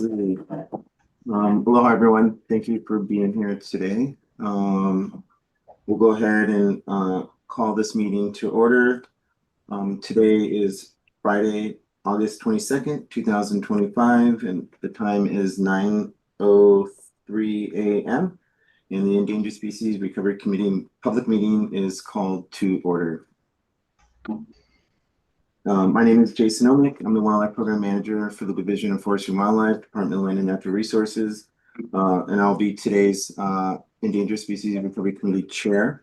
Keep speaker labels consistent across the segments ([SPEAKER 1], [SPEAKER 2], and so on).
[SPEAKER 1] Aloha, everyone. Thank you for being here today. We'll go ahead and call this meeting to order. Today is Friday, August 22nd, 2025, and the time is 9:03 a.m. And the Endangered Species Recovery Committee public meeting is called to order. My name is Jason Omick. I'm the Wildlife Program Manager for the Division of Forestry and Wildlife, Department of Land and Natural Resources, and I'll be today's Endangered Species Recovery Committee Chair.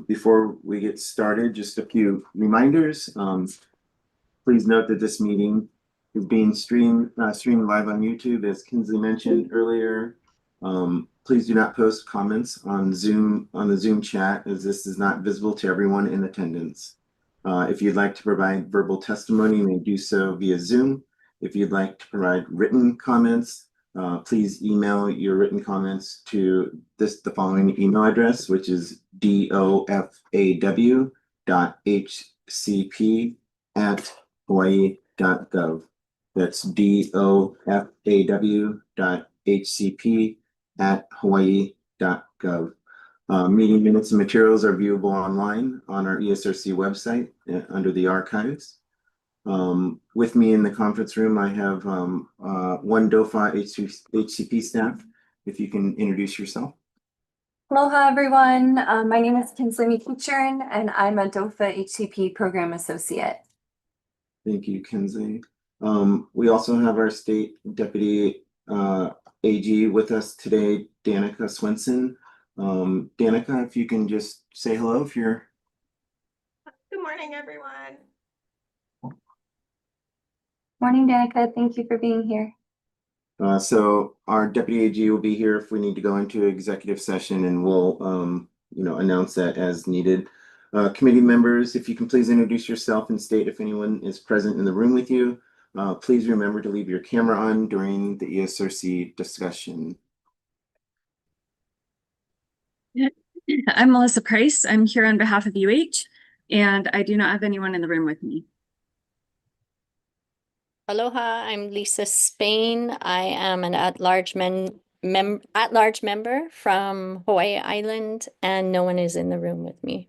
[SPEAKER 1] Before we get started, just a few reminders. Please note that this meeting is being streamed live on YouTube, as Kinsley mentioned earlier. Please do not post comments on the Zoom chat, as this is not visible to everyone in attendance. If you'd like to provide verbal testimony, you may do so via Zoom. If you'd like to provide written comments, please email your written comments to the following email address, which is dofaw.hcp@hawaii.gov. That's dofaw.hcp@hawaii.gov. Meeting minutes and materials are viewable online on our ESRC website under the archives. With me in the conference room, I have one DOFA HCP staff. If you can introduce yourself.
[SPEAKER 2] Aloha, everyone. My name is Kinsley McEachern, and I'm a DOFA HCP Program Associate.
[SPEAKER 1] Thank you, Kinsley. We also have our State Deputy AG with us today, Danica Swenson. Danica, if you can just say hello if you're.
[SPEAKER 3] Good morning, everyone.
[SPEAKER 2] Morning, Danica. Thank you for being here.
[SPEAKER 1] So our Deputy AG will be here if we need to go into executive session, and we'll announce that as needed. Committee members, if you can please introduce yourself and state if anyone is present in the room with you. Please remember to leave your camera on during the ESRC discussion.
[SPEAKER 4] I'm Melissa Price. I'm here on behalf of UH, and I do not have anyone in the room with me.
[SPEAKER 5] Aloha, I'm Lisa Spain. I am an at-large member from Hawaii Island, and no one is in the room with me.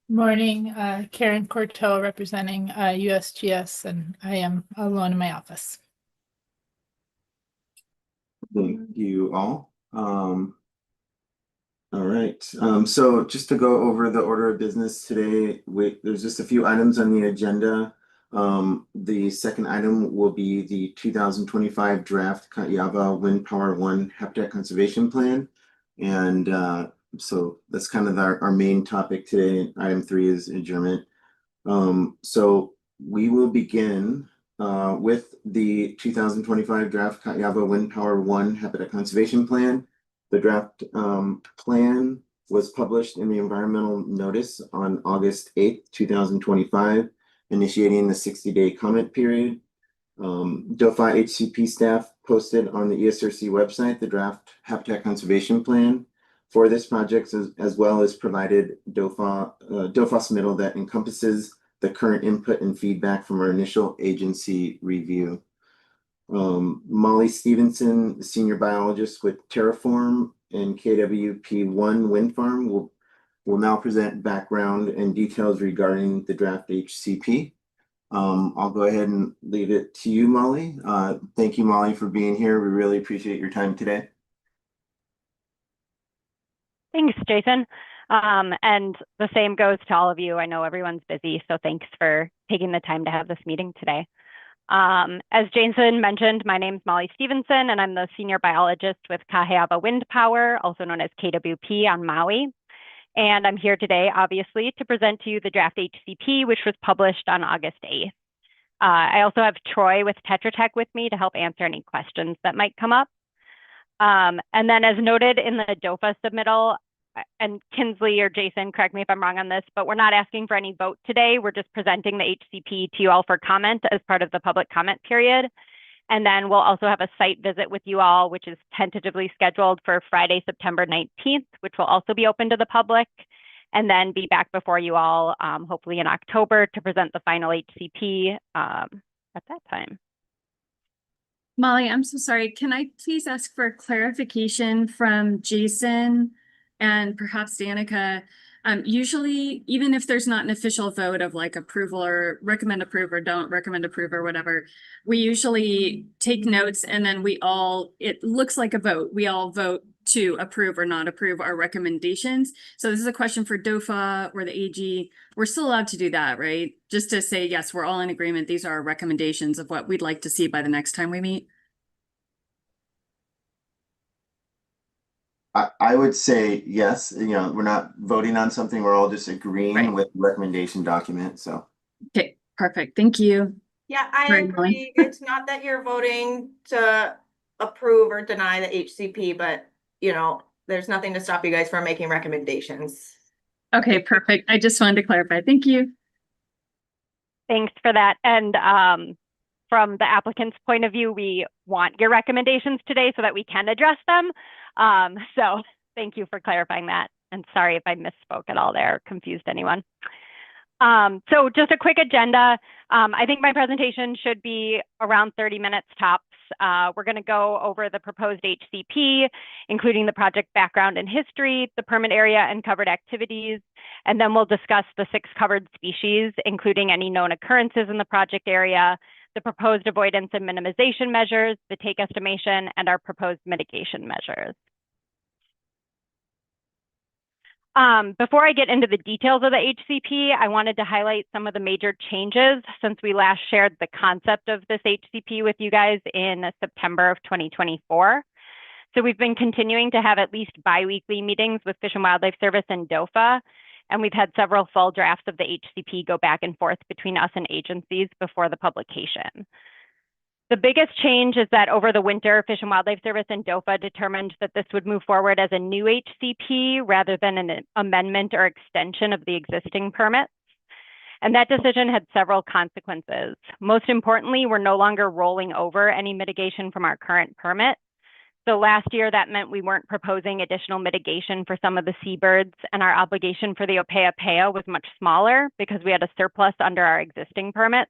[SPEAKER 6] Morning, Karen Corto representing USGS, and I am alone in my office.
[SPEAKER 1] Thank you all. All right, so just to go over the order of business today, there's just a few items on the agenda. The second item will be the 2025 draft Kaheawa Wind Power 1 Habitat Conservation Plan. And so that's kind of our main topic today. Item 3 is adjournment. So we will begin with the 2025 draft Kaheawa Wind Power 1 Habitat Conservation Plan. The draft plan was published in the environmental notice on August 8th, 2025, initiating the 60-day comment period. DOFA HCP staff posted on the ESRC website the draft habitat conservation plan for this project, as well as provided DOFA submittal that encompasses the current input and feedback from our initial agency review. Molly Stevenson, senior biologist with Terraform and KWP1 Wind Farm, will now present background and details regarding the draft HCP. I'll go ahead and leave it to you, Molly. Thank you, Molly, for being here. We really appreciate your time today.
[SPEAKER 7] Thanks, Jason. And the same goes to all of you. I know everyone's busy, so thanks for taking the time to have this meeting today. As Jason mentioned, my name's Molly Stevenson, and I'm the senior biologist with Kaheawa Wind Power, also known as KWP on Maui. And I'm here today, obviously, to present to you the draft HCP, which was published on August 8th. I also have Troy with Tetra Tech with me to help answer any questions that might come up. And then as noted in the DOFA submittal, and Kinsley or Jason, correct me if I'm wrong on this, but we're not asking for any vote today. We're just presenting the HCP to you all for comment as part of the public comment period. And then we'll also have a site visit with you all, which is tentatively scheduled for Friday, September 19th, which will also be open to the public, and then be back before you all, hopefully in October, to present the final HCP at that time.
[SPEAKER 4] Molly, I'm so sorry. Can I please ask for clarification from Jason and perhaps Danica? Usually, even if there's not an official vote of like approval or recommend approve or don't recommend approve or whatever, we usually take notes and then it looks like a vote. We all vote to approve or not approve our recommendations. So this is a question for DOFA or the AG. We're still allowed to do that, right? Just to say, yes, we're all in agreement. These are our recommendations of what we'd like to see by the next time we meet.
[SPEAKER 1] I would say yes, we're not voting on something, we're all just agreeing
[SPEAKER 4] Right.
[SPEAKER 1] with the recommendation document, so.
[SPEAKER 4] Okay, perfect. Thank you.
[SPEAKER 3] Yeah, I
[SPEAKER 4] Very
[SPEAKER 3] agree. It's not that you're voting to approve or deny the HCP, but there's nothing to stop you guys from making recommendations.
[SPEAKER 4] Okay, perfect. I just wanted to clarify. Thank you.
[SPEAKER 7] Thanks for that. And from the applicant's point of view, we want your recommendations today so that we can address them. So thank you for clarifying that. And sorry if I misspoke at all there, confused anyone. So just a quick agenda. I think my presentation should be around 30 minutes tops. We're going to go over the proposed HCP, including the project background and history, the permit area and covered activities, and then we'll discuss the 6 covered species, including any known occurrences in the project area, the proposed avoidance and minimization measures, the take estimation, and our proposed mitigation measures. Before I get into the details of the HCP, I wanted to highlight some of the major changes since we last shared the concept of this HCP with you guys in September of 2024. So we've been continuing to have at least bi-weekly meetings with Fish and Wildlife Service and DOFA, and we've had several full drafts of the HCP go back and forth between us and agencies before the publication. The biggest change is that over the winter, Fish and Wildlife Service and DOFA determined that this would move forward as a new HCP rather than an amendment or extension of the existing permits. And that decision had several consequences. Most importantly, we're no longer rolling over any mitigation from our current permit. So last year, that meant we weren't proposing additional mitigation for some of the seabirds, and our obligation for the Opeapea was much smaller because we had a surplus under our existing permits.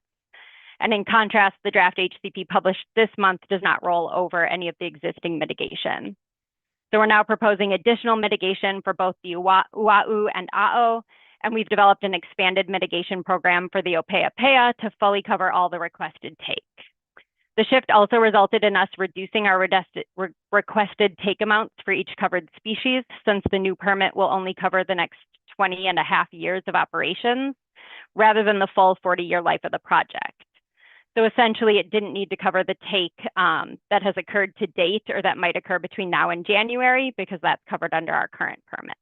[SPEAKER 7] And in contrast, the draft HCP published this month does not roll over any of the existing mitigation. So we're now proposing additional mitigation for both the Oahu and A'o, and we've developed an expanded mitigation program for the Opeapea to fully cover all the requested take. The shift also resulted in us reducing our requested take amounts for each covered species, since the new permit will only cover the next 20.5 years of operations, rather than the full 40-year life of the project. So essentially, it didn't need to cover the take that has occurred to date or that might occur between now and January, because that's covered under our current permit.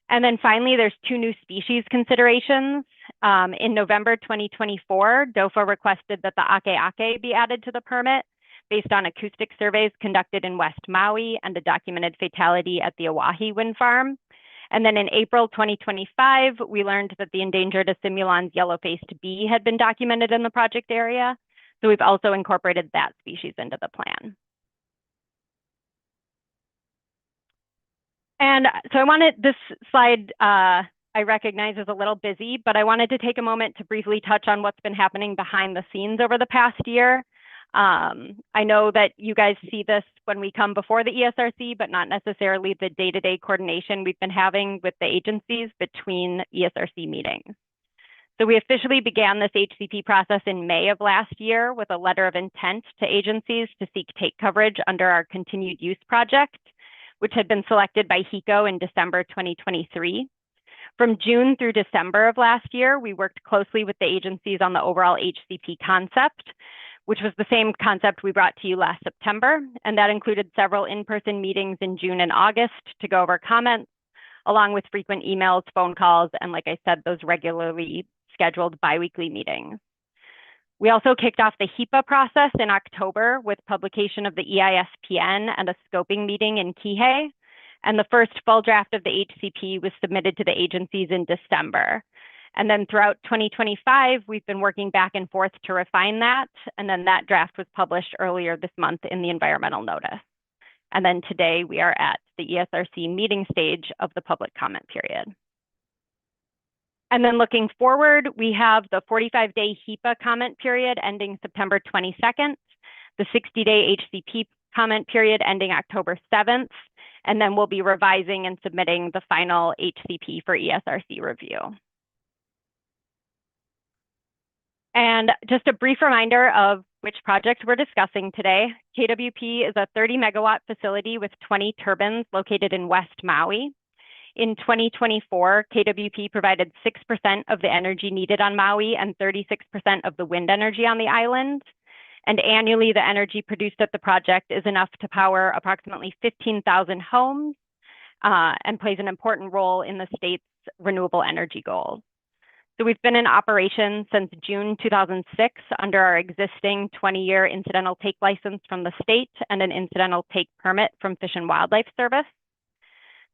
[SPEAKER 7] And then finally, there's 2 new species considerations. In November 2024, DOFA requested that the Akeake be added to the permit based on acoustic surveys conducted in West Maui and a documented fatality at the Oahe wind farm. And then in April 2025, we learned that the endangered Assimilan's yellow-faced bee had been documented in the project area. So we've also incorporated that species into the plan. And so this slide, I recognize is a little busy, but I wanted to take a moment to briefly touch on what's been happening behind the scenes over the past year. I know that you guys see this when we come before the ESRC, but not necessarily the day-to-day coordination we've been having with the agencies between ESRC meetings. So we officially began this HCP process in May of last year with a letter of intent to agencies to seek take coverage under our continued use project, which had been selected by HECO in December 2023. From June through December of last year, we worked closely with the agencies on the overall HCP concept, which was the same concept we brought to you last September. And that included several in-person meetings in June and August to go over comments, along with frequent emails, phone calls, and like I said, those regularly scheduled biweekly meetings. We also kicked off the HEPA process in October with publication of the EISPN and a scoping meeting in Kihei. And the first full draft of the HCP was submitted to the agencies in December. And then throughout 2025, we've been working back and forth to refine that. And then that draft was published earlier this month in the environmental notice. And then today we are at the ESRC meeting stage of the public comment period. And then looking forward, we have the 45-day HEPA comment period ending September 22nd, the 60-day HCP comment period ending October 7th, and then we'll be revising and submitting the final HCP for ESRC review. And just a brief reminder of which project we're discussing today. KWP is a 30 megawatt facility with 20 turbines located in West Maui. In 2024, KWP provided 6% of the energy needed on Maui and 36% of the wind energy on the island. And annually, the energy produced at the project is enough to power approximately 15,000 homes and plays an important role in the state's renewable energy goals. So we've been in operation since June 2006 under our existing 20-year incidental take license from the state and an incidental take permit from Fish and Wildlife Service.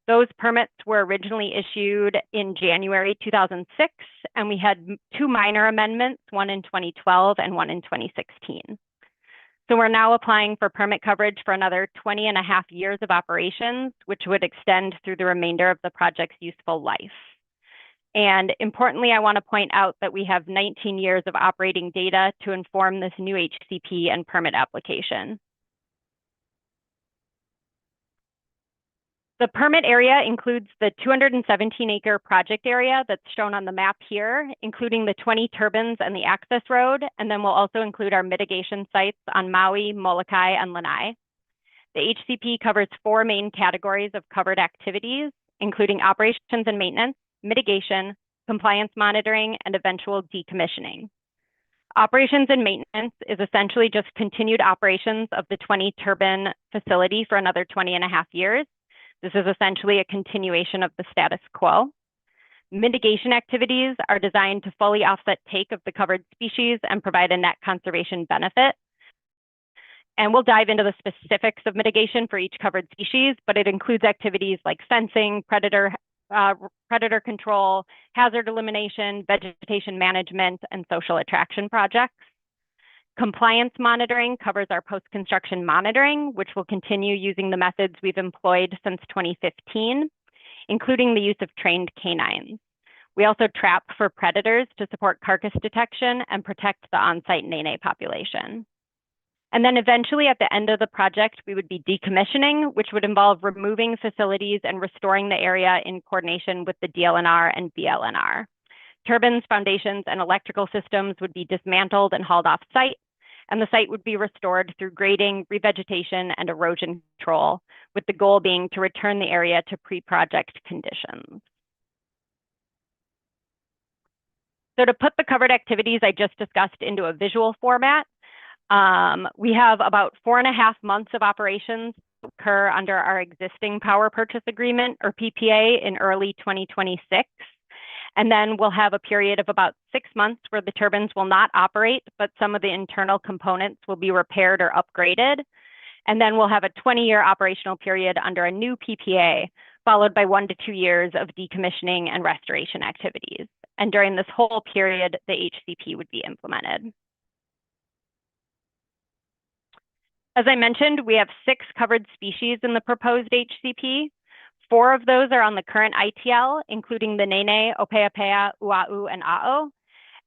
[SPEAKER 7] Those permits were originally issued in January 2006, and we had 2 minor amendments, one in 2012 and one in 2016. So we're now applying for permit coverage for another 20 and a half years of operations, which would extend through the remainder of the project's useful life. And importantly, I want to point out that we have 19 years of operating data to inform this new HCP and permit application. The permit area includes the 217-acre project area that's shown on the map here, including the 20 turbines and the access road, and then we'll also include our mitigation sites on Maui, Molokai, and Lanai. The HCP covers 4 main categories of covered activities, including operations and maintenance, mitigation, compliance monitoring, and eventual decommissioning. Operations and maintenance is essentially just continued operations of the 20 turbine facility for another 20 and a half years. This is essentially a continuation of the status quo. Mitigation activities are designed to fully offset take of the covered species and provide a net conservation benefit. And we'll dive into the specifics of mitigation for each covered species, but it includes activities like fencing, predator control, hazard elimination, vegetation management, and social attraction projects. Compliance monitoring covers our post-construction monitoring, which will continue using the methods we've employed since 2015, including the use of trained canines. We also trap for predators to support carcass detection and protect the on-site nene population. And then eventually at the end of the project, we would be decommissioning, which would involve removing facilities and restoring the area in coordination with the DLNR and BLNR. Turbines, foundations, and electrical systems would be dismantled and hauled off site, and the site would be restored through grading, revegetation, and erosion control, with the goal being to return the area to pre-project conditions. So to put the covered activities I just discussed into a visual format, we have about 4.5 months of operations occur under our existing power purchase agreement, or PPA, in early 2026. And then we'll have a period of about 6 months where the turbines will not operate, but some of the internal components will be repaired or upgraded. And then we'll have a 20-year operational period under a new PPA, followed by 1 to 2 years of decommissioning and restoration activities. And during this whole period, the HCP would be implemented. As I mentioned, we have 6 covered species in the proposed HCP. 4 of those are on the current ITL, including the nene, opeapea, ua'u, and a'o.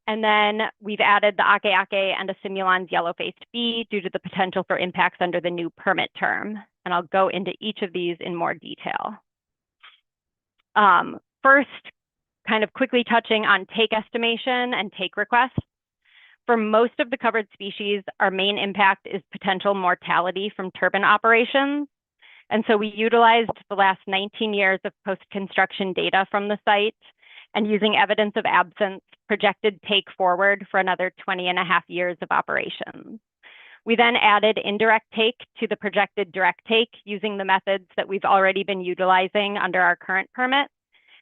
[SPEAKER 7] And then we've added the akeake and a simulon's yellow-faced bee due to the potential for impacts under the new permit term. And I'll go into each of these in more detail. First, kind of quickly touching on take estimation and take requests. For most of the covered species, our main impact is potential mortality from turbine operations. And so we utilized the last 19 years of post-construction data from the site, and using evidence of absence, projected take forward for another 20.5 years of operations. We then added indirect take to the projected direct take using the methods that we've already been utilizing under our current permit.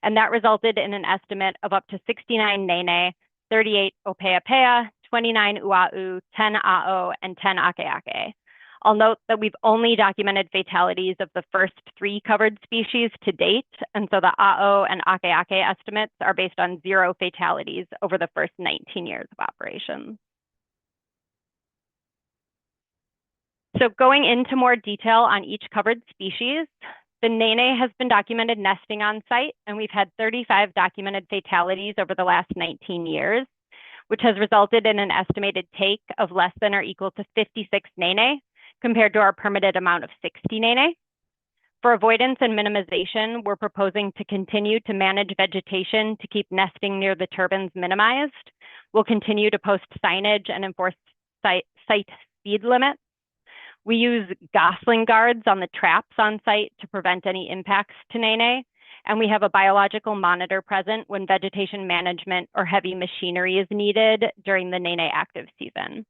[SPEAKER 7] And that resulted in an estimate of up to 69 nene, 38 opeapea, 29 ua'u, 10 a'o, and 10 akeake. I'll note that we've only documented fatalities of the first 3 covered species to date, and so the a'o and akeake estimates are based on 0 fatalities over the first 19 years of operation. So going into more detail on each covered species, The nene has been documented nesting on site, and we've had 35 documented fatalities over the last 19 years, which has resulted in an estimated take of less than or equal to 56 nene compared to our permitted amount of 60 nene. For avoidance and minimization, we're proposing to continue to manage vegetation to keep nesting near the turbines minimized. We'll continue to post signage and enforce site speed limits. We use gosling guards on the traps on site to prevent any impacts to nene, and we have a biological monitor present when vegetation management or heavy machinery is needed during the nene active season.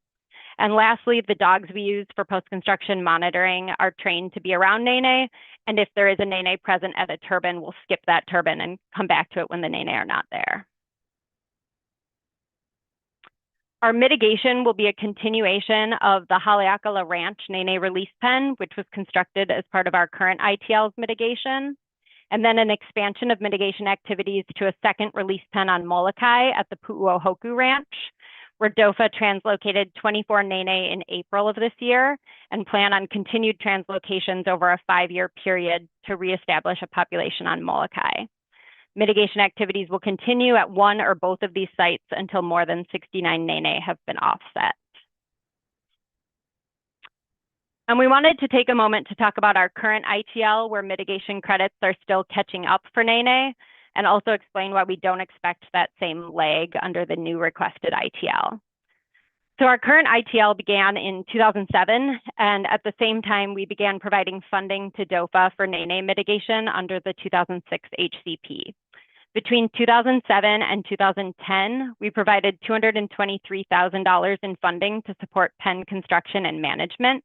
[SPEAKER 7] And lastly, the dogs we use for post-construction monitoring are trained to be around nene, and if there is a nene present at a turbine, we'll skip that turbine and come back to it when the nene are not there. Our mitigation will be a continuation of the Haleakala Ranch Nene Release Pen, which was constructed as part of our current ITL's mitigation, and then an expansion of mitigation activities to a second release pen on Molokai at the Pu'uohoku Ranch, where DOFA translocated 24 nene in April of this year and plan on continued translocations over a 5-year period to reestablish a population on Molokai. Mitigation activities will continue at one or both of these sites until more than 69 nene have been offset. And we wanted to take a moment to talk about our current ITL, where mitigation credits are still catching up for nene, and also explain why we don't expect that same lag under the new requested ITL. So our current ITL began in 2007, and at the same time, we began providing funding to DOFA for nene mitigation under the 2006 HCP. Between 2007 and 2010, we provided $223,000 in funding to support pen construction and management.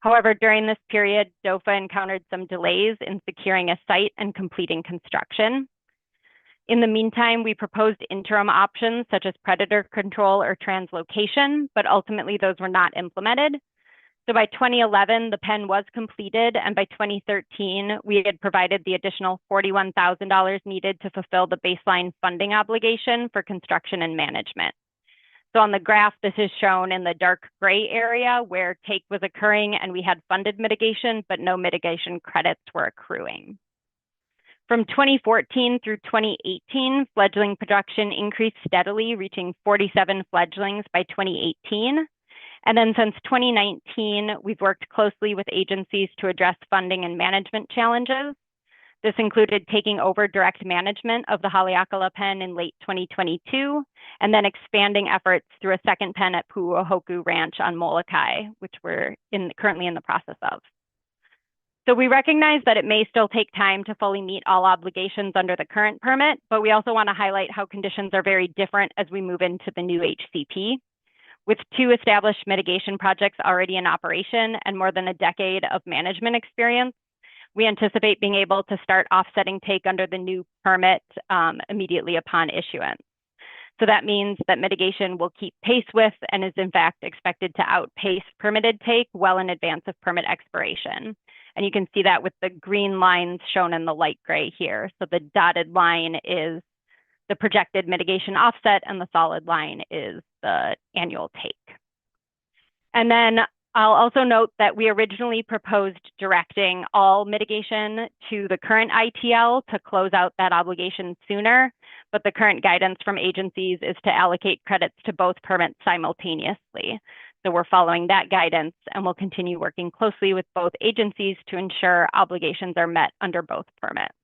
[SPEAKER 7] However, during this period, DOFA encountered some delays in securing a site and completing construction. In the meantime, we proposed interim options such as predator control or translocation, but ultimately those were not implemented. So by 2011, the pen was completed, and by 2013, we had provided the additional $41,000 needed to fulfill the baseline funding obligation for construction and management. So on the graph, this is shown in the dark gray area where take was occurring and we had funded mitigation, but no mitigation credits were accruing. From 2014 through 2018, fledgling production increased steadily, reaching 47 fledglings by 2018. And then since 2019, we've worked closely with agencies to address funding and management challenges. This included taking over direct management of the Haleakala pen in late 2022, and then expanding efforts through a second pen at Pu'uohoku Ranch on Molokai, which we're currently in the process of. So we recognize that it may still take time to fully meet all obligations under the current permit, but we also want to highlight how conditions are very different as we move into the new HCP. With 2 established mitigation projects already in operation and more than a decade of management experience, we anticipate being able to start offsetting take under the new permit immediately upon issuance. So that means that mitigation will keep pace with and is in fact expected to outpace permitted take well in advance of permit expiration. And you can see that with the green lines shown in the light gray here. So the dotted line is the projected mitigation offset and the solid line is the annual take. And then I'll also note that we originally proposed directing all mitigation to the current ITL to close out that obligation sooner, but the current guidance from agencies is to allocate credits to both permits simultaneously. So we're following that guidance and we'll continue working closely with both agencies to ensure obligations are met under both permits.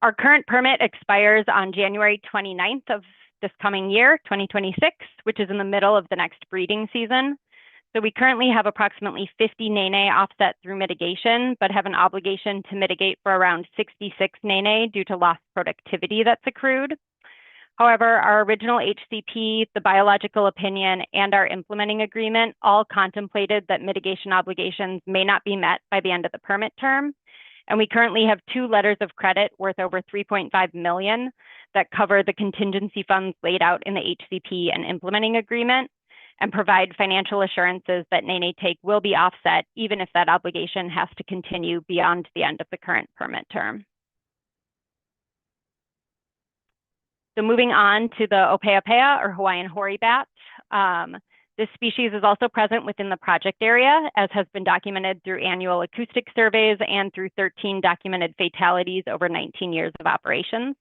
[SPEAKER 7] Our current permit expires on January 29th of this coming year, 2026, which is in the middle of the next breeding season. So we currently have approximately 50 nene offset through mitigation, but have an obligation to mitigate for around 66 nene due to lost productivity that's accrued. However, our original HCP, the biological opinion, and our implementing agreement all contemplated that mitigation obligations may not be met by the end of the permit term. And we currently have 2 letters of credit worth over $3.5 million that cover the contingency funds laid out in the HCP and implementing agreement and provide financial assurances that nene take will be offset even if that obligation has to continue beyond the end of the current permit term. So moving on to the Opeapea or Hawaiian hoary bat. This species is also present within the project area, as has been documented through annual acoustic surveys and through 13 documented fatalities over 19 years of operations.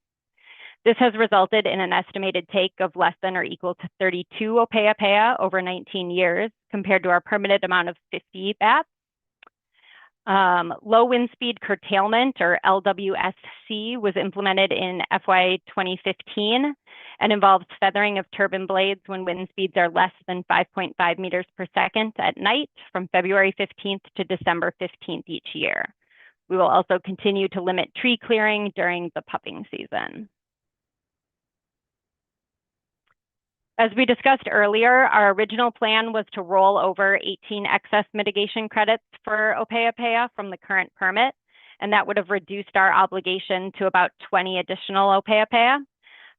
[SPEAKER 7] This has resulted in an estimated take of less than or equal to 32 Opeapea over 19 years, compared to our permitted amount of 50 bats. Low wind speed curtailment, or LWSC, was implemented in FY 2015 and involves feathering of turbine blades when wind speeds are less than 5.5 meters per second at night from February 15th to December 15th each year. We will also continue to limit tree clearing during the pupping season. As we discussed earlier, our original plan was to roll over 18 excess mitigation credits for Opeapea from the current permit, and that would have reduced our obligation to about 20 additional Opeapea.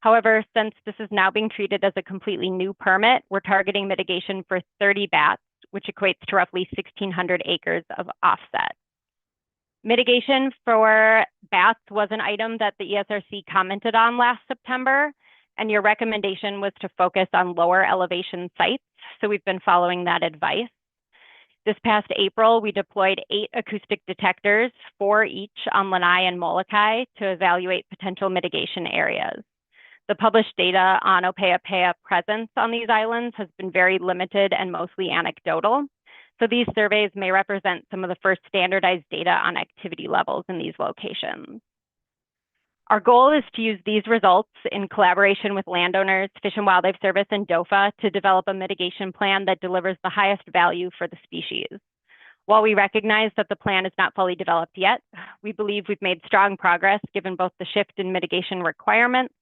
[SPEAKER 7] However, since this is now being treated as a completely new permit, we're targeting mitigation for 30 bats, which equates to roughly 1,600 acres of offset. Mitigation for bats was an item that the ESRC commented on last September, and your recommendation was to focus on lower elevation sites, so we've been following that advice. This past April, we deployed 8 acoustic detectors, 4 each on Lanai and Molokai, to evaluate potential mitigation areas. The published data on Opeapea presence on these islands has been very limited and mostly anecdotal, so these surveys may represent some of the first standardized data on activity levels in these locations. Our goal is to use these results in collaboration with landowners, Fish and Wildlife Service, and DOFA to develop a mitigation plan that delivers the highest value for the species. While we recognize that the plan is not fully developed yet, we believe we've made strong progress given both the shift in mitigation requirements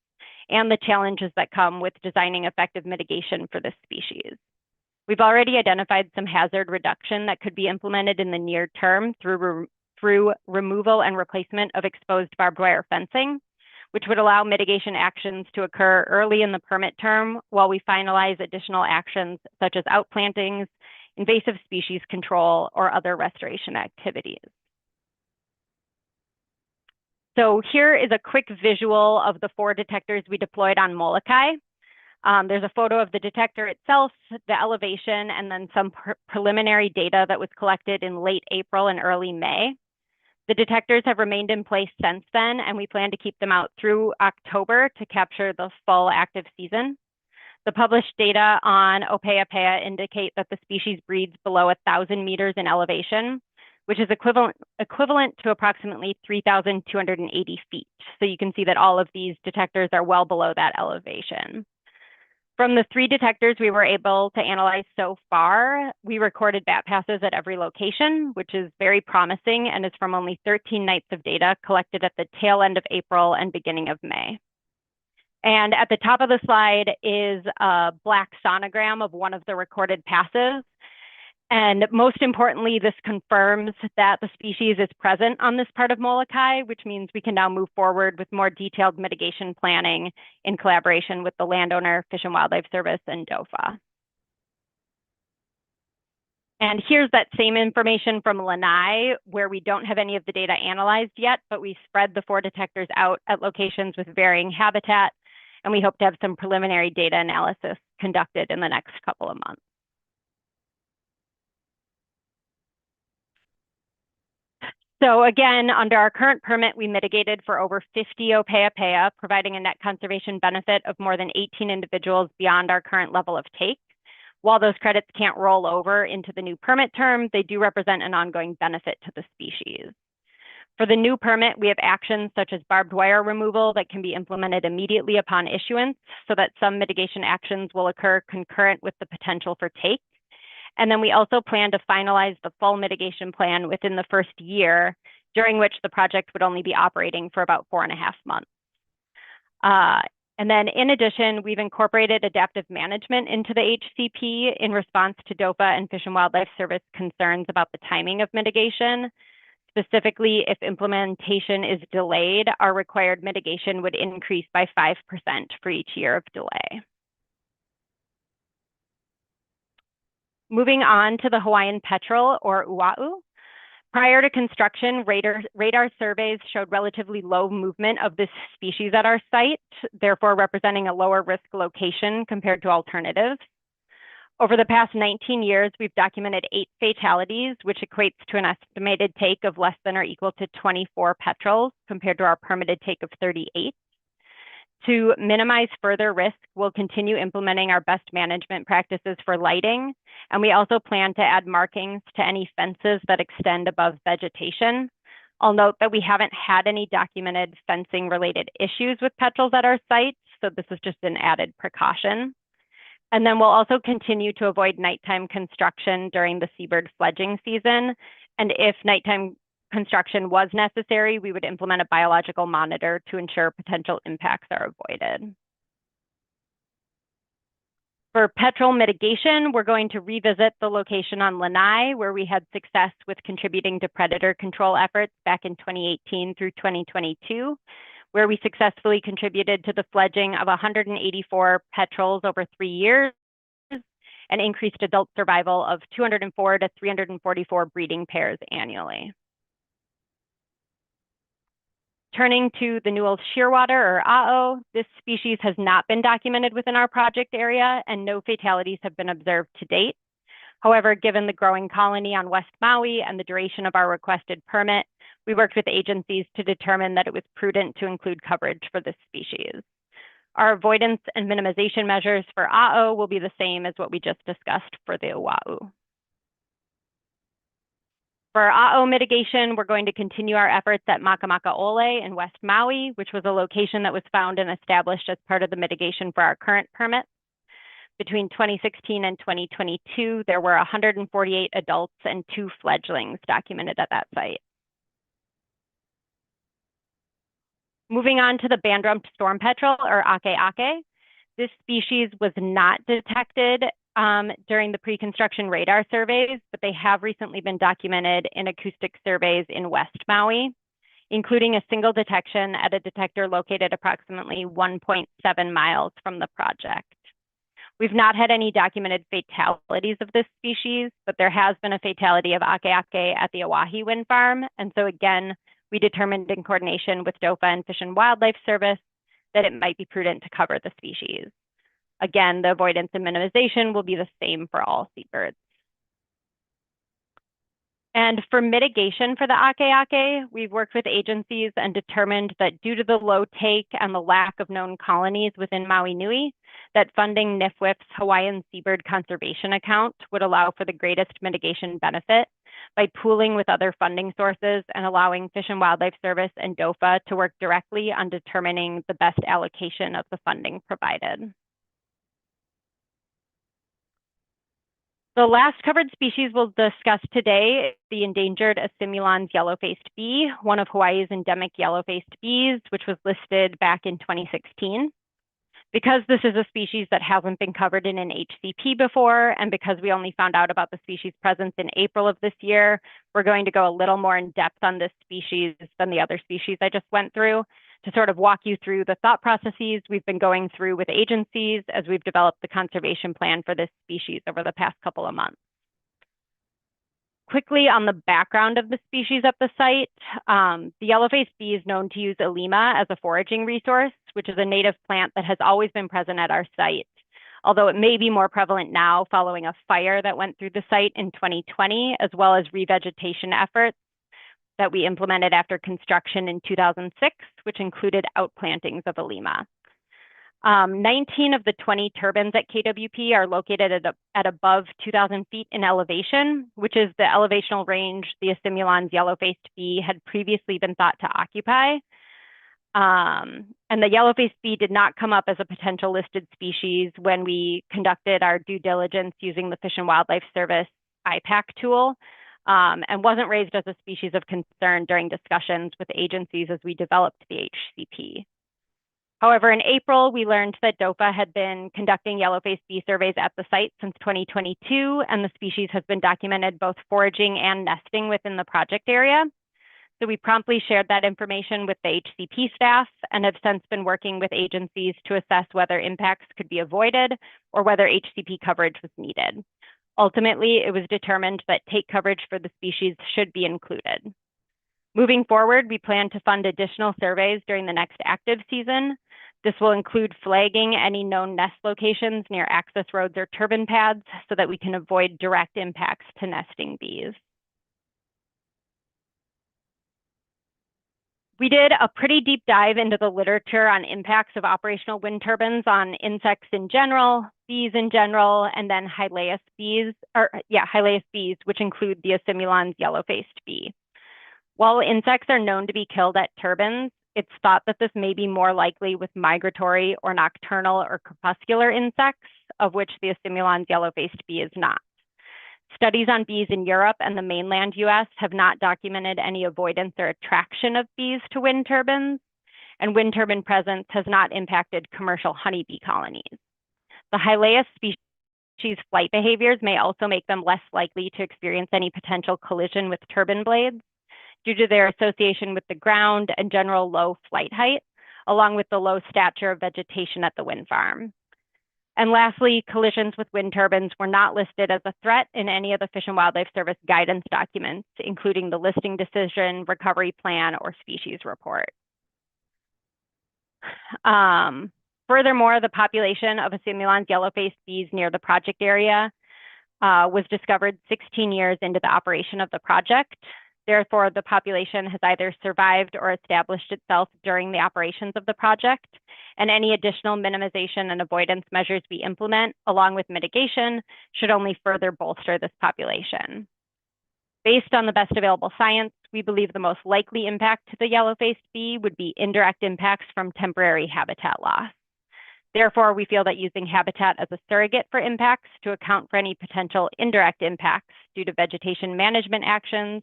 [SPEAKER 7] and the challenges that come with designing effective mitigation for this species. We've already identified some hazard reduction that could be implemented in the near term through removal and replacement of exposed barbed wire fencing, which would allow mitigation actions to occur early in the permit term while we finalize additional actions such as outplantings, invasive species control, or other restoration activities. So here is a quick visual of the 4 detectors we deployed on Molokai. There's a photo of the detector itself, the elevation, and then some preliminary data that was collected in late April and early May. The detectors have remained in place since then, and we plan to keep them out through October to capture the full active season. The published data on Opeapea indicate that the species breeds below 1,000 meters in elevation, which is equivalent to approximately 3,280 feet. So you can see that all of these detectors are well below that elevation. From the 3 detectors we were able to analyze so far, we recorded bat passes at every location, which is very promising and is from only 13 nights of data collected at the tail end of April and beginning of May. And at the top of the slide is a black sonogram of one of the recorded passes. And most importantly, this confirms that the species is present on this part of Molokai, which means we can now move forward with more detailed mitigation planning in collaboration with the landowner, Fish and Wildlife Service, and DOFA. And here's that same information from Lanai, where we don't have any of the data analyzed yet, but we spread the 4 detectors out at locations with varying habitat, and we hope to have some preliminary data analysis conducted in the next couple of months. So again, under our current permit, we mitigated for over 50 Opeapea, providing a net conservation benefit of more than 18 individuals beyond our current level of take. While those credits can't roll over into the new permit term, they do represent an ongoing benefit to the species. For the new permit, we have actions such as barbed wire removal that can be implemented immediately upon issuance, so that some mitigation actions will occur concurrent with the potential for take. And then we also plan to finalize the full mitigation plan within the first year, during which the project would only be operating for about 4.5 months. And then in addition, we've incorporated adaptive management into the HCP in response to DOFA and Fish and Wildlife Service concerns about the timing of mitigation. Specifically, if implementation is delayed, our required mitigation would increase by 5% for each year of delay. Moving on to the Hawaiian petrel, or ua'u. Prior to construction, radar surveys showed relatively low movement of this species at our site, therefore representing a lower risk location compared to alternatives. Over the past 19 years, we've documented 8 fatalities, which equates to an estimated take of less than or equal to 24 petrels compared to our permitted take of 38. To minimize further risk, we'll continue implementing our best management practices for lighting, and we also plan to add markings to any fences that extend above vegetation. I'll note that we haven't had any documented fencing related issues with petrels at our sites, so this is just an added precaution. And then we'll also continue to avoid nighttime construction during the seabird fledging season. And if nighttime construction was necessary, we would implement a biological monitor to ensure potential impacts are avoided. For petrel mitigation, we're going to revisit the location on Lanai, where we had success with contributing to predator control efforts back in 2018 through 2022, where we successfully contributed to the fledging of 184 petrels over 3 years and increased adult survival of 204 to 344 breeding pairs annually. Turning to the Newell's shearwater, or AO, this species has not been documented within our project area and no fatalities have been observed to date. However, given the growing colony on West Maui and the duration of our requested permit, we worked with agencies to determine that it was prudent to include coverage for this species. Our avoidance and minimization measures for AO will be the same as what we just discussed for the Oahu. For AO mitigation, we're going to continue our efforts at Makamaka'ole in West Maui, which was a location that was found and established as part of the mitigation for our current permit. Between 2016 and 2022, there were 148 adults and 2 fledglings documented at that site. Moving on to the band-rumped storm petrel, or akeake. This species was not detected during the pre-construction radar surveys, but they have recently been documented in acoustic surveys in West Maui, including a single detection at a detector located approximately 1.7 miles from the project. We've not had any documented fatalities of this species, but there has been a fatality of akeake at the Oahe Wind Farm. And so again, we determined in coordination with DOFA and Fish and Wildlife Service that it might be prudent to cover the species. Again, the avoidance and minimization will be the same for all seabirds. And for mitigation for the akeake, we've worked with agencies and determined that due to the low take and the lack of known colonies within Maui Nui, that funding NIFWIF's Hawaiian Seabird Conservation Account would allow for the greatest mitigation benefit by pooling with other funding sources and allowing Fish and Wildlife Service and DOFA to work directly on determining the best allocation of the funding provided. The last covered species we'll discuss today is the endangered Asimulon's yellow-faced bee, one of Hawaii's endemic yellow-faced bees, which was listed back in 2016. Because this is a species that hasn't been covered in an HCP before, and because we only found out about the species presence in April of this year, we're going to go a little more in depth on this species than the other species I just went through, to sort of walk you through the thought processes we've been going through with agencies as we've developed the conservation plan for this species over the past couple of months. Quickly on the background of the species at the site, the yellow-faced bee is known to use Elima as a foraging resource, which is a native plant that has always been present at our site, although it may be more prevalent now following a fire that went through the site in 2020, as well as revegetation efforts that we implemented after construction in 2006, which included outplantings of Elima. 19 of the 20 turbines at KWP are located at above 2,000 feet in elevation, which is the elevational range the Asimulon's yellow-faced bee had previously been thought to occupy. And the yellow-faced bee did not come up as a potential listed species when we conducted our due diligence using the Fish and Wildlife Service IPAC tool. And wasn't raised as a species of concern during discussions with agencies as we developed the HCP. However, in April, we learned that DOFA had been conducting yellow-faced bee surveys at the site since 2022, and the species has been documented both foraging and nesting within the project area. So we promptly shared that information with the HCP staff and have since been working with agencies to assess whether impacts could be avoided or whether HCP coverage was needed. Ultimately, it was determined that take coverage for the species should be included. Moving forward, we plan to fund additional surveys during the next active season. This will include flagging any known nest locations near access roads or turbine pads so that we can avoid direct impacts to nesting bees. We did a pretty deep dive into the literature on impacts of operational wind turbines on insects in general, bees in general, and then Hylaeus bees, which include the Asimulon's yellow-faced bee. While insects are known to be killed at turbines, it's thought that this may be more likely with migratory or nocturnal or crepuscular insects, of which the Asimulon's yellow-faced bee is not. Studies on bees in Europe and the mainland US have not documented any avoidance or attraction of bees to wind turbines, and wind turbine presence has not impacted commercial honeybee colonies. The Hylaeus species flight behaviors may also make them less likely to experience any potential collision with turbine blades due to their association with the ground and general low flight height, along with the low stature of vegetation at the wind farm. And lastly, collisions with wind turbines were not listed as a threat in any of the Fish and Wildlife Service guidance documents, including the listing decision, recovery plan, or species report. Furthermore, the population of Asimulon's yellow-faced bees near the project area was discovered 16 years into the operation of the project. Therefore, the population has either survived or established itself during the operations of the project, and any additional minimization and avoidance measures we implement, along with mitigation, should only further bolster this population. Based on the best available science, we believe the most likely impact to the yellow-faced bee would be indirect impacts from temporary habitat loss. Therefore, we feel that using habitat as a surrogate for impacts to account for any potential indirect impacts due to vegetation management actions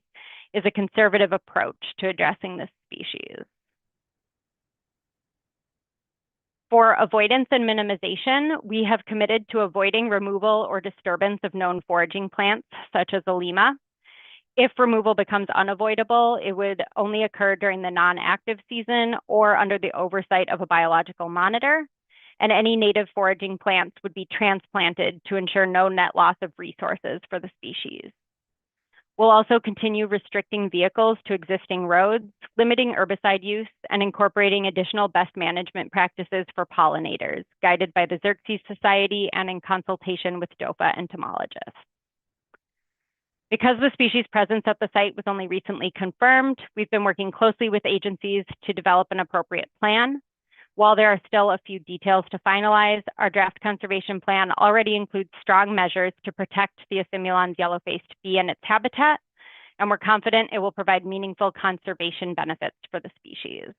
[SPEAKER 7] is a conservative approach to addressing this species. For avoidance and minimization, we have committed to avoiding removal or disturbance of known foraging plants, such as Alima. If removal becomes unavoidable, it would only occur during the non-active season or under the oversight of a biological monitor, and any native foraging plants would be transplanted to ensure no net loss of resources for the species. We'll also continue restricting vehicles to existing roads, limiting herbicide use, and incorporating additional best management practices for pollinators, guided by the Xerces Society and in consultation with DOFA entomologists. Because the species presence at the site was only recently confirmed, we've been working closely with agencies to develop an appropriate plan. While there are still a few details to finalize, our draft conservation plan already includes strong measures to protect the Asimulon's yellow-faced bee and its habitat, and we're confident it will provide meaningful conservation benefits for the species.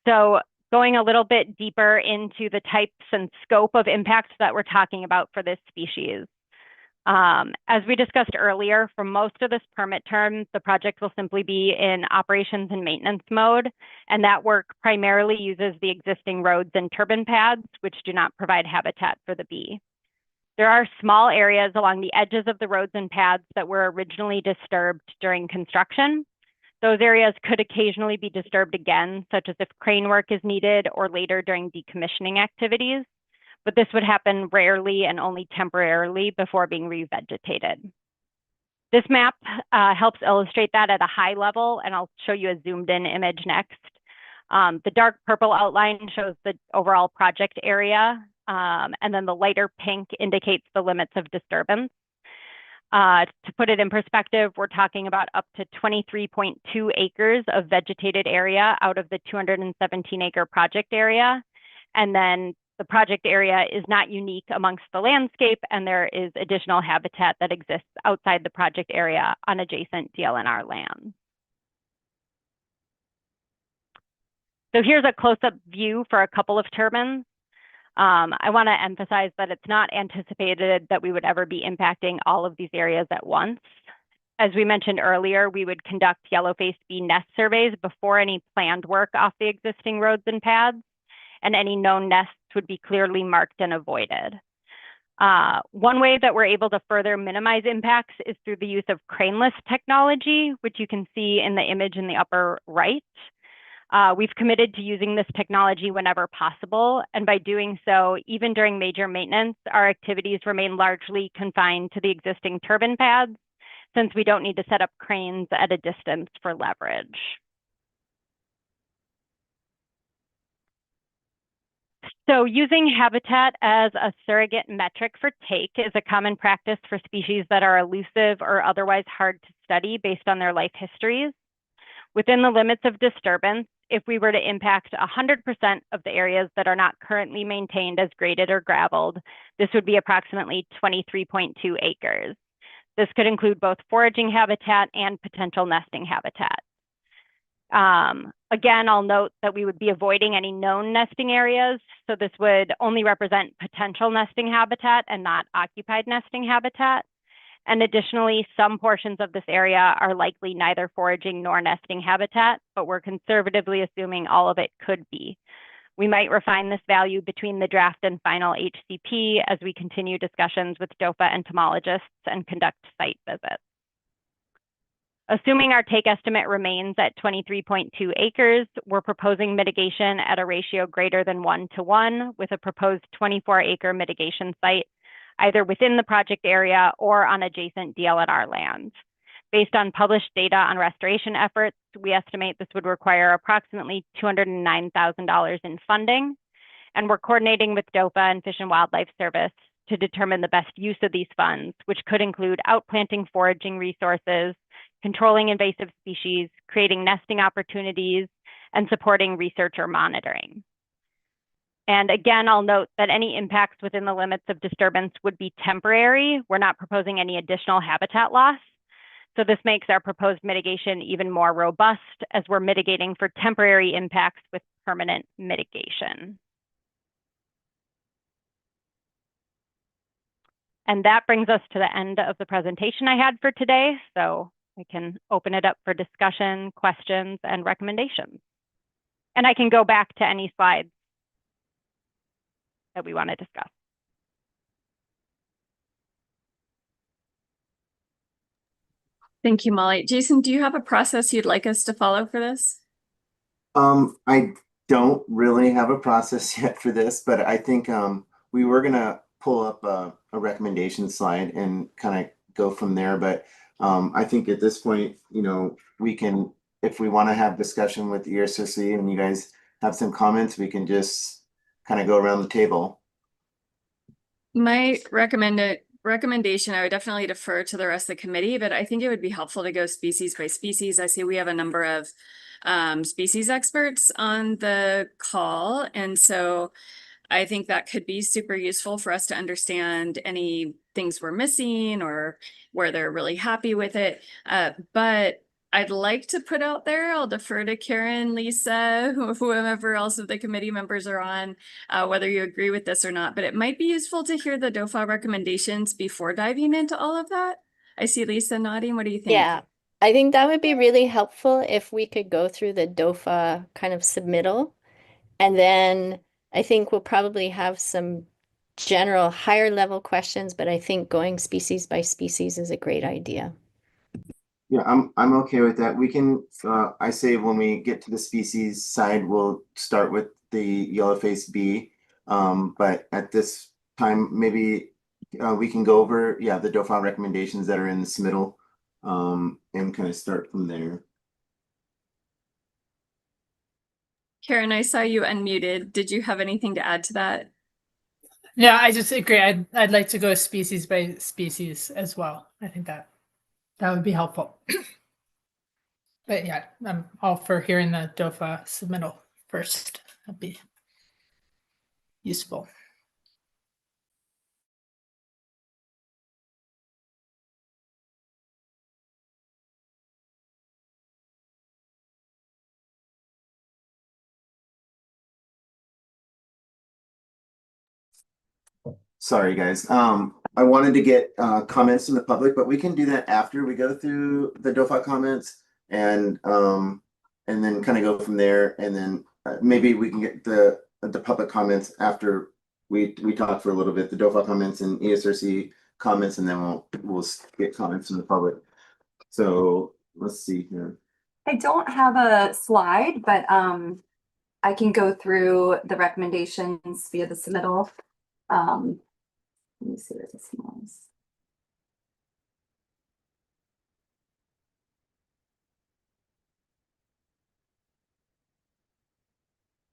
[SPEAKER 7] So going a little bit deeper into the types and scope of impacts that we're talking about for this species. As we discussed earlier, for most of this permit term, the project will simply be in operations and maintenance mode, and that work primarily uses the existing roads and turbine pads, which do not provide habitat for the bee. There are small areas along the edges of the roads and pads that were originally disturbed during construction. Those areas could occasionally be disturbed again, such as if crane work is needed or later during decommissioning activities. But this would happen rarely and only temporarily before being revegetated. This map helps illustrate that at a high level, and I'll show you a zoomed in image next. The dark purple outline shows the overall project area, and then the lighter pink indicates the limits of disturbance. To put it in perspective, we're talking about up to 23.2 acres of vegetated area out of the 217-acre project area, and then the project area is not unique amongst the landscape, and there is additional habitat that exists outside the project area on adjacent DLNR land. So here's a close-up view for a couple of turbines. I want to emphasize that it's not anticipated that we would ever be impacting all of these areas at once. As we mentioned earlier, we would conduct yellow-faced bee nest surveys before any planned work off the existing roads and pads, and any known nests would be clearly marked and avoided. One way that we're able to further minimize impacts is through the use of craneless technology, which you can see in the image in the upper right. We've committed to using this technology whenever possible, and by doing so, even during major maintenance, our activities remain largely confined to the existing turbine pads, since we don't need to set up cranes at a distance for leverage. So using habitat as a surrogate metric for take is a common practice for species that are elusive or otherwise hard to study based on their life histories. Within the limits of disturbance, if we were to impact 100% of the areas that are not currently maintained as graded or graveled, this would be approximately 23.2 acres. This could include both foraging habitat and potential nesting habitat. Again, I'll note that we would be avoiding any known nesting areas. So this would only represent potential nesting habitat and not occupied nesting habitat. And additionally, some portions of this area are likely neither foraging nor nesting habitat, but we're conservatively assuming all of it could be. We might refine this value between the draft and final HCP as we continue discussions with DOFA entomologists and conduct site visits. Assuming our take estimate remains at 23.2 acres, we're proposing mitigation at a ratio greater than 1:1 with a proposed 24-acre mitigation site, either within the project area or on adjacent DLNR lands. Based on published data on restoration efforts, we estimate this would require approximately $209,000 in funding, and we're coordinating with DOFA and Fish and Wildlife Service to determine the best use of these funds, which could include outplanting foraging resources, controlling invasive species, creating nesting opportunities, and supporting research or monitoring. And again, I'll note that any impacts within the limits of disturbance would be temporary. We're not proposing any additional habitat loss. So this makes our proposed mitigation even more robust as we're mitigating for temporary impacts with permanent mitigation. And that brings us to the end of the presentation I had for today. So I can open it up for discussion, questions, and recommendations. And I can go back to any slides that we want to discuss.
[SPEAKER 4] Thank you, Molly. Jason, do you have a process you'd like us to follow for this?
[SPEAKER 1] I don't really have a process yet for this, but I think we were gonna pull up a recommendation slide and kind of go from there. But I think at this point, you know, we can, if we want to have discussion with the ESRC and you guys have some comments, we can just kind of go around the table.
[SPEAKER 4] My recommendation, I would definitely defer to the rest of the committee, but I think it would be helpful to go species by species. I see we have a number of species experts on the call, and so I think that could be super useful for us to understand any things we're missing or where they're really happy with it. But I'd like to put out there, I'll defer to Karen, Lisa, whoever else of the committee members are on, whether you agree with this or not, but it might be useful to hear the DOFA recommendations before diving into all of that. I see Lisa nodding. What do you think?
[SPEAKER 5] Yeah, I think that would be really helpful if we could go through the DOFA kind of submittal. And then I think we'll probably have some general higher level questions, but I think going species by species is a great idea.
[SPEAKER 1] Yeah, I'm okay with that. We can, I say when we get to the species side, we'll start with the yellowface bee. But at this time, maybe we can go over, yeah, the DOFA recommendations that are in this middle, and kind of start from there.
[SPEAKER 4] Karen, I saw you unmuted. Did you have anything to add to that?
[SPEAKER 6] Yeah, I just agree. I'd like to go species by species as well. I think that would be helpful. But yeah, I'm all for hearing the DOFA submittal first. That'd be useful.
[SPEAKER 1] Sorry, guys. I wanted to get comments from the public, but we can do that after we go through the DOFA comments and then kind of go from there. And then maybe we can get the public comments after we talk for a little bit, the DOFA comments and ESRC comments, and then we'll get comments from the public. So let's see here.
[SPEAKER 2] I don't have a slide, but I can go through the recommendations via the submittal. Let me see where this was.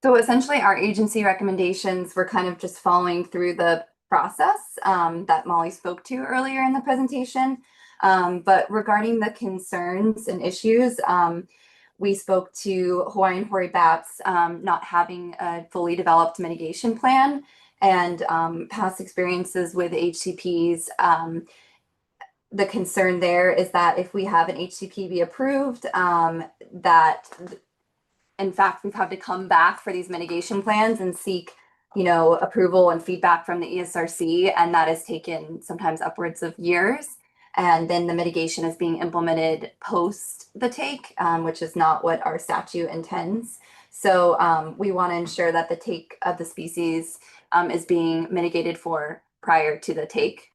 [SPEAKER 2] So essentially, our agency recommendations were kind of just following through the process that Molly spoke to earlier in the presentation. But regarding the concerns and issues, we spoke to Hawaiian Hoary Bats not having a fully developed mitigation plan and past experiences with HCPs. The concern there is that if we have an HCP be approved, that in fact, we've had to come back for these mitigation plans and seek, approval and feedback from the ESRC, and that has taken sometimes upwards of years. And then the mitigation is being implemented post the take, which is not what our statute intends. So we want to ensure that the take of the species is being mitigated for prior to the take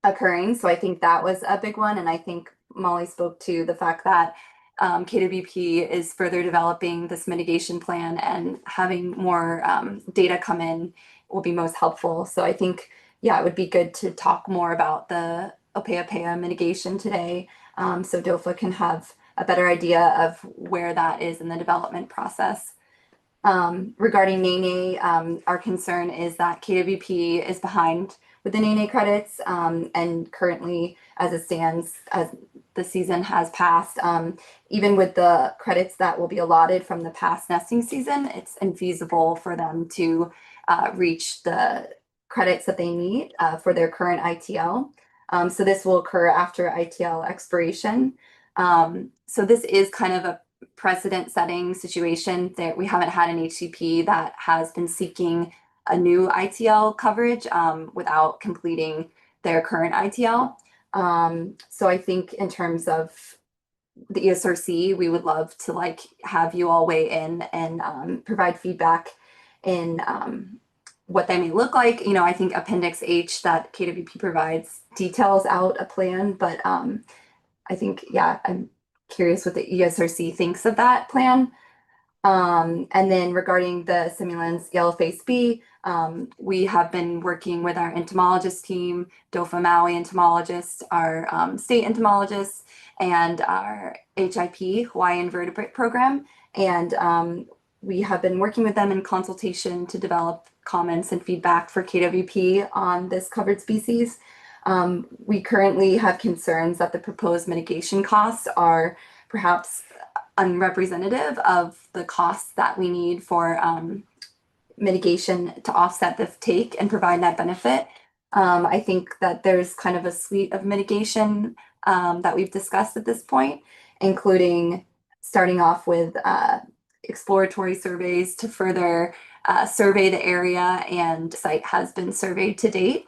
[SPEAKER 2] occurring. So I think that was a big one. And I think Molly spoke to the fact that KWP is further developing this mitigation plan, and having more data come in will be most helpful. So I think, yeah, it would be good to talk more about the Opeapea mitigation today, so DOFA can have a better idea of where that is in the development process. Regarding Nene, our concern is that KWP is behind with the Nene credits, and currently, as it stands, as the season has passed, even with the credits that will be allotted from the past nesting season, it's infeasible for them to reach the credits that they need for their current ITL. So this will occur after ITL expiration. So this is kind of a precedent-setting situation that we haven't had an HCP that has been seeking a new ITL coverage without completing their current ITL. So I think in terms of the ESRC, we would love to have you all weigh in and provide feedback in what they may look like. I think Appendix H that KWP provides details out a plan, but I think, yeah, I'm curious what the ESRC thinks of that plan. And then regarding the Simulans Yellowface B, we have been working with our entomologist team, DOFA Maui entomologists, our state entomologists, and our HIP, Hawaiian Vertebrate Program. And we have been working with them in consultation to develop comments and feedback for KWP on this covered species. We currently have concerns that the proposed mitigation costs are perhaps unrepresentative of the costs that we need for mitigation to offset the take and provide that benefit. I think that there's kind of a suite of mitigation that we've discussed at this point, including starting off with exploratory surveys to further survey the area, and the site has been surveyed to date.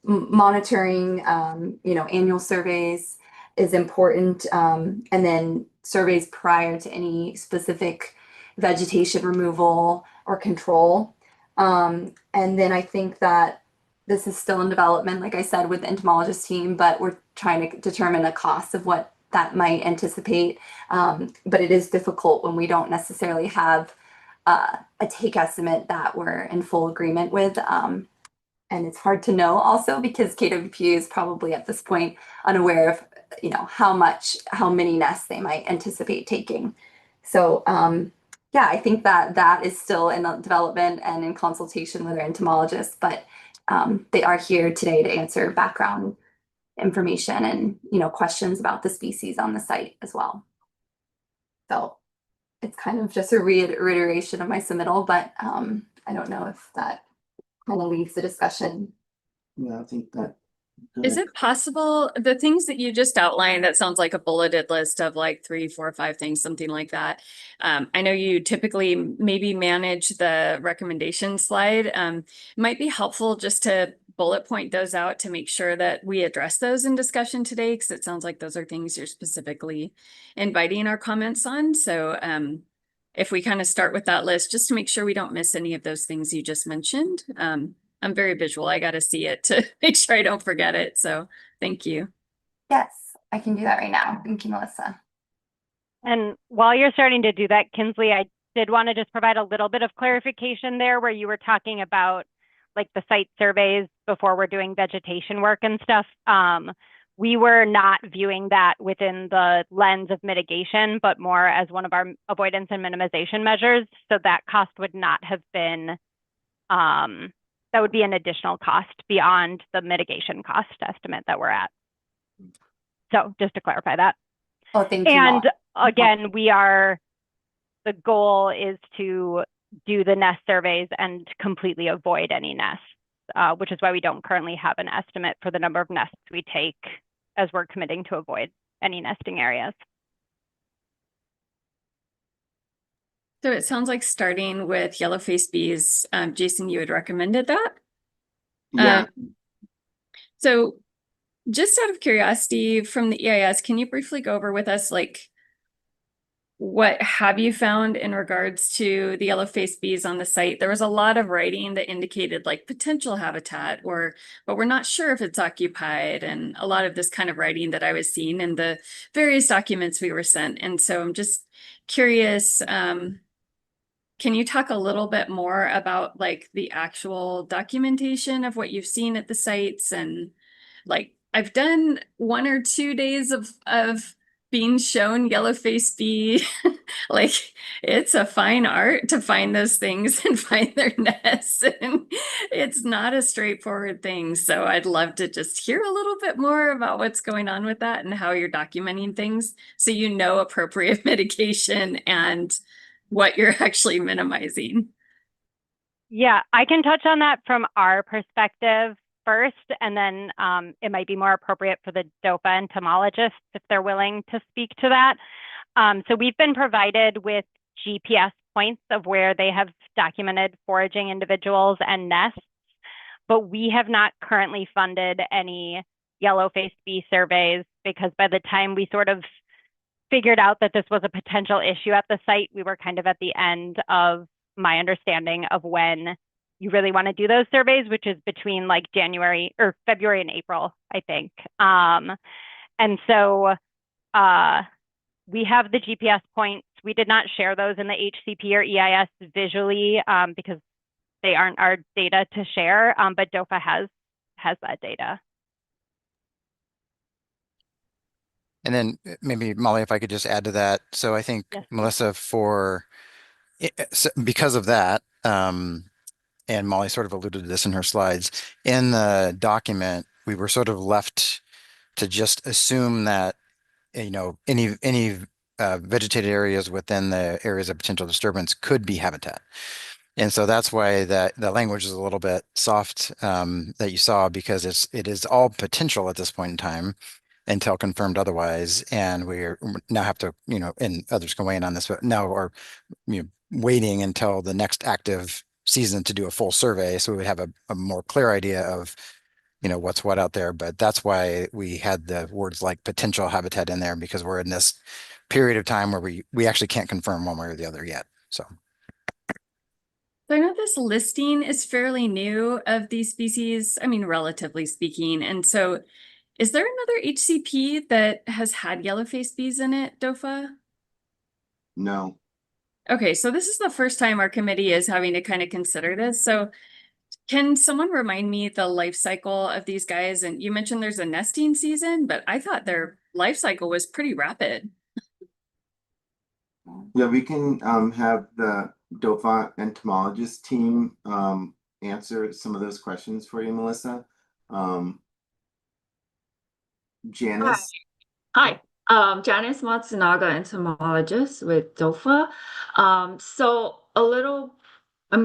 [SPEAKER 2] Monitoring, annual surveys is important, and then surveys prior to any specific vegetation removal or control. And then I think that this is still in development, like I said, with the entomologist team, but we're trying to determine the cost of what that might anticipate. But it is difficult when we don't necessarily have a take estimate that we're in full agreement with. And it's hard to know also because KWP is probably at this point unaware of, how many nests they might anticipate taking. So yeah, I think that is still in development and in consultation with our entomologists, but they are here today to answer background information and, questions about the species on the site as well. So it's kind of just a reiteration of my submittal, but I don't know if that kind of leaves the discussion.
[SPEAKER 1] Yeah, I think that.
[SPEAKER 4] Is it possible, the things that you just outlined, that sounds like a bulleted list of like 3, 4, 5 things, something like that. I know you typically maybe manage the recommendation slide. It might be helpful just to bullet point those out to make sure that we address those in discussion today, because it sounds like those are things you're specifically inviting our comments on. So if we kind of start with that list, just to make sure we don't miss any of those things you just mentioned. I'm very visual. I got to see it to make sure I don't forget it. So thank you.
[SPEAKER 2] Yes, I can do that right now. Thank you, Melissa.
[SPEAKER 7] And while you're starting to do that, Kinsley, I did want to just provide a little bit of clarification there where you were talking about like the site surveys before we're doing vegetation work and stuff. we were not viewing that within the lens of mitigation, but more as one of our avoidance and minimization measures. So that cost would not have been, that would be an additional cost beyond the mitigation cost estimate that we're at. So just to clarify that.
[SPEAKER 2] Oh, thank you.
[SPEAKER 7] And
[SPEAKER 2] Molly.
[SPEAKER 7] again, the goal is to do the nest surveys and completely avoid any nests, which is why we don't currently have an estimate for the number of nests we take, as we're committing to avoid any nesting areas.
[SPEAKER 4] So it sounds like starting with yellow-faced bees, Jason, you had recommended that.
[SPEAKER 1] Yeah,
[SPEAKER 4] So just out of curiosity from the EIS, can you briefly go over with us, like, what have you found in regards to the yellow-faced bees on the site? There was a lot of writing that indicated like potential habitat, but we're not sure if it's occupied, and a lot of this kind of writing that I was seeing in the various documents we were sent. And so I'm just curious, can you talk a little bit more about like the actual documentation of what you've seen at the sites? And like, I've done 1 or 2 days of being shown yellow-faced bee. Like, it's a fine art to find those things and find their nests, and it's not a straightforward thing. So I'd love to just hear a little bit more about what's going on with that and how you're documenting things, so you know appropriate mitigation and what you're actually minimizing.
[SPEAKER 7] Yeah, I can touch on that from our perspective first, and then it might be more appropriate for the DOFA entomologists if they're willing to speak to that. So we've been provided with GPS points of where they have documented foraging individuals and nests, but we have not currently funded any yellow-faced bee surveys, because by the time we sort of figured out that this was a potential issue at the site, we were kind of at the end of my understanding of when you really want to do those surveys, which is between like January or February and April, I think. And so we have the GPS points. We did not share those in the HCP or EIS visually because they aren't our data to share, but DOFA has that data.
[SPEAKER 8] And then maybe Molly, if I could just add to that. So I think
[SPEAKER 7] Yes.
[SPEAKER 8] Melissa, because of that, and Molly sort of alluded to this in her slides, in the document, we were sort of left to just assume that, any vegetated areas within the areas of potential disturbance could be habitat. And so that's why the language is a little bit soft, that you saw, because it is all potential at this point in time until confirmed otherwise. And we now have to, and others can weigh in on this, but now are waiting until the next active season to do a full survey, so we would have a more clear idea of what's what out there. But that's why we had the words like potential habitat in there, because we're in this period of time where we actually can't confirm one way or the other yet. So
[SPEAKER 4] I know this listing is fairly new of these species, I mean, relatively speaking. And so is there another HCP that has had yellow-faced bees in it, DOFA?
[SPEAKER 1] no.
[SPEAKER 4] Okay, so this is the first time our committee is having to kind of consider this. So can someone remind me the life cycle of these guys? And you mentioned there's a nesting season, but I thought their life cycle was pretty rapid.
[SPEAKER 1] Yeah, we can have the DOFA entomologist team answer some of those questions for you, Melissa. Janice.
[SPEAKER 9] Hi, Janice Matsunaga, entomologist with DOFA. I'm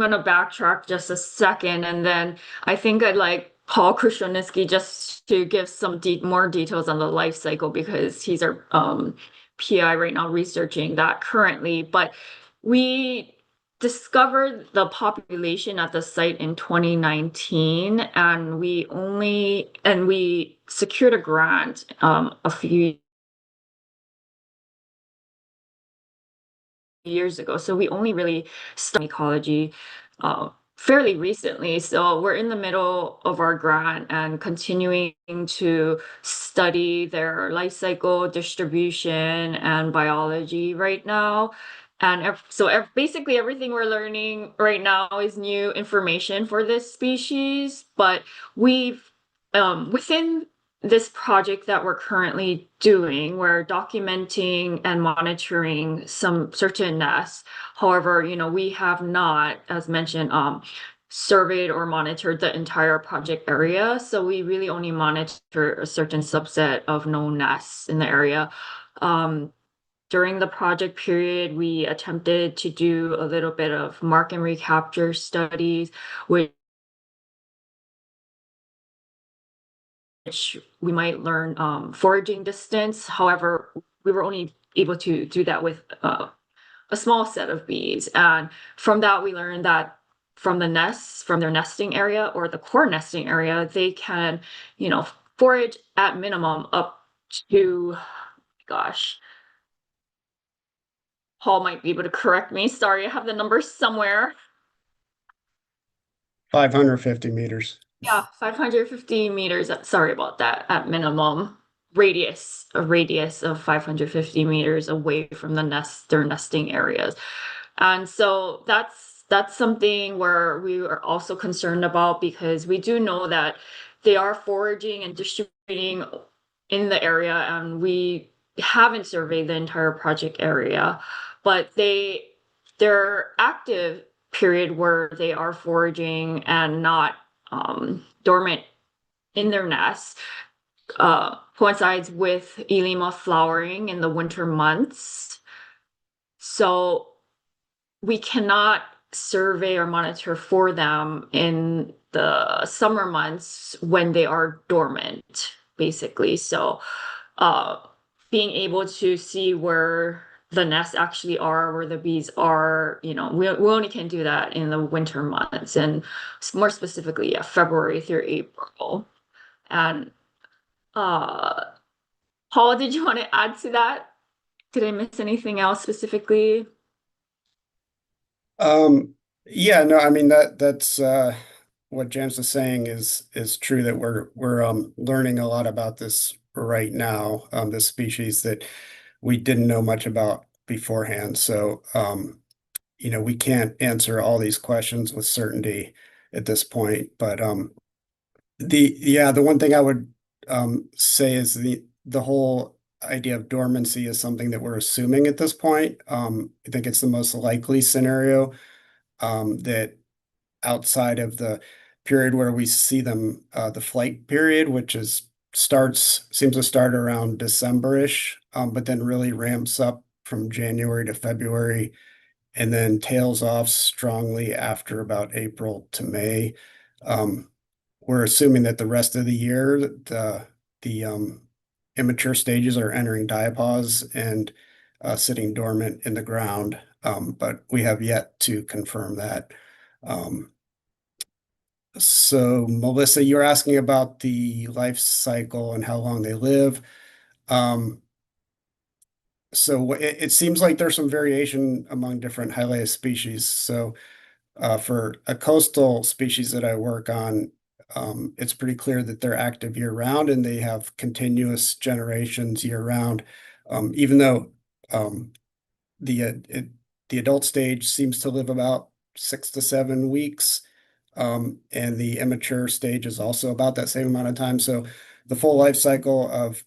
[SPEAKER 9] gonna backtrack just a second, and then I think I'd like Paul Krushelnitsky just to give some more details on the life cycle, because he's our PI right now researching that currently. But we discovered the population at the site in 2019, and we secured a grant a few years ago. So we only really studied ecology fairly recently. So we're in the middle of our grant and continuing to study their life cycle, distribution, and biology right now. And basically everything we're learning right now is new information for this species, but we've within this project that we're currently doing, we're documenting and monitoring some certain nests. However, we have not, as mentioned, surveyed or monitored the entire project area. So we really only monitor a certain subset of known nests in the area. During the project period, we attempted to do a little bit of mark and recapture studies, which we might learn foraging distance. However, we were only able to do that with a small set of bees. And from that, we learned that from the nests, from their nesting area or the core nesting area, they can, forage at minimum up to, gosh, Paul might be able to correct me. Sorry, I have the numbers somewhere.
[SPEAKER 10] 550 meters.
[SPEAKER 9] Yeah, 550 meters. Sorry about that. At minimum radius, a radius of 550 meters away from their nesting areas. And so that's something where we are also concerned about, because we do know that they are foraging and distributing in the area, and we haven't surveyed the entire project area, but their active period where they are foraging and not dormant in their nests coincides with Elima flowering in the winter months. So we cannot survey or monitor for them in the summer months when they are dormant, basically. So being able to see where the nests actually are, where the bees are, we only can do that in the winter months, and more specifically, February through April. And Paul, did you want to add to that? Did I miss anything else specifically?
[SPEAKER 10] Yeah, no, I mean that's what James is saying is true, that we're learning a lot about this right now, this species that we didn't know much about beforehand. So we can't answer all these questions with certainty at this point. But the one thing I would say is the whole idea of dormancy is something that we're assuming at this point. I think it's the most likely scenario, that outside of the period where we see them, the flight period, which seems to start around December-ish, but then really ramps up from January to February, and then tails off strongly after about April to May. We're assuming that the rest of the year, the immature stages are entering diapause and sitting dormant in the ground, but we have yet to confirm that. So Melissa, you're asking about the life cycle and how long they live. So it seems like there's some variation among different Hylaeus species. So for a coastal species that I work on, it's pretty clear that they're active year round and they have continuous generations year round. Even though the adult stage seems to live about 6 to 7 weeks, and the immature stage is also about that same amount of time. So the full life cycle of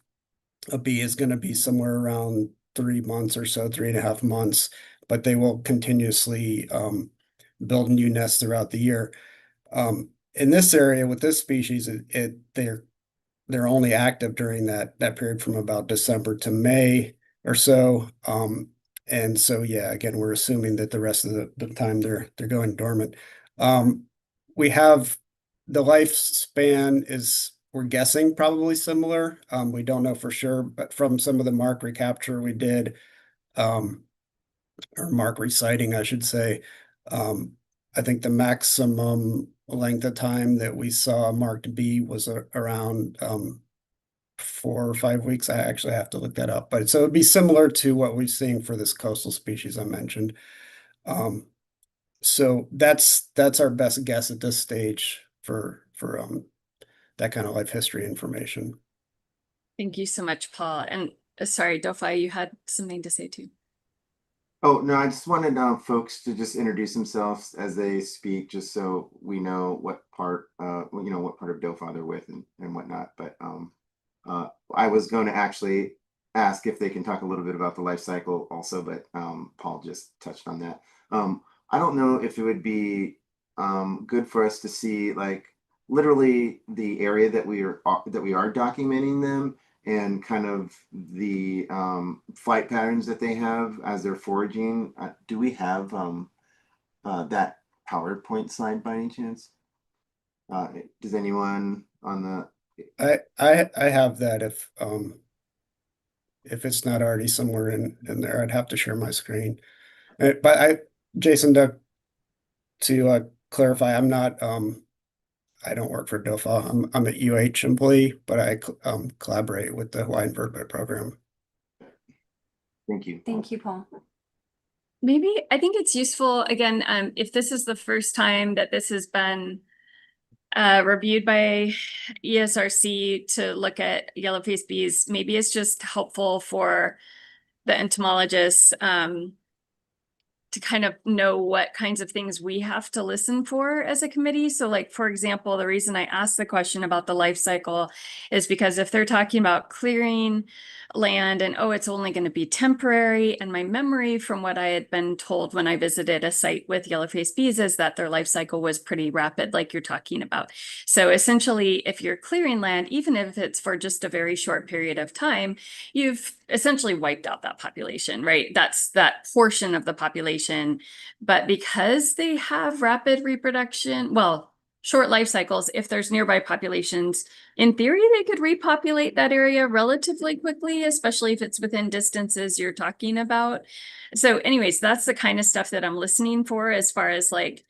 [SPEAKER 10] a bee is going to be somewhere around 3 months or so, 3.5 months, but they will continuously build new nests throughout the year. In this area with this species, they're only active during that period from about December to May or so. And so, yeah, again, we're assuming that the rest of the time they're going dormant. We have the lifespan we're guessing probably similar. We don't know for sure, but from some of the mark recapture we did, or mark reciting, I should say, I think the maximum length of time that we saw a marked bee was around 4 or 5 weeks. I actually have to look that up, but so it'd be similar to what we've seen for this coastal species I mentioned. So that's our best guess at this stage for that kind of life history information.
[SPEAKER 4] Thank you so much, Paul. And sorry, Dofa, you had something to say too.
[SPEAKER 1] Oh, no, I just wanted folks to just introduce themselves as they speak, just so we know what part of Dofa they're with and whatnot. But I was going to actually ask if they can talk a little bit about the life cycle also, but Paul just touched on that. I don't know if it would be good for us to see like literally the area that we are documenting them and kind of the flight patterns that they have as they're foraging. Do we have that PowerPoint slide by any chance? Does anyone on the
[SPEAKER 10] I have that if it's not already somewhere in there, I'd have to share my screen. But Jason, to clarify, I'm not I don't work for DOFA. I'm a UH employee, but I collaborate with the Hawaiian Vertebrate Program.
[SPEAKER 1] Thank you.
[SPEAKER 2] Thank you, Paul.
[SPEAKER 4] Maybe I think it's useful again, if this is the first time that this has been reviewed by ESRC to look at yellow-faced bees, maybe it's just helpful for the entomologists to kind of know what kinds of things we have to listen for as a committee. So like, for example, the reason I asked the question about the life cycle is because if they're talking about clearing land and, oh, it's only going to be temporary. And my memory from what I had been told when I visited a site with yellow-faced bees is that their life cycle was pretty rapid, like you're talking about. So essentially, if you're clearing land, even if it's for just a very short period of time, you've essentially wiped out that population, right? That's that portion of the population. But because they have rapid reproduction, well, short life cycles, if there's nearby populations, in theory, they could repopulate that area relatively quickly, especially if it's within distances you're talking about. So anyways, that's the kind of stuff that I'm listening for as far as like,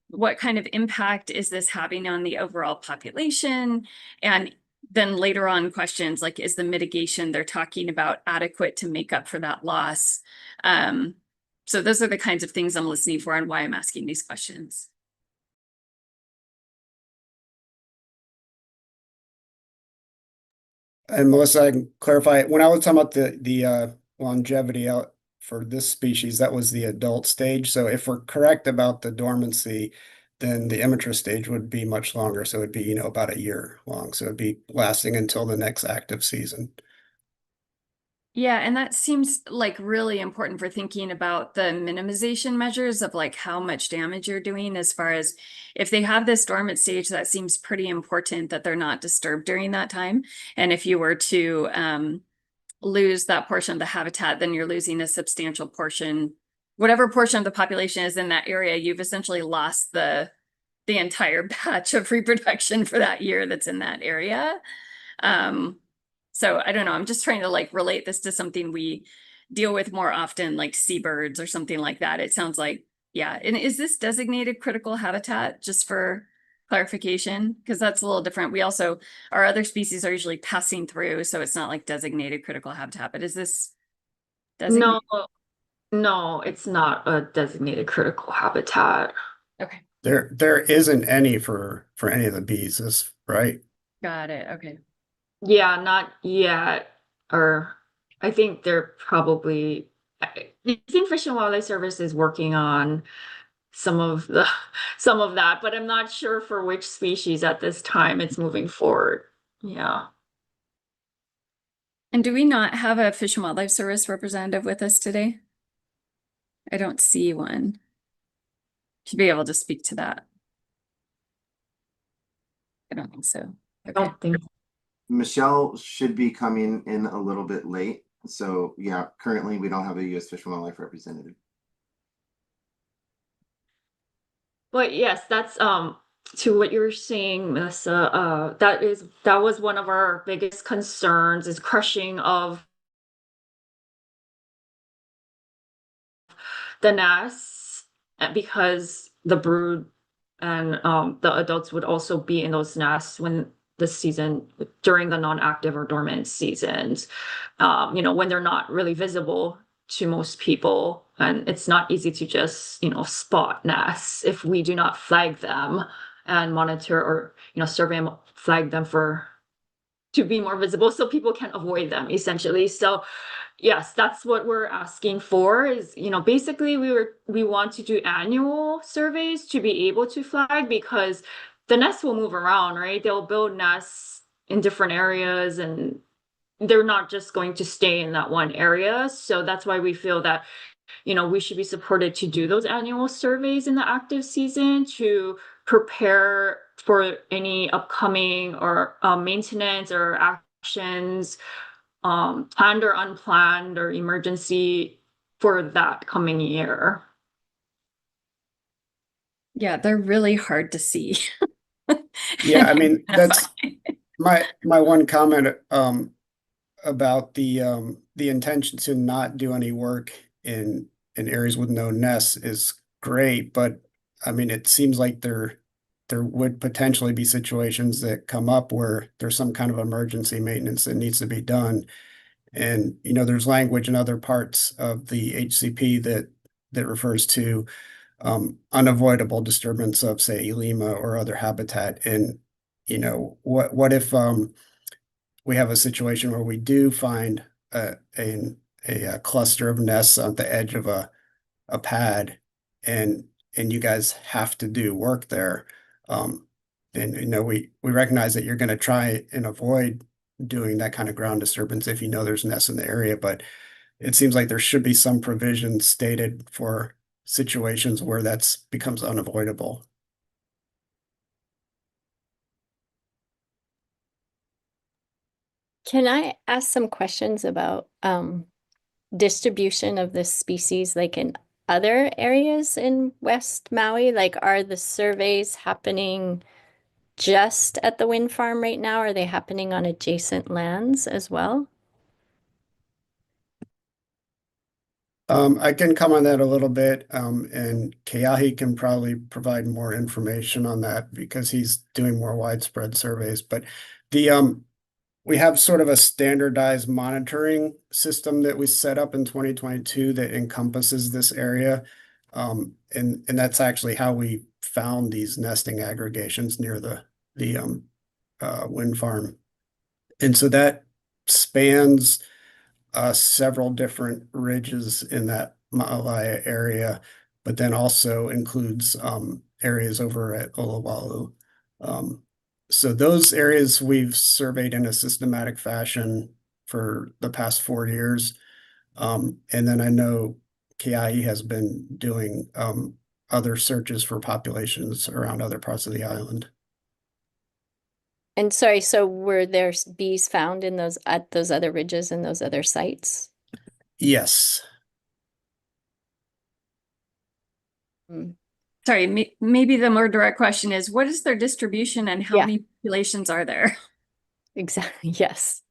[SPEAKER 4] what kind of impact is this having on the overall population? And then later on questions like, is the mitigation they're talking about adequate to make up for that loss? So those are the kinds of things I'm listening for and why I'm asking these questions.
[SPEAKER 10] And Melissa, I can clarify, when I was talking about the longevity out for this species, that was the adult stage. So if we're correct about the dormancy, then the immature stage would be much longer. So it'd be, about a year long. So it'd be lasting until the next active season.
[SPEAKER 4] Yeah, and that seems like really important for thinking about the minimization measures of like how much damage you're doing as far as if they have this dormant stage, that seems pretty important that they're not disturbed during that time. And if you were to lose that portion of the habitat, then you're losing a substantial portion, whatever portion of the population is in that area, you've essentially lost the entire batch of reproduction for that year that's in that area. So I don't know, I'm just trying to like relate this to something we deal with more often, like seabirds or something like that. It sounds like, yeah. And is this designated critical habitat, just for clarification? Because that's a little different. We also, our other species are usually passing through, so it's not like designated critical habitat, but is this designated?
[SPEAKER 9] No, it's not a designated critical habitat.
[SPEAKER 4] Okay,
[SPEAKER 10] There isn't any for any of the bees, right?
[SPEAKER 4] got it. Okay.
[SPEAKER 9] Yeah, not yet. Or I think they're probably, I think Fish and Wildlife Service is working on some of that, but I'm not sure for which species at this time it's moving forward. Yeah.
[SPEAKER 4] And do we not have a Fish and Wildlife Service representative with us today? I don't see one. To be able to speak to that. I don't think so.
[SPEAKER 9] I
[SPEAKER 4] Okay.
[SPEAKER 9] don't think.
[SPEAKER 1] Michelle should be coming in a little bit late. So yeah, currently we don't have a U.S. Fish and Wildlife representative.
[SPEAKER 9] But yes, that's to what you were saying, Melissa. That was one of our biggest concerns, is crushing of the nests, because the brood and the adults would also be in those nests when the season, during the non-active or dormant seasons, when they're not really visible to most people, and it's not easy to just spot nests if we do not flag them and monitor, or survey and flag them to be more visible so people can avoid them, essentially. So yes, that's what we're asking for, is basically we want to do annual surveys to be able to flag, because the nests will move around, right? They'll build nests in different areas, and they're not just going to stay in that one area. So that's why we feel that, we should be supported to do those annual surveys in the active season to prepare for any upcoming or maintenance or actions, planned or unplanned or emergency for that coming year.
[SPEAKER 4] Yeah, they're really hard to see.
[SPEAKER 10] Yeah, I mean, that's my one comment about the intention to not do any work in areas with no nests is great, but I mean, it seems like there would potentially be situations that come up where there's some kind of emergency maintenance that needs to be done. And there's language in other parts of the HCP that refers to unavoidable disturbance of, say, Elima or other habitat. And what if we have a situation where we do find a cluster of nests on the edge of a pad, and you guys have to do work there. And we recognize that you're going to try and avoid doing that kind of ground disturbance if there's nests in the area, but it seems like there should be some provision stated for situations where that's becomes unavoidable.
[SPEAKER 5] Can I ask some questions about distribution of this species, like in other areas in West Maui? Like, are the surveys happening just at the wind farm right now? Are they happening on adjacent lands as well?
[SPEAKER 10] I can comment on that a little bit, and Keahi can probably provide more information on that because he's doing more widespread surveys. But the we have sort of a standardized monitoring system that we set up in 2022 that encompasses this area. And that's actually how we found these nesting aggregations near the wind farm. And so that spans several different ridges in that Ma'alaya area, but then also includes areas over at Olowalu. So those areas we've surveyed in a systematic fashion for the past 4 years. And then I know Kiai has been doing other searches for populations around other parts of the island.
[SPEAKER 5] And sorry, so were there bees found in at those other ridges and those other sites?
[SPEAKER 10] Yes.
[SPEAKER 4] Sorry, maybe the more direct question is, what is their distribution and how
[SPEAKER 5] Yeah.
[SPEAKER 4] many populations are there?
[SPEAKER 5] Exactly, yes.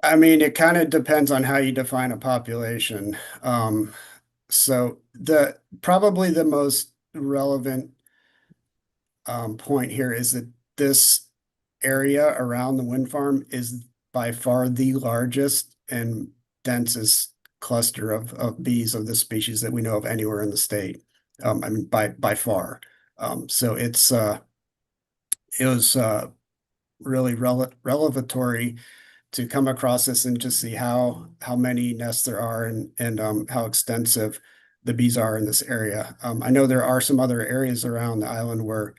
[SPEAKER 10] I mean, it kind of depends on how you define a population. So probably the most relevant point here is that this area around the wind farm is by far the largest and densest cluster of bees of this species that we know of anywhere in the state. I mean, by far. So it was really revelatory to come across this and just see how many nests there are and how extensive the bees are in this area. I know there are some other areas around the island where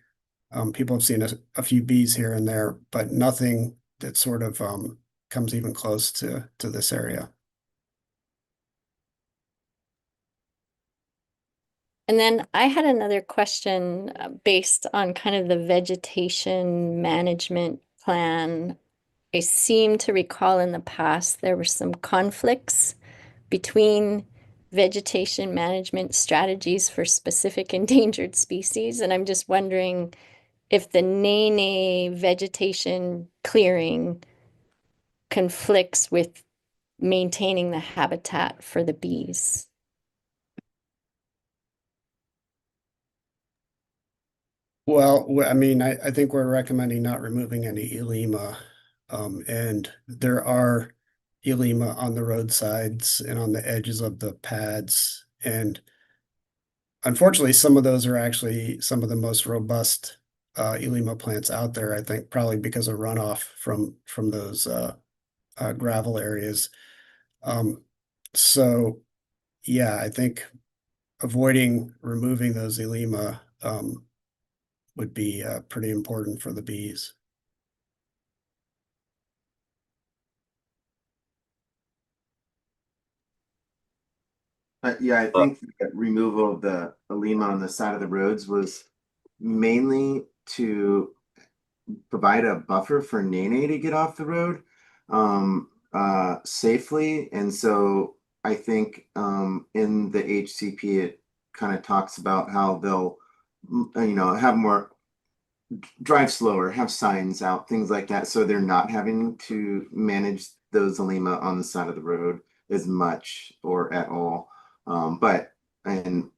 [SPEAKER 10] people have seen a few bees here and there, but nothing that sort of comes even close to this area.
[SPEAKER 5] And then I had another question based on kind of the vegetation management plan. I seem to recall in the past there were some conflicts between vegetation management strategies for specific endangered species. And I'm just wondering if the Nene vegetation clearing conflicts with maintaining the habitat for the bees.
[SPEAKER 10] Well, I mean, I think we're recommending not removing any Elima. And there are Elima on the roadsides and on the edges of the pads. And unfortunately, some of those are actually some of the most robust Elima plants out there, I think, probably because of runoff from those gravel areas. So yeah, I think avoiding removing those Elima would be pretty important for the bees.
[SPEAKER 1] Yeah, I think the removal of the Alima on the side of the roads was mainly to provide a buffer for Nene to get off the road safely. And so I think in the HCP it kind of talks about how they'll have more drive slower, have signs out, things like that, so they're not having to manage those Alima on the side of the road as much or at all. But and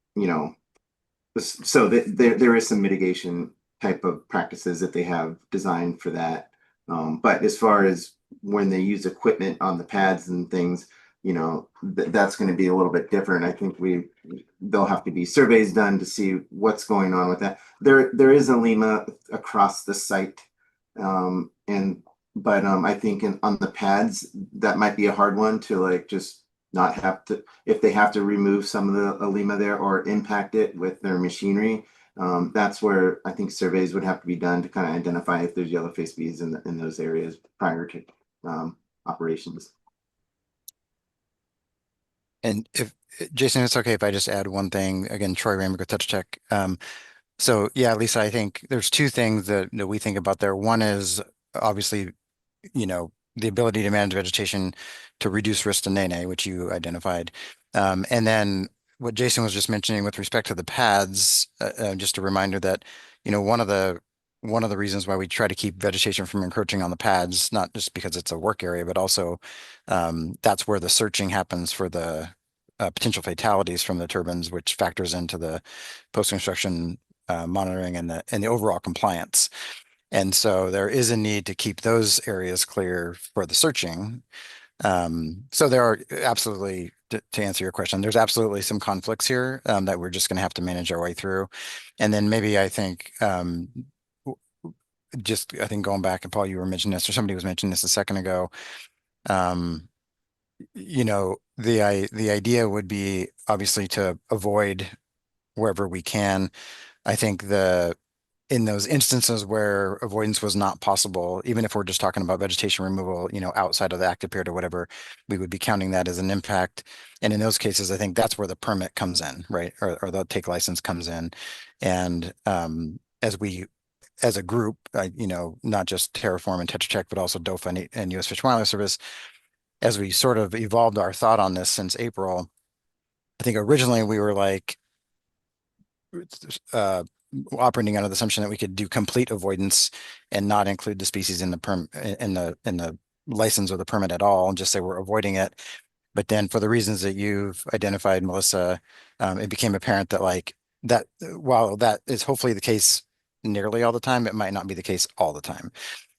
[SPEAKER 1] so there is some mitigation type of practices that they have designed for that. But as far as when they use equipment on the pads and things, that's going to be a little bit different. I think there'll have to be surveys done to see what's going on with that. There is a Lima across the site, but I think on the pads that might be a hard one to like just not have to, if they have to remove some of the Alima there or impact it with their machinery. That's where I think surveys would have to be done to kind of identify if there's yellowface bees in those areas prior to operations.
[SPEAKER 8] And if Jason, it's okay if I just add one thing again, Troy Ramick with Touch Tech. So yeah, Lisa, I think there's two things that we think about there. One is obviously, the ability to manage vegetation to reduce risk to Nene, which you identified. And then what Jason was just mentioning with respect to the pads, just a reminder that, one of the reasons why we try to keep vegetation from encroaching on the pads, not just because it's a work area, but also that's where the searching happens for the potential fatalities from the turbines, which factors into the post-construction monitoring and the overall compliance. And so there is a need to keep those areas clear for the searching. So there are absolutely, to answer your question, there's absolutely some conflicts here that we're just going to have to manage our way through. And then maybe I think, I think going back, and Paul, you were mentioning this, or somebody was mentioning this a second ago. The idea would be obviously to avoid wherever we can. I think in those instances where avoidance was not possible, even if we're just talking about vegetation removal, outside of the active period or whatever, we would be counting that as an impact. And in those cases, I think that's where the permit comes in, right? Or the take license comes in. And as a group, not just Terraform and Tetra Tech, but also DOFA and U.S. Fish and Wildlife Service, as we sort of evolved our thought on this since April, I think originally we were like, operating under the assumption that we could do complete avoidance and not include the species in the license or the permit at all, and just say we're avoiding it. But then for the reasons that you've identified, Melissa, it became apparent that while that is hopefully the case nearly all the time, it might not be the case all the time.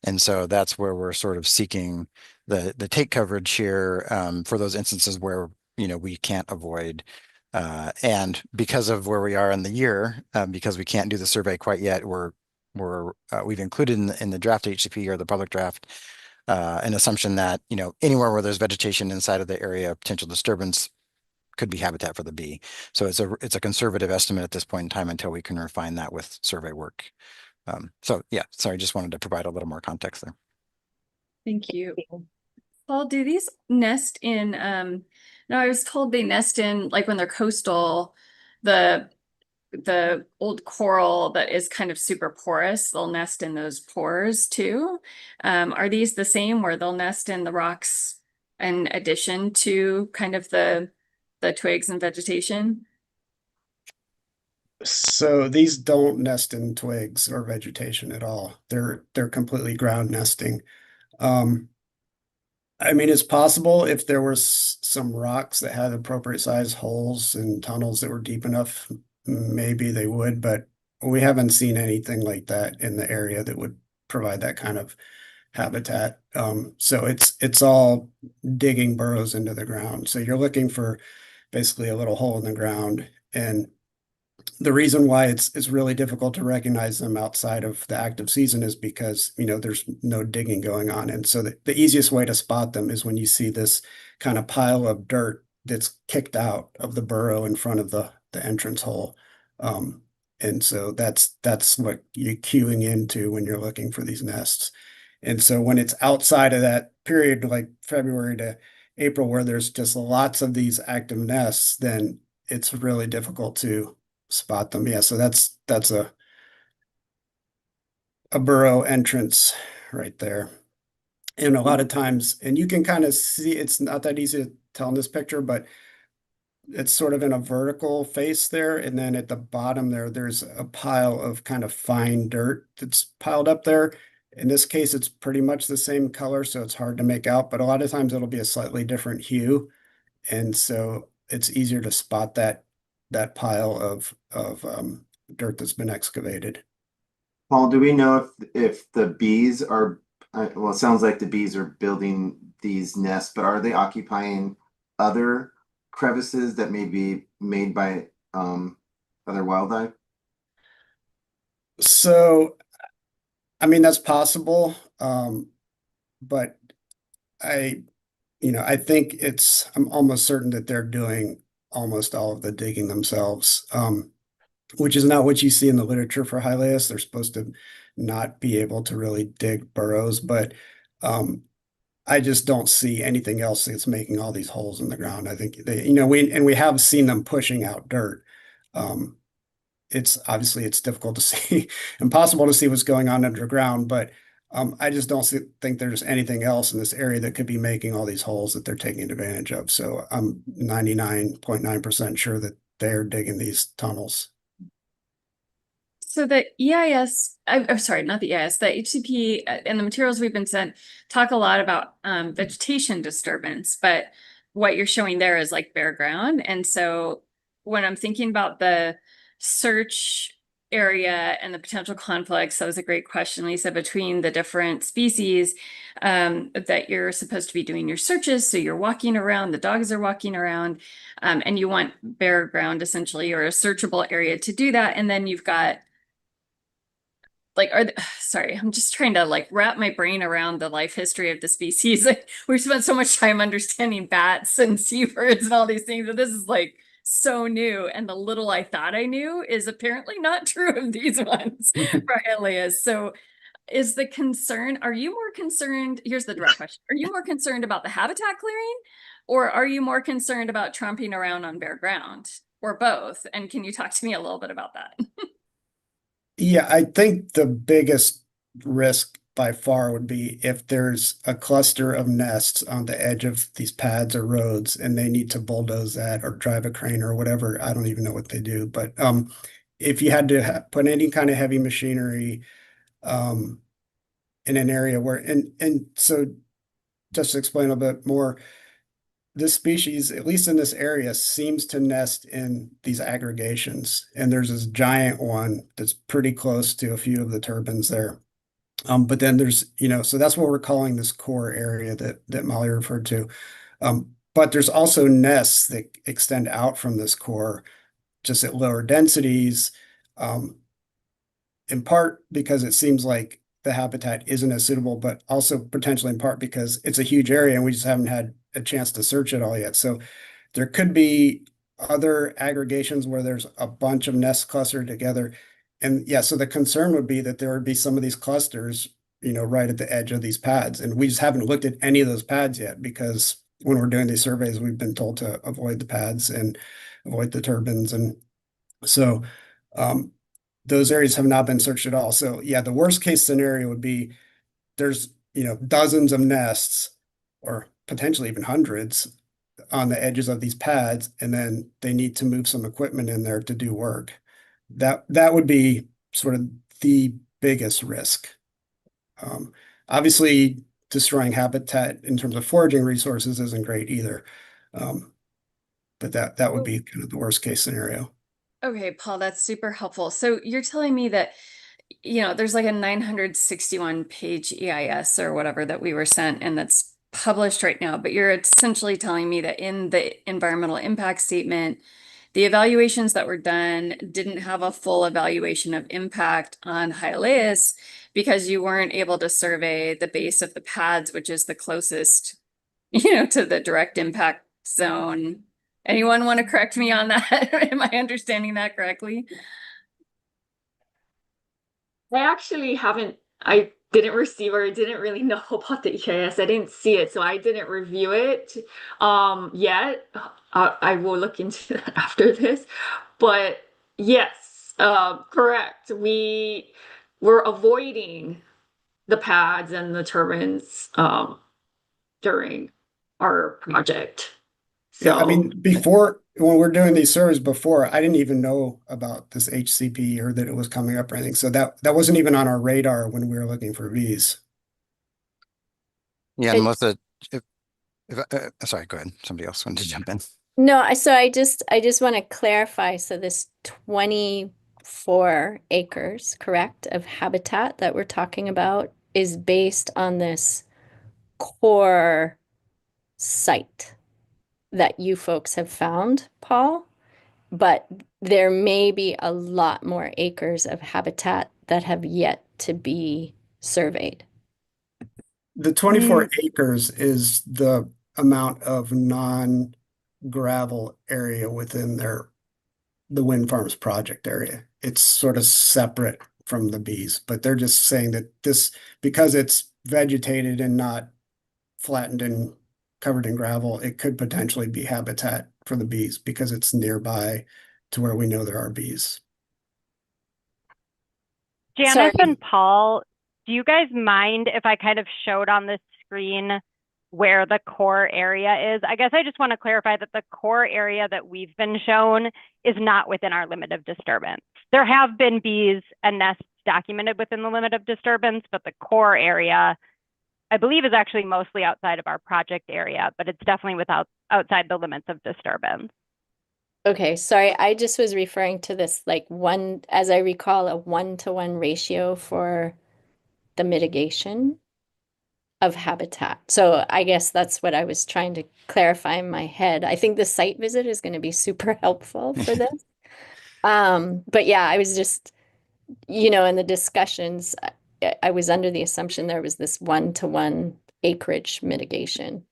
[SPEAKER 8] And so that's where we're sort of seeking the take coverage here for those instances where we can't avoid. And because of where we are in the year, because we can't do the survey quite yet, we've included in the draft HCP or the public draft an assumption that anywhere where there's vegetation inside of the area of potential disturbance could be habitat for the bee. So it's a conservative estimate at this point in time until we can refine that with survey work. So yeah, sorry, just wanted to provide a little more context there.
[SPEAKER 4] Thank you. Paul, do these nest in, no, I was told they nest in, like when they're coastal, the old coral that is kind of super porous, they'll nest in those pores too. Are these the same where they'll nest in the rocks in addition to kind of the twigs and vegetation?
[SPEAKER 10] So these don't nest in twigs or vegetation at all. They're completely ground nesting. I mean, it's possible if there was some rocks that had appropriate size holes and tunnels that were deep enough, maybe they would, but we haven't seen anything like that in the area that would provide that kind of habitat. So it's all digging burrows into the ground. So you're looking for basically a little hole in the ground. And the reason why it's really difficult to recognize them outside of the active season is because, there's no digging going on. And so the easiest way to spot them is when you see this kind of pile of dirt that's kicked out of the burrow in front of the entrance hole. And so that's what you're queuing into when you're looking for these nests. And so when it's outside of that period, like February to April, where there's just lots of these active nests, then it's really difficult to spot them. Yeah, so that's a burrow entrance right there. And a lot of times, and you can kind of see, it's not that easy to tell in this picture, but it's sort of in a vertical face there. And then at the bottom there, there's a pile of kind of fine dirt that's piled up there. In this case, it's pretty much the same color, so it's hard to make out, but a lot of times it'll be a slightly different hue. And so it's easier to spot that pile of dirt that's been excavated.
[SPEAKER 1] Paul, do we know if the bees are, well, it sounds like the bees are building these nests, but are they occupying other crevices that may be made by other wildlife?
[SPEAKER 10] So, I mean, that's possible. But I think I'm almost certain that they're doing almost all of the digging themselves, which is not what you see in the literature for Hylaeus. They're supposed to not be able to really dig burrows, but I just don't see anything else that's making all these holes in the ground. I think we have seen them pushing out dirt. It's obviously it's difficult to see, impossible to see what's going on underground, but I just don't think there's anything else in this area that could be making all these holes that they're taking advantage of. So I'm 99.9% sure that they're digging these tunnels.
[SPEAKER 4] So the EIS, I'm sorry, not the EIS, the HCP and the materials we've been sent talk a lot about vegetation disturbance, but what you're showing there is like bare ground. And so when I'm thinking about the search area and the potential conflicts, that was a great question, Lisa, between the different species that you're supposed to be doing your searches. So you're walking around, the dogs are walking around, and you want bare ground essentially, or a searchable area to do that. And then you've got sorry, I'm just trying to like wrap my brain around the life history of the species. Like we've spent so much time understanding bats and seabirds and all these things, but this is like so new. And the little I thought I knew is apparently not true of these ones for Elias. So is the concern, are you more concerned? Here's the direct question. Are you more concerned about the habitat clearing, or are you more concerned about tromping around on bare ground, or both? And can you talk to me a little bit about that?
[SPEAKER 10] Yeah, I think the biggest risk by far would be if there's a cluster of nests on the edge of these pads or roads and they need to bulldoze that or drive a crane or whatever. I don't even know what they do, but if you had to put any kind of heavy machinery in an area where, and so just to explain a bit more, this species, at least in this area, seems to nest in these aggregations. And there's this giant one that's pretty close to a few of the turbines there. But then there's, so that's what we're calling this core area that Molly referred to. But there's also nests that extend out from this core just at lower densities, in part because it seems like the habitat isn't as suitable, but also potentially in part because it's a huge area and we just haven't had a chance to search it all yet. So there could be other aggregations where there's a bunch of nests clustered together. And yeah, so the concern would be that there would be some of these clusters, right at the edge of these pads. And we just haven't looked at any of those pads yet because when we're doing these surveys, we've been told to avoid the pads and avoid the turbines. And so those areas have not been searched at all. So yeah, the worst case scenario would be there's, dozens of nests or potentially even hundreds on the edges of these pads, and then they need to move some equipment in there to do work. That would be sort of the biggest risk. Obviously, destroying habitat in terms of foraging resources isn't great either. But that would be kind of the worst case scenario.
[SPEAKER 4] Okay, Paul, that's super helpful. So you're telling me that, there's like a 961 page EIS or whatever that we were sent and that's published right now, but you're essentially telling me that in the environmental impact statement, the evaluations that were done didn't have a full evaluation of impact on Hylaeus because you weren't able to survey the base of the pads, which is the closest, to the direct impact zone. Anyone want to correct me on that? Am I understanding that correctly?
[SPEAKER 9] I actually haven't, I didn't receive or didn't really know about the EIS. I didn't see it, so I didn't review it yet. I will look into that after this. But yes, correct. We were avoiding the pads and the turbines during our project.
[SPEAKER 10] Yeah, I
[SPEAKER 9] So
[SPEAKER 10] mean, before, when we're doing these surveys before, I didn't even know about this HCP or that it was coming up or anything. So that wasn't even on our radar when we were looking for Vs.
[SPEAKER 8] Yeah, and
[SPEAKER 5] It's-
[SPEAKER 8] Melissa, sorry, go ahead. Somebody else wanted to jump in.
[SPEAKER 5] No, so I just want to clarify. So this 24 acres, correct, of habitat that we're talking about is based on this core site that you folks have found, Paul. But there may be a lot more acres of habitat that have yet to be surveyed.
[SPEAKER 10] The 24 acres is the amount of non-gravel area within the wind farms project area. It's sort of separate from the bees, but they're just saying that this, because it's vegetated and not flattened and covered in gravel, it could potentially be habitat for the bees because it's nearby to where we know there are bees.
[SPEAKER 7] Janice
[SPEAKER 5] Sorry.
[SPEAKER 7] and Paul, do you guys mind if I kind of showed on the screen where the core area is? I guess I just want to clarify that the core area that we've been shown is not within our limit of disturbance. There have been bees and nests documented within the limit of disturbance, but the core area, I believe, is actually mostly outside of our project area, but it's definitely outside the limits of disturbance.
[SPEAKER 5] Okay, sorry, I just was referring to this like one, as I recall, a 1-to-1 ratio for the mitigation of habitat. So I guess that's what I was trying to clarify in my head. I think the site visit is going to be super helpful for this. But yeah, I was just, in the discussions, I was under the assumption there was this 1-to-1 acreage mitigation.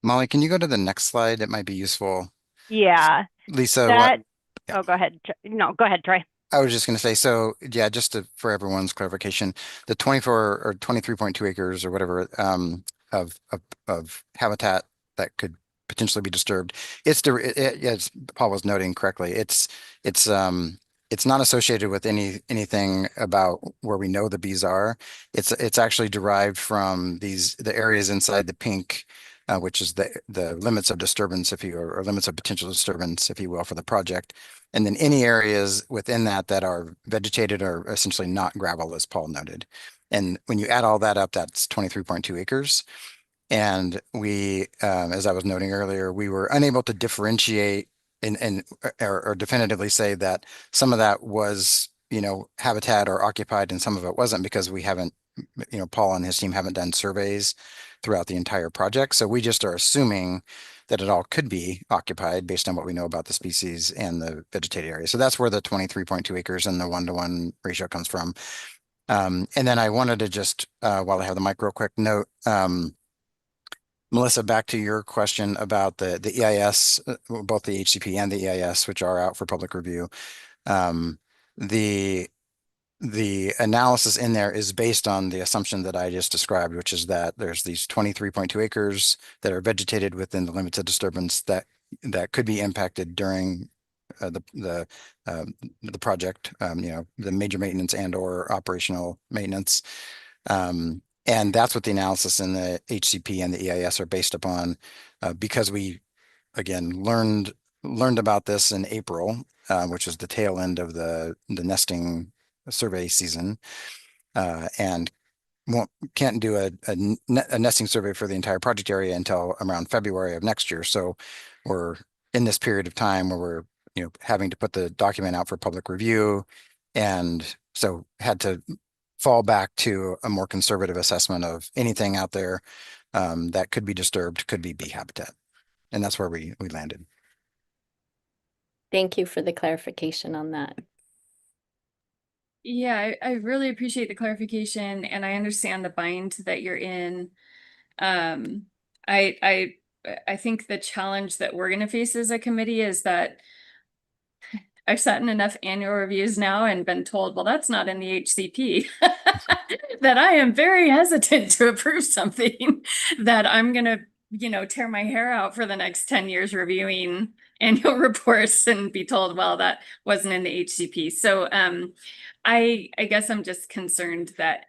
[SPEAKER 8] Molly, can you go to the next slide? It might be useful.
[SPEAKER 7] Yeah,
[SPEAKER 8] Lisa,
[SPEAKER 7] that,
[SPEAKER 8] yeah.
[SPEAKER 7] oh, go ahead. No, go ahead, Troy.
[SPEAKER 8] I was just going to say, so yeah, for everyone's clarification, the 24 or 23.2 acres or whatever of habitat that could potentially be disturbed, as Paul was noting correctly, it's not associated with anything about where we know the bees are. It's actually derived from the areas inside the pink, which is the limits of disturbance, or limits of potential disturbance, if you will, for the project. And then any areas within that are vegetated are essentially not gravel, as Paul noted. And when you add all that up, that's 23.2 acres. And we, as I was noting earlier, we were unable to differentiate or definitively say that some of that was, habitat or occupied and some of it wasn't, because we haven't, Paul and his team haven't done surveys throughout the entire project. So we just are assuming that it all could be occupied based on what we know about the species and the vegetated area. So that's where the 23.2 acres and the 1-to-1 ratio comes from. And then I wanted to just, while I have the mic real quick, note, Melissa, back to your question about the EIS, both the HCP and the EIS, which are out for public review. The analysis in there is based on the assumption that I just described, which is that there's these 23.2 acres that are vegetated within the limits of disturbance that could be impacted during the project, the major maintenance and or operational maintenance. And that's what the analysis in the HCP and the EIS are based upon, because we, again, learned about this in April, which is the tail end of the nesting survey season, and can't do a nesting survey for the entire project area until around February of next year. So we're in this period of time where we're having to put the document out for public review, and so had to fall back to a more conservative assessment of anything out there that could be disturbed, could be bee habitat, and that's where we landed.
[SPEAKER 5] Thank you for the clarification on that.
[SPEAKER 4] Yeah, I really appreciate the clarification, and I understand the bind that you're in. I think the challenge that we're going to face as a committee is that I've sat in enough annual reviews now and been told, well, that's not in the HCP. that I am very hesitant to approve something that I'm gonna, tear my hair out for the next 10 years reviewing annual reports and be told, well, that wasn't in the HCP. So I guess I'm just concerned that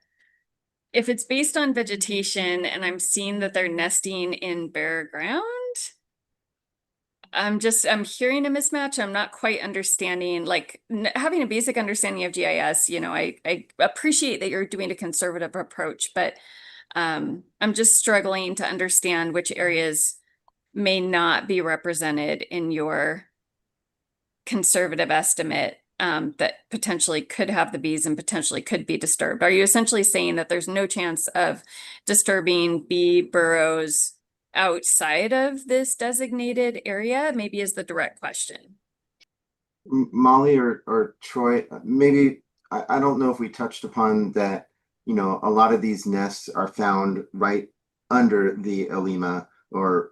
[SPEAKER 4] if it's based on vegetation and I'm seeing that they're nesting in bare ground, I'm hearing a mismatch. I'm not quite understanding, like having a basic understanding of GIS, I appreciate that you're doing a conservative approach, but I'm just struggling to understand which areas may not be represented in your conservative estimate that potentially could have the bees and potentially could be disturbed. Are you essentially saying that there's no chance of disturbing bee burrows outside of this designated area? Maybe is the direct question.
[SPEAKER 1] Molly or Troy, maybe, I don't know if we touched upon that, a lot of these nests are found right under the Alima or,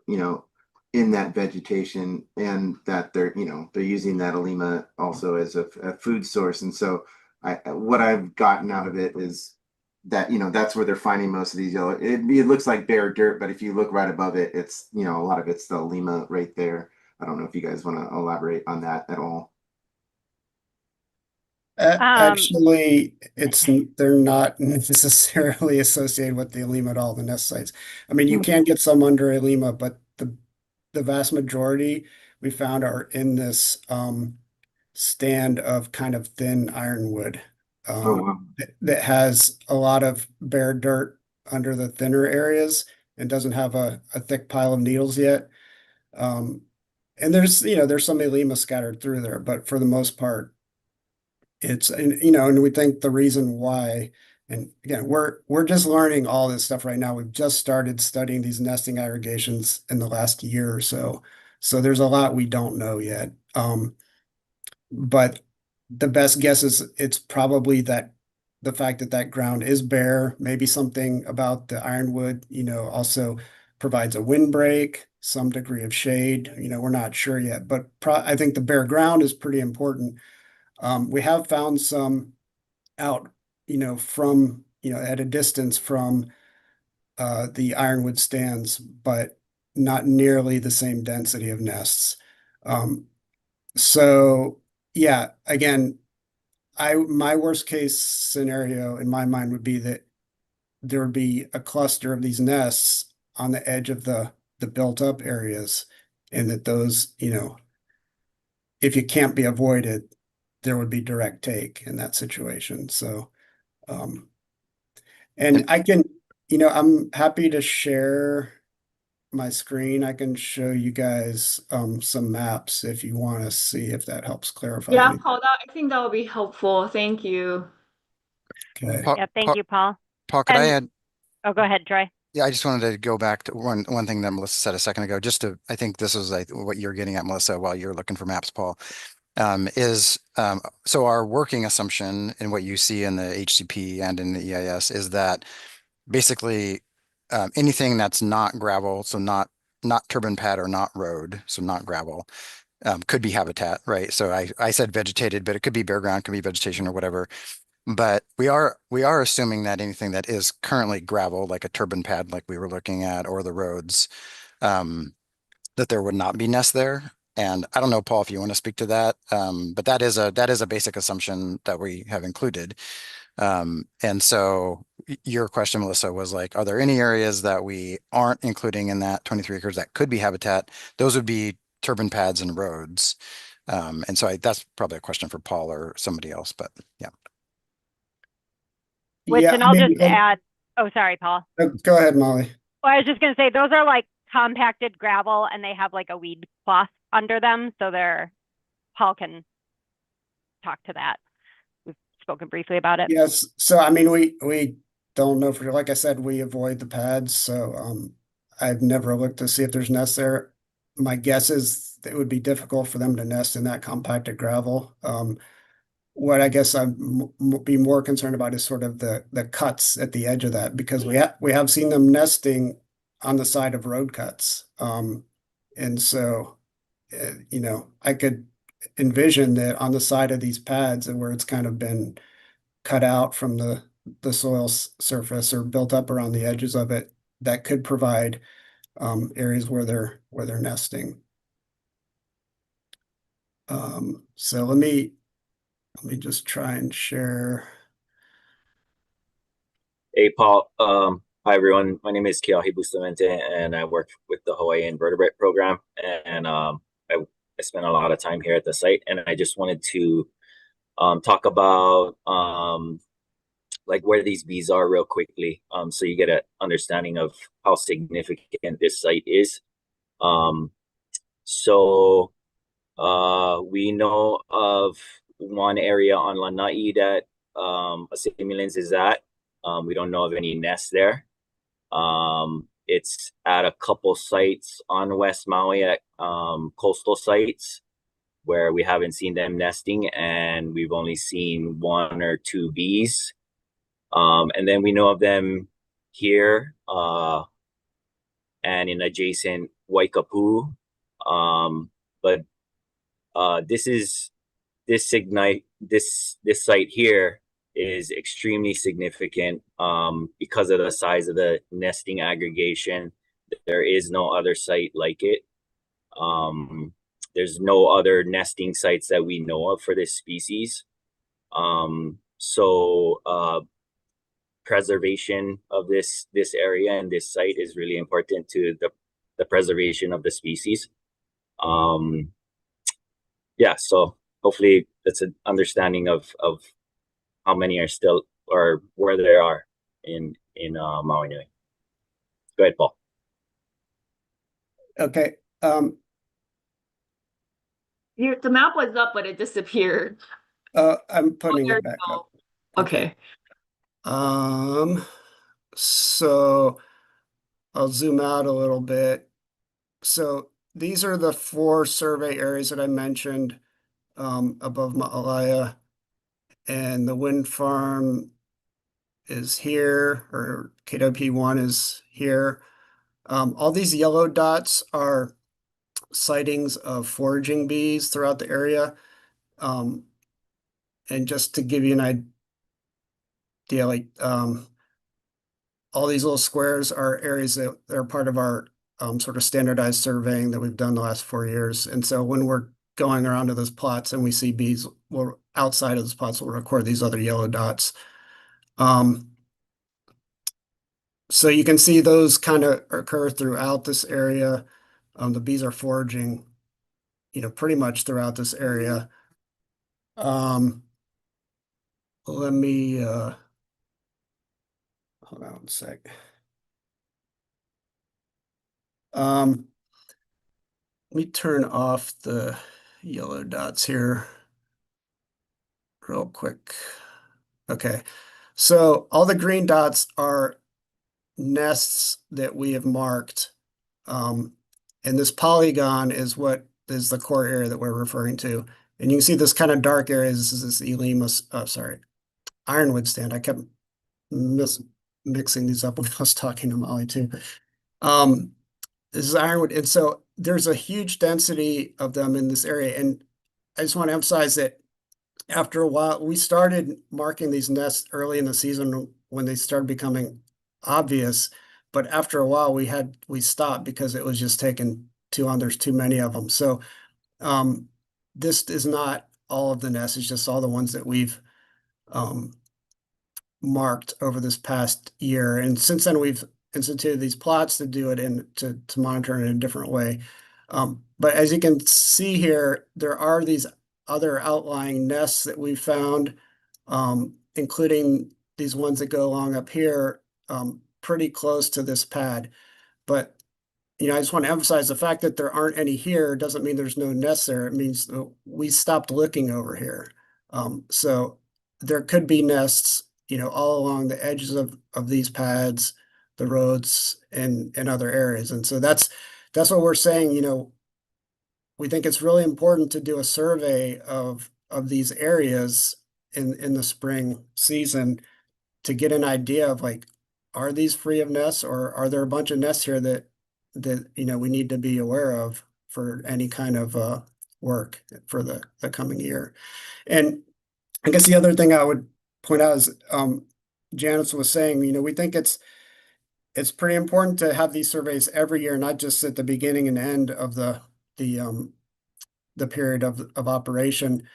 [SPEAKER 1] in that vegetation, and that they're using that Alima also as a food source. And so what I've gotten out of it is that, that's where they're finding most of these yellow, it looks like bare dirt, but if you look right above it, it's, a lot of it's the Alima right there. I don't know if you guys want to elaborate on that at all.
[SPEAKER 10] Actually, they're not necessarily associated with the Lima at all, the nest sites. I mean, you can get some under a Lima, but the vast majority we found are in this stand of kind of thin ironwood
[SPEAKER 1] Oh, wow.
[SPEAKER 10] that has a lot of bare dirt under the thinner areas and doesn't have a thick pile of needles yet. And there's some Lima scattered through there, but for the most part, and we think the reason why, and again, we're just learning all this stuff right now. We've just started studying these nesting aggregations in the last year or so. So there's a lot we don't know yet. But the best guess is it's probably that the fact that that ground is bare, maybe something about the ironwood, also provides a windbreak, some degree of shade. We're not sure yet, but I think the bare ground is pretty important. We have found some out, from, at a distance from the ironwood stands, but not nearly the same density of nests. So yeah, again, my worst case scenario in my mind would be that there would be a cluster of these nests on the edge of the built up areas, and that those, if it can't be avoided, there would be direct take in that situation. So, and I can, I'm happy to share my screen. I can show you guys some maps if you want to see if that helps clarify
[SPEAKER 9] Yeah,
[SPEAKER 10] anything.
[SPEAKER 9] Paul, I think that would be helpful. Thank you.
[SPEAKER 10] Okay.
[SPEAKER 7] Yeah, thank you, Paul.
[SPEAKER 8] Paul, could I add?
[SPEAKER 7] Oh, go ahead, Troy.
[SPEAKER 8] Yeah, I just wanted to go back to one thing that Melissa said a second ago, I think this was what you're getting at, Melissa, while you're looking for maps, Paul, so our working assumption in what you see in the HCP and in the EIS is that basically anything that's not gravel, so not turbine pad or not road, so not gravel, could be habitat, right? So I said vegetated, but it could be bare ground, could be vegetation or whatever. But we are assuming that anything that is currently gravel, like a turbine pad, like we were looking at, or the roads, that there would not be nests there. And I don't know, Paul, if you want to speak to that, but that is a basic assumption that we have included. And so your question, Melissa, was like, are there any areas that we aren't including in that 23 acres that could be habitat? Those would be turbine pads and roads. And so that's probably a question for Paul or somebody else, but yeah.
[SPEAKER 10] Yeah,
[SPEAKER 7] And I'll just add, oh, sorry, Paul.
[SPEAKER 10] Go ahead, Molly.
[SPEAKER 7] Well, I was just going to say, those are like compacted gravel and they have like a weed cloth under them. So Paul can talk to that. We've spoken briefly about it.
[SPEAKER 10] Yes. So, I mean, we don't know for, like I said, we avoid the pads. So, I've never looked to see if there's nests there. My guess is it would be difficult for them to nest in that compacted gravel. What I guess I'm be more concerned about is sort of the cuts at the edge of that, because we have seen them nesting on the side of road cuts. And so, I could envision that on the side of these pads and where it's kind of been cut out from the the soil surface or built up around the edges of it that could provide areas where they're nesting. So let me just try and share.
[SPEAKER 11] Hey, Paul. Hi, everyone. My name is Kaheawa Bustamante, and I work with the Hawaii Invertebrate Program. And I spent a lot of time here at the site, and I just wanted to talk about like where these bees are real quickly, so you get an understanding of how significant this site is. So we know of one area on Lanai that Assimilans is at. We don't know of any nests there. It's at a couple sites on West Maui at coastal sites where we haven't seen them nesting, and we've only seen 1 or 2 bees. And then we know of them here and in adjacent Waikapu. But this site here is extremely significant because of the size of the nesting aggregation. There is no other site like it. There's no other nesting sites that we know of for this species. So preservation of this area and this site is really important to the preservation of the species. Yeah, so hopefully that's an understanding of how many are still or where they are in Maui Nui. Go ahead, Paul.
[SPEAKER 10] Okay.
[SPEAKER 9] The map was up, but it disappeared.
[SPEAKER 10] I'm putting
[SPEAKER 9] there
[SPEAKER 10] it back
[SPEAKER 9] you
[SPEAKER 10] up.
[SPEAKER 9] go. Okay.
[SPEAKER 10] So I'll zoom out a little bit. So these are the 4 survey areas that I mentioned above Ma'alaya, and the wind farm is here, or KWP1 is here. All these yellow dots are sightings of foraging bees throughout the area. And just to give you an idea, like all these little squares are areas that are part of our sort of standardized surveying that we've done the last 4 years. And so when we're going around to those plots and we see bees, we're outside of those plots, we'll record these other yellow dots. So you can see those kind of occur throughout this area. The bees are foraging, pretty much throughout this area. Let me hold on a sec. Let me turn off the yellow dots here real quick. Okay, so all the green dots are nests that we have marked. And this polygon is what is the core area that we're referring to. And you can see this kind of dark area. This is this ironwood stand. I kept mixing these up when I was talking to Molly too. This is ironwood. And so there's a huge density of them in this area. And I just want to emphasize that after a while, we started marking these nests early in the season when they started becoming obvious. But after a while, we stopped because it was just taking too long. There's too many of them. So this is not all of the nests. It's just all the ones that we've marked over this past year. And since then, we've instituted these plots to do it and to monitor it in a different way. But as you can see here, there are these other outlying nests that we found, including these ones that go along up here, pretty close to this pad. But I just want to emphasize the fact that there aren't any here doesn't mean there's no nests there. It means we stopped looking over here. So there could be nests, all along the edges of these pads, the roads, and other areas. And so that's what we're saying. We think it's really important to do a survey of these areas in the spring season to get an idea of like, are these free of nests, or are there a bunch of nests here that we need to be aware of for any kind of work for the coming year. And I guess the other thing I would point out is Janice was saying, we think it's pretty important to have these surveys every year, not just at the beginning and end of the period of operation,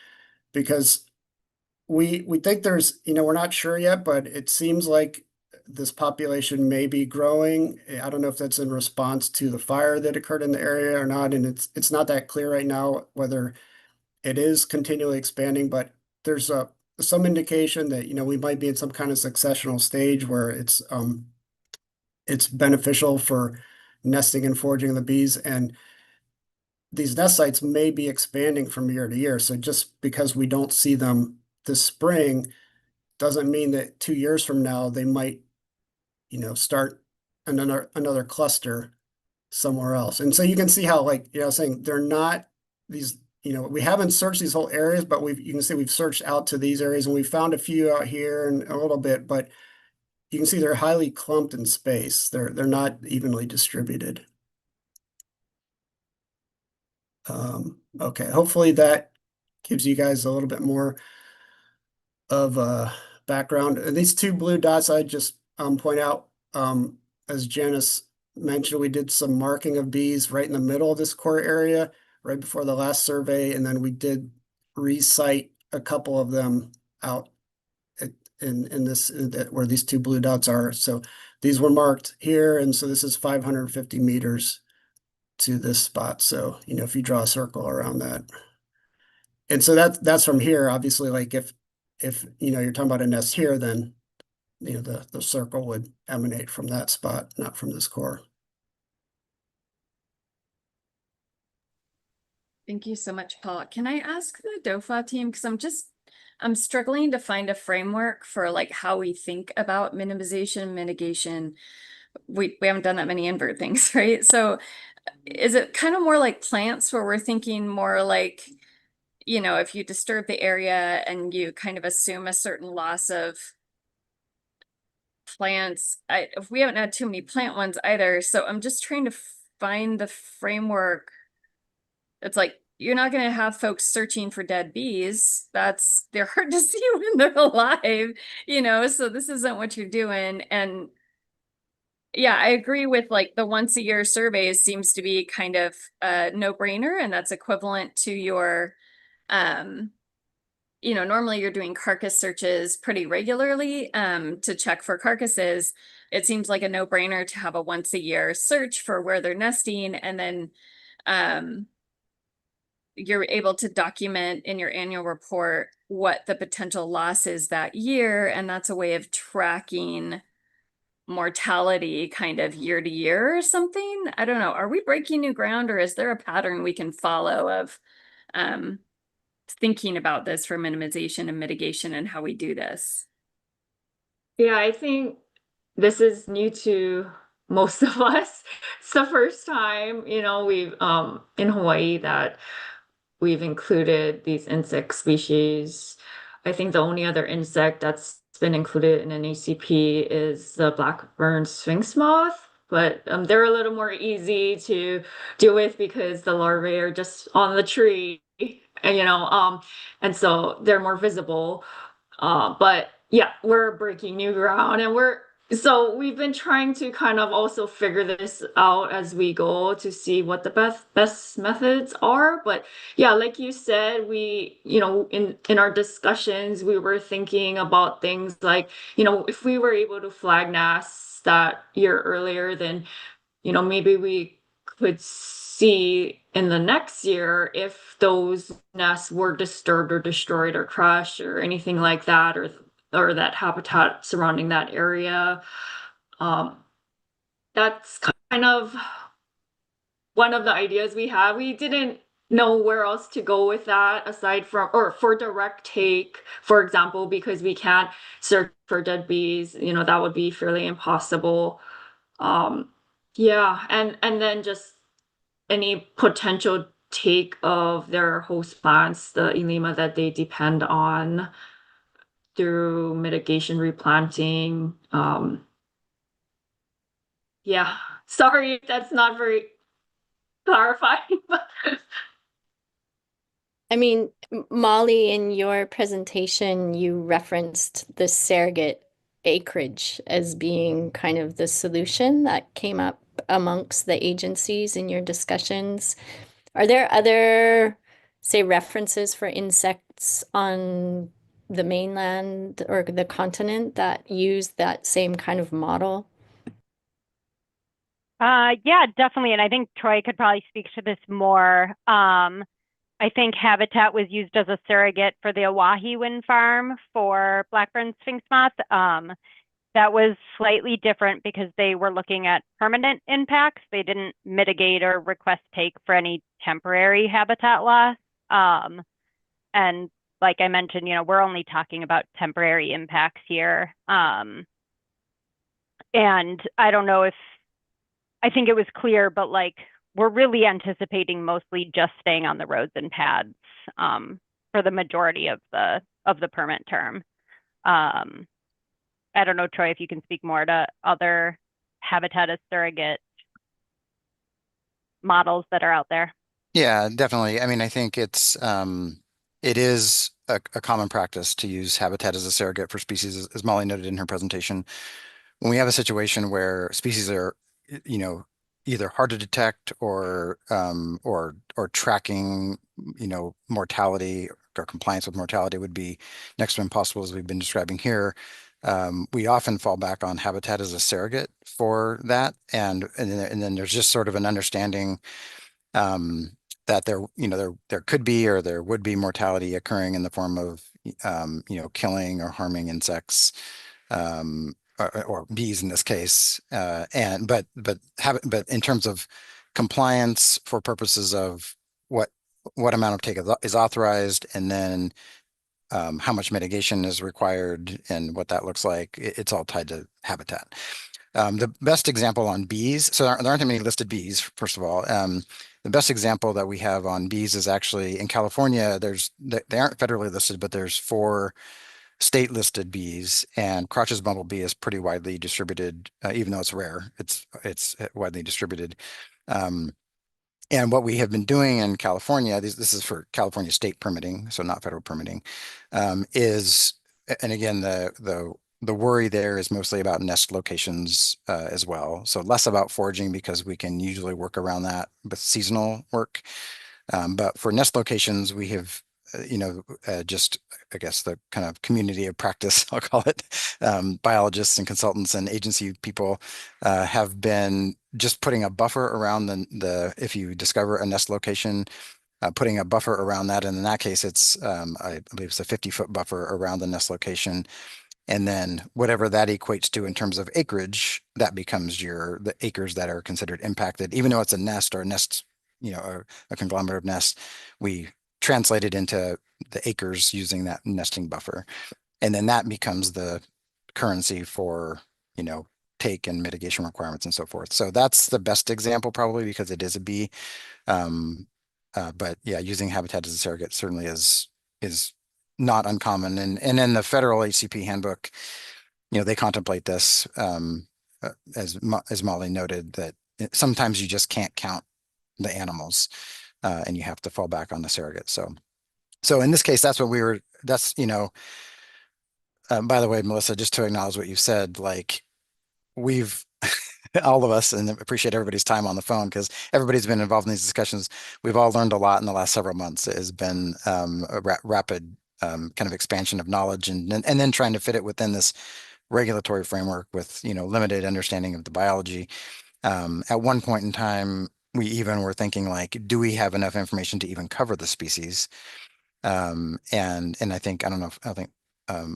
[SPEAKER 10] because we think there's, we're not sure yet, but it seems like this population may be growing. I don't know if that's in response to the fire that occurred in the area or not, and it's not that clear right now whether it is continually expanding, but there's some indication that, we might be in some kind of successional stage where it's beneficial for nesting and foraging of the bees, and these nest sites may be expanding from year to year. So just because we don't see them this spring doesn't mean that 2 years from now they might, start another cluster somewhere else. And so you can see how, like, saying they're not these, we haven't searched these whole areas, but you can see we've searched out to these areas, and we found a few out here and a little bit, but you can see they're highly clumped in space. They're not evenly distributed. Okay, hopefully that gives you guys a little bit more of a background. And these two blue dots I just point out, as Janice mentioned, we did some marking of bees right in the middle of this core area, right before the last survey, and then we did recite a couple of them out in this where these two blue dots are. So these were marked here, and so this is 550 meters to this spot. So, if you draw a circle around that. And so that's from here, obviously, like if you're talking about a nest here, then the circle would emanate from that spot, not from this core.
[SPEAKER 4] Thank you so much, Paul. Can I ask the DOFA team, because I'm struggling to find a framework for like how we think about minimization, mitigation. We haven't done that many invert things, right? So is it kind of more like plants, where we're thinking more like, if you disturb the area and you kind of assume a certain loss of plants, if we haven't had too many plant ones either. So I'm just trying to find the framework. It's like, you're not going to have folks searching for dead bees. They're hard to see when they're alive, so this isn't what you're doing. And yeah, I agree with like the once a year surveys seems to be kind of a no-brainer, and that's equivalent to your, normally you're doing carcass searches pretty regularly, to check for carcasses. It seems like a no-brainer to have a once a year search for where they're nesting, and then, you're able to document in your annual report what the potential loss is that year. And that's a way of tracking mortality kind of year to year or something. I don't know. Are we breaking new ground, or is there a pattern we can follow of thinking about this for minimization and mitigation and how we do this?
[SPEAKER 9] Yeah, I think this is new to most of us. It's the first time, we've in Hawaii that we've included these insect species. I think the only other insect that's been included in an ACP is the black-burned sphinx moth, but they're a little more easy to deal with because the larvae are just on the tree, and so they're more visible. But yeah, we're breaking new ground, and so we've been trying to kind of also figure this out as we go to see what the best methods are. But yeah, like you said, we, in our discussions, we were thinking about things like, if we were able to flag nests that year earlier, then, maybe we could see in the next year if those nests were disturbed or destroyed or crushed or anything like that, or that habitat surrounding that area. That's kind of one of the ideas we have. We didn't know where else to go with that aside from, or for direct take, for example, because we can't search for dead bees, that would be fairly impossible. Yeah, and then just any potential take of their host plants, the Elema that they depend on, through mitigation replanting. Yeah, sorry, that's not very clarifying.
[SPEAKER 5] I mean, Molly, in your presentation, you referenced the surrogate acreage as being kind of the solution that came up amongst the agencies in your discussions. Are there other, say, references for insects on the mainland or the continent that use that same kind of model?
[SPEAKER 7] Yeah, definitely. And I think Troy could probably speak to this more. I think habitat was used as a surrogate for the Oahe wind farm for black-burned sphinx moth. That was slightly different because they were looking at permanent impacts. They didn't mitigate or request take for any temporary habitat loss. And like I mentioned, we're only talking about temporary impacts here. And I don't know if I think it was clear, but like we're really anticipating mostly just staying on the roads and pads for the majority of the permit term. I don't know, Troy, if you can speak more to other habitat as surrogate models that are out there.
[SPEAKER 8] Yeah, definitely. I mean, I think it is a common practice to use habitat as a surrogate for species, as Molly noted in her presentation. When we have a situation where species are, you know, either hard to detect or tracking, mortality or compliance with mortality would be next to impossible, as we've been describing here. We often fall back on habitat as a surrogate for that, and then there's just sort of an understanding that there could be or there would be mortality occurring in the form of killing or harming insects, or bees in this case. But in terms of compliance for purposes of what amount of take is authorized, and then how much mitigation is required and what that looks like, it's all tied to habitat. The best example on bees, so there aren't many listed bees, first of all. The best example that we have on bees is actually in California. They aren't federally listed, but there's 4 state listed bees, and Crotch's bumblebee is pretty widely distributed, even though it's rare. It's widely distributed. And what we have been doing in California, this is for California state permitting, so not federal permitting, is, and again, the worry there is mostly about nest locations as well. So less about foraging, because we can usually work around that with seasonal work. But for nest locations, we have, just, I guess, the kind of community of practice, I'll call it, biologists and consultants and agency people have been just putting a buffer around if you discover a nest location, putting a buffer around that. And in that case, it's, I believe it's a 50-foot buffer around the nest location. And then whatever that equates to in terms of acreage, that becomes the acres that are considered impacted, even though it's a nest or a nest, a conglomerate of nests. We translate it into the acres using that nesting buffer. And then that becomes the currency for, take and mitigation requirements and so forth. So that's the best example, probably, because it is a bee. But yeah, using habitat as a surrogate certainly is not uncommon. And in the federal HCP handbook, they contemplate this, as Molly noted, that sometimes you just can't count the animals, and you have to fall back on the surrogate. So in this case, that's by the way, Melissa, just to acknowledge what you said, like we've all of us, and appreciate everybody's time on the phone, because everybody's been involved in these discussions. We've all learned a lot in the last several months. It has been a rapid kind of expansion of knowledge, and then trying to fit it within this regulatory framework with limited understanding of the biology. At one point in time, we even were thinking, like, do we have enough information to even cover the species? And I think, I don't know, I think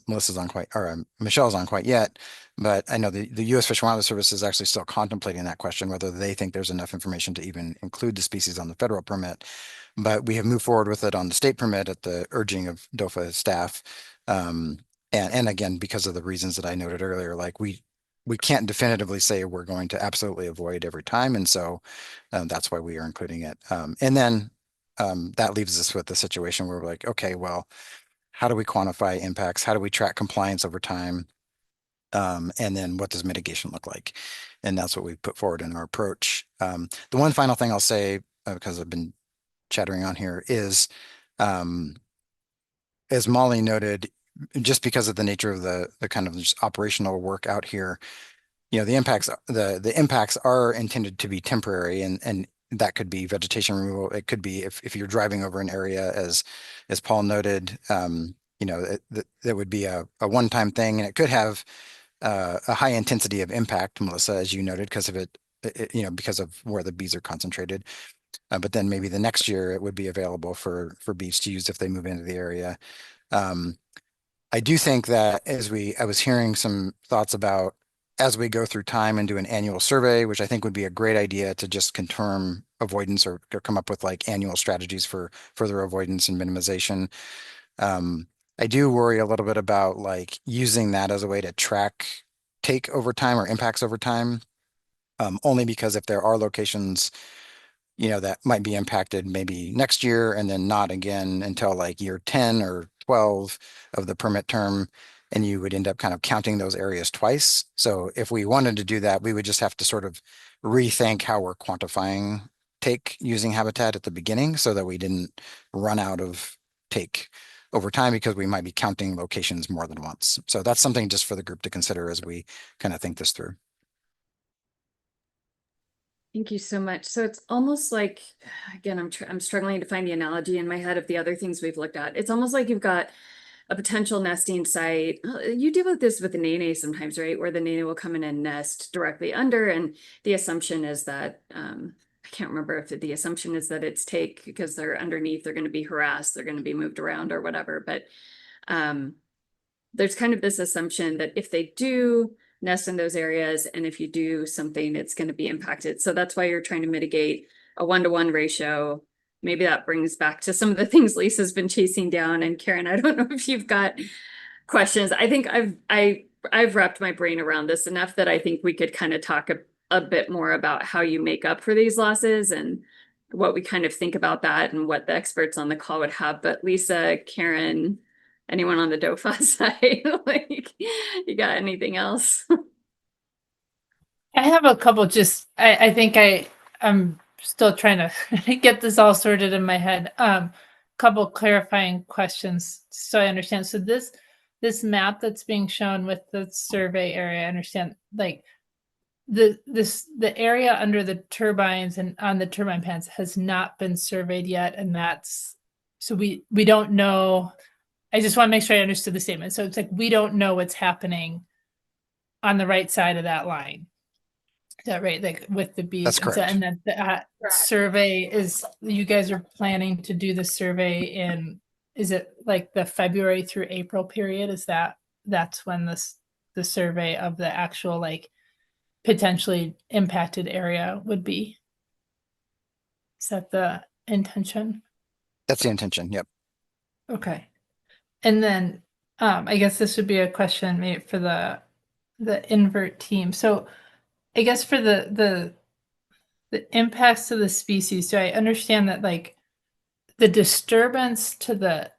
[SPEAKER 8] Melissa's on quite, or Michelle's on quite yet, but I know the U.S. Fish and Wildlife Service is actually still contemplating that question, whether they think there's enough information to even include the species on the federal permit. But we have moved forward with it on the state permit at the urging of DOFA staff. And again, because of the reasons that I noted earlier, like we can't definitively say we're going to absolutely avoid every time. And so that's why we are including it. And then that leaves us with the situation where we're like, okay, well, how do we quantify impacts? How do we track compliance over time? And then what does mitigation look like? And that's what we put forward in our approach. The one final thing I'll say, because I've been chattering on here, is, as Molly noted, just because of the nature of the kind of just operational work out here, the impacts are intended to be temporary, and that could be vegetation removal. It could be if you're driving over an area, as Paul noted, that would be a one-time thing, and it could have a high intensity of impact, Melissa, as you noted, because of because of where the bees are concentrated. But then maybe the next year it would be available for bees to use if they move into the area. I do think that I was hearing some thoughts about as we go through time and do an annual survey, which I think would be a great idea to just confirm avoidance or come up with like annual strategies for further avoidance and minimization. I do worry a little bit about like using that as a way to track take over time or impacts over time. Only because if there are locations that might be impacted maybe next year and then not again until like year 10 or 12 of the permit term, and you would end up kind of counting those areas twice. So if we wanted to do that, we would just have to sort of rethink how we're quantifying take using habitat at the beginning so that we didn't run out of take over time because we might be counting locations more than once. So that's something just for the group to consider as we kind of think this through.
[SPEAKER 4] Thank you so much. So it's almost like, again, I'm struggling to find the analogy in my head of the other things we've looked at. It's almost like you've got a potential nesting site. You deal with this with the nene sometimes, right? Where the nene will come in and nest directly under, and the assumption is that I can't remember if the assumption is that it's take because they're underneath, they're going to be harassed, they're going to be moved around or whatever. But there's kind of this assumption that if they do nest in those areas, and if you do something, it's going to be impacted. So that's why you're trying to mitigate a 1-to-1 ratio. Maybe that brings back to some of the things Lisa's been chasing down. And Karen, I don't know if you've got questions. I think I've wrapped my brain around this enough that I think we could kind of talk a bit more about how you make up for these losses and what we kind of think about that and what the experts on the call would have. But Lisa, Karen, anyone on the DOFA side, like, you got anything else?
[SPEAKER 6] I have a couple I think I'm still trying to get this all sorted in my head. Couple clarifying questions so I understand. So this map that's being shown with the survey area, I understand like the area under the turbines and on the turbine pans has not been surveyed yet, and that's so we don't know. I just want to make sure I understood the statement. So it's like we don't know what's happening on the right side of that line. Is that right? Like with the bees?
[SPEAKER 8] That's correct.
[SPEAKER 6] And then the survey is, you guys are planning to do the survey in, is it like the February through April period? That's when the survey of the actual like potentially impacted area would be? Is that the intention?
[SPEAKER 8] That's the intention. Yep.
[SPEAKER 6] Okay. And then I guess this would be a question maybe for the invert team. So I guess for the impacts to the species, so I understand that like the disturbance to the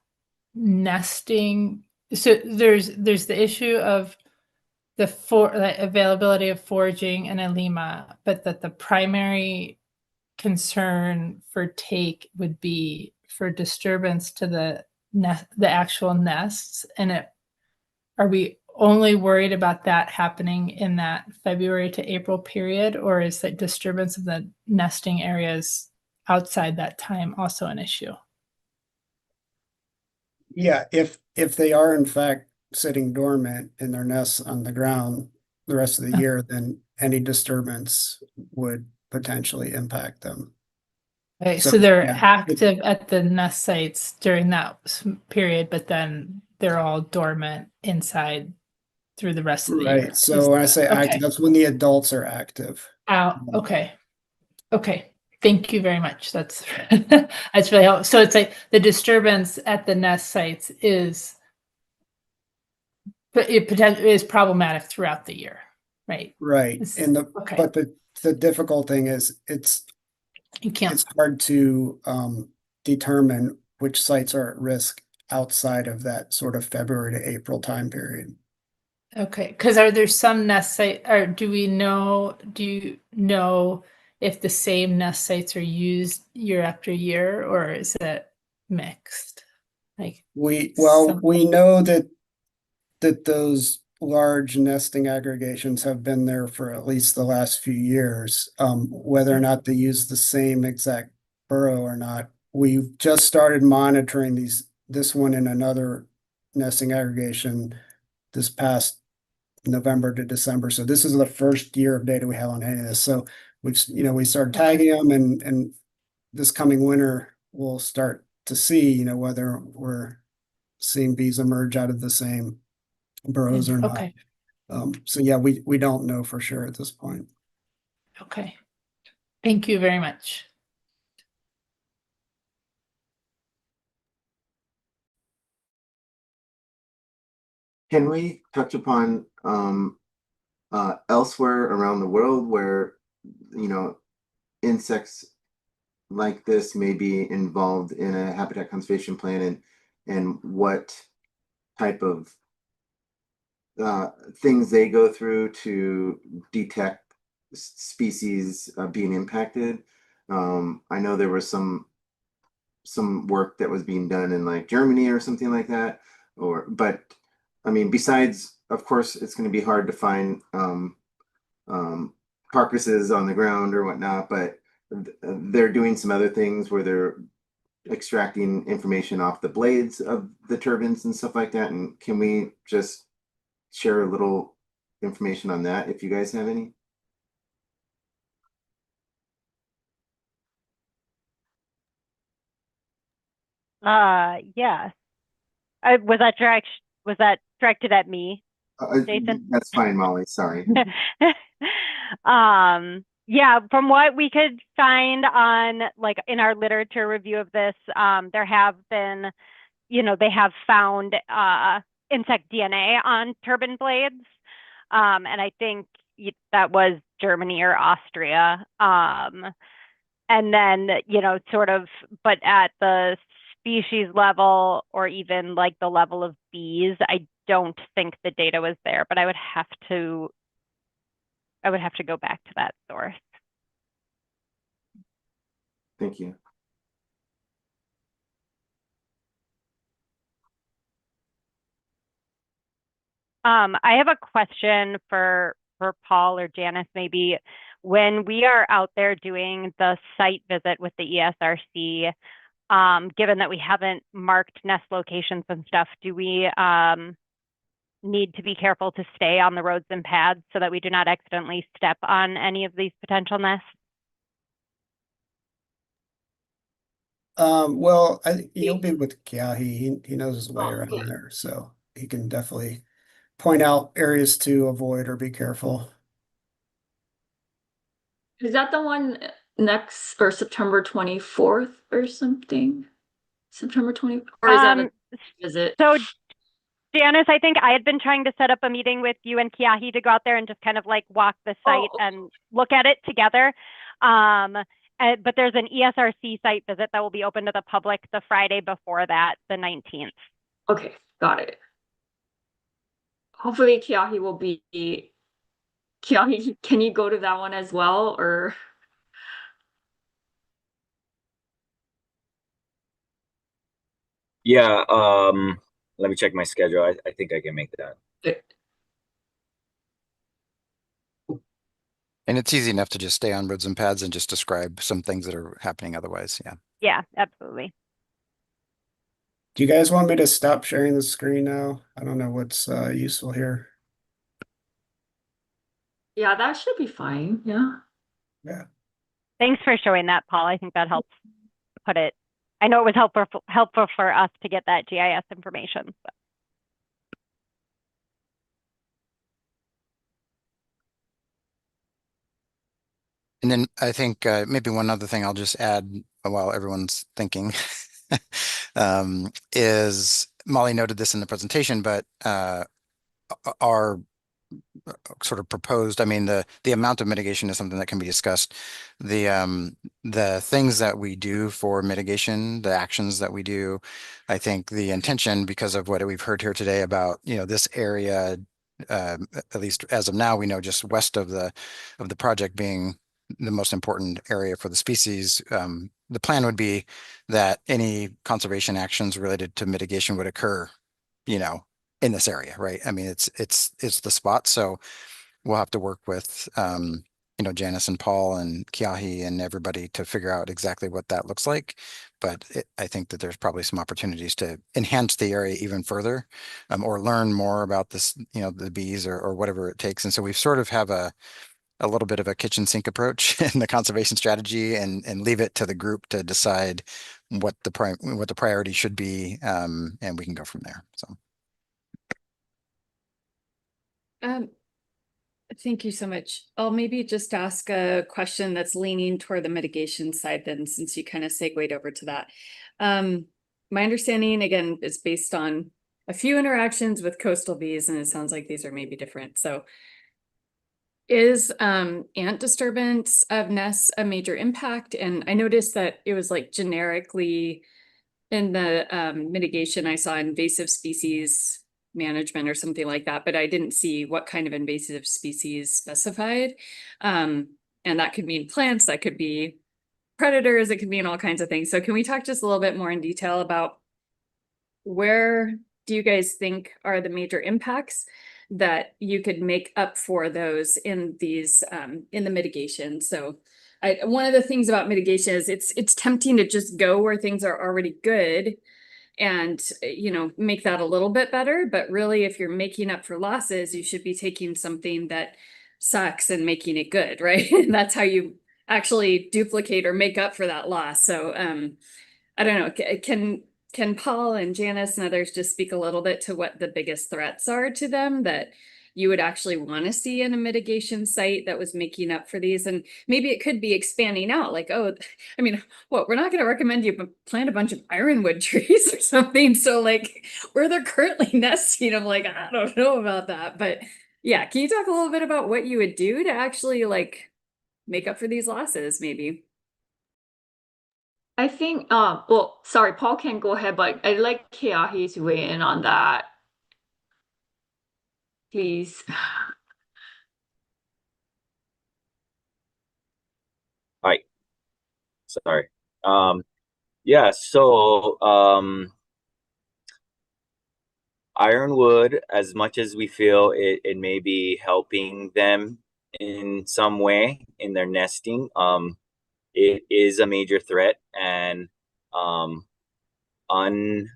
[SPEAKER 6] nesting, so there's the issue of the availability of foraging and elema, but that the primary concern for take would be for disturbance to the actual nests. And are we only worried about that happening in that February to April period, or is that disturbance of the nesting areas outside that time also an issue?
[SPEAKER 10] Yeah, if they are in fact sitting dormant in their nests on the ground the rest of the year, then any disturbance would potentially impact them.
[SPEAKER 6] Okay,
[SPEAKER 10] So,
[SPEAKER 6] so they're
[SPEAKER 10] yeah.
[SPEAKER 6] active at the nest sites during that period, but then they're all dormant inside through the rest of the year.
[SPEAKER 10] Right. So when I say active, that's when the adults are active.
[SPEAKER 6] Okay. Okay. Thank you very much. That's that's really helpful. So it's like the disturbance at the nest sites but it potentially is problematic throughout the year, right?
[SPEAKER 10] Right. And but the difficult thing is it's hard to determine which sites are at risk outside of that sort of February to April time period.
[SPEAKER 6] Okay, because are there some nest site, or do you know if the same nest sites are used year after year, or is it mixed? Like
[SPEAKER 10] We know that that those large nesting aggregations have been there for at least the last few years. Whether or not they use the same exact burrow or not, we've just started monitoring this one in another nesting aggregation this past November to December. So this is the first year of data we have on any of this. So we started tagging them, and this coming winter we'll start to see, whether we're seeing bees emerge out of the same burrows or not.
[SPEAKER 6] Okay.
[SPEAKER 10] So yeah, we don't know for sure at this point.
[SPEAKER 6] Okay. Thank you very much.
[SPEAKER 1] Can we touch upon elsewhere around the world where insects like this may be involved in a habitat conservation plan, and what type of things they go through to detect species being impacted? I know there was some work that was being done in like Germany or something like that, but I mean, besides, of course, it's going to be hard to find carcasses on the ground or whatnot, but they're doing some other things where they're extracting information off the blades of the turbines and stuff like that. And can we just share a little information on that if you guys have any?
[SPEAKER 7] Yes. Was that directed at me, Jason?
[SPEAKER 1] That's fine, Molly. Sorry.
[SPEAKER 7] Yeah, from what we could find on like in our literature review of this, there have been, they have found insect DNA on turbine blades. And I think that was Germany or Austria. And then, but at the species level or even like the level of bees, I don't think the data was there, but I would have to go back to that source.
[SPEAKER 1] Thank you.
[SPEAKER 7] I have a question for Paul or Janice, maybe. When we are out there doing the site visit with the ESRC, given that we haven't marked nest locations and stuff, do we need to be careful to stay on the roads and paths so that we do not accidentally step on any of these potential nests?
[SPEAKER 10] Well, you'll be with Kaheawa. He knows his way
[SPEAKER 9] Oh,
[SPEAKER 10] around
[SPEAKER 9] yeah.
[SPEAKER 10] there, so he can definitely point out areas to avoid or be careful.
[SPEAKER 9] Is that the one next or September 24th or something? September 24th? Or is that a visit?
[SPEAKER 7] So Janice, I think I had been trying to set up a meeting with you and Kaheawa to go out there and just kind of like walk the site and look at it together. But there's an ESRC site visit that will be open to the public the Friday before that, the 19th.
[SPEAKER 9] Okay, got it. Hopefully Kaheawa will be. Kaheawa, can you go to that one as well, or?
[SPEAKER 11] Yeah, let me check my schedule. I think I can make that.
[SPEAKER 8] And it's easy enough to just stay on roads and paths and just describe some things that are happening otherwise. Yeah.
[SPEAKER 7] Yeah, absolutely.
[SPEAKER 10] Do you guys want me to stop sharing the screen now? I don't know what's useful here.
[SPEAKER 9] Yeah, that should be fine. Yeah.
[SPEAKER 10] Yeah.
[SPEAKER 7] Thanks for showing that, Paul. I think that helps put it. I know it was helpful for us to get that GIS information. So.
[SPEAKER 8] And then I think maybe one other thing I'll just add while everyone's thinking is Molly noted this in the presentation, but our sort of proposed, I mean, the amount of mitigation is something that can be discussed. The things that we do for mitigation, the actions that we do, I think the intention, because of what we've heard here today about, this area, at least as of now, we know just west of the project being the most important area for the species. The plan would be that any conservation actions related to mitigation would occur, in this area, right? I mean, it's the spot. So we'll have to work with, Janice and Paul and Kiahi and everybody to figure out exactly what that looks like. But I think that there's probably some opportunities to enhance the area even further, or learn more about this, the bees or whatever it takes. And so we sort of have a little bit of a kitchen sink approach in the conservation strategy, and leave it to the group to decide what the priority should be, and we can go from there. So.
[SPEAKER 4] Thank you so much. I'll maybe just ask a question that's leaning toward the mitigation side then, since you kind of segued over to that. My understanding, again, is based on a few interactions with coastal bees, and it sounds like these are maybe different. So is ant disturbance of nests a major impact? And I noticed that it was like generically in the mitigation, I saw invasive species management or something like that, but I didn't see what kind of invasive species specified. And that could mean plants, that could be predators, it could mean all kinds of things. So can we talk just a little bit more in detail about where do you guys think are the major impacts that you could make up for those in these in the mitigation? So one of the things about mitigation is it's tempting to just go where things are already good and make that a little bit better, but really if you're making up for losses, you should be taking something that sucks and making it good, right? And that's how you actually duplicate or make up for that loss. So I don't know, can Paul and Janice and others just speak a little bit to what the biggest threats are to them that you would actually want to see in a mitigation site that was making up for these? And maybe it could be expanding out, like, oh, I mean, we're not going to recommend you plant a bunch of ironwood trees or something. So like where they're currently nesting, I'm like, I don't know about that. But yeah, can you talk a little bit about what you would do to actually like make up for these losses, maybe?
[SPEAKER 9] I think, well, sorry, Paul can go ahead, but I'd like Keahi to weigh in on that. Please.
[SPEAKER 11] Hi. Sorry. Yeah, so ironwood, as much as we feel it may be helping them in some way in their nesting, it is a major threat, and unmanaged,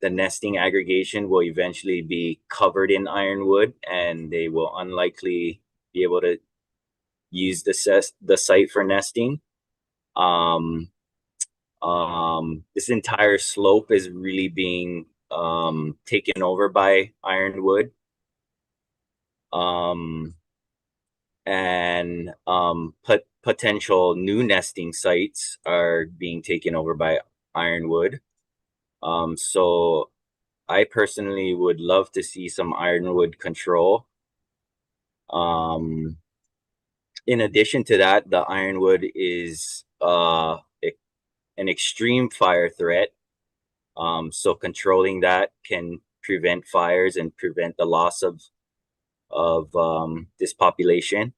[SPEAKER 11] the nesting aggregation will eventually be covered in ironwood, and they will unlikely be able to use the site for nesting. This entire slope is really being taken over by ironwood. And potential new nesting sites are being taken over by ironwood. So I personally would love to see some ironwood control. In addition to that, the ironwood is an extreme fire threat. So controlling that can prevent fires and prevent the loss of this population.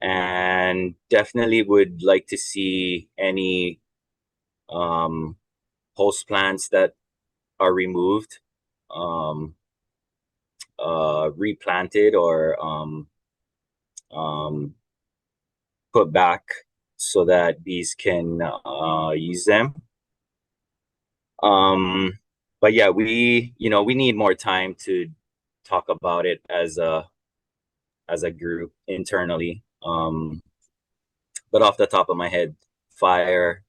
[SPEAKER 11] And definitely would like to see any host plants that are removed, replanted, or put back so that bees can use them. But yeah, we need more time to talk about it as a group internally. But off the top of my head, fire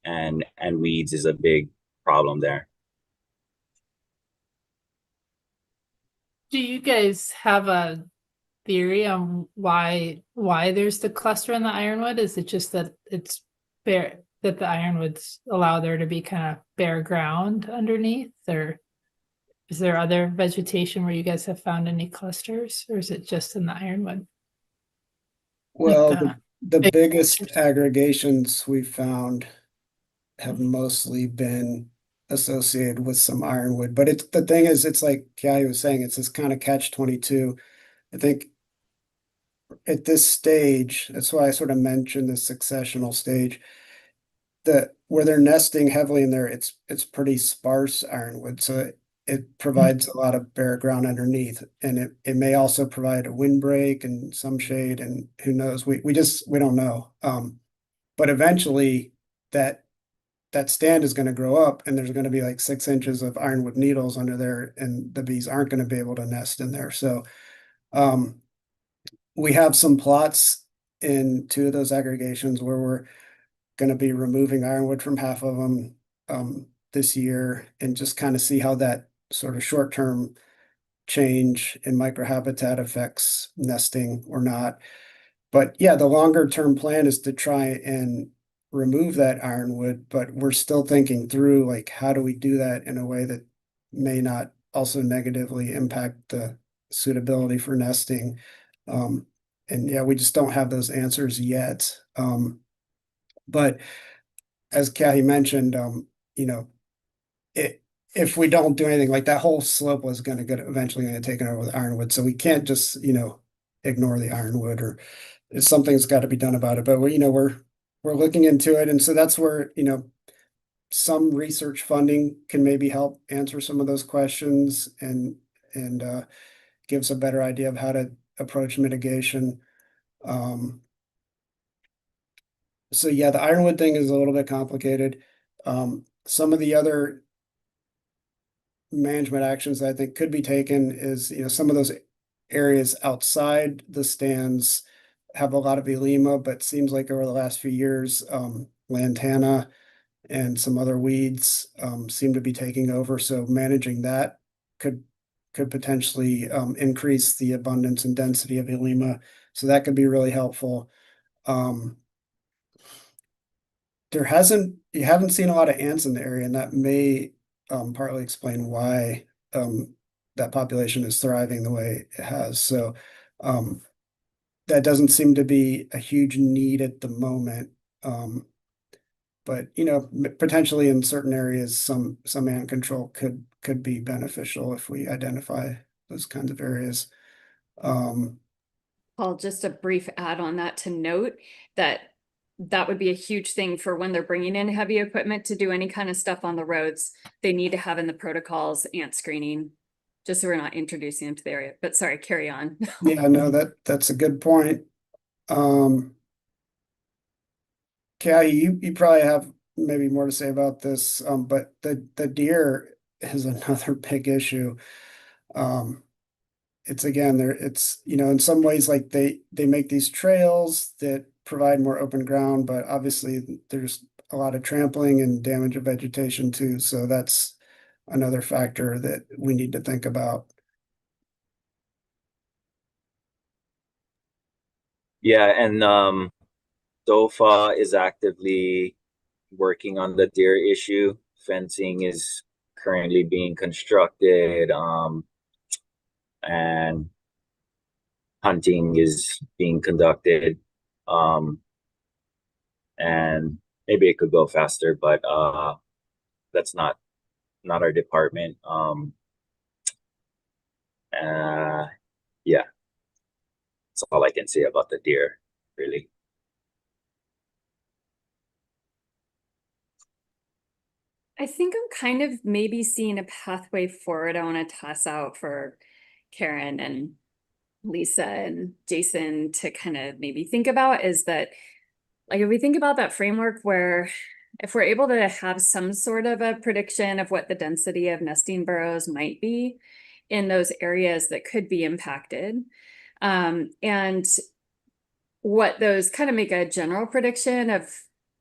[SPEAKER 11] and weeds is a big problem there.
[SPEAKER 6] Do you guys have a theory on why there's the cluster in the ironwood? Is it just that it's bare, that the ironwoods allow there to be kind of bare ground underneath, or is there other vegetation where you guys have found any clusters, or is it just in the ironwood?
[SPEAKER 10] Well,
[SPEAKER 6] Like
[SPEAKER 10] the
[SPEAKER 6] big
[SPEAKER 10] biggest
[SPEAKER 6] clusters.
[SPEAKER 10] aggregations we found have mostly been associated with some ironwood. But the thing is, it's like Kai was saying, it's this kind of catch-22. I think at this stage, that's why I sort of mentioned the successional stage. where they're nesting heavily in there, it's pretty sparse ironwood, so it provides a lot of bare ground underneath, and it may also provide a windbreak and some shade, and who knows, we don't know. But eventually that stand is going to grow up, and there's going to be like 6 inches of ironwood needles under there, and the bees aren't going to be able to nest in there. So we have some plots in 2 of those aggregations where we're going to be removing ironwood from half of them this year, and just kind of see how that sort of short-term change in microhabitat affects nesting or not. But yeah, the longer term plan is to try and remove that ironwood, but we're still thinking through, like, how do we do that in a way that may not also negatively impact the suitability for nesting. And yeah, we just don't have those answers yet. But as Kahi mentioned, if we don't do anything, like, that whole slope was going to get eventually going to take over with ironwood. So we can't just, ignore the ironwood, or something's got to be done about it. But we're looking into it. And so that's where, some research funding can maybe help answer some of those questions, and gives a better idea of how to approach mitigation. So yeah, the ironwood thing is a little bit complicated. Some of the other management actions that I think could be taken is, some of those areas outside the stands have a lot of Elema, but seems like over the last few years, lantana and some other weeds seem to be taking over. So managing that could potentially increase the abundance and density of Elema. So that could be really helpful. You haven't seen a lot of ants in the area, and that may partly explain why that population is thriving the way it has. So that doesn't seem to be a huge need at the moment. But potentially in certain areas, some ant control could be beneficial if we identify those kinds of areas.
[SPEAKER 4] Paul, just a brief add on that to note that would be a huge thing for when they're bringing in heavy equipment to do any kind of stuff on the roads. They need to have in the protocols ant screening, just so we're not introducing them to the area. But sorry, carry on.
[SPEAKER 10] Yeah, no, that's a good point. Callie, you probably have maybe more to say about this, but the deer is another big issue. It's again there. It's in some ways, like, they make these trails that provide more open ground, but obviously there's a lot of trampling and damage of vegetation too. So that's another factor that we need to think about.
[SPEAKER 11] Yeah, and DOFA is actively working on the deer issue. Fencing is currently being constructed, and hunting is being conducted. And maybe it could go faster, but that's not our department. Yeah, that's all I can say about the deer, really.
[SPEAKER 4] I think I'm kind of maybe seeing a pathway forward I want to toss out for Karen and Lisa and Jason to kind of maybe think about, is that, like, if we think about that framework where if we're able to have some sort of a prediction of what the density of nesting burrows might be in those areas that could be impacted, and what those kind of make a general prediction of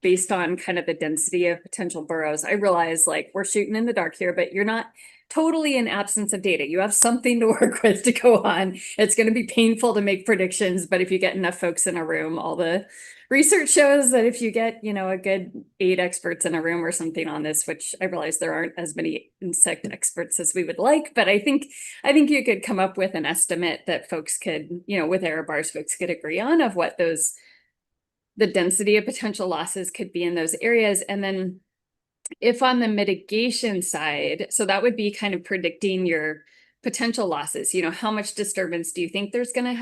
[SPEAKER 4] based on kind of the density of potential burrows. I realize, like, we're shooting in the dark here, but you're not totally in absence of data. You have something to work with to go on. It's going to be painful to make predictions, but if you get enough folks in a room, all the research shows that if you get, a good 8 experts in a room or something on this, which I realize there aren't as many insect experts as we would like, but I think you could come up with an estimate that folks could, with error bars, folks could agree on of what the density of potential losses could be in those areas. And then if on the mitigation side, so that would be kind of predicting your potential losses. You know, how much disturbance do you think you're gonna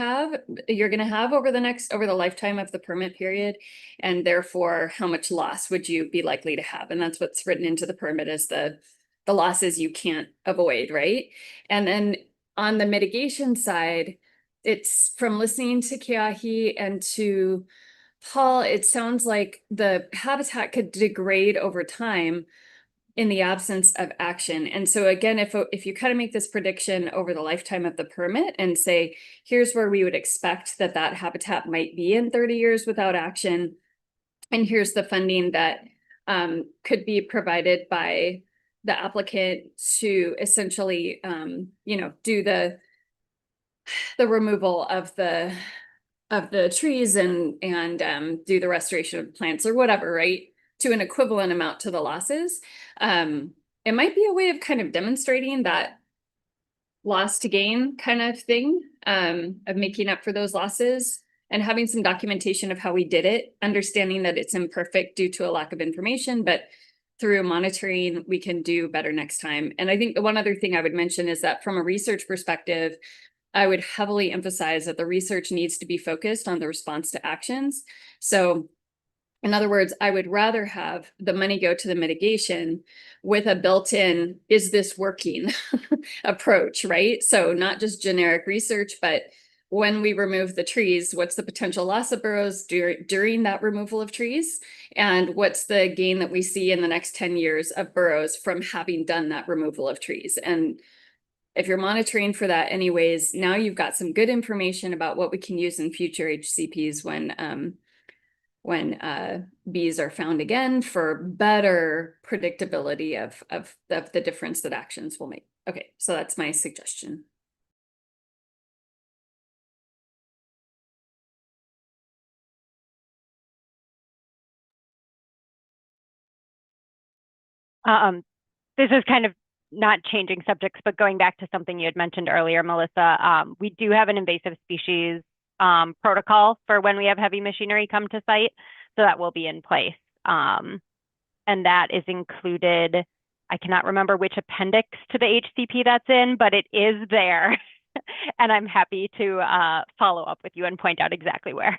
[SPEAKER 4] have over the lifetime of the permit period? And therefore, how much loss would you be likely to have? And that's what's written into the permit is the losses you can't avoid, right? And then on the mitigation side, it's from listening to Keahi and to Paul, it sounds like the habitat could degrade over time in the absence of action. And so again, if you kind of make this prediction over the lifetime of the permit and say, here's where we would expect that habitat might be in 30 years without action, and here's the funding that could be provided by the applicant to essentially, do the removal of the trees and do the restoration of plants or whatever, right? To an equivalent amount to the losses. It might be a way of kind of demonstrating that loss to gain kind of thing, of making up for those losses and having some documentation of how we did it, understanding that it's imperfect due to a lack of information, but through monitoring, we can do better next time. And I think the one other thing I would mention is that from a research perspective, I would heavily emphasize that the research needs to be focused on the response to actions. So in other words, I would rather have the money go to the mitigation with a built-in, is this working approach, right? So not just generic research, but when we remove the trees, what's the potential loss of burrows during that removal of trees? And what's the gain that we see in the next 10 years of burrows from having done that removal of trees? And if you're monitoring for that anyways, now you've got some good information about what we can use in future HCPs when bees are found again for better predictability of the difference that actions will make. Okay, so that's my suggestion.
[SPEAKER 7] This is kind of not changing subjects, but going back to something you had mentioned earlier, Melissa, we do have an invasive species protocol for when we have heavy machinery come to site. So that will be in place. And that is included, I cannot remember which appendix to the HCP that's in, but it is there. And I'm happy to follow up with you and point out exactly where.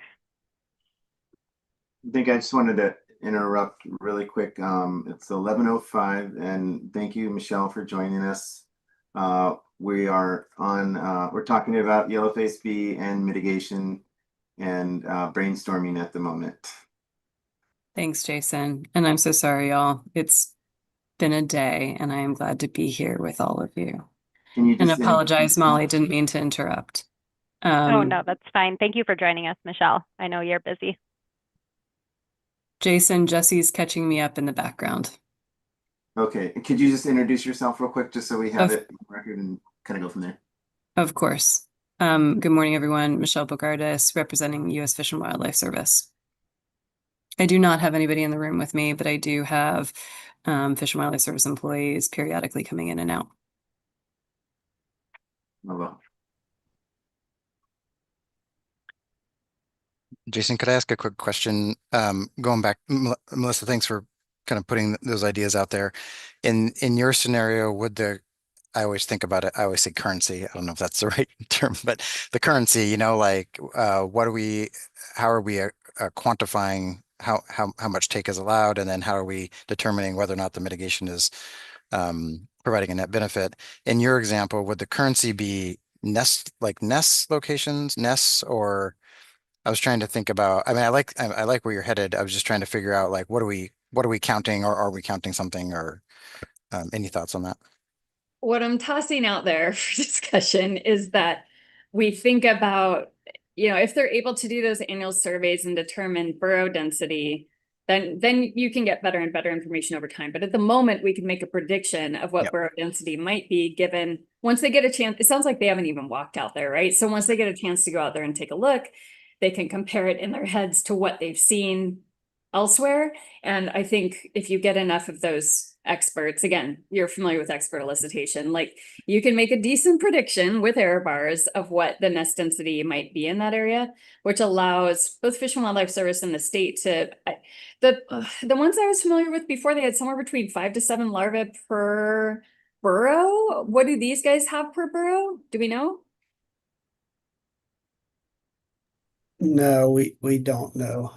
[SPEAKER 1] I think I just wanted to interrupt really quick. It's 11:05, and thank you, Michelle, for joining us. We are on, we're talking about yellowface bee and mitigation and brainstorming at the moment.
[SPEAKER 12] Thanks, Jason. And I'm so sorry, y'all. It's been a day, and I am glad to be here with all of you.
[SPEAKER 1] Can you
[SPEAKER 12] And
[SPEAKER 1] just
[SPEAKER 12] apologize, Molly, didn't mean to interrupt.
[SPEAKER 7] Oh, no, that's fine. Thank you for joining us, Michelle. I know you're busy.
[SPEAKER 12] Jason, Jesse's catching me up in the background.
[SPEAKER 1] Okay, could you just introduce yourself real quick, just so we have it on record and kind of go from there?
[SPEAKER 12] Of course. Good morning, everyone. Michelle Bogardus, representing U.S. Fish and Wildlife Service. I do not have anybody in the room with me, but I do have Fish and Wildlife Service employees periodically coming in and out.
[SPEAKER 1] Hello.
[SPEAKER 8] Jason, could I ask a quick question? Going back, Melissa, thanks for kind of putting those ideas out there. In your scenario, I always think about it, I always say currency. I don't know if that's the right term, but the currency, like how are we quantifying how much take is allowed, and then how are we determining whether or not the mitigation is providing a net benefit? In your example, would the currency be nest locations, nests, or I was trying to think about, I mean, I like where you're headed. I was just trying to figure out what are we counting, or are we counting something, or any thoughts on that?
[SPEAKER 4] What I'm tossing out there for discussion is that we think about, if they're able to do those annual surveys and determine burrow density, then you can get better and better information over time. But at the moment, we can make a prediction of what burrow density might be given once they get a chance. It sounds like they haven't even walked out there, right? So once they get a chance to go out there and take a look, they can compare it in their heads to what they've seen elsewhere. And I think if you get enough of those experts, again, you're familiar with expert elicitation, you can make a decent prediction with error bars of what the nest density might be in that area, which allows both Fish and Wildlife Service and the state to, the ones I was familiar with before, they had somewhere between 5 to 7 larvae per burrow? What do these guys have per burrow? Do we know?
[SPEAKER 10] No, we don't know.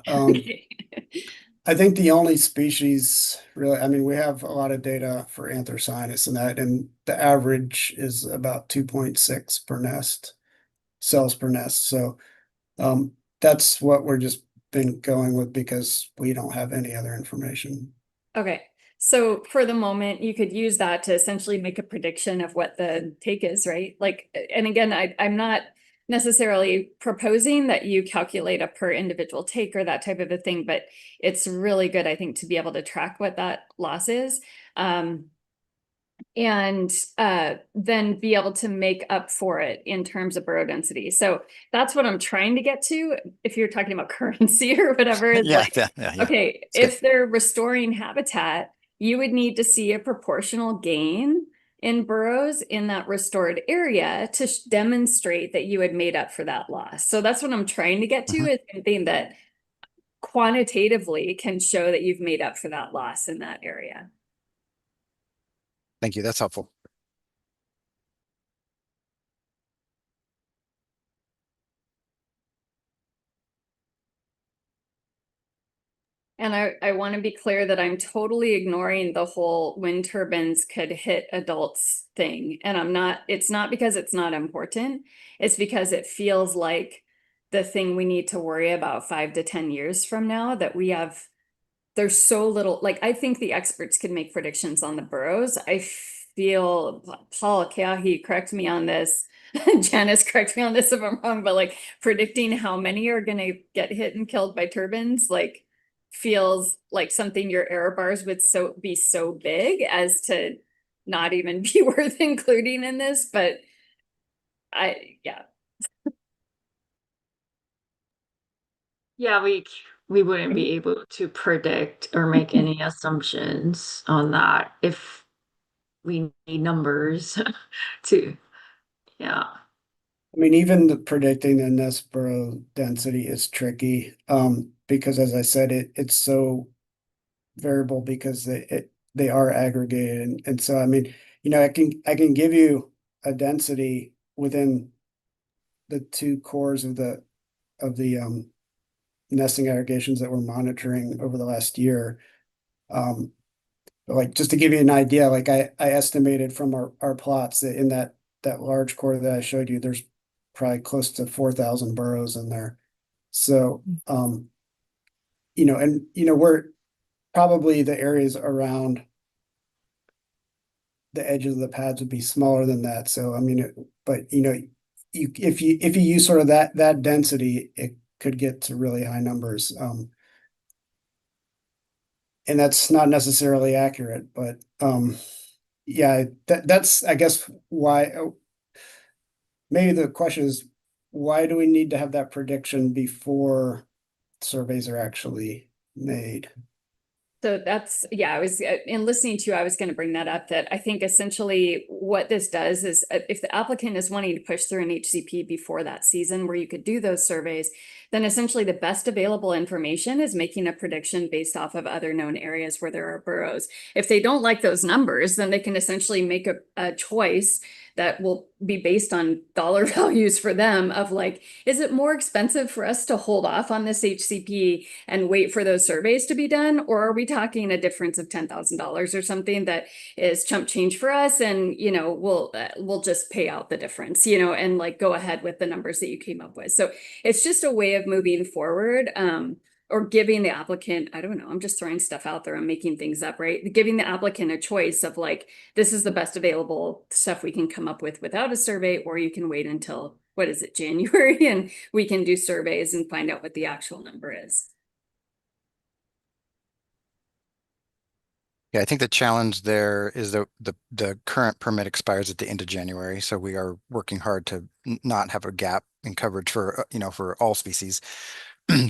[SPEAKER 10] I think the only species really, I mean, we have a lot of data for anthracynus and that, and the average is about 2.6 per nest, cells per nest. So that's what we're just been going with because we don't have any other information.
[SPEAKER 4] Okay, so for the moment, you could use that to essentially make a prediction of what the take is, right? Like, and again, I'm not necessarily proposing that you calculate a per individual take or that type of a thing, but it's really good, I think, to be able to track what that loss is. And then be able to make up for it in terms of burrow density. So that's what I'm trying to get to. If you're talking about currency or whatever, is
[SPEAKER 8] Yeah,
[SPEAKER 4] like,
[SPEAKER 8] yeah.
[SPEAKER 4] okay,
[SPEAKER 8] It's good.
[SPEAKER 4] if they're restoring habitat, you would need to see a proportional gain in burrows in that restored area to demonstrate that you had made up for that loss. So that's what I'm trying to get to,
[SPEAKER 8] Mhm.
[SPEAKER 4] is something that quantitatively can show that you've made up for that loss in that area.
[SPEAKER 8] Thank you. That's helpful.
[SPEAKER 4] And I want to be clear that I'm totally ignoring the whole wind turbines could hit adults thing. And it's not because it's not important. It's because it feels like the thing we need to worry about 5 to 10 years from now, that there's so little, like, I think the experts can make predictions on the burrows. I feel, Paul, Kaheawa, correct me on this. Janice, correct me on this if I'm wrong, but like predicting how many are gonna get hit and killed by turbines, like, feels like something your error bars would be so big as to not even be worth including in this, but yeah.
[SPEAKER 9] Yeah, we wouldn't be able to predict or make any assumptions on that if we need numbers to, yeah.
[SPEAKER 10] I mean, even the predicting the nest burrow density is tricky, because as I said, it's so variable because they are aggregated. And so, I mean, I can give you a density within the two cores of the nesting aggregations that we're monitoring over the last year. Like just to give you an idea, like I estimated from our plots that in that large core that I showed you, there's probably close to 4,000 burrows in there. So, we're probably the areas around the edges of the pads would be smaller than that. So, I mean, if you use sort of that density, it could get to really high numbers. And that's not necessarily accurate, but yeah, that's I guess why maybe the question is why do we need to have that prediction before surveys are actually made?
[SPEAKER 4] So that's, yeah, I was, in listening to you, I was going to bring that up, that I think essentially what this does is if the applicant is wanting to push through an HCP before that season where you could do those surveys, then essentially the best available information is making a prediction based off of other known areas where there are burrows. If they don't like those numbers, then they can essentially make a choice that will be based on dollar values for them of like, is it more expensive for us to hold off on this HCP and wait for those surveys to be done? Or are we talking a difference of $10,000 or something that is chump change for us? And, we'll just pay out the difference, and like go ahead with the numbers that you came up with. So it's just a way of moving forward. Or giving the applicant, I don't know, I'm just throwing stuff out there, I'm making things up, right? Giving the applicant a choice of like, this is the best available stuff we can come up with without a survey, or you can wait until, what is it, January, and we can do surveys and find out what the actual number is.
[SPEAKER 8] Yeah, I think the challenge there is the current permit expires at the end of January, so we are working hard to not have a gap in coverage for for all species.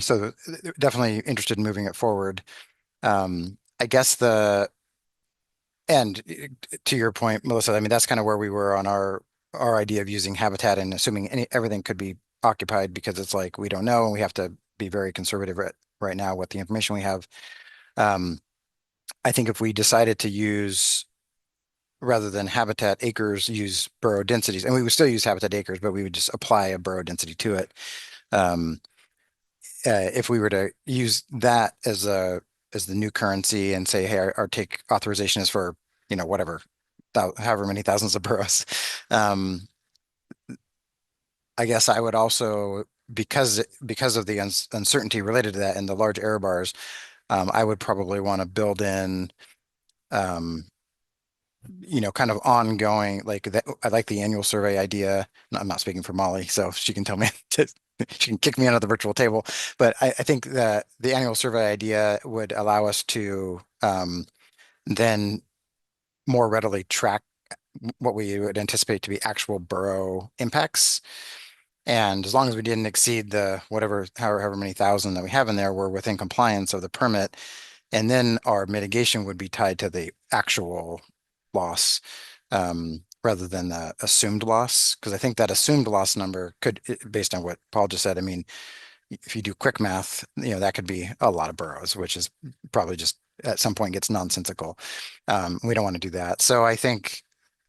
[SPEAKER 8] So definitely interested in moving it forward. I guess and to your point, Melissa, I mean that's kind of where we were on our idea of using habitat and assuming everything could be occupied because it's like we don't know and we have to be very conservative right now with the information we have. I think if we decided to use rather than habitat acres, use borough densities, and we would still use habitat acres, but we would just apply a borough density to it. If we were to use that as the new currency and say, hey, our take authorization is for, whatever, however many thousands of boroughs. I guess I would also, because of the uncertainty related to that and the large error bars, I would probably want to build in, kind of ongoing, like that. I like the annual survey idea. I'm not speaking for Molly, so she can tell me she can kick me under the virtual table. But I think that the annual survey idea would allow us to then more readily track what we would anticipate to be actual borough impacts. And as long as we didn't exceed the however many thousand that we have in there, we're within compliance of the permit. And then our mitigation would be tied to the actual loss, rather than the assumed loss. Because I think that assumed loss number could, based on what Paul just said, I mean, if you do quick math, that could be a lot of boroughs, which is probably just at some point gets nonsensical. We don't want to do that. So I think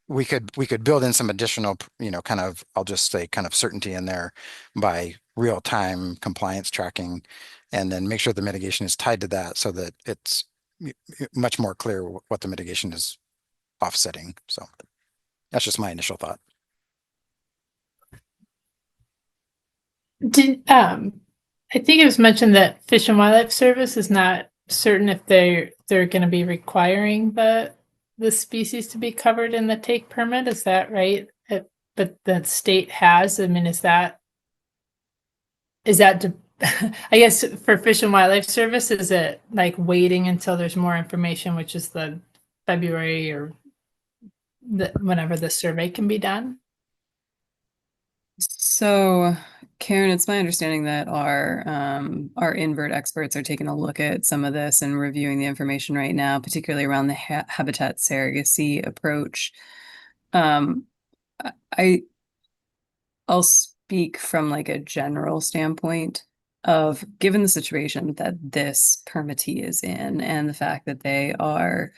[SPEAKER 8] we could build in some additional, kind of, I'll just say kind of certainty in there by real-time compliance tracking, and then make sure the mitigation is tied to that so that it's much more clear what the mitigation is offsetting. So that's just my initial thought.
[SPEAKER 6] I think it was mentioned that Fish and Wildlife Service is not certain if they're going to be requiring the species to be covered in the take permit. Is that right? But the state has. I mean, is that I guess for Fish and Wildlife Service, is it like waiting until there's more information, which is the February or whenever the survey can be done?
[SPEAKER 12] So, Karen, it's my understanding that our invert experts are taking a look at some of this and reviewing the information right now, particularly around the habitat surrogacy approach. I'll speak from like a general standpoint of, given the situation that this permittee is in and the fact that they are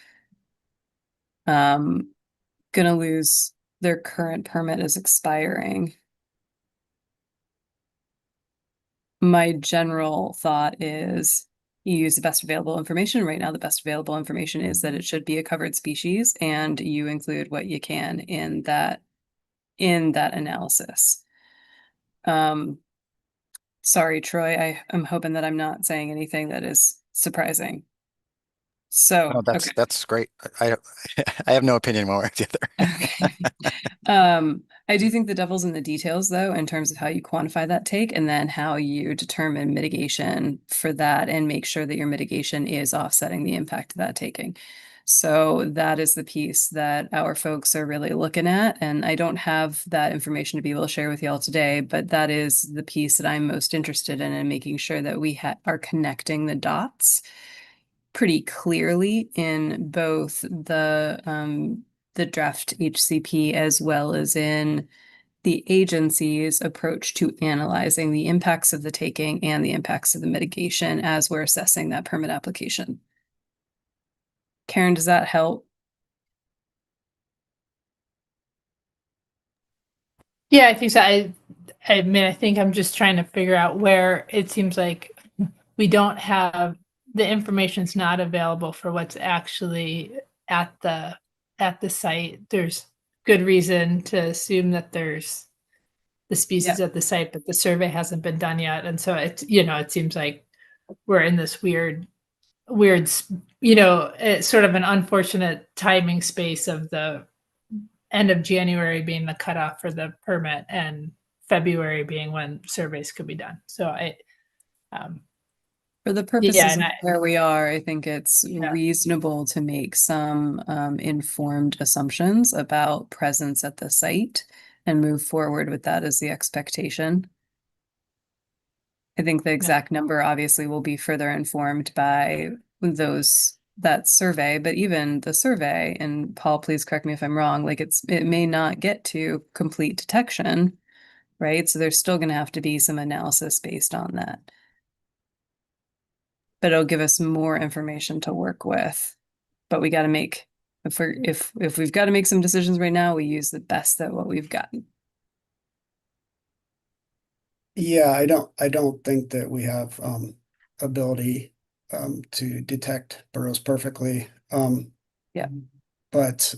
[SPEAKER 12] gonna lose their current permit is expiring. My general thought is you use the best available information. Right now, the best available information is that it should be a covered species, and you include what you can in that analysis. Sorry, Troy, I'm hoping that I'm not saying anything that is surprising. So,
[SPEAKER 8] Oh, that's great. I I have no opinion one way or the other.
[SPEAKER 12] Okay. I do think the devil's in the details, though, in terms of how you quantify that take and then how you determine mitigation for that and make sure that your mitigation is offsetting the impact of that taking. So that is the piece that our folks are really looking at. And I don't have that information to be able to share with y'all today, but that is the piece that I'm most interested in making sure that we are connecting the dots pretty clearly in both the draft HCP as well as in the agency's approach to analyzing the impacts of the taking and the impacts of the mitigation as we're assessing that permit application. Karen, does that help?
[SPEAKER 6] Yeah, I think so. I mean, I think I'm just trying to figure out where it seems like we don't have the information's not available for what's actually at the site. There's good reason to assume that there's the species at the site, but the survey hasn't been done yet. And so it seems like we're in this weird, it's sort of an unfortunate timing space of the end of January being the cutoff for the permit and February being when surveys could be done. So
[SPEAKER 12] for the purposes of
[SPEAKER 6] and
[SPEAKER 12] where we are, I think it's
[SPEAKER 6] Yeah.
[SPEAKER 12] reasonable to make some informed assumptions about presence at the site and move forward with that as the expectation. I think the exact number obviously will be further informed by that survey, but even the survey, and Paul, please correct me if I'm wrong, like it may not get to complete detection, right? So there's still going to have to be some analysis based on that. But it'll give us more information to work with. But we got to make If we've got to make some decisions right now, we use the best that what we've got.
[SPEAKER 10] Yeah, I don't think that we have ability to detect burrows perfectly.
[SPEAKER 12] Yeah.
[SPEAKER 10] But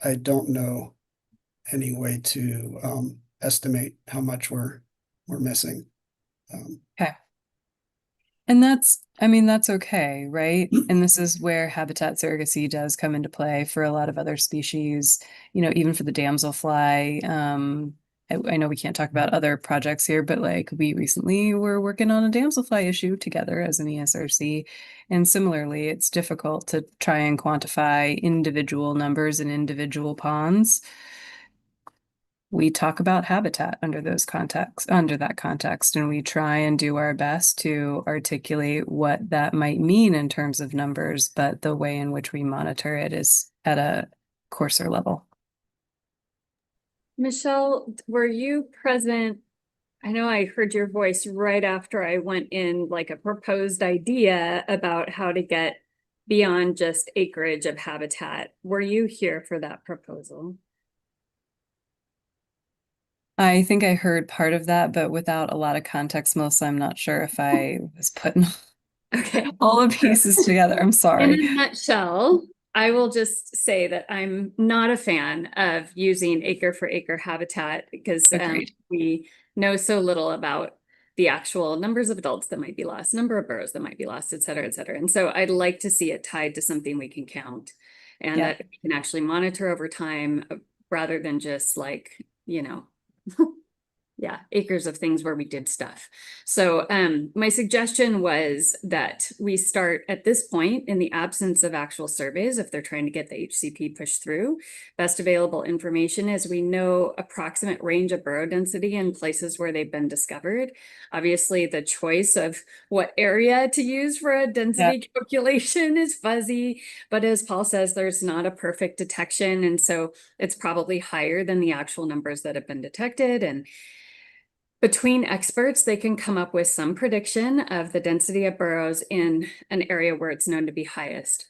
[SPEAKER 10] I don't know any way to estimate how much we're missing.
[SPEAKER 12] Okay. And I mean, that's okay, right? And this is where habitat surrogacy does come into play for a lot of other species, even for the damselfly. I know we can't talk about other projects here, but like we recently were working on a damselfly issue together as an ESRC. And similarly, it's difficult to try and quantify individual numbers in individual ponds. We talk about habitat under that context, and we try and do our best to articulate what that might mean in terms of numbers, but the way in which we monitor it is at a coarser level.
[SPEAKER 4] Michelle, were you present? I know I heard your voice right after I went in like a proposed idea about how to get beyond just acreage of habitat. Were you here for that proposal?
[SPEAKER 12] I think I heard part of that, but without a lot of context, Melissa, I'm not sure if I was putting
[SPEAKER 4] Okay.
[SPEAKER 12] all the pieces together. I'm
[SPEAKER 4] In
[SPEAKER 12] sorry.
[SPEAKER 4] a nutshell, I will just say that I'm not a fan of using acre for acre habitat because
[SPEAKER 12] Agreed.
[SPEAKER 4] we know so little about the actual numbers of adults that might be lost, number of burrows that might be lost, et cetera, et cetera. And so I'd like to see it tied to something we can count and
[SPEAKER 12] Yeah.
[SPEAKER 4] that we can actually monitor over time rather than just like, yeah, acres of things where we did stuff. So my suggestion was that we start at this point in the absence of actual surveys, if they're trying to get the HCP pushed through, best available information is we know approximate range of burrow density in places where they've been discovered. Obviously, the choice of what area to use for a density calculation is fuzzy, but as Paul says, there's not a perfect detection. And so it's probably higher than the actual numbers that have been detected. And between experts, they can come up with some prediction of the density of burrows in an area where it's known to be highest,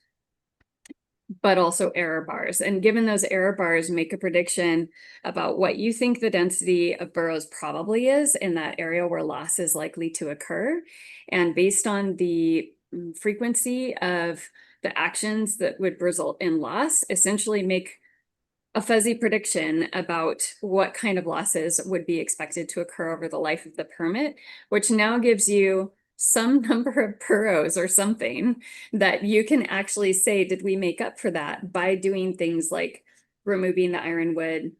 [SPEAKER 4] but also error bars. And given those error bars, make a prediction about what you think the density of burrows probably is in that area where loss is likely to occur. And based on the frequency of the actions that would result in loss, essentially make a fuzzy prediction about what kind of losses would be expected to occur over the life of the permit, which now gives you some number of burrows or something that you can actually say, did we make up for that by doing things like removing the ironwood?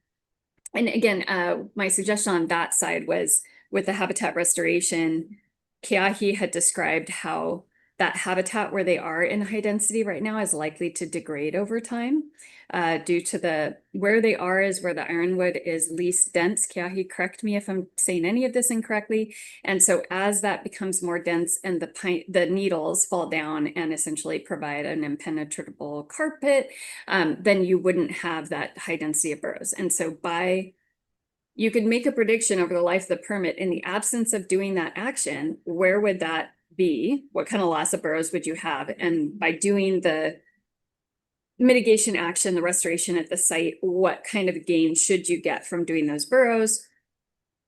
[SPEAKER 4] And again, my suggestion on that side was with the habitat restoration, Keahi had described how that habitat where they are in high density right now is likely to degrade over time due to where they are is where the ironwood is least dense. Keahi, correct me if I'm saying any of this incorrectly. And so as that becomes more dense and the needles fall down and essentially provide an impenetrable carpet, then you wouldn't have that high density of burrows. And so you could make a prediction over the life of the permit in the absence of doing that action, where would that be? What kind of loss of burrows would you have? And by doing the mitigation action, the restoration at the site, what kind of gain should you get from doing those burrows?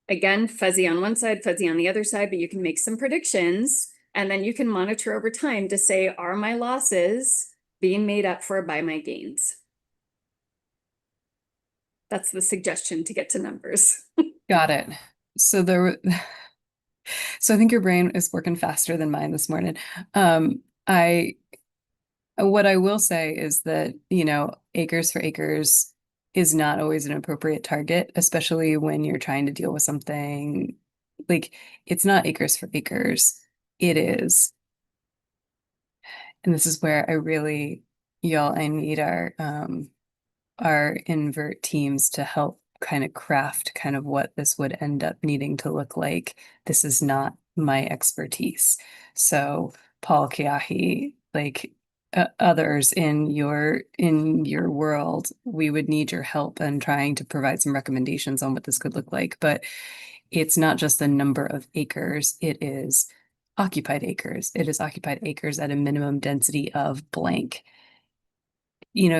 [SPEAKER 4] Again, fuzzy on one side, fuzzy on the other side, but you can make some predictions and then you can monitor over time to say, are my losses being made up for by my gains? That's the suggestion to get to numbers.
[SPEAKER 12] Got it. So so I think your brain is working faster than mine this morning. What I will say is that, acres for acres is not always an appropriate target, especially when you're trying to deal with something like it's not acres for acres. It is. And this is where I need our invert teams to help kind of craft kind of what this would end up needing to look like. This is not my expertise. So Paul Keahi, like others in your world, we would need your help in trying to provide some recommendations on what this could look like. But it's not just the number of acres, it is occupied acres. It is occupied acres at a minimum density of blank.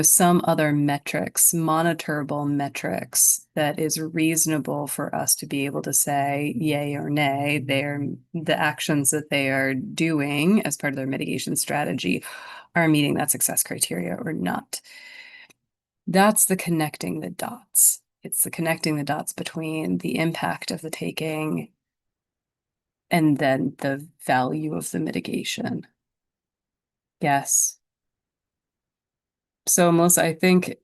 [SPEAKER 12] some other metrics, monitorable metrics that is reasonable for us to be able to say yay or nay, the actions that they are doing as part of their mitigation strategy are meeting that success criteria or not. That's the connecting the dots. It's the connecting the dots between the impact of the taking and then the value of the mitigation. Yes. So Melissa, I think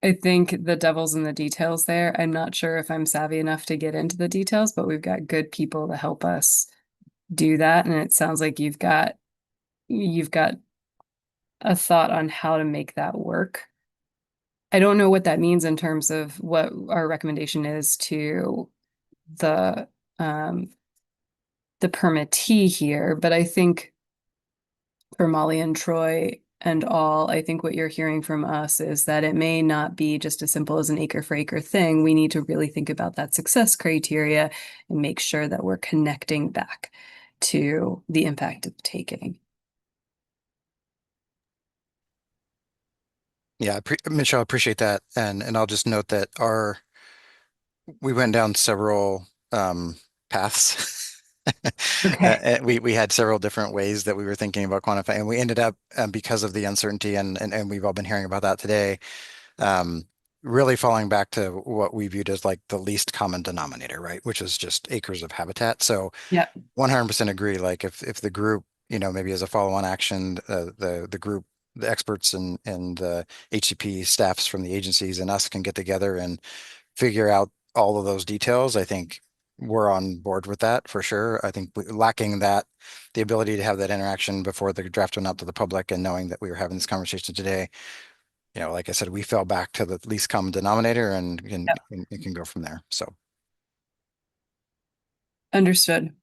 [SPEAKER 12] the devil's in the details there. I'm not sure if I'm savvy enough to get into the details, but we've got good people to help us do that. And it sounds like you've got a thought on how to make that work. I don't know what that means in terms of what our recommendation is to the permittee here, but I think for Molly and Troy and all, I think what you're hearing from us is that it may not be just as simple as an acre for acre thing. We need to really think about that success criteria and make sure that we're connecting back to the impact of taking.
[SPEAKER 8] Yeah, Michelle, appreciate that. And I'll just note that we went down several paths.
[SPEAKER 12] Okay.
[SPEAKER 8] We had several different ways that we were thinking about quantifying, and we ended up because of the uncertainty and we've all been hearing about that today, really falling back to what we viewed as like the least common denominator, right? Which is just acres of habitat. So
[SPEAKER 12] Yeah.
[SPEAKER 8] 100% agree. Like if the group, maybe as a follow-on action, the group, the experts and the HCP staffs from the agencies and us can get together and figure out all of those details, I think we're on board with that for sure. I think lacking that, the ability to have that interaction before the draft went out to the public and knowing that we were having this conversation today, like I said, we fell back to the least common denominator and it can go from there. So.
[SPEAKER 12] Understood.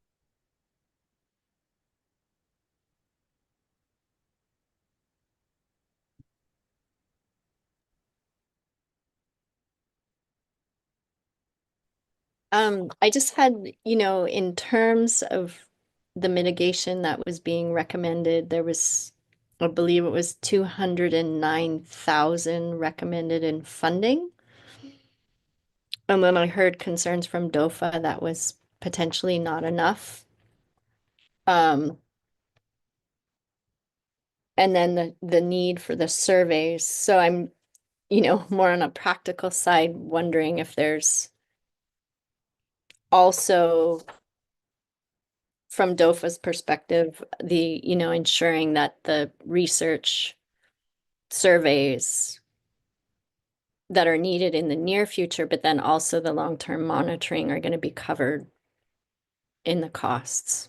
[SPEAKER 5] I just had, in terms of the mitigation that was being recommended, there was, I believe it was 209,000 recommended in funding. And then I heard concerns from DOFA that was potentially not enough. And then the need for the surveys. So I'm, more on a practical side, wondering if there's also from DOFA's perspective, ensuring that the research surveys that are needed in the near future, but then also the long-term monitoring are going to be covered in the costs.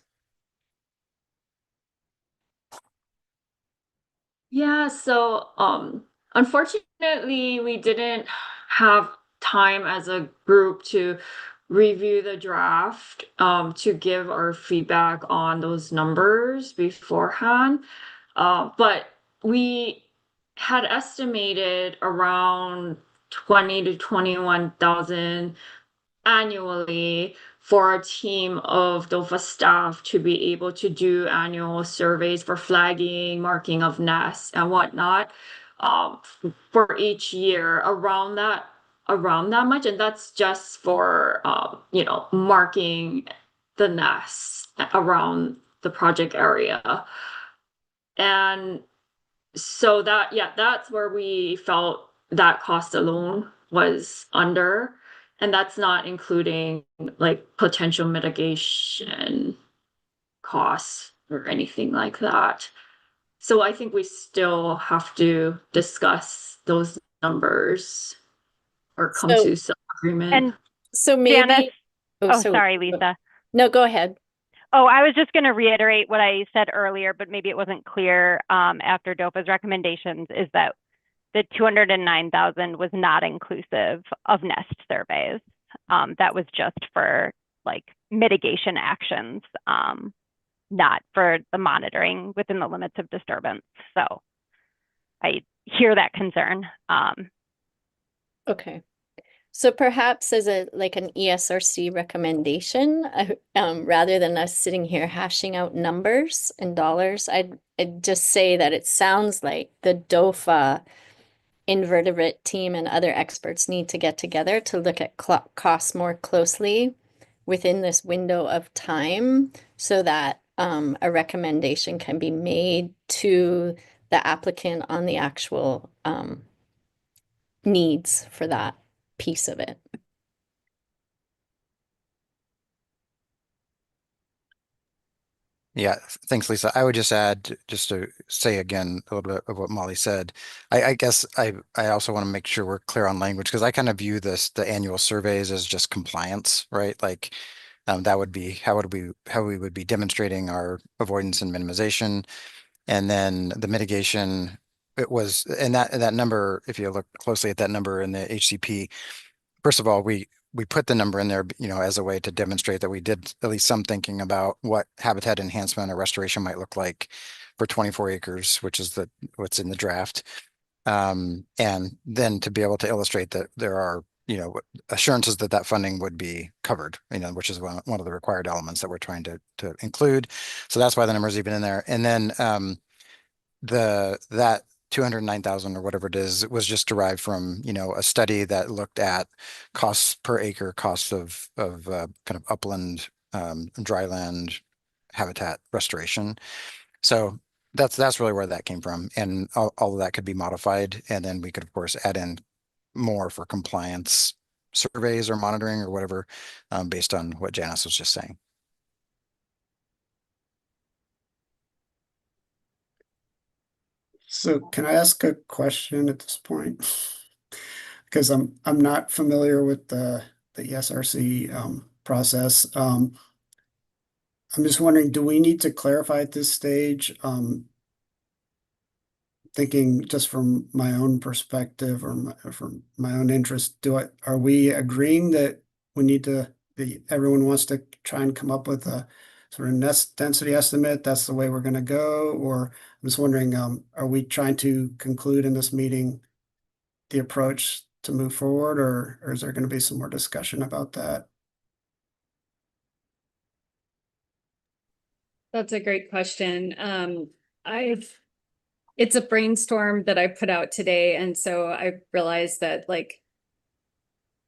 [SPEAKER 9] Yeah, so unfortunately we didn't have time as a group to review the draft to give our feedback on those numbers beforehand. But we had estimated around 20 to 21,000 annually for a team of DOFA staff to be able to do annual surveys for flagging, marking of nests and whatnot for each year around that much. And that's just for marking the nests around the project area. And so that's where we felt that cost alone was under. And that's not including like potential mitigation costs or anything like that. So I think we still have to discuss those numbers or come to some agreement.
[SPEAKER 7] And
[SPEAKER 5] So
[SPEAKER 7] Janice,
[SPEAKER 5] maybe.
[SPEAKER 7] Sorry, Lisa.
[SPEAKER 5] No, go ahead.
[SPEAKER 7] Oh, I was just going to reiterate what I said earlier, but maybe it wasn't clear after DOFA's recommendations, is that the 209,000 was not inclusive of nest surveys. That was just for like mitigation actions, not for the monitoring within the limits of disturbance. So I hear that concern.
[SPEAKER 5] Okay. So perhaps as a like an ESRC recommendation, rather than us sitting here hashing out numbers and dollars, I'd just say that it sounds like the DOFA invertebrate team and other experts need to get together to look at costs more closely within this window of time so that a recommendation can be made to the applicant on the actual needs for that piece of it.
[SPEAKER 8] Yeah, thanks, Lisa. I would just add, just to say again a little bit of what Molly said. I guess I also want to make sure we're clear on language because I kind of view the annual surveys as just compliance, right? Like that would be how we would be demonstrating our avoidance and minimization, and then the mitigation. It was and that number, if you look closely at that number in the HCP, first of all, we put the number in there, as a way to demonstrate that we did at least some thinking about what habitat enhancement or restoration might look like for 24 acres, which is what's in the draft. And then to be able to illustrate that there are, assurances that funding would be covered, which is one of the required elements that we're trying to include. So that's why the number is even in there. And then that 209,000 or whatever it is was just derived from a study that looked at costs per acre, costs of kind of upland, dryland habitat restoration. So that's really where that came from, and all of that could be modified, and then we could of course add in more for compliance surveys or monitoring or whatever, based on what Janice was just saying.
[SPEAKER 10] So can I ask a question at this point? Because I'm not familiar with the ESRC process. I'm just wondering, do we need to clarify at this stage? Thinking just from my own perspective or from my own interest, are we agreeing that we need to, everyone wants to try and come up with a sort of nest density estimate? That's the way we're going to go? Or I'm just wondering, are we trying to conclude in this meeting the approach to move forward, or is there going to be some more discussion about that?
[SPEAKER 4] That's a great question. It's a brainstorm that I put out today, and so I realized that like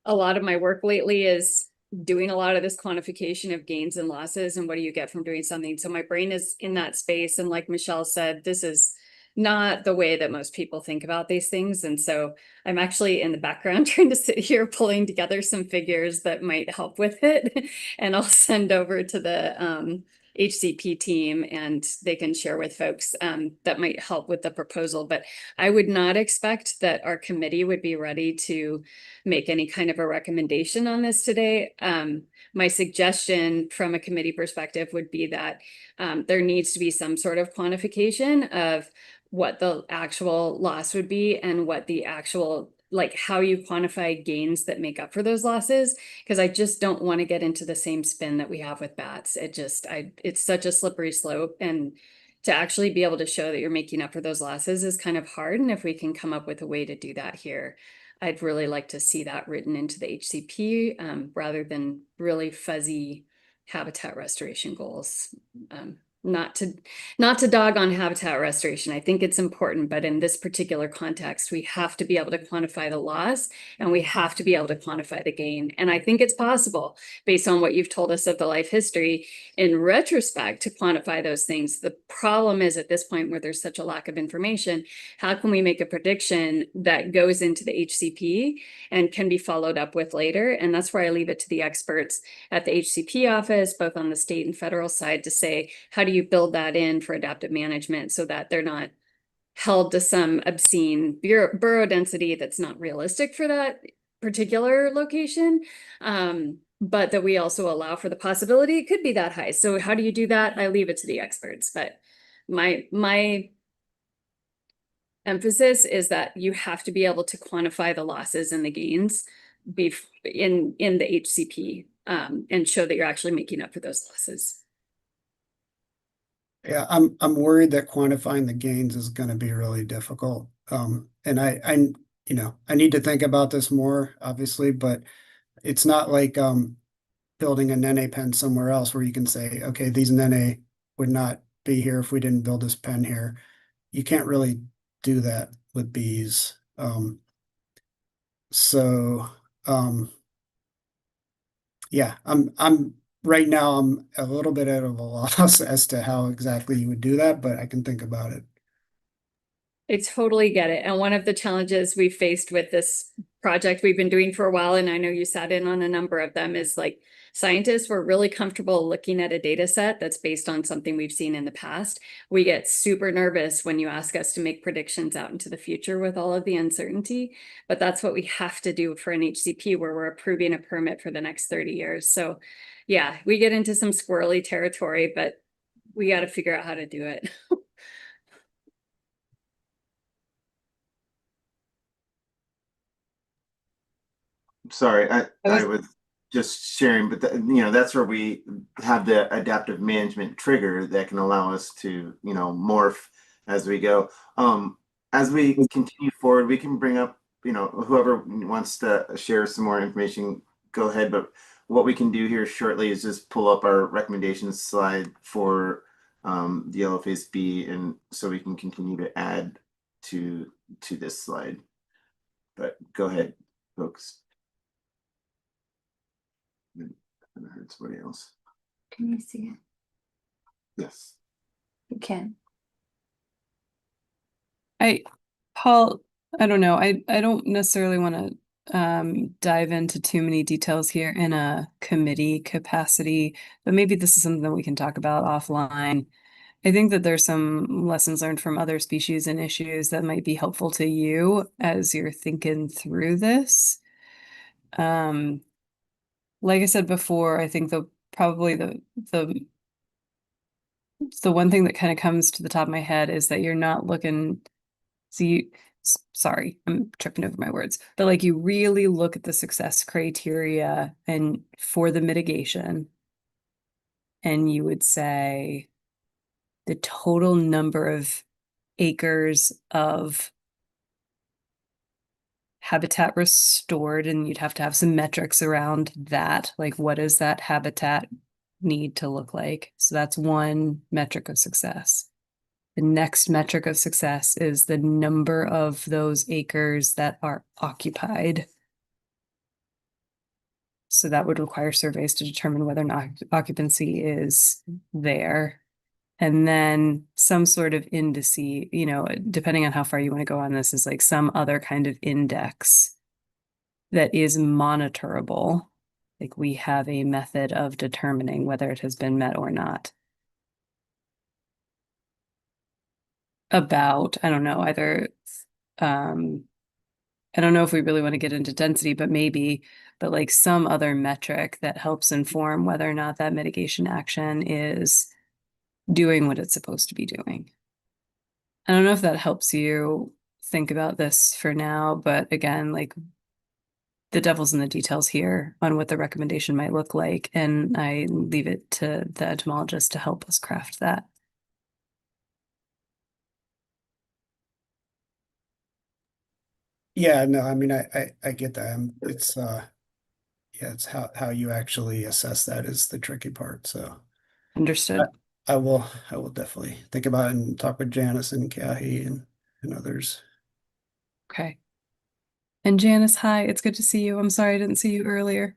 [SPEAKER 4] a lot of my work lately is doing a lot of this quantification of gains and losses and what do you get from doing something. So my brain is in that space, and like Michelle said, this is not the way that most people think about these things. And so I'm actually in the background trying to sit here pulling together some figures that might help with it. And I'll send over to the HCP team and they can share with folks that might help with the proposal. But I would not expect that our committee would be ready to make any kind of a recommendation on this today. My suggestion from a committee perspective would be that there needs to be some sort of quantification of what the actual loss would be and what the actual, like how you quantify gains that make up for those losses. Because I just don't want to get into the same spin that we have with bats. It's such a slippery slope, and to actually be able to show that you're making up for those losses is kind of hard. And if we can come up with a way to do that here, I'd really like to see that written into the HCP rather than really fuzzy habitat restoration goals. Not to dog on habitat restoration. I think it's important, but in this particular context, we have to be able to quantify the loss and we have to be able to quantify the gain. And I think it's possible, based on what you've told us of the life history, in retrospect, to quantify those things. The problem is at this point where there's such a lack of information, how can we make a prediction that goes into the HCP and can be followed up with later? And that's where I leave it to the experts at the HCP office, both on the state and federal side, to say, how do you build that in for adaptive management so that they're not held to some obscene burrow density that's not realistic for that particular location, but that we also allow for the possibility it could be that high. So how do you do that? I leave it to the experts, but my emphasis is that you have to be able to quantify the losses and the gains in the HCP and show that you're actually making up for those losses.
[SPEAKER 10] Yeah, I'm worried that quantifying the gains is going to be really difficult. And I need to think about this more, obviously, but it's not like building a Nene pen somewhere else where you can say, okay, these Nene would not be here if we didn't build this pen here. You can't really do that with bees. So yeah, I'm right now I'm a little bit out of a loss as to how exactly you would do that, but I can think about it.
[SPEAKER 4] I totally get it. And one of the challenges we've faced with this project we've been doing for a while, and I know you sat in on a number of them, is like scientists were really comfortable looking at a data set that's based on something we've seen in the past. We get super nervous when you ask us to make predictions out into the future with all of the uncertainty, but that's what we have to do for an HCP where we're approving a permit for the next 30 years. So yeah, we get into some squirrely territory, but we got to figure out how to do it.
[SPEAKER 1] Sorry, I
[SPEAKER 4] was-
[SPEAKER 1] was just sharing, but that's where we have the adaptive management trigger that can allow us to, morph as we go. As we continue forward, we can bring up, whoever wants to share some more information, go ahead. But what we can do here shortly is just pull up our recommendations slide for the yellow face B, and so we can continue to add to this slide. But go ahead, folks. And I heard somebody else.
[SPEAKER 2] Can you see it?
[SPEAKER 1] Yes.
[SPEAKER 2] You can.
[SPEAKER 12] Paul, I don't know. I don't necessarily want to dive into too many details here in a committee capacity, but maybe this is something that we can talk about offline. I think that there's some lessons learned from other species and issues that might be helpful to you as you're thinking through this. Like I said before, I think probably the one thing that kind of comes to the top of my head is that you're not looking. See, sorry, I'm tripping over my words, but like you really look at the success criteria and for the mitigation, and you would say the total number of acres of habitat restored, and you'd have to have some metrics around that. Like, what does that habitat need to look like? So that's one metric of success. The next metric of success is the number of those acres that are occupied. So that would require surveys to determine whether or not occupancy is there. And then some sort of indice, depending on how far you want to go on this, is like some other kind of index that is monitorable. Like we have a method of determining whether it has been met or not. About, I don't know, either, I don't know if we really want to get into density, but maybe, but like some other metric that helps inform whether or not that mitigation action is doing what it's supposed to be doing. I don't know if that helps you think about this for now, but again, like the devil's in the details here on what the recommendation might look like, and I leave it to the entomologist to help us craft that.
[SPEAKER 10] Yeah, no, I mean, I get that. It's yeah, it's how you actually assess that is the tricky part. So
[SPEAKER 12] Understood.
[SPEAKER 10] I will definitely think about it and talk with Janice and Kahi and others.
[SPEAKER 12] Okay. And Janice, hi, it's good to see you. I'm sorry I didn't see you earlier.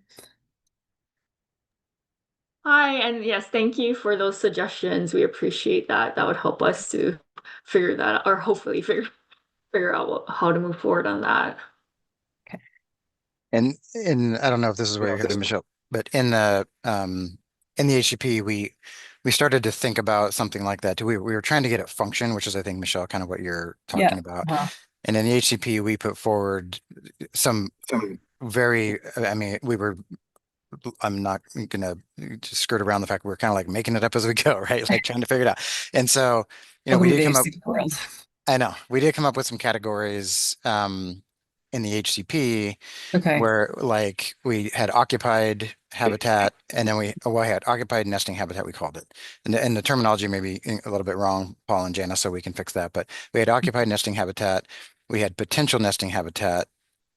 [SPEAKER 9] Hi, and yes, thank you for those suggestions. We appreciate that. That would help us to figure that out, or hopefully figure out how to move forward on that.
[SPEAKER 8] And I don't know if this is where you're headed, Michelle, but in the HCP, we started to think about something like that too. We were trying to get it function, which is, I think, Michelle, kind of what you're talking about. And in the HCP, we put forward some very, I mean, I'm not gonna just skirt around the fact we're kind of like making it up as we go, right? Like trying to figure it out. And so, we did come up. I know we did come up with some categories in the HCP where like we had occupied habitat, and then we had occupied nesting habitat, we called it. And the terminology may be a little bit wrong, Paul and Jana, so we can fix that. But we had occupied nesting habitat. we had potential nesting habitat,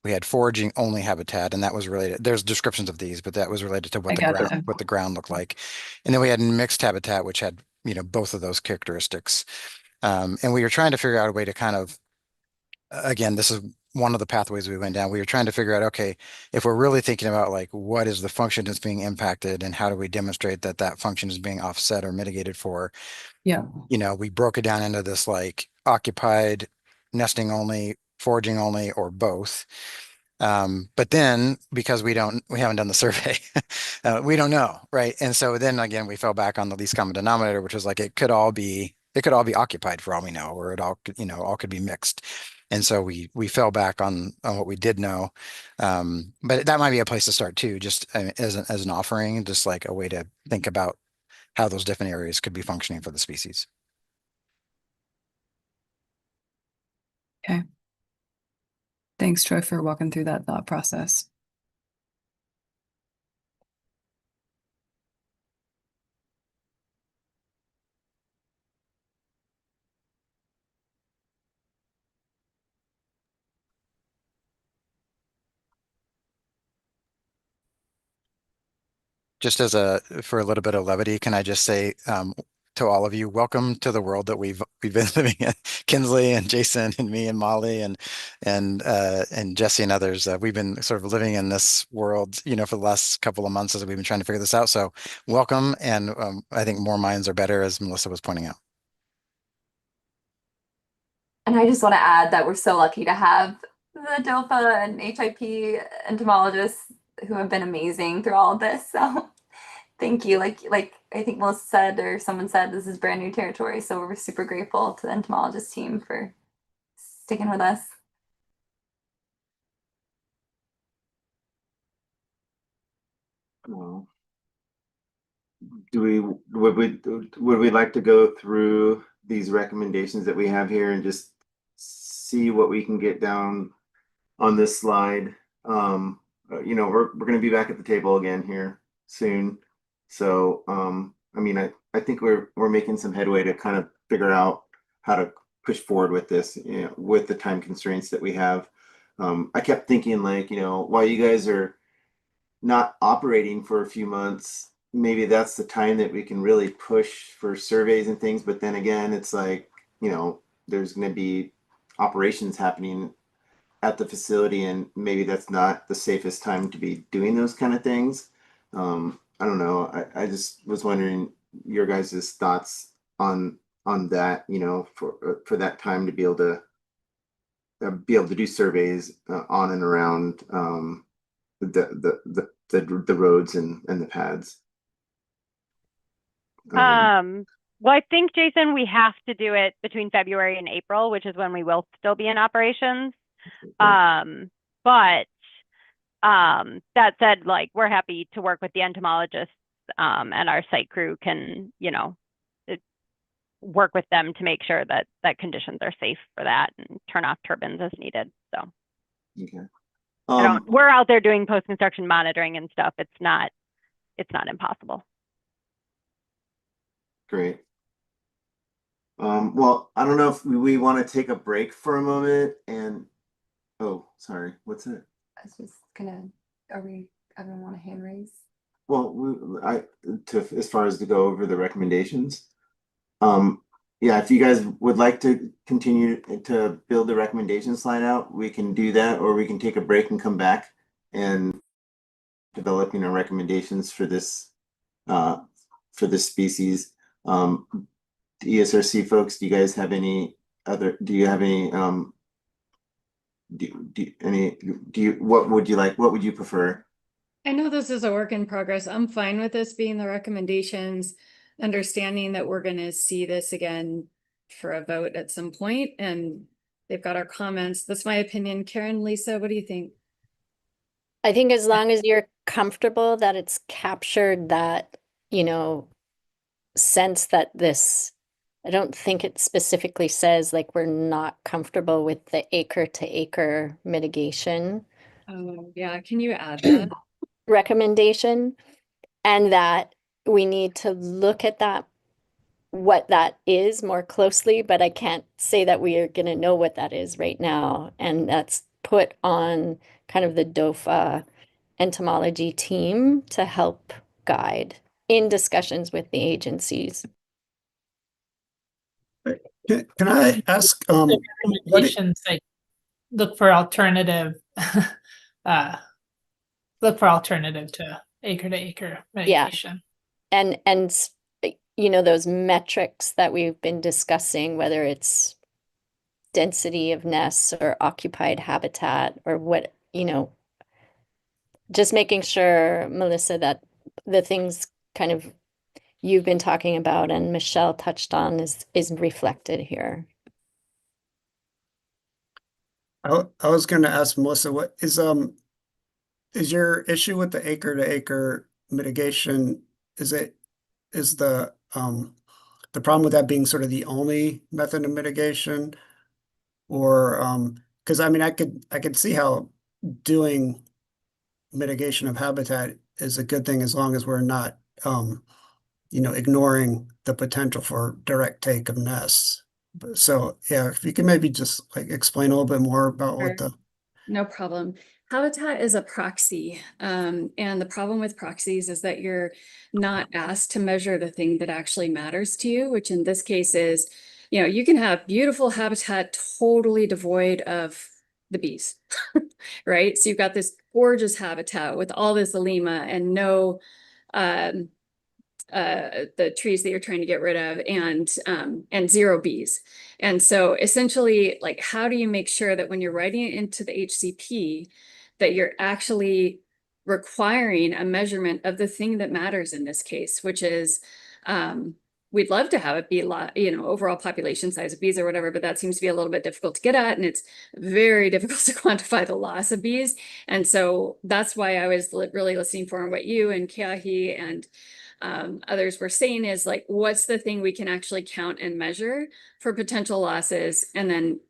[SPEAKER 8] we had foraging only habitat, and that was related. There's descriptions of these, but that was related to
[SPEAKER 12] I gotcha.
[SPEAKER 8] what the ground looked like. And then we had mixed habitat, which had, you know, both of those characteristics. And we were trying to figure out a way to kind of, again, this is one of the pathways we went down. We were trying to figure out, okay, if we're really thinking about like what is the function that's being impacted and how do we demonstrate that that function is being offset or mitigated for,
[SPEAKER 12] Yeah.
[SPEAKER 8] you know, we broke it down into this like occupied, nesting only, foraging only, or both. But then because we haven't done the survey, we don't know, right? And so then again, we fell back on the least common denominator, which was like it could all be occupied for all we know, or it all could, you know, all could be mixed. And so we fell back on what we did know. But that might be a place to start too, just as an offering, just like a way to think about how those different areas could be functioning for the species.
[SPEAKER 12] Okay. Thanks, Troy, for walking through that thought process.
[SPEAKER 8] Just as for a little bit of levity, can I just say to all of you, welcome to the world that we've been living in. Kinsley and Jason and me and Molly and Jesse and others. We've been sort of living in this world, you know, for the last couple of months as we've been trying to figure this out. So welcome, and I think more minds are better, as Melissa was pointing out.
[SPEAKER 2] And I just want to add that we're so lucky to have the DOFA and HIP entomologists who have been amazing through all of this. So thank you. Like I think Melissa said, or someone said, this is brand new territory. So we're super grateful to the entomologist team for sticking with us.
[SPEAKER 1] Well, would we like to go through these recommendations that we have here and just see what we can get down on this slide? You know, we're going to be back at the table again here soon. So, I mean, I think we're making some headway to kind of figure out how to push forward with this, you know, with the time constraints that we have. I kept thinking like, you know, while you guys are not operating for a few months, maybe that's the time that we can really push for surveys and things. But then again, it's like, you know, there's going to be operations happening at the facility, and maybe that's not the safest time to be doing those kind of things. I don't know. I just was wondering your guys' thoughts on that, you know, for that time to be able to do surveys on and around the roads and the pads.
[SPEAKER 7] Well, I think, Jason, we have to do it between February and April, which is when we will still be in operations. But that said, like, we're happy to work with the entomologists, and our site crew can, you know, work with them to make sure that conditions are safe for that and turn off turbines as needed. So
[SPEAKER 1] okay.
[SPEAKER 7] We're out there doing post-construction monitoring and stuff. It's not impossible.
[SPEAKER 1] Great. Well, I don't know if we want to take a break for a moment and, oh, sorry, what's that?
[SPEAKER 2] I was just gonna, everyone want a hand raise?
[SPEAKER 1] Well, as far as to go over the recommendations. Yeah, if you guys would like to continue to build the recommendation slide out, we can do that, or we can take a break and come back and developing our recommendations for this species. The ESRC folks, do you guys have any other? Do you have any? What would you like? What would you prefer?
[SPEAKER 4] I know this is a work in progress. I'm fine with this being the recommendations, understanding that we're going to see this again for a vote at some point, and they've got our comments. That's my opinion. Karen, Lisa, what do you think?
[SPEAKER 5] I think as long as you're comfortable that it's captured that, you know, sense that this, I don't think it specifically says like we're not comfortable with the acre to acre mitigation
[SPEAKER 4] Oh, yeah. Can you add that?
[SPEAKER 5] recommendation, and that we need to look at that what that is more closely, but I can't say that we are going to know what that is right now. And that's put on kind of the DOFA entomology team to help guide in discussions with the agencies.
[SPEAKER 10] Can I ask,
[SPEAKER 6] The
[SPEAKER 10] what,
[SPEAKER 6] recommendations, like look for alternative, uh, look for alternative to acre mitigation.
[SPEAKER 5] And you know, those metrics that we've been discussing, whether it's density of nests or occupied habitat or what, you know, just making sure, Melissa, that the things kind of you've been talking about and Michelle touched on is reflected here.
[SPEAKER 10] I was going to ask Melissa, what is your issue with the acre to acre mitigation? Is the problem with that being sort of the only method of mitigation? Or because I mean I could see how doing mitigation of habitat is a good thing as long as we're not you know, ignoring the potential for direct take of nests. So yeah, if you can maybe just like explain a little bit more about what the
[SPEAKER 4] No problem. Habitat is a proxy. And the problem with proxies is that you're not asked to measure the thing that actually matters to you, which in this case is, you know, you can have beautiful habitat totally devoid of the bees, right? So you've got this gorgeous habitat with all this Lima and no the trees that you're trying to get rid of and zero bees. And so essentially, like, how do you make sure that when you're writing it into the HCP that you're actually requiring a measurement of the thing that matters in this case, which is we'd love to have it be a lot, you know, overall population size of bees or whatever, but that seems to be a little bit difficult to get at, and it's very difficult to quantify the loss of bees. And so that's why I was really listening for what you and Kaheawa and others were saying is like, what's the thing we can actually count and measure for potential losses? And then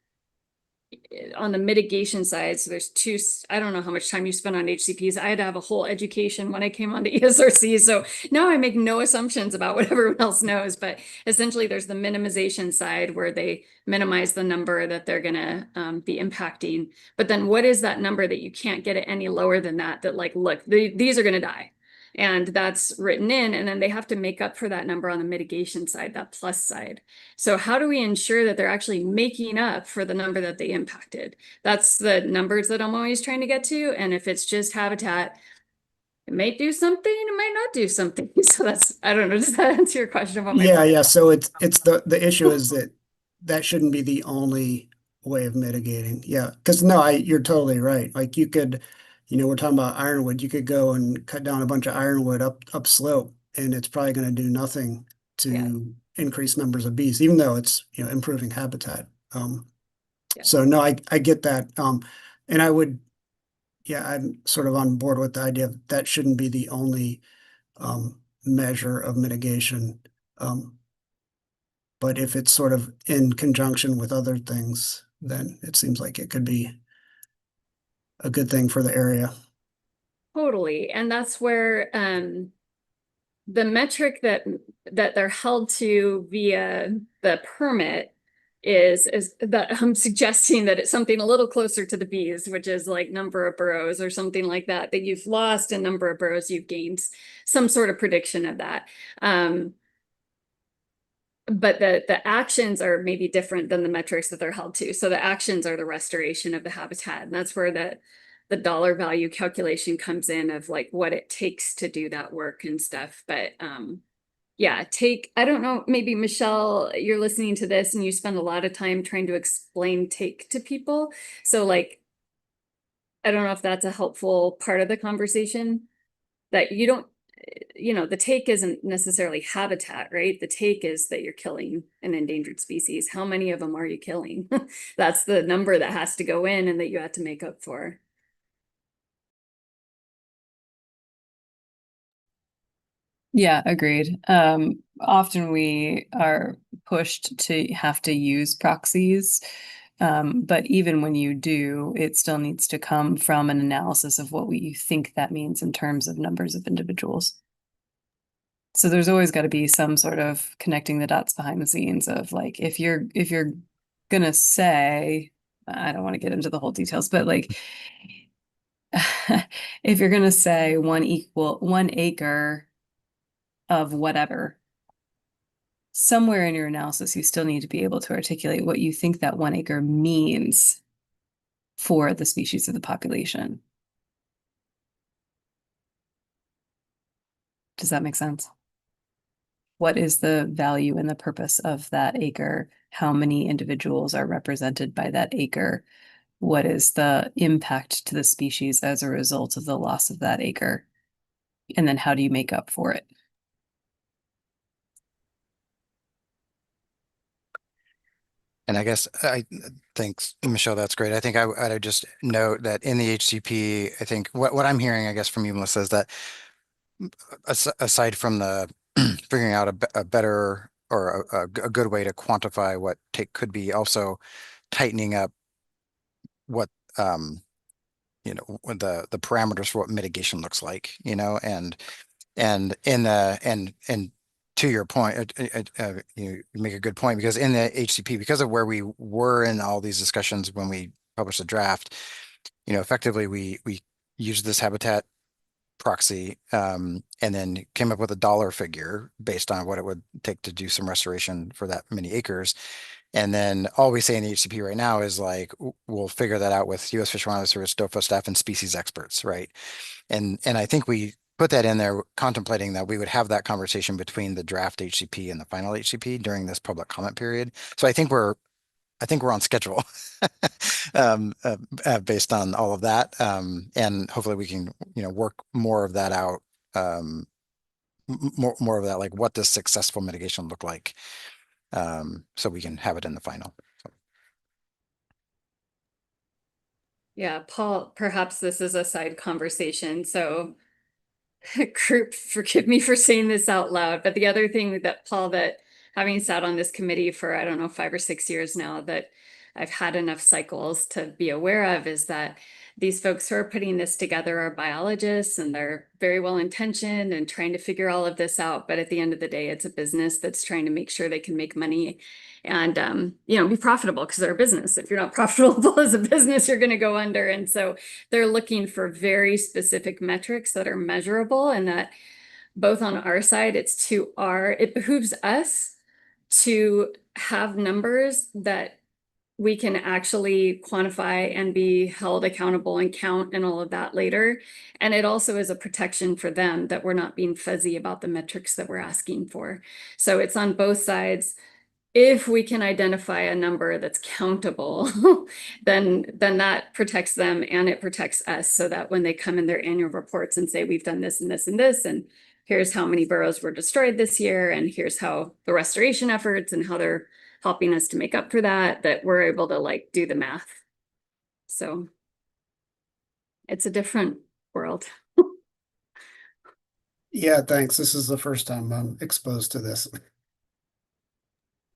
[SPEAKER 4] on the mitigation side, so there's two, I don't know how much time you spent on HCPs. I had to have a whole education when I came on to ESRC. So now I make no assumptions about what everyone else knows, but essentially there's the minimization side where they minimize the number that they're gonna be impacting. But then what is that number that you can't get it any lower than that, that like, look, these are gonna die. And that's written in, and then they have to make up for that number on the mitigation side, that plus side. So how do we ensure that they're actually making up for the number that they impacted? That's the numbers that I'm always trying to get to. And if it's just habitat, it might do something, it might not do something. So that's, I don't know, does that answer your question about
[SPEAKER 10] yeah. So it's the issue is that shouldn't be the only way of mitigating. Yeah, because no, you're totally right. Like you could, you know, we're talking about ironwood. You could go and cut down a bunch of ironwood up slope, and it's probably going to do nothing to increase numbers of bees, even though it's, you know, improving habitat. So no, I get that. And I would, yeah, I'm sort of on board with the idea of that shouldn't be the only measure of mitigation. But if it's sort of in conjunction with other things, then it seems like it could be a good thing for the area.
[SPEAKER 4] Totally. And that's where the metric that they're held to via the permit is that I'm suggesting that it's something a little closer to the bees, which is like number of burrows or something like that, that you've lost a number of burrows, you've gained some sort of prediction of that. But the actions are maybe different than the metrics that they're held to. So the actions are the restoration of the habitat. And that's where the dollar value calculation comes in of like what it takes to do that work and stuff. But yeah, I don't know, maybe Michelle, you're listening to this and you spend a lot of time trying to explain take to people. So like, I don't know if that's a helpful part of the conversation, that you don't, you know, the take isn't necessarily habitat, right? The take is that you're killing an endangered species. How many of them are you killing? That's the number that has to go in and that you have to make up for.
[SPEAKER 12] Yeah, agreed. Often we are pushed to have to use proxies. But even when you do, it still needs to come from an analysis of what we think that means in terms of numbers of individuals. So there's always got to be some sort of connecting the dots behind the scenes of like, if you're gonna say, I don't want to get into the whole details, but like, if you're gonna say 1 acre of whatever, somewhere in your analysis, you still need to be able to articulate what you think that 1 acre means for the species of the population. Does that make sense? What is the value and the purpose of that acre? How many individuals are represented by that acre? What is the impact to the species as a result of the loss of that acre? And then how do you make up for it?
[SPEAKER 8] And I guess thanks, Michelle. That's great. I think I'd just note that in the HCP, I think what I'm hearing, I guess, from you, Melissa, is that aside from the figuring out a better or a good way to quantify what take could be, also tightening up what what the parameters for what mitigation looks like, and to your point, you make a good point, because in the HCP, because of where we were in all these discussions when we published the draft, effectively we used this habitat proxy, and then came up with a dollar figure based on what it would take to do some restoration for that many acres. And then all we say in the HCP right now is like, we'll figure that out with U.S. Fish and Wildlife Service, DOFA staff, and species experts, right? And I think we put that in there, contemplating that we would have that conversation between the draft HCP and the final HCP during this public comment period. So I think we're on schedule, based on all of that, and hopefully we can work more of that out, more of that, like what does successful mitigation look like, so we can have it in the final.
[SPEAKER 4] Yeah, Paul, perhaps this is a side conversation, so group, forgive me for saying this out loud, but the other thing that Paul, that having sat on this committee for, I don't know, 5 or 6 years now, that I've had enough cycles to be aware of, is that these folks who are putting this together are biologists, and they're very well intentioned and trying to figure all of this out. But at the end of the day, it's a business that's trying to make sure they can make money and be profitable, because they're a business. If you're not profitable as a business, you're going to go under. And so they're looking for very specific metrics that are measurable, and that both on our side, it behooves us to have numbers that we can actually quantify and be held accountable and count and all of that later. And it also is a protection for them that we're not being fuzzy about the metrics that we're asking for. So it's on both sides. If we can identify a number that's countable, then that protects them and it protects us, so that when they come in their annual reports and say, we've done this and this and this, and here's how many burrows were destroyed this year, and here's how the restoration efforts and how they're helping us to make up for that, that we're able to like do the math. So it's a different world.
[SPEAKER 10] Yeah, thanks. This is the first time I'm exposed to this.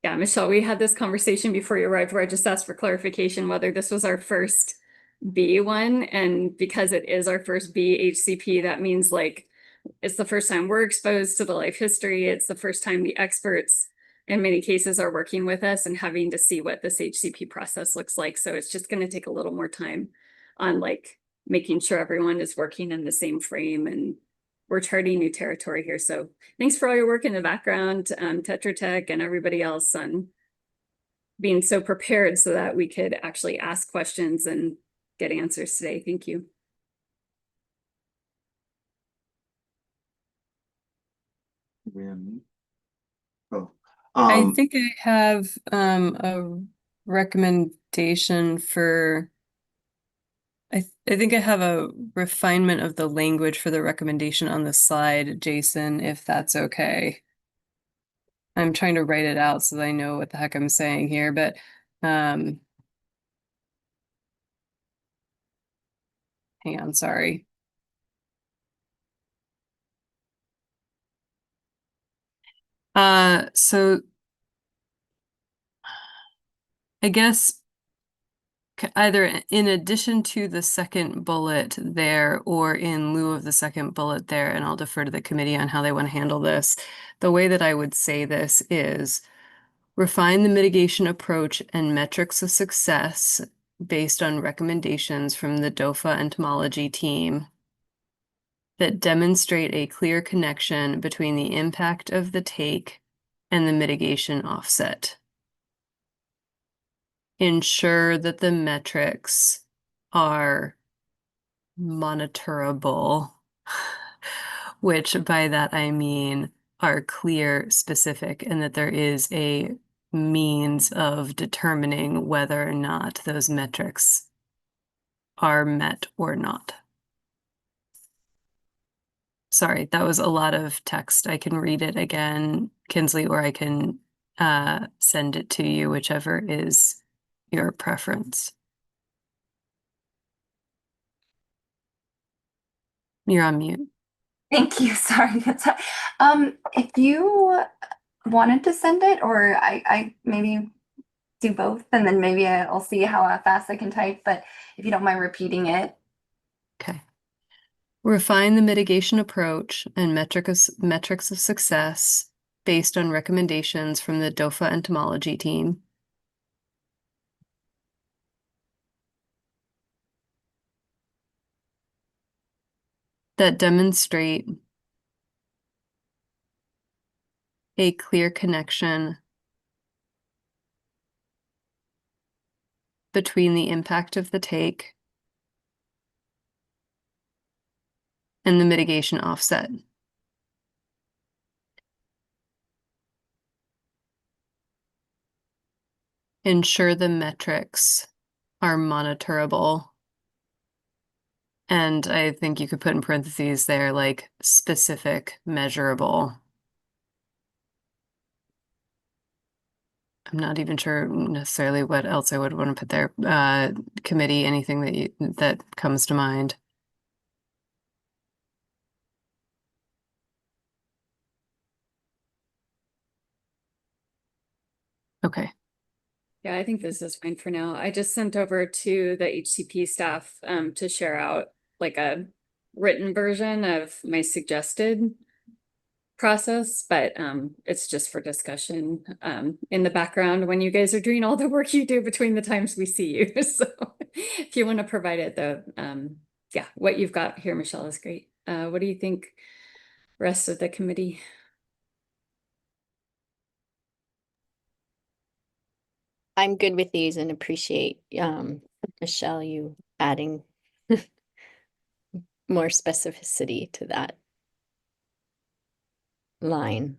[SPEAKER 4] Yeah, Michelle, we had this conversation before you arrived where I just asked for clarification whether this was our first B one. And because it is our first B HCP, that means like it's the first time we're exposed to the life history. It's the first time the experts in many cases are working with us and having to see what this HCP process looks like. So it's just going to take a little more time on like making sure everyone is working in the same frame, and we're charting new territory here. So thanks for all your work in the background, Tetra Tech and everybody else, on being so prepared so that we could actually ask questions and get answers today. Thank you.
[SPEAKER 1] Oh,
[SPEAKER 12] I think I have a recommendation for, I think I have a refinement of the language for the recommendation on the slide, Jason, if that's okay. I'm trying to write it out so that I know what the heck I'm saying here, but hang on, sorry. So I guess either in addition to the second bullet there or in lieu of the second bullet there, and I'll defer to the committee on how they want to handle this. The way that I would say this is refine the mitigation approach and metrics of success based on recommendations from the DOFA entomology team that demonstrate a clear connection between the impact of the take and the mitigation offset. Ensure that the metrics are monitorable, which by that I mean are clear, specific, and that there is a means of determining whether or not those metrics are met or not. Sorry, that was a lot of text. I can read it again, Kinsley, or I can send it to you, whichever is your preference. You're on mute.
[SPEAKER 2] Thank you. Sorry. If you wanted to send it, or I maybe do both, and then maybe I'll see how fast I can type. But if you don't mind repeating it.
[SPEAKER 12] Okay. Refine the mitigation approach and metrics of success based on recommendations from the DOFA entomology team. That demonstrate a clear connection between the impact of the take and the mitigation offset. Ensure the metrics are monitorable. And I think you could put in parentheses there, like specific, measurable. I'm not even sure necessarily what else I would want to put there. Committee, anything that comes to mind. Okay.
[SPEAKER 4] Yeah, I think this is fine for now. I just sent over to the HCP staff to share out like a written version of my suggested process, but it's just for discussion in the background when you guys are doing all the work you do between the times we see you. So if you want to provide it, though, yeah, what you've got here, Michelle, is great. What do you think, rest of the committee?
[SPEAKER 5] I'm good with these and appreciate Michelle, you adding more specificity to that line.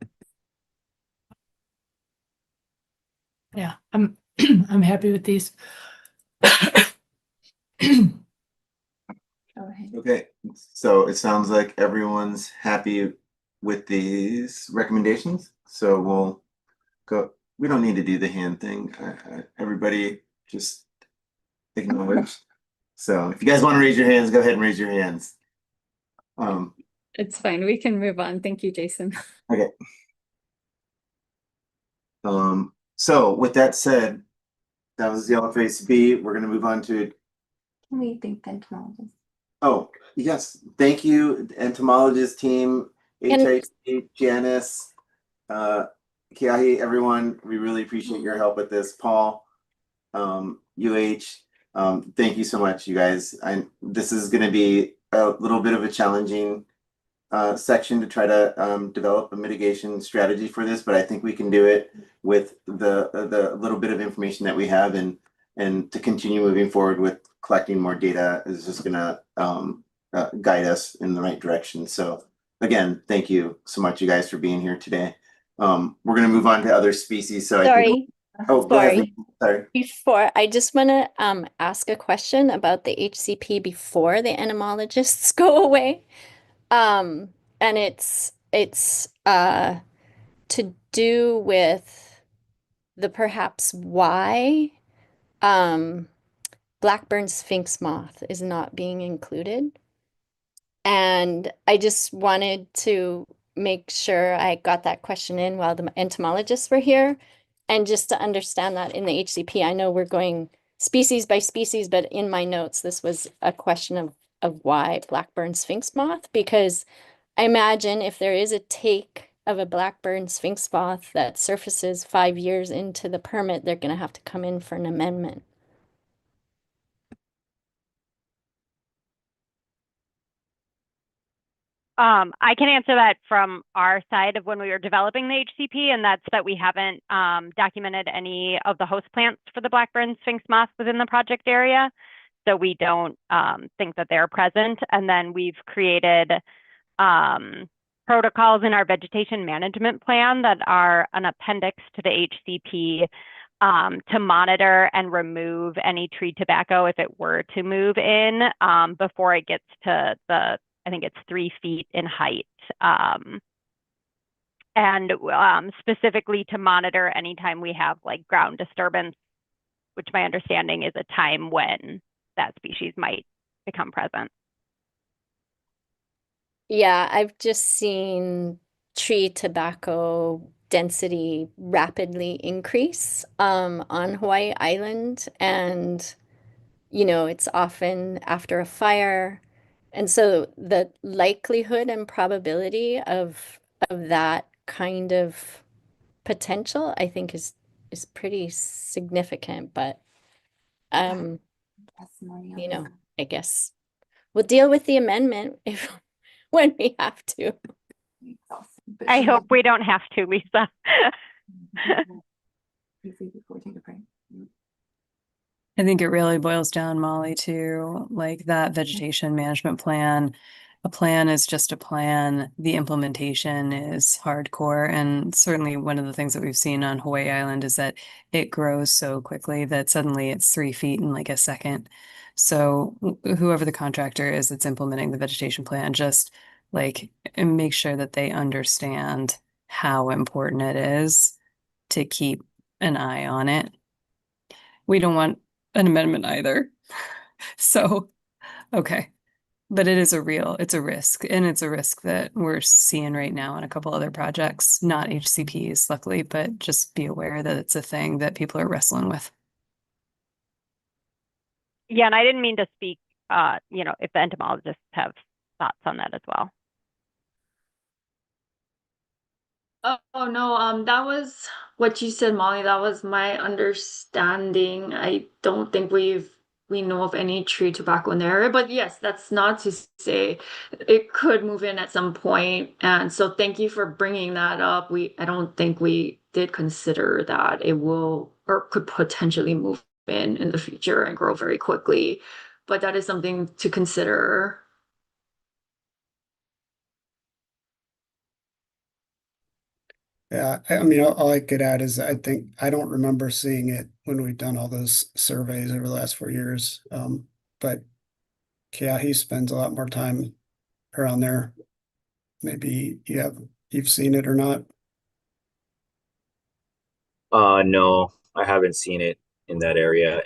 [SPEAKER 6] Yeah, I'm I'm happy with these.
[SPEAKER 1] Okay, so it sounds like everyone's happy with these recommendations. So we'll go. We don't need to do the hand thing. Everybody just acknowledge. So if you guys want to raise your hands, go ahead and raise your hands.
[SPEAKER 4] It's fine. We can move on. Thank you, Jason.
[SPEAKER 1] Okay. So with that said, that was yellow face B. We're going to move on to.
[SPEAKER 2] Can we thank the entomologist?
[SPEAKER 1] Oh, yes. Thank you, entomologist team, HIC, Janice, Kaheawa, everyone. We really appreciate your help with this. Paul, UH, thank you so much, you guys. This is going to be a little bit of a challenging section to try to develop a mitigation strategy for this, but I think we can do it with the little bit of information that we have, and to continue moving forward with collecting more data is just gonna guide us in the right direction. So again, thank you so much, you guys, for being here today. We're gonna move on to other species. So
[SPEAKER 5] Sorry.
[SPEAKER 1] I think, oh, go ahead. Sorry.
[SPEAKER 5] Before, I just want to ask a question about the HCP before the entomologists go away. And it's to do with the perhaps why Blackburn sphinx moth is not being included. And I just wanted to make sure I got that question in while the entomologists were here. And just to understand that in the HCP, I know we're going species by species, but in my notes, this was a question of why blackburn sphinx moth, because I imagine if there is a take of a blackburn sphinx moth that surfaces 5 years into the permit, they're going to have to come in for an amendment.
[SPEAKER 7] I can answer that from our side of when we were developing the HCP, and that's that we haven't documented any of the host plants for the blackburn sphinx moth within the project area. So we don't think that they're present. And then we've created protocols in our vegetation management plan that are an appendix to the HCP to monitor and remove any tree tobacco if it were to move in before it gets to I think it's 3 feet in height. And specifically to monitor anytime we have like ground disturbance, which my understanding is a time when that species might become present.
[SPEAKER 5] Yeah, I've just seen tree tobacco density rapidly increase on Hawaii Island, and it's often after a fire. And so the likelihood and probability of that kind of potential, I think is pretty significant, but I guess we'll deal with the amendment if when we have to.
[SPEAKER 7] I hope we don't have to, Lisa.
[SPEAKER 12] I think it really boils down, Molly, to like that vegetation management plan. A plan is just a plan. The implementation is hardcore. And certainly one of the things that we've seen on Hawaii Island is that it grows so quickly that suddenly it's 3 feet in like a second. So whoever the contractor is that's implementing the vegetation plan, just like make sure that they understand how important it is to keep an eye on it. We don't want an amendment either. So, okay. But it's a risk, and it's a risk that we're seeing right now on a couple other projects, not HCPs, luckily, but just be aware that it's a thing that people are wrestling with.
[SPEAKER 7] Yeah, and I didn't mean to speak, if the entomologists have thoughts on that as well.
[SPEAKER 9] Oh no, that was what you said, Molly. That was my understanding. I don't think we know of any tree tobacco in the area, but yes, that's not to say it could move in at some point. And so thank you for bringing that up. I don't think we did consider that it will or could potentially move in the future and grow very quickly, but that is something to consider.
[SPEAKER 10] Yeah, I mean, all I could add is I think I don't remember seeing it when we've done all those surveys over the last 4 years. But Kaheawa spends a lot more time around there. Maybe you've seen it or not.
[SPEAKER 11] No, I haven't seen it in that area.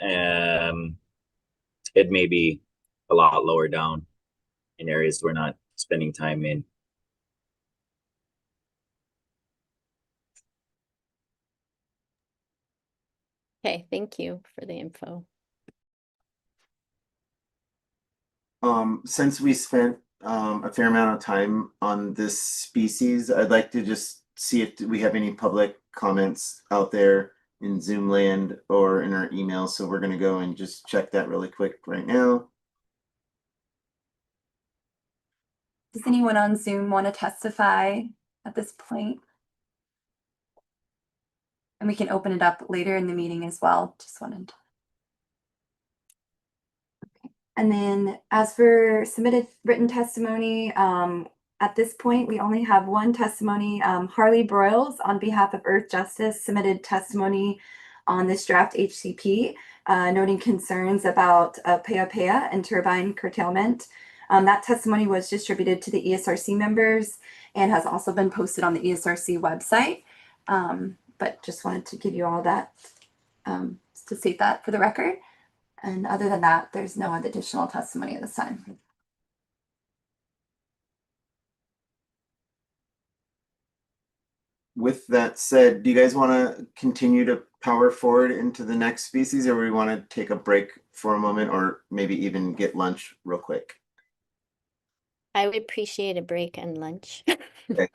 [SPEAKER 11] It may be a lot lower down in areas we're not spending time in.
[SPEAKER 5] Okay, thank you for the info.
[SPEAKER 1] Since we spent a fair amount of time on this species, I'd like to just see if we have any public comments out there in Zoom land or in our email. So we're gonna go and just check that really quick right now.
[SPEAKER 2] Does anyone on Zoom want to testify at this point? And we can open it up later in the meeting as well. Just wanted to. Okay. And then as for submitted written testimony, at this point, we only have one testimony. Harley Broyles, on behalf of Earth Justice, submitted testimony on this draft HCP, noting concerns about Peapea and turbine curtailment. That testimony was distributed to the ESRC members and has also been posted on the ESRC website. But just wanted to give you all that, to state that for the record. And other than that, there's no additional testimony at this time.
[SPEAKER 1] with that said, do you guys want to continue to power forward into the next species, or we want to take a break for a moment, or maybe even get lunch real quick?
[SPEAKER 5] I would appreciate a break and lunch.
[SPEAKER 1] Okay.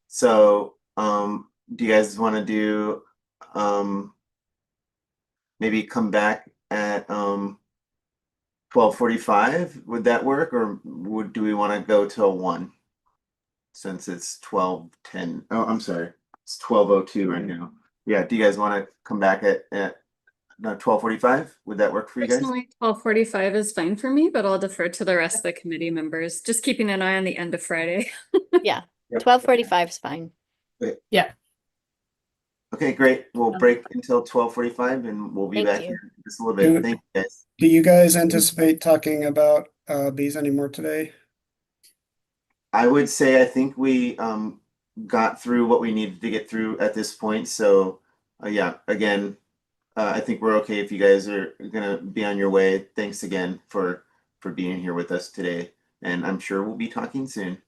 [SPEAKER 1] So, do you guys want to do, maybe come back at 12:45? Would that work, or do we want to go till 1? Since it's 12:10. Oh, I'm sorry. It's 12:02 right now. Yeah, do you guys want to come back at 12:45? Would that work for you guys?
[SPEAKER 4] Personally, 12:45 is fine for me, but I'll defer to the rest of the committee members, just keeping an eye on the end of Friday.
[SPEAKER 5] Yeah,
[SPEAKER 1] Yep.
[SPEAKER 5] 12:45 is fine.
[SPEAKER 6] Yeah.
[SPEAKER 1] Okay, great. We'll break until 12:45 and we'll be
[SPEAKER 5] Thank
[SPEAKER 1] back
[SPEAKER 5] you.
[SPEAKER 1] here in just a little bit. Thank you guys.
[SPEAKER 10] Do you guys anticipate talking about bees anymore today?
[SPEAKER 1] I would say I think we got through what we needed to get through at this point. So yeah, again, I think we're okay if you guys are gonna be on your way. Thanks again for being here with us today. And I'm sure we'll be talking soon.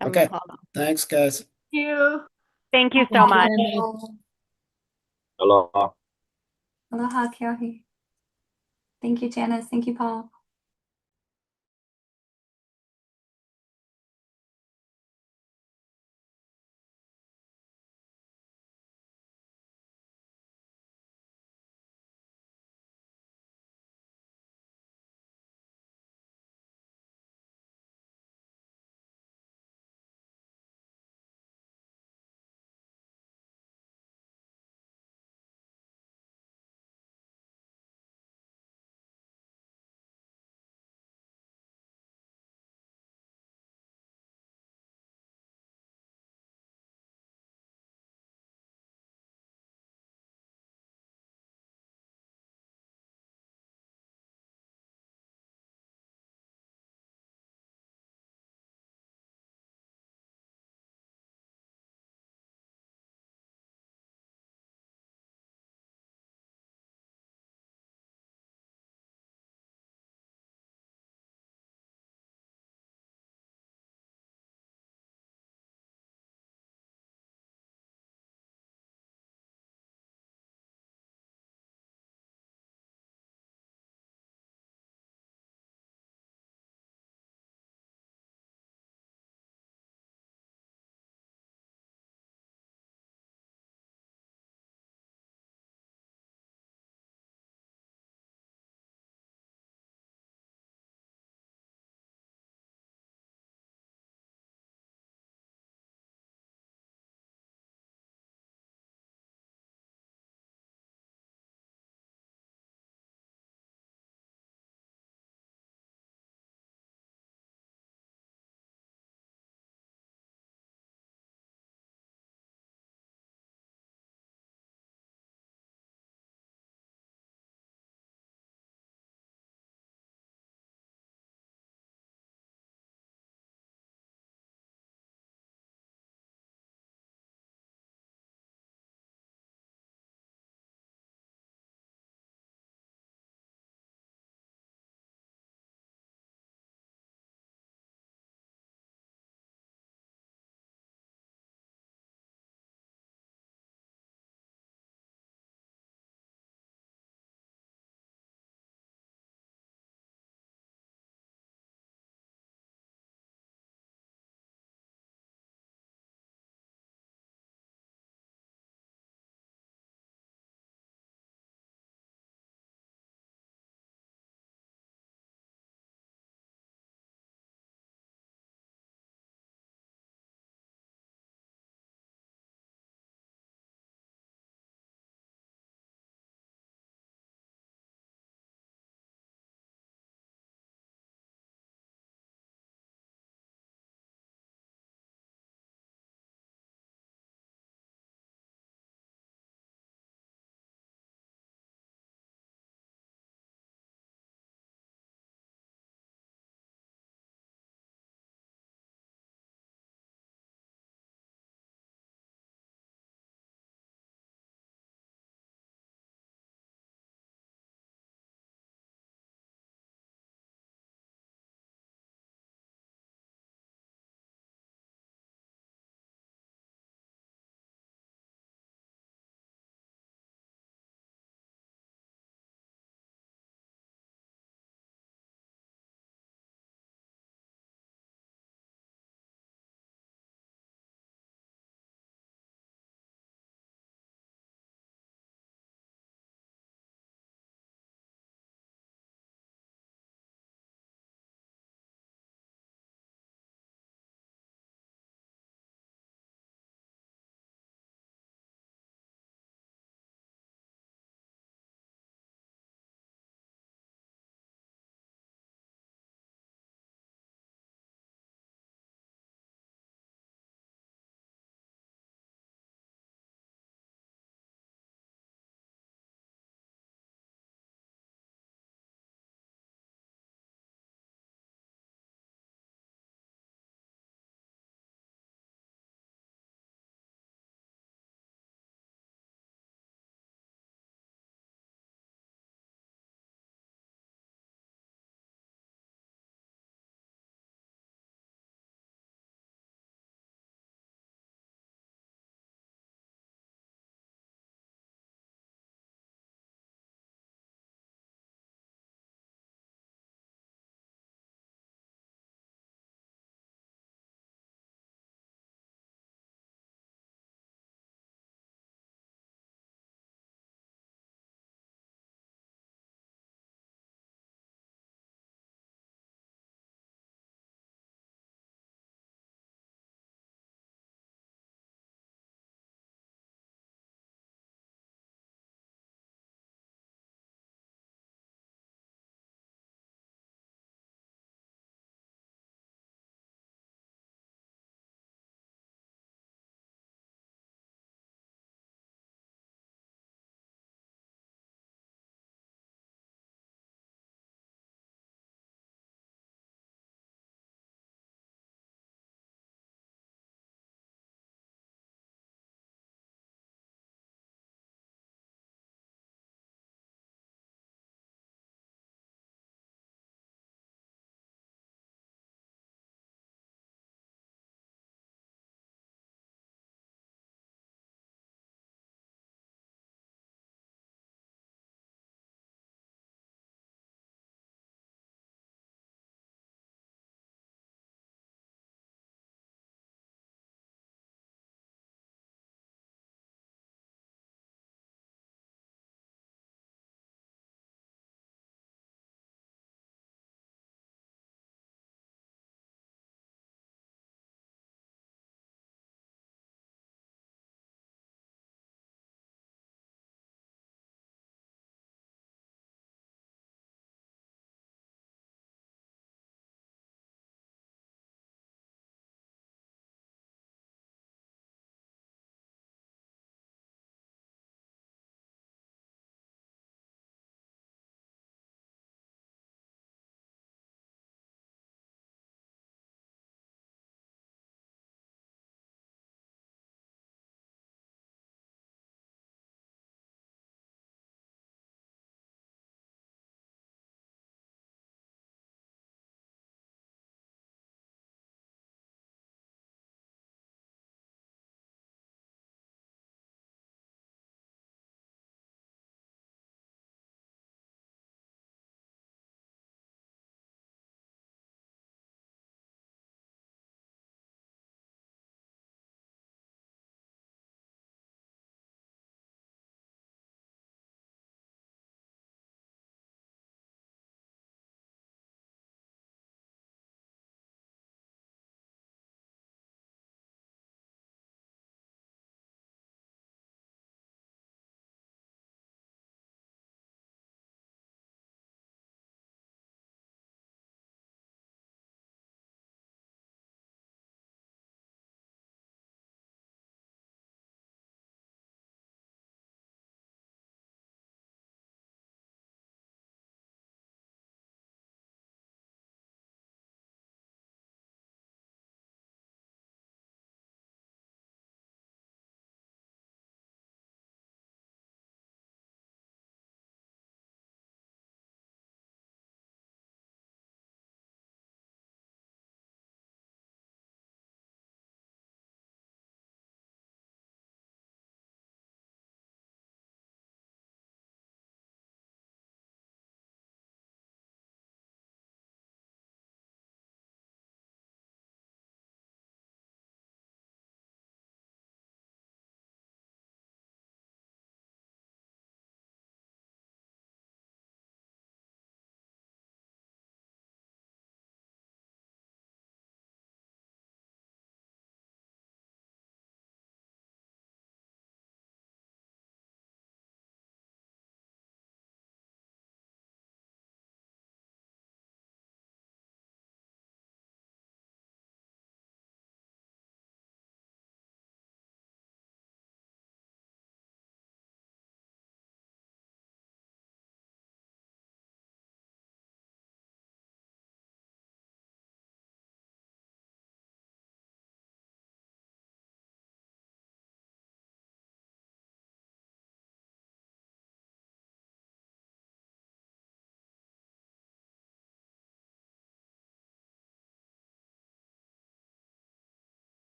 [SPEAKER 10] Okay.
[SPEAKER 5] Mahalo.
[SPEAKER 10] Thanks, guys.
[SPEAKER 9] You.
[SPEAKER 7] Thank you so
[SPEAKER 6] Thank you
[SPEAKER 7] much.
[SPEAKER 6] very much.
[SPEAKER 11] Aloha.
[SPEAKER 2] Aloha, Keahi. Thank you, Janice. Thank you, Paul.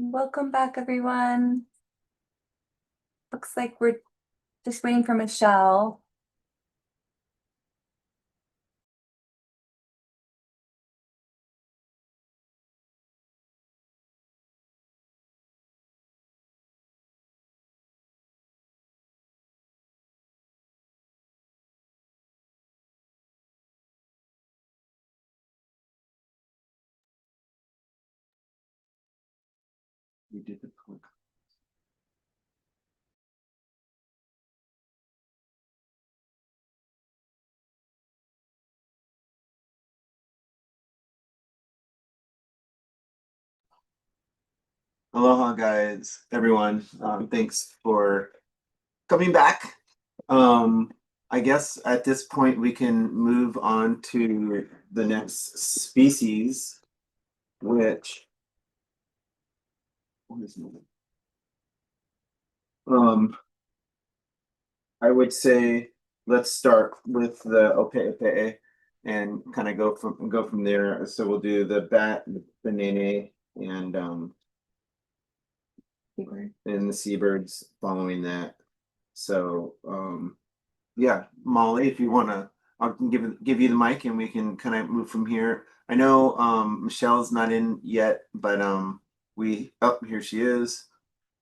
[SPEAKER 2] Welcome back, everyone. Looks like we're just waiting for Michelle.
[SPEAKER 1] We did the public. Aloha, guys, everyone. Thanks for coming back. I guess at this point we can move on to the next species, which what is it? I would say let's start with the Ope'epe'e and kind of go from there. So we'll do the bat, the nene, and the seabirds following that. So yeah, Molly, if you wanna, I can give you the mic and we can kind of move from here. I know Michelle's not in yet, but here she is.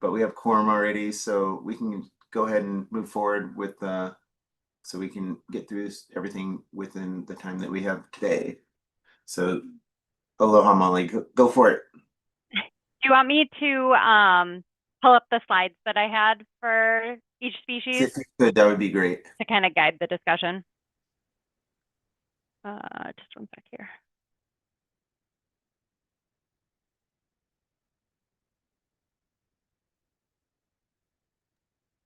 [SPEAKER 1] But we have quorum already, so we can go ahead and move forward with so we can get through everything within the time that we have today. So aloha, Molly, go for it.
[SPEAKER 7] Do you want me to pull up the slides that I had for each species
[SPEAKER 1] If you could, that would be great.
[SPEAKER 7] to kind of guide the discussion? Just one sec here.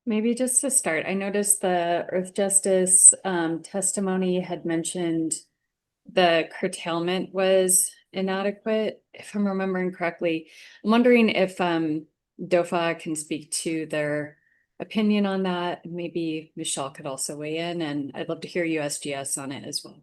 [SPEAKER 4] Maybe just to start, I noticed the Earth Justice testimony had mentioned the curtailment was inadequate, if I'm remembering correctly. I'm wondering if DOFA can speak to their opinion on that. Maybe Michelle could also weigh in, and I'd love to hear USGS on it as well.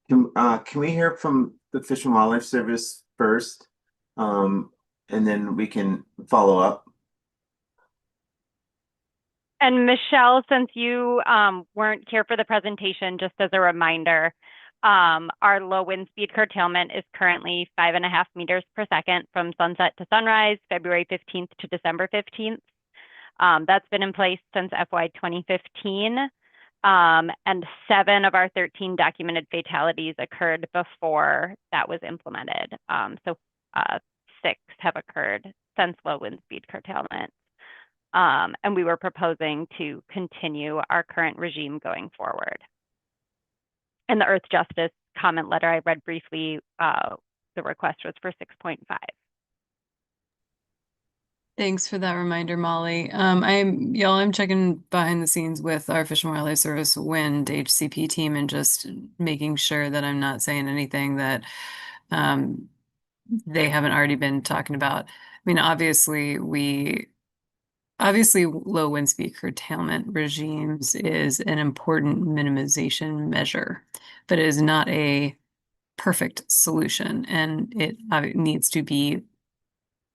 [SPEAKER 1] Can we hear from the Fish and Wildlife Service first? And then we can follow up.
[SPEAKER 7] And Michelle, since you weren't here for the presentation, just as a reminder, our low wind speed curtailment is currently 5.5 meters per second from sunset to sunrise, February 15th to December 15th. That's been in place since FY 2015. And 7 of our 13 documented fatalities occurred before that was implemented. So 6 have occurred since low wind speed curtailment. And we were proposing to continue our current regime going forward. In the Earth Justice comment letter I read briefly, the request was for 6.5.
[SPEAKER 12] Thanks for that reminder, Molly. I'm checking behind the scenes with our Fish and Wildlife Service Wind HCP team and just making sure that I'm not saying anything that they haven't already been talking about. I mean, obviously low wind speed curtailment regimes is an important minimization measure, but it is not a perfect solution, and it needs to be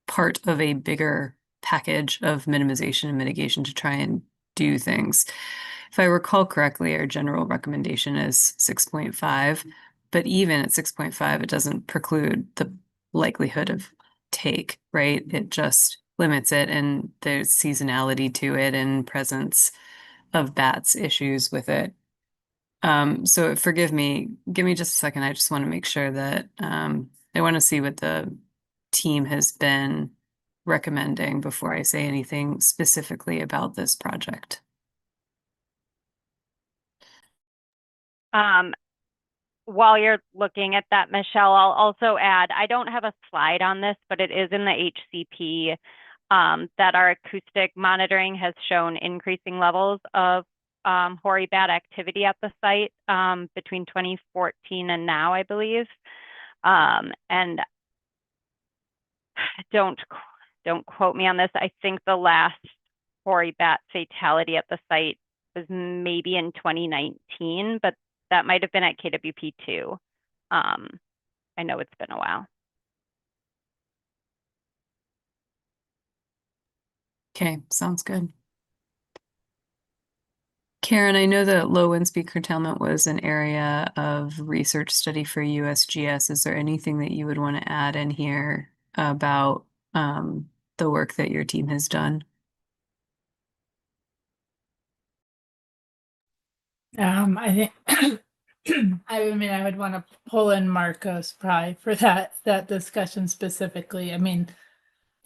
[SPEAKER 12] part of a bigger package of minimization and mitigation to try and do things. If I recall correctly, our general recommendation is 6.5, but even at 6.5, it doesn't preclude the likelihood of take, right? It just limits it, and there's seasonality to it and presence of bats issues with it. So forgive me, give me just a second. I just want to make sure that I want to see what the team has been recommending before I say anything specifically about this project.
[SPEAKER 7] While you're looking at that, Michelle, I'll also add, I don't have a slide on this, but it is in the HCP that our acoustic monitoring has shown increasing levels of hoary bat activity at the site between 2014 and now, I believe. And don't quote me on this. I think the last hoary bat fatality at the site was maybe in 2019, but that might have been at KWP 2. I know it's been a while.
[SPEAKER 12] Okay, sounds good. Karen, I know that low wind speed curtailment was an area of research study for USGS. Is there anything that you would want to add in here about the work that your team has done?
[SPEAKER 6] I think I mean I would want to pull in Marcos probably for that discussion specifically. I mean,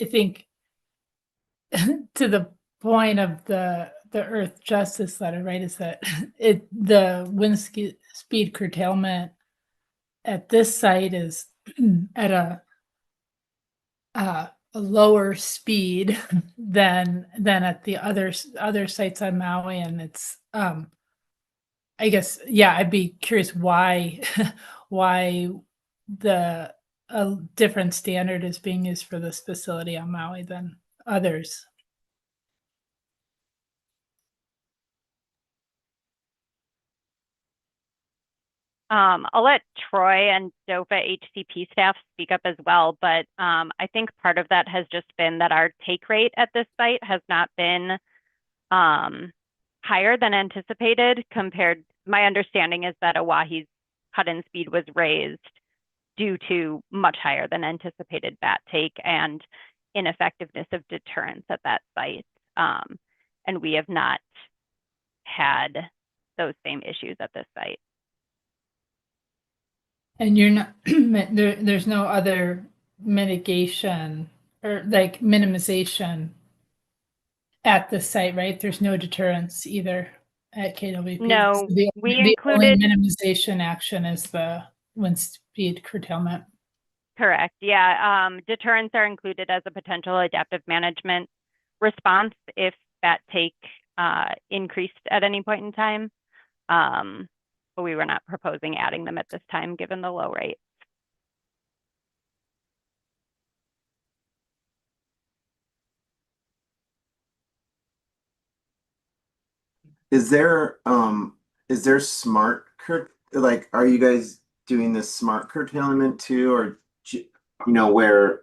[SPEAKER 6] I think to the point of the Earth Justice letter, right, is that the wind speed curtailment at this site is at a lower speed than at the other sites on Maui, and it's I guess, yeah, I'd be curious why why the a different standard is being used for this facility on Maui than others.
[SPEAKER 7] I'll let Troy and DOFA HCP staff speak up as well, but I think part of that has just been that our take rate at this site has not been higher than anticipated compared. My understanding is that Oahu's cut-in speed was raised due to much higher than anticipated bat take and ineffectiveness of deterrence at that site. And we have not had those same issues at this site.
[SPEAKER 6] And you're not there's no other mitigation or like minimization at the site, right? There's no deterrence either at KWP.
[SPEAKER 7] No,
[SPEAKER 6] So the only minimization action is the wind speed curtailment.
[SPEAKER 7] Correct. Yeah. Deterrents are included as a potential adaptive management response if bat take increased at any point in time. But we were not proposing adding them at this time, given the low rate.
[SPEAKER 1] Is there smart like, are you guys doing this smart curtailment too, or where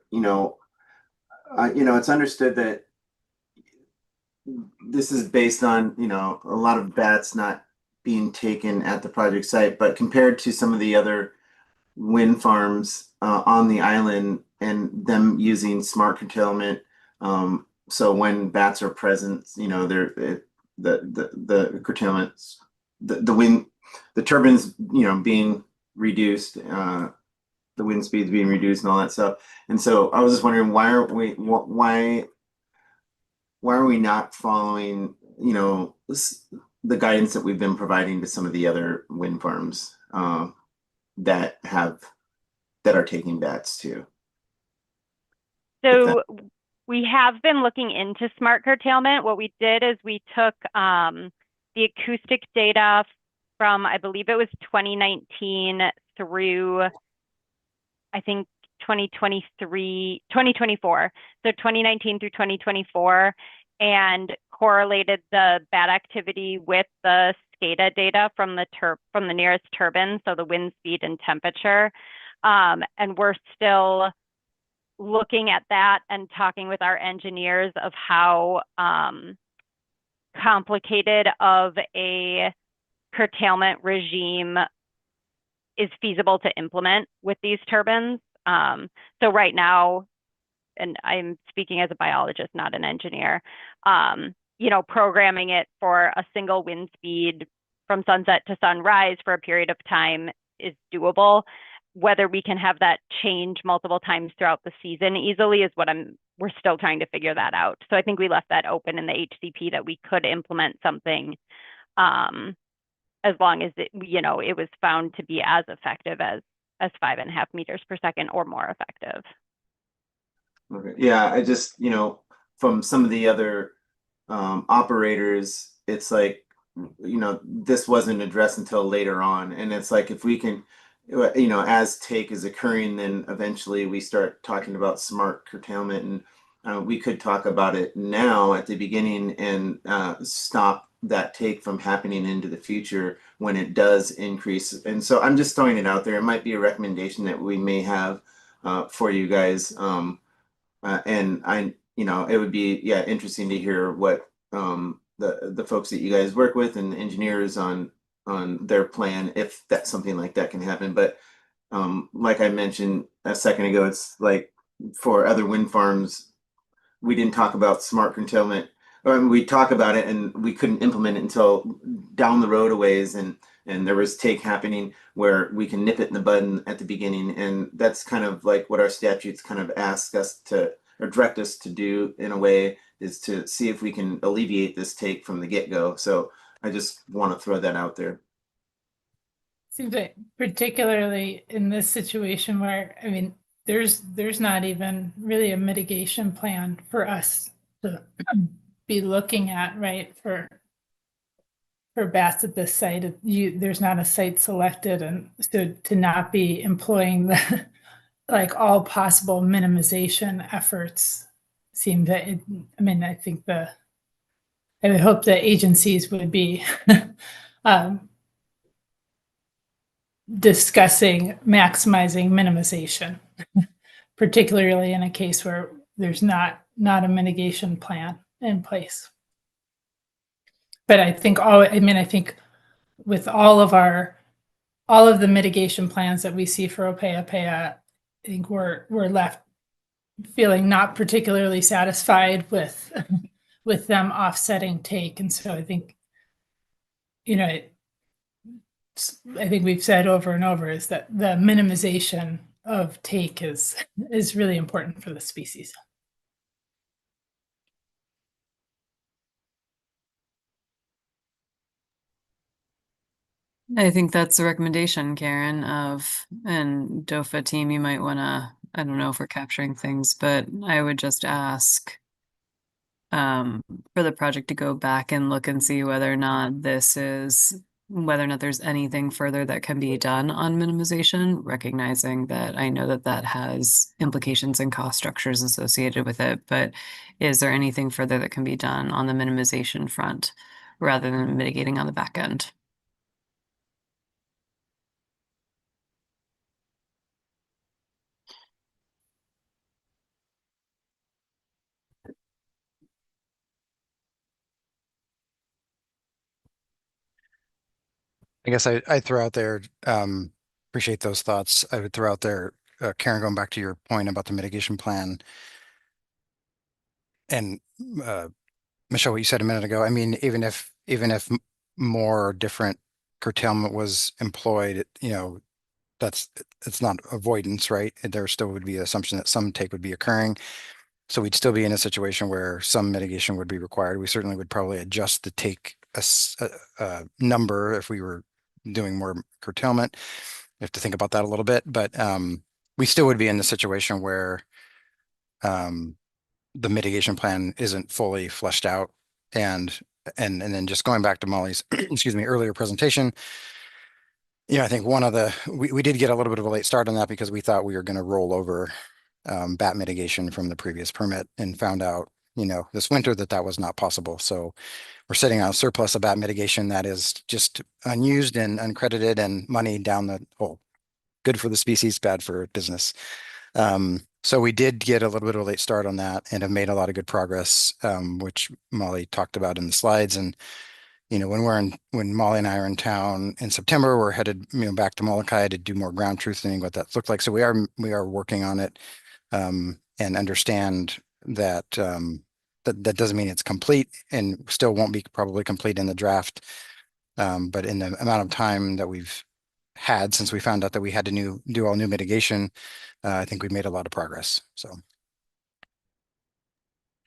[SPEAKER 1] it's understood that this is based on a lot of bats not being taken at the project site, but compared to some of the other wind farms on the island and them using smart curtailment, so when bats are present, they're the curtailments, the wind, the turbines, being reduced, the wind speeds being reduced and all that stuff. And so I was just wondering, why are we not following, the guidance that we've been providing to some of the other wind farms that are taking bats too?
[SPEAKER 7] So we have been looking into smart curtailment. What we did is we took the acoustic data from, I believe it was 2019 through, I think 2024. So 2019 through 2024, and correlated the bat activity with the SCADA data from the nearest turbine, so the wind speed and temperature. And we're still looking at that and talking with our engineers of how complicated of a curtailment regime is feasible to implement with these turbines. So right now, and I'm speaking as a biologist, not an engineer, programming it for a single wind speed from sunset to sunrise for a period of time is doable. Whether we can have that change multiple times throughout the season easily is what we're still trying to figure that out. So I think we left that open in the HCP that we could implement something as long as it was found to be as effective as 5.5 meters per second or more effective.
[SPEAKER 1] Okay. Yeah, I just, from some of the other operators, it's like this wasn't addressed until later on. And it's like, if we can, as take is occurring, then eventually we start talking about smart curtailment, and we could talk about it now at the beginning and stop that take from happening into the future when it does increase. And so I'm just throwing it out there. It might be a recommendation that we may have for you guys. And it would be, interesting to hear what the folks that you guys work with and the engineers on their plan, if that's something like that can happen. But like I mentioned a second ago, it's like for other wind farms, we didn't talk about smart curtailment. We talk about it and we couldn't implement it until down the road a ways, and there was take happening where we can nip it in the bud at the beginning. And that's kind of like what our statutes kind of ask us to, or direct us to do in a way, is to see if we can alleviate this take from the get-go. So I just want to throw that out there.
[SPEAKER 6] Seems like particularly in this situation where, I mean, there's not even really a mitigation plan for us to be looking at, right? For bats at this site, there's not a site selected, and so to not be employing the like all possible minimization efforts seem that I think I would hope that agencies would be discussing maximizing minimization, particularly in a case where there's not a mitigation plan in place. But I think with all of the mitigation plans that we see for Opeapea, I think we're left feeling not particularly satisfied with with them offsetting take. And so I think, I think we've said over and over is that the minimization of take is really important for the species.
[SPEAKER 12] I think that's the recommendation, Karen, and DOFA team, you might want to, I don't know if we're capturing things, but I would just ask for the project to go back and look and see whether or not there's anything further that can be done on minimization, recognizing that I know that has implications and cost structures associated with it, but is there anything further that can be done on the minimization front rather than mitigating on the back end?
[SPEAKER 8] I guess I throw out there, appreciate those thoughts. I would throw out there, Karen, going back to your point about the mitigation plan. And Michelle, what you said a minute ago, I mean, even if more different curtailment was employed, it's not avoidance, right? There still would be an assumption that some take would be occurring. So we'd still be in a situation where some mitigation would be required. We certainly would probably adjust the take number if we were doing more curtailment. We have to think about that a little bit, but we still would be in the situation where the mitigation plan isn't fully fleshed out. And then just going back to Molly's excuse me, earlier presentation, I think we did get a little bit of a late start on that because we thought we were going to roll over bat mitigation from the previous permit, and found out, this winter that was not possible. So we're sitting on a surplus of bat mitigation that is just unused and uncredited and money down the hole. Good for the species, bad for business. So we did get a little bit of a late start on that and have made a lot of good progress, which Molly talked about in the slides. And when Molly and I are in town in September, we're headed back to Molokai to do more ground truthing, what that looked like. So we are working on it, and understand that that doesn't mean it's complete, and still won't be probably complete in the draft. But in the amount of time that we've had since we found out that we had to do all new mitigation, I think we've made a lot of progress. So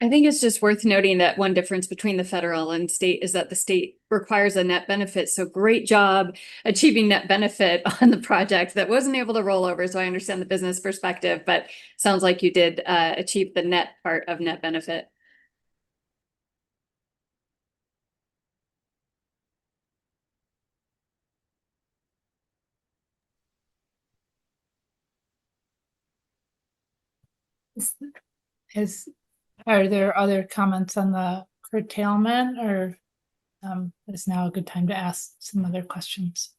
[SPEAKER 4] I think it's just worth noting that one difference between the federal and state is that the state requires a net benefit. So great job achieving net benefit on the project that wasn't able to roll over. So I understand the business perspective, but sounds like you did achieve the net part of net benefit.
[SPEAKER 6] Are there other comments on the curtailment, or is now a good time to ask some other questions?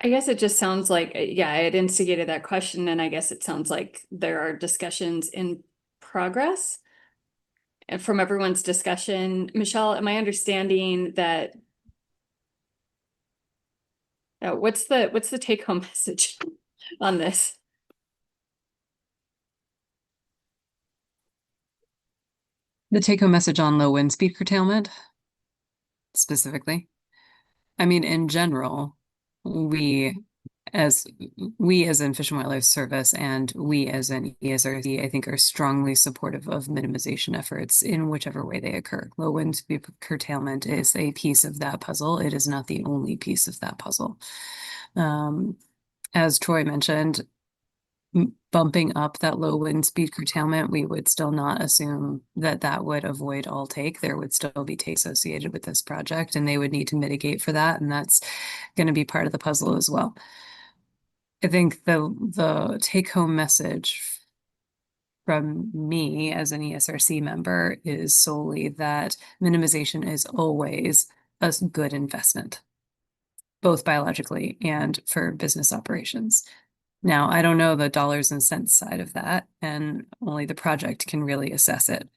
[SPEAKER 4] I guess it just sounds like, yeah, I had instigated that question, and I guess it sounds like there are discussions in progress. And from everyone's discussion, Michelle, am I understanding that? What's the take home message on this?
[SPEAKER 12] The take-home message on low wind speed curtailment, specifically. I mean, in general, we as in Fish and Wildlife Service and we as an ESRC, I think, are strongly supportive of minimization efforts in whichever way they occur. Low wind speed curtailment is a piece of that puzzle. It is not the only piece of that puzzle. As Troy mentioned, bumping up that low wind speed curtailment, we would still not assume that that would avoid all take. There would still be take associated with this project, and they would need to mitigate for that, and that's going to be part of the puzzle as well. I think the take-home message from me as an ESRC member is solely that minimization is always a good investment, both biologically and for business operations. Now, I don't know the dollars and cents side of that, and only the project can really assess it.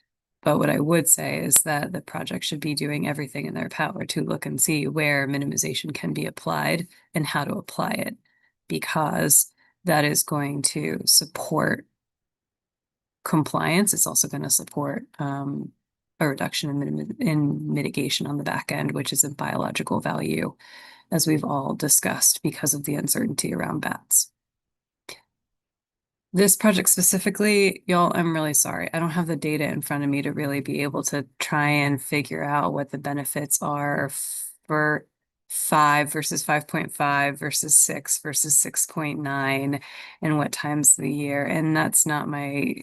[SPEAKER 12] But what I would say is that the project should be doing everything in their power to look and see where minimization can be applied and how to apply it, because that is going to support compliance. It's also going to support a reduction in mitigation on the back end, which is a biological value, as we've all discussed, because of the uncertainty around bats. This project specifically, y'all, I'm really sorry. I don't have the data in front of me to really be able to try and figure out what the benefits are for 5 versus 5.5 versus 6 versus 6.9 and what times of the year. And that's not my,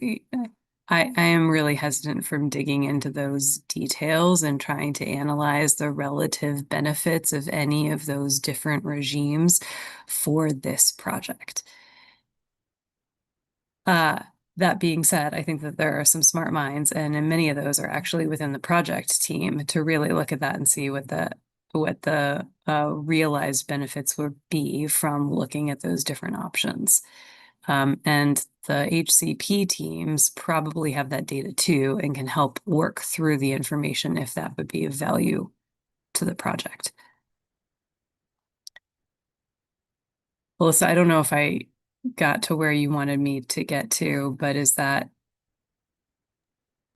[SPEAKER 12] I am really hesitant from digging into those details and trying to analyze the relative benefits of any of those different regimes for this project. That being said, I think that there are some smart minds, and many of those are actually within the project team to really look at that and see what the realized benefits would be from looking at those different options. And the HCP teams probably have that data too and can help work through the information if that would be of value to the project. Melissa, I don't know if I got to where you wanted me to get to, but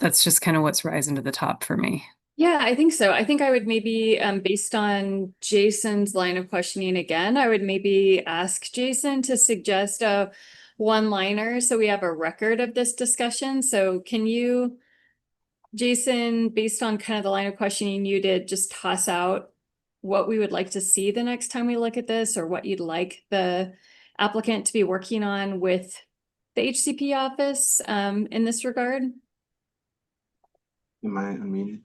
[SPEAKER 12] that's just kind of what's rising to the top for me.
[SPEAKER 4] Yeah, I think so. I think I would maybe, based on Jason's line of questioning again, I would maybe ask Jason to suggest a one-liner so we have a record of this discussion. So can you, Jason, based on kind of the line of questioning you did, just toss out what we would like to see the next time we look at this, or what you'd like the applicant to be working on with the HCP office in this regard?
[SPEAKER 1] Am I unmuted?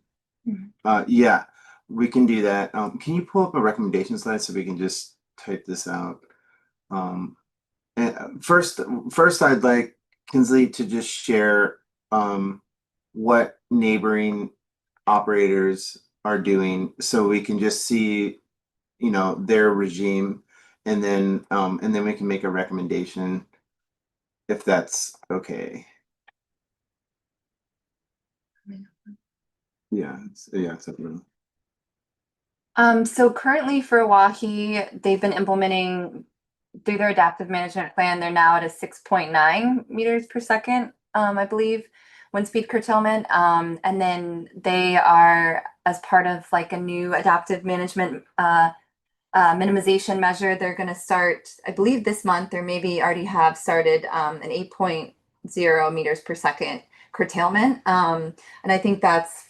[SPEAKER 1] Yeah, we can do that. Can you pull up a recommendation slide so we can just type this out? And first, I'd like Kinsley to just share what neighboring operators are doing, so we can just see, their regime, and then we can make a recommendation if that's okay. Yeah, it's up there.
[SPEAKER 2] So currently for Oahe, they've been implementing through their adaptive management plan. They're now at a 6.9 meters per second, I believe, wind speed curtailment. And then they are, as part of like a new adaptive management minimization measure, they're going to start, I believe this month, or maybe already have started an 8.0 meters per second curtailment. And I think it's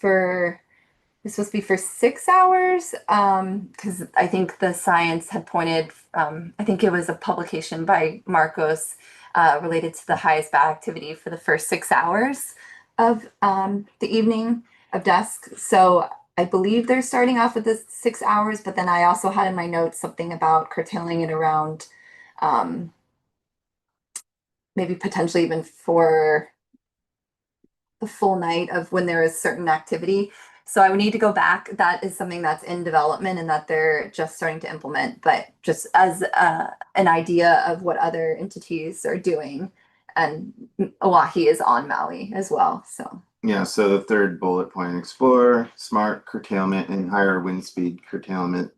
[SPEAKER 2] supposed to be for 6 hours, because I think the science had pointed, I think it was a publication by Marcos related to the highest bat activity for the first 6 hours of the evening of dusk. So I believe they're starting off with the 6 hours, but then I also had in my notes something about curtailing it around maybe potentially even for the full night of when there is certain activity. So I would need to go back. That is something that's in development and that they're just starting to implement, but just as an idea of what other entities are doing. And Oahe is on Maui as well, so.
[SPEAKER 1] Yeah, so the third bullet point, explore smart curtailment and higher wind speed curtailment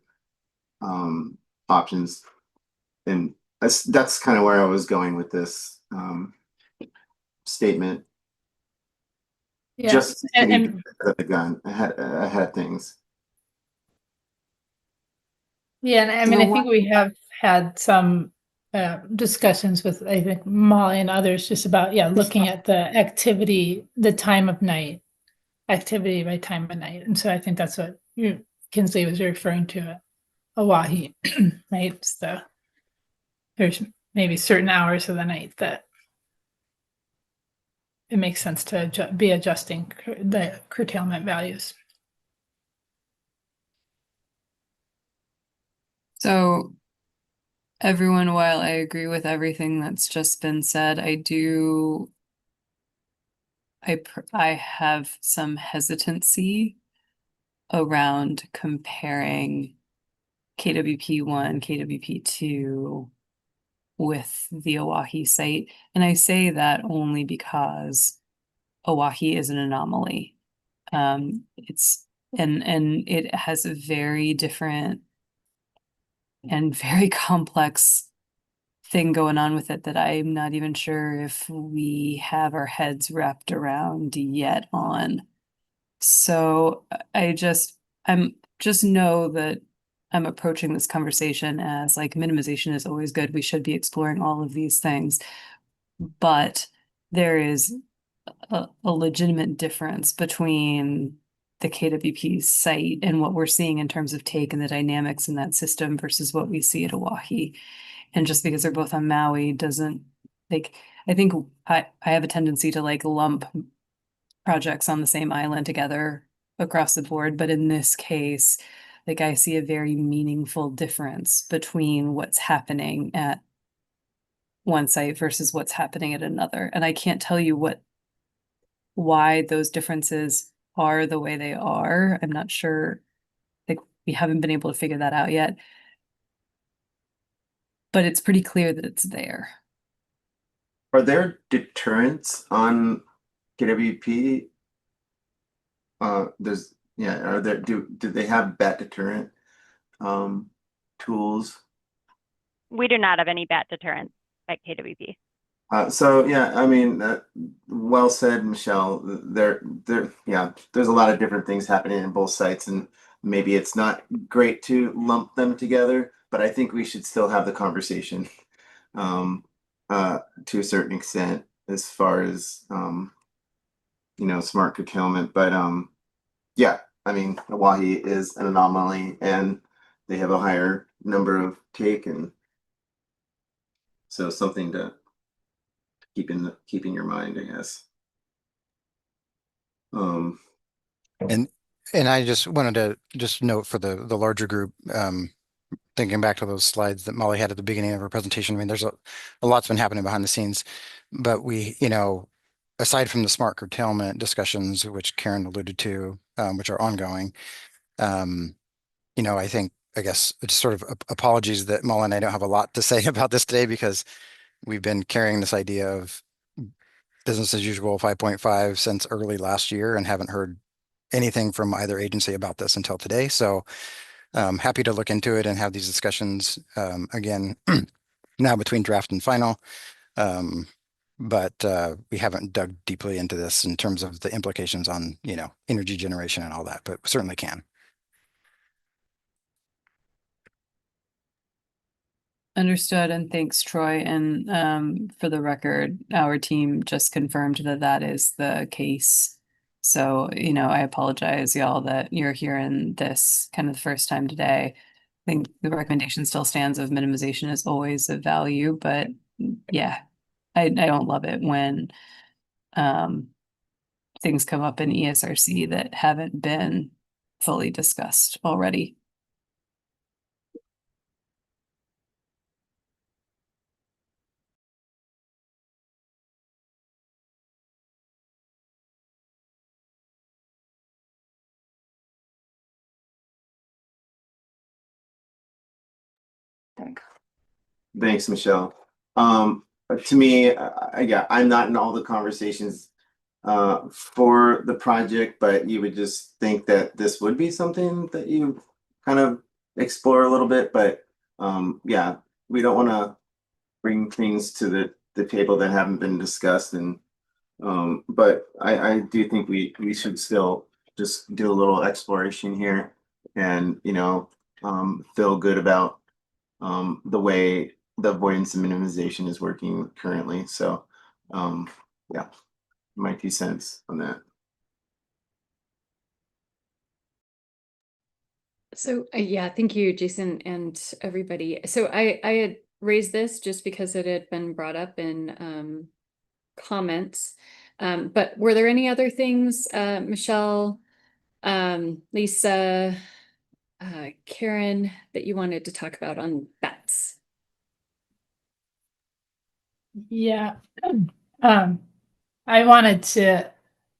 [SPEAKER 1] options. And that's kind of where I was going with this statement.
[SPEAKER 6] Yeah,
[SPEAKER 1] Just to
[SPEAKER 6] and,
[SPEAKER 1] be
[SPEAKER 6] and
[SPEAKER 1] the gun ahead of things.
[SPEAKER 6] yeah, and I mean, I think we have had some discussions with, I think, Molly and others just about, yeah, looking at the activity, the time of night, activity by time of night. And so I think that's what Kinsley was referring to at Oahe, right? So there's maybe certain hours of the night that it makes sense to be adjusting the curtailment values.
[SPEAKER 12] So everyone, while I agree with everything that's just been said, I have some hesitancy around comparing KWP1, KWP2 with the Oahe site. And I say that only because Oahe is an anomaly. And it has a very different and very complex thing going on with it that I'm not even sure if we have our heads wrapped around yet on. So I'm just know that I'm approaching this conversation as like minimization is always good. We should be exploring all of these things, but there is a legitimate difference between the KWP site and what we're seeing in terms of take and the dynamics in that system versus what we see at Oahe. And just because they're both on Maui doesn't like, I think I have a tendency to like lump projects on the same island together across the board. But in this case, like I see a very meaningful difference between what's happening at one site versus what's happening at another. And I can't tell you why those differences are the way they are. I'm not sure. Like we haven't been able to figure that out yet. But it's pretty clear that it's there.
[SPEAKER 1] Are there deterrents on KWP? Are there do they have bat deterrent tools?
[SPEAKER 7] We do not have any bat deterrence at KWP.
[SPEAKER 1] So yeah, I mean, well said, Michelle. Yeah, there's a lot of different things happening in both sites, and maybe it's not great to lump them together, but I think we should still have the conversation, to a certain extent as far as smart curtailment. But yeah, I mean, Hawaii is an anomaly, and they have a higher number of take, and so something to keep in your mind, I guess.
[SPEAKER 8] And I just wanted to just note for the larger group, thinking back to those slides that Molly had at the beginning of her presentation. I mean, there's a lot's been happening behind the scenes, but we, aside from the smart curtailment discussions, which Karen alluded to, which are ongoing, I guess it's sort of apologies that Molly and I don't have a lot to say about this today because we've been carrying this idea of business as usual 5.5 since early last year and haven't heard anything from either agency about this until today. So happy to look into it and have these discussions again now between draft and final. But we haven't dug deeply into this in terms of the implications on, energy generation and all that, but certainly can.
[SPEAKER 12] Understood, and thanks, Troy. And for the record, our team just confirmed that that is the case. So, I apologize, y'all, that you're hearing this kind of the first time today. I think the recommendation still stands of minimization is always of value, but yeah, I don't love it when things come up in ESRC that haven't been fully discussed already.
[SPEAKER 1] Thanks, Michelle. To me, yeah, I'm not in all the conversations for the project, but you would just think that this would be something that you kind of explore a little bit. But yeah, we don't want to bring things to the table that haven't been discussed. And but I do think we should still just do a little exploration here, and feel good about the way the avoidance and minimization is working currently. So yeah, my 2 cents on that.
[SPEAKER 4] So yeah, thank you, Jason, and everybody. So I had raised this just because it had been brought up in comments. But were there any other things, Michelle, Lisa, Karen, that you wanted to talk about on bats?
[SPEAKER 6] Yeah. I wanted to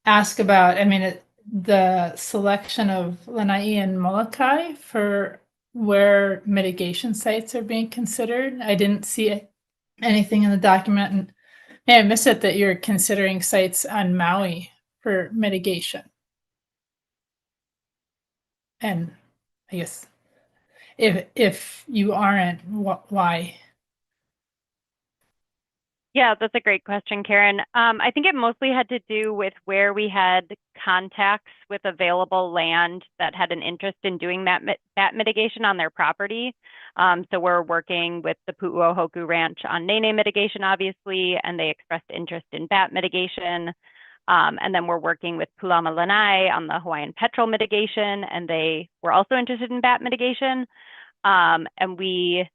[SPEAKER 6] ask about, I mean, the selection of Lanai and Molokai for where mitigation sites are being considered. I didn't see anything in the document, and may I miss it that you're considering sites on Maui for mitigation. And I guess if you aren't, why?
[SPEAKER 7] Yeah, that's a great question, Karen. I think it mostly had to do with where we had contacts with available land that had an interest in doing that mitigation on their property. So we're working with the Pu'uohoku Ranch on Nene mitigation, obviously, and they expressed interest in bat mitigation. And then we're working with Pulama Lanai on the Hawaiian petrel mitigation, and they were also interested in bat mitigation. And we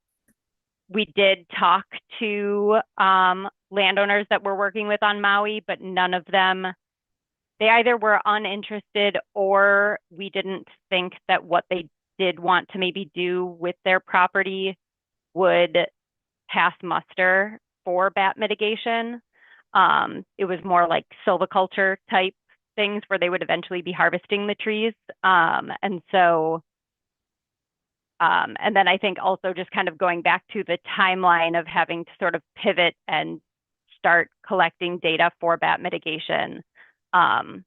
[SPEAKER 7] did talk to landowners that we're working with on Maui, but none of them, they either were uninterested or we didn't think that what they did want to maybe do with their property would pass muster for bat mitigation. It was more like silviculture type things where they would eventually be harvesting the trees. And then I think also just kind of going back to the timeline of having to sort of pivot and start collecting data for bat mitigation. Lanai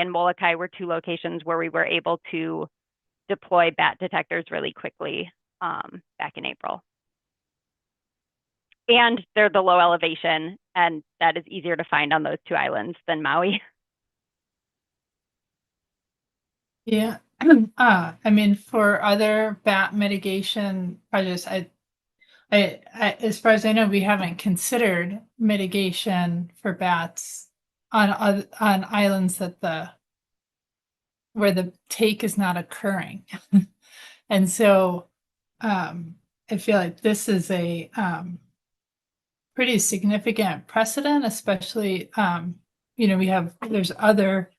[SPEAKER 7] and Molokai were 2 locations where we were able to deploy bat detectors really quickly back in April. And they're the low elevation, and that is easier to find on those 2 islands than Maui.
[SPEAKER 6] Yeah. I mean, for other bat mitigation projects, I, as far as I know, we haven't considered mitigation for bats on islands where the take is not occurring. And so I feel like this is a pretty significant precedent, especially there's other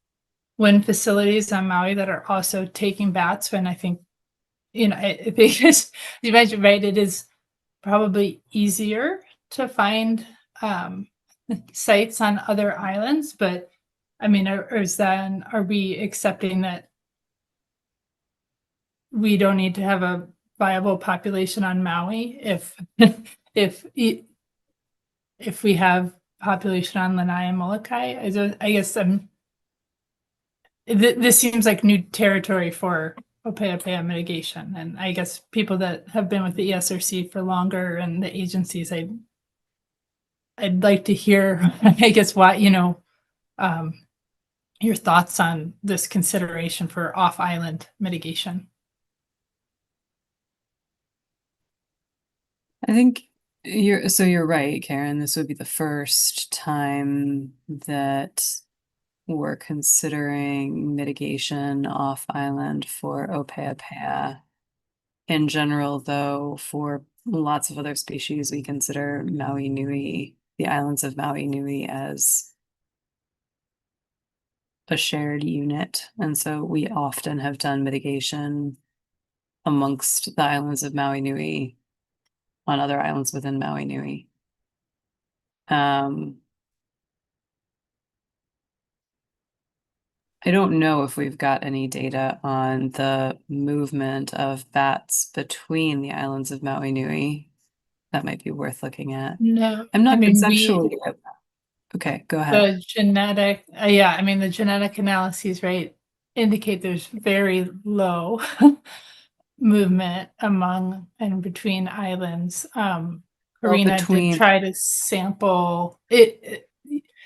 [SPEAKER 6] wind facilities on Maui that are also taking bats. And I think, because you mentioned, right, it is probably easier to find sites on other islands, but I mean, are we accepting that we don't need to have a viable population on Maui if we have population on Lanai and Molokai? I guess this seems like new territory for Opeapea mitigation, and I guess people that have been with the ESRC for longer and the agencies, I'd like to hear, I guess, what your thoughts on this consideration for off-island mitigation.
[SPEAKER 12] I think you're right, Karen. This would be the first time that we're considering mitigation off island for Opeapea. In general, though, for lots of other species, we consider Maui Nui, the islands of Maui Nui, as a shared unit. And so we often have done mitigation amongst the islands of Maui Nui on other islands within Maui Nui. I don't know if we've got any data on the movement of bats between the islands of Maui Nui. That might be worth looking at.
[SPEAKER 6] No,
[SPEAKER 12] I'm
[SPEAKER 6] I
[SPEAKER 12] not
[SPEAKER 6] mean,
[SPEAKER 12] conceptually. Okay, go ahead.
[SPEAKER 6] the genetic, yeah, I mean, the genetic analyses, right, indicate there's very low movement among and between islands. Karina did
[SPEAKER 12] between-
[SPEAKER 6] try to sample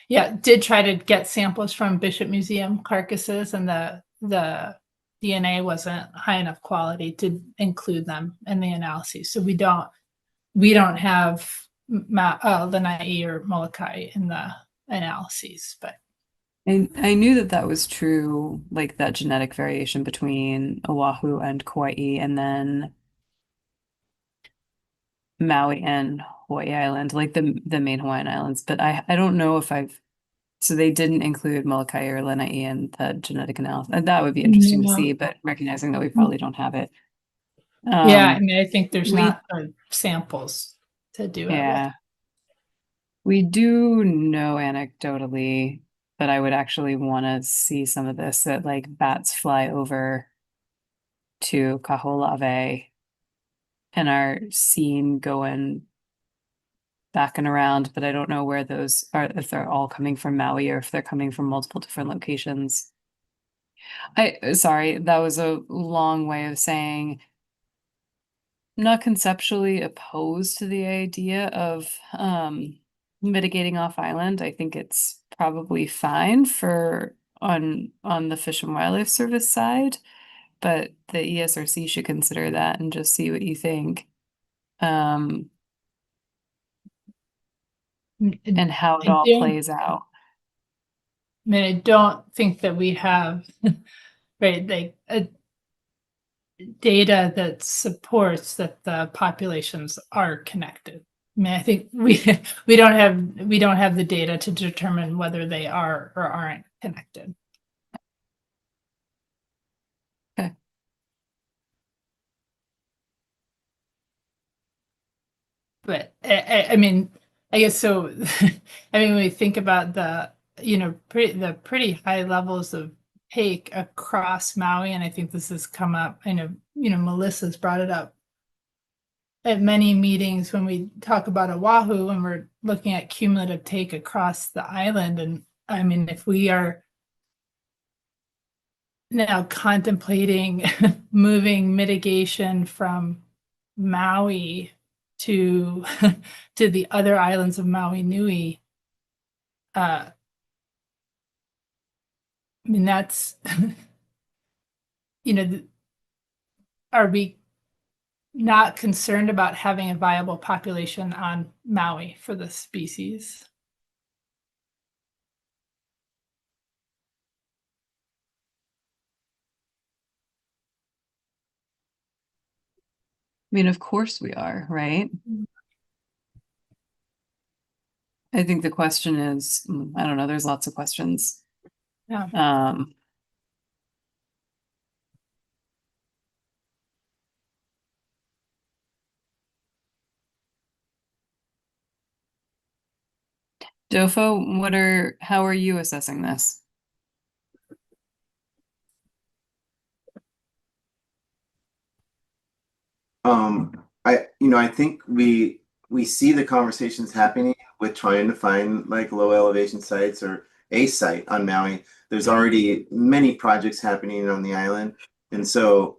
[SPEAKER 6] yeah, did try to get samples from Bishop Museum carcasses, and the DNA wasn't high enough quality to include them in the analyses. So we don't have Lanai or Molokai in the analyses, but
[SPEAKER 12] I knew that that was true, like that genetic variation between Oahu and Kauai, and then Maui and Hawaii Island, like the main Hawaiian islands. But I don't know if I've so they didn't include Molokai or Lanai in the genetic analysis. And that would be interesting to
[SPEAKER 6] No.
[SPEAKER 12] see, but recognizing that we probably don't have it.
[SPEAKER 6] yeah, I mean, I think there's
[SPEAKER 12] we-
[SPEAKER 6] not samples to do it with.
[SPEAKER 12] Yeah. We do know anecdotally, but I would actually want to see some of this that like bats fly over to Kaho'olawe and are seen going back and around, but I don't know where those are, if they're all coming from Maui or if they're coming from multiple different locations. Sorry, that was a long way of saying I'm not conceptually opposed to the idea of mitigating off island. I think it's probably fine for on the Fish and Wildlife Service side, but the ESRC should consider that and just see what you think. And how it
[SPEAKER 6] I
[SPEAKER 12] all
[SPEAKER 6] don't-
[SPEAKER 12] plays out.
[SPEAKER 6] I mean, I don't think that we have, right, like data that supports that the populations are connected. I mean, I think we don't have the data to determine whether they are or aren't connected.
[SPEAKER 12] Okay.
[SPEAKER 6] But I mean, I guess so. I mean, when we think about the pretty high levels of hake across Maui, and I think this has come up. I know Melissa's brought it up at many meetings when we talk about Oahu and we're looking at cumulative take across the island. And I mean, if we are now contemplating moving mitigation from Maui to to the other islands of Maui Nui, I mean, that's are we not concerned about having a viable population on Maui for the species?
[SPEAKER 12] I mean, of course we are, right? I think the question is, I don't know, there's lots of questions.
[SPEAKER 6] Yeah.
[SPEAKER 12] Dofo, how are you assessing this?
[SPEAKER 1] I think we see the conversations happening with trying to find like low elevation sites or a site on Maui. There's already many projects happening on the island, and so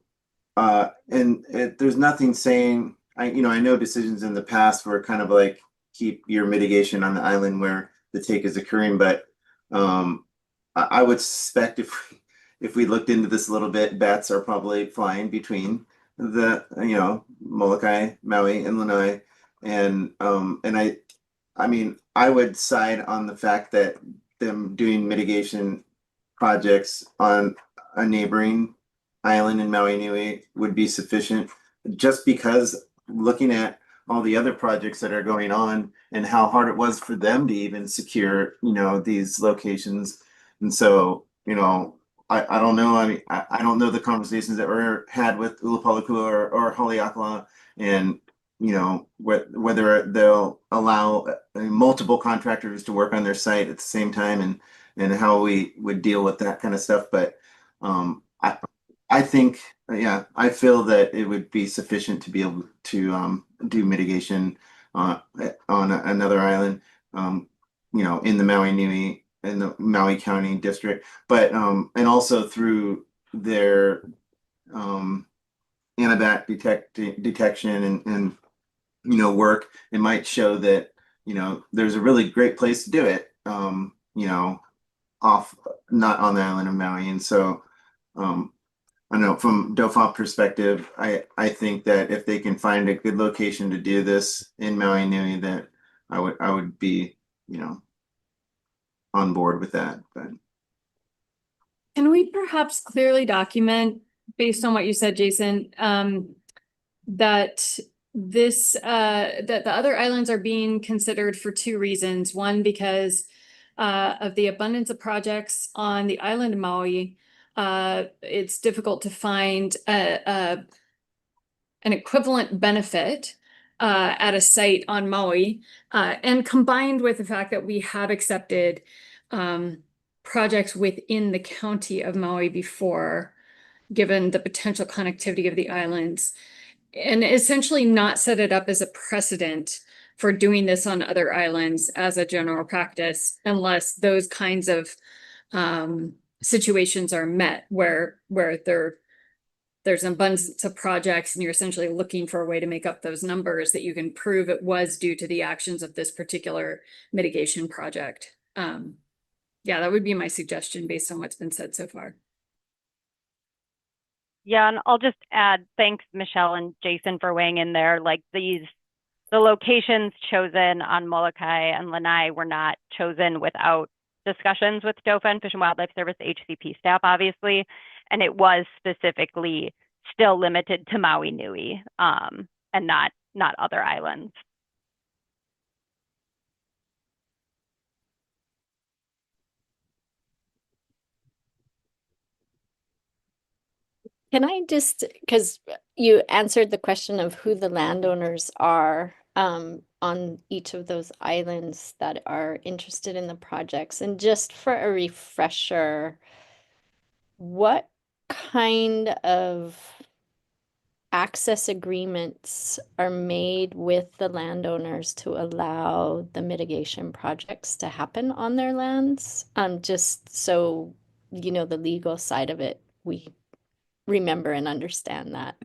[SPEAKER 1] there's nothing saying I know decisions in the past were kind of like keep your mitigation on the island where the take is occurring, but I would suspect if we looked into this a little bit, bats are probably flying between the Molokai, Maui, and Lanai, and I mean I would side on the fact that them doing mitigation projects on a neighboring island in Maui Nui would be sufficient, just because looking at all the other projects that are going on and how hard it was for them to even secure these locations. And so I don't know. I mean, I don't know the conversations that were had with Ulapalakua or Haleakala, and whether they'll allow multiple contractors to work on their site at the same time. And and how we would deal with that kind of stuff. But I think, yeah, I feel that it would be sufficient to be able to do mitigation on another island, in the Maui Nui, in the Maui County district, but and also through their Anabat detection and work, it might show that there's a really great place to do it, off not on the island of Maui. And so I don't know, from DOFOP perspective, I think that if they can find a good location to do this in Maui Nui, that I would be on board with that. But
[SPEAKER 4] Can we perhaps clearly document, based on what you said, Jason, that that the other islands are being considered for two reasons. One, because of the abundance of projects on the island of Maui, it's difficult to find an equivalent benefit at a site on Maui, and combined with the fact that we have accepted projects within the county of Maui before, given the potential connectivity of the islands, and essentially not set it up as a precedent for doing this on other islands as a general practice, unless those kinds of situations are met where there's an abundance of projects and you're essentially looking for a way to make up those numbers that you can prove it was due to the actions of this particular mitigation project. Yeah, that would be my suggestion based on what's been said so far.
[SPEAKER 7] Yeah, and I'll just add, thanks, Michelle and Jason, for weighing in there. Like the locations chosen on Molokai and Lanai were not chosen without discussions with DOFA and Fish and Wildlife Service HCP staff, obviously, and it was specifically still limited to Maui Nui, and not other islands.
[SPEAKER 5] Can I just, because you answered the question of who the landowners are on each of those islands that are interested in the projects, and just for a refresher, what kind of access agreements are made with the landowners to allow the mitigation projects to happen on their lands? Just so the legal side of it, we remember and understand that.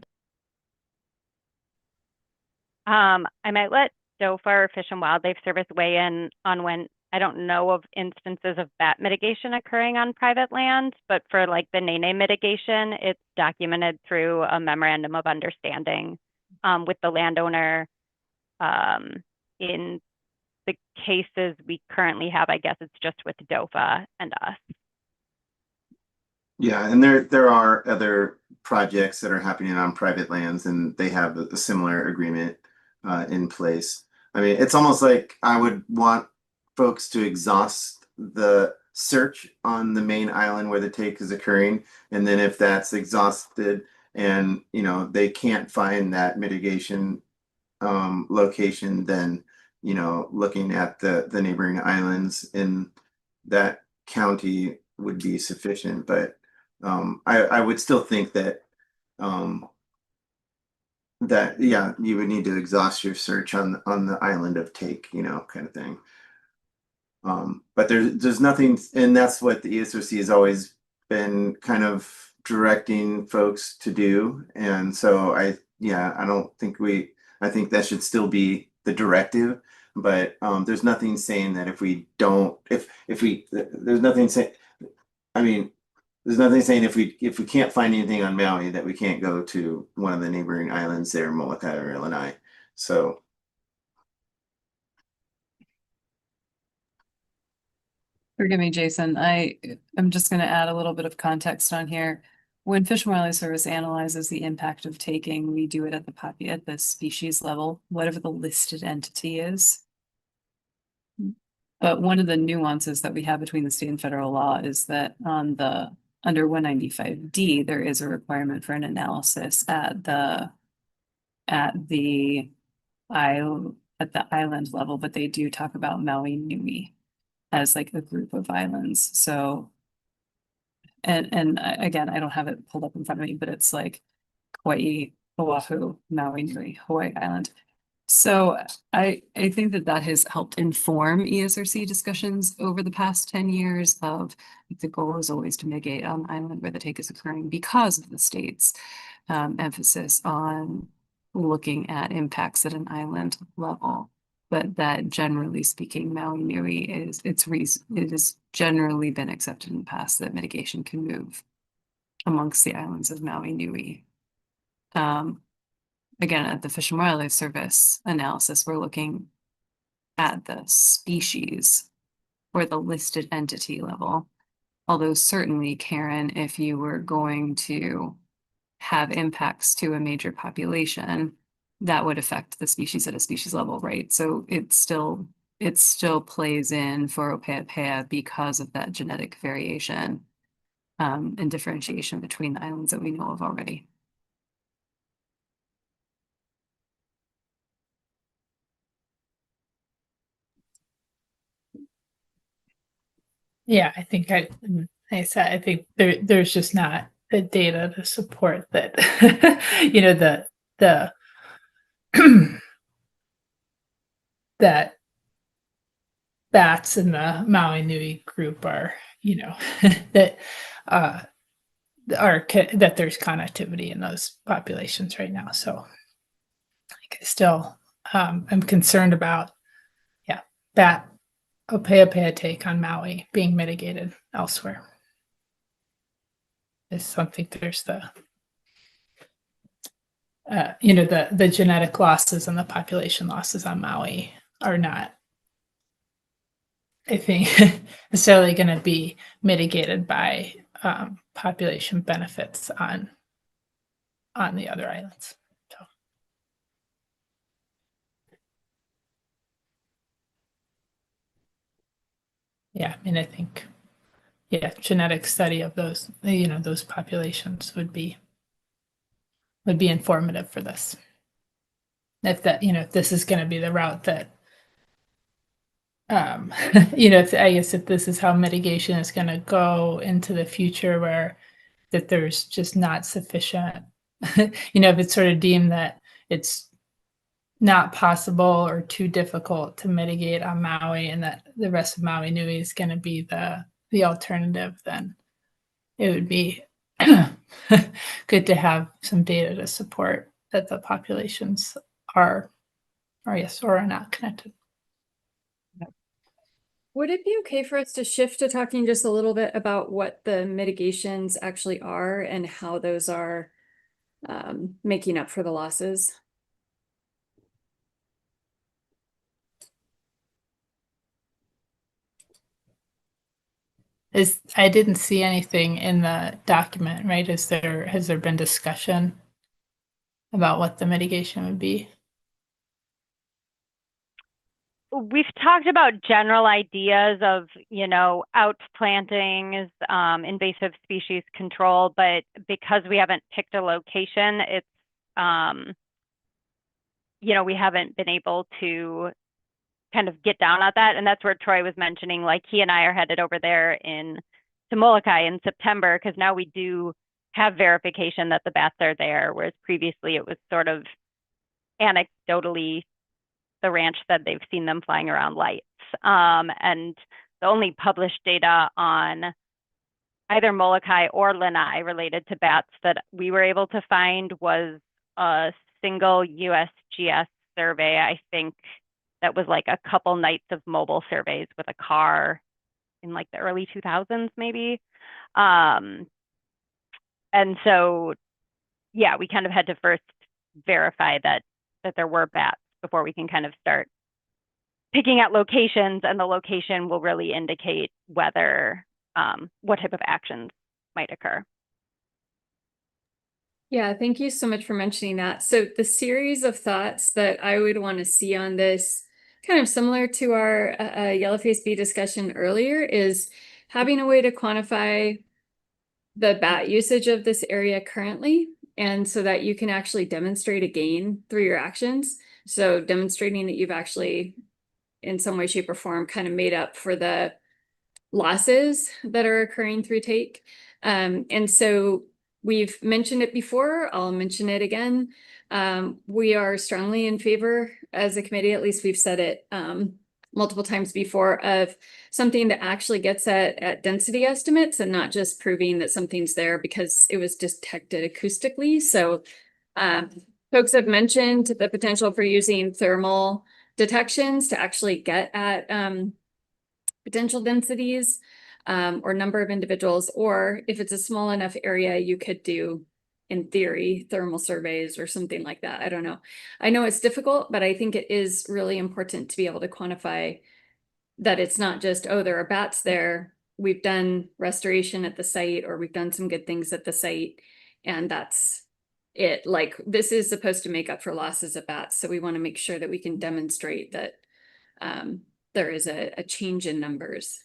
[SPEAKER 7] I might let DOFA or Fish and Wildlife Service weigh in on when. I don't know of instances of bat mitigation occurring on private land, but for like the Nene mitigation, it's documented through a memorandum of understanding with the landowner. In the cases we currently have, I guess it's just with DOFA and us.
[SPEAKER 1] yeah, and there are other projects that are happening on private lands, and they have a similar agreement in place. I mean, it's almost like I would want folks to exhaust the search on the main island where the take is occurring, and then if that's exhausted and they can't find that mitigation location, then looking at the neighboring islands in that county would be sufficient. But I would still think that yeah, you would need to exhaust your search on the island of take, kind of thing. But there's nothing, and that's what the ESRC has always been kind of directing folks to do. And so I think that should still be the directive. But there's nothing saying that if we can't find anything on Maui, that we can't go to one of the neighboring islands there, Molokai or Lanai. So
[SPEAKER 12] Forgive me, Jason. I'm just going to add a little bit of context on here. When Fish and Wildlife Service analyzes the impact of taking, we do it at the species level, whatever the listed entity is. But one of the nuances that we have between the state and federal law is that under 195D, there is a requirement for an analysis at the island level, but they do talk about Maui Nui. as like a group of islands. So, again, I don't have it pulled up in front of me, but it's like Kauai, Oahu, Maui Nui, Hawaii Island. So I think that that has helped inform ESRC discussions over the past 10 years of the goal is always to mitigate on the island where the take is occurring because of the state's emphasis on looking at impacts at an island level. But that generally speaking, Maui Nui it has generally been accepted in the past that mitigation can move amongst the islands of Maui Nui. Again, at the Fish and Wildlife Service analysis, we're looking at the species or the listed entity level. Although certainly, Karen, if you were going to have impacts to a major population, that would affect the species at a species level, right? So it still plays in for Opeapea because of that genetic variation and differentiation between the islands that we know of already.
[SPEAKER 6] Yeah, I think I said, I think there's just not the data to support that, you know, the that bats in the Maui Nui group are, you know, that that there's connectivity in those populations right now. So I still I'm concerned about, yeah, bat Opeapea take on Maui being mitigated elsewhere. I just don't think there's the you know, the genetic losses and the population losses on Maui are not, I think, necessarily going to be mitigated by population benefits on the other islands. So. Yeah, I mean, I think, yeah, genetic study of those, you know, those populations would be informative for this. If that, you know, if this is going to be the route that, you know, I guess if this is how mitigation is going to go into the future, where that there's just not sufficient, you know, if it's sort of deemed that it's not possible or too difficult to mitigate on Maui, and that the rest of Maui Nui is going to be the alternative, then it would be good to have some data to support that the populations are yes or are not connected.
[SPEAKER 4] Would it be okay for us to shift to talking just a little bit about what the mitigations actually are and how those are making up for the losses?
[SPEAKER 6] I didn't see anything in the document, right? Has there been discussion about what the mitigation would be?
[SPEAKER 7] We've talked about general ideas of, you know, outplantings, invasive species control, but because we haven't picked a location, it's, you know, we haven't been able to kind of get down on that. And that's where Troy was mentioning, like, he and I are headed over there to Molokai in September, because now we do have verification that the bats are there, whereas previously it was sort of anecdotally the ranch said they've seen them flying around lights. And the only published data on either Molokai or Lanai related to bats that we were able to find was a single USGS survey, I think, that was like a couple nights of mobile surveys with a car in like the early 2000s, maybe. And so, yeah, we kind of had to first verify that there were bats before we can kind of start picking out locations, and the location will really indicate whether what type of actions might occur.
[SPEAKER 4] Yeah, thank you so much for mentioning that. So the series of thoughts that I would want to see on this, kind of similar to our Yellowface Bee discussion earlier, is having a way to quantify the bat usage of this area currently, and so that you can actually demonstrate a gain through your actions. So demonstrating that you've actually in some way, shape, or form kind of made up for the losses that are occurring through take. And so we've mentioned it before, I'll mention it again. We are strongly in favor as a committee, at least we've said it multiple times before, of something that actually gets at density estimates and not just proving that something's there because it was detected acoustically. So folks have mentioned the potential for using thermal detections to actually get at potential densities or number of individuals, or if it's a small enough area, you could do, in theory, thermal surveys or something like that. I don't know. I know it's difficult, but I think it is really important to be able to quantify that it's not just, oh, there are bats there. We've done restoration at the site, or we've done some good things at the site, and that's it. Like, this is supposed to make up for losses of bats, so we want to make sure that we can demonstrate that there is a change in numbers.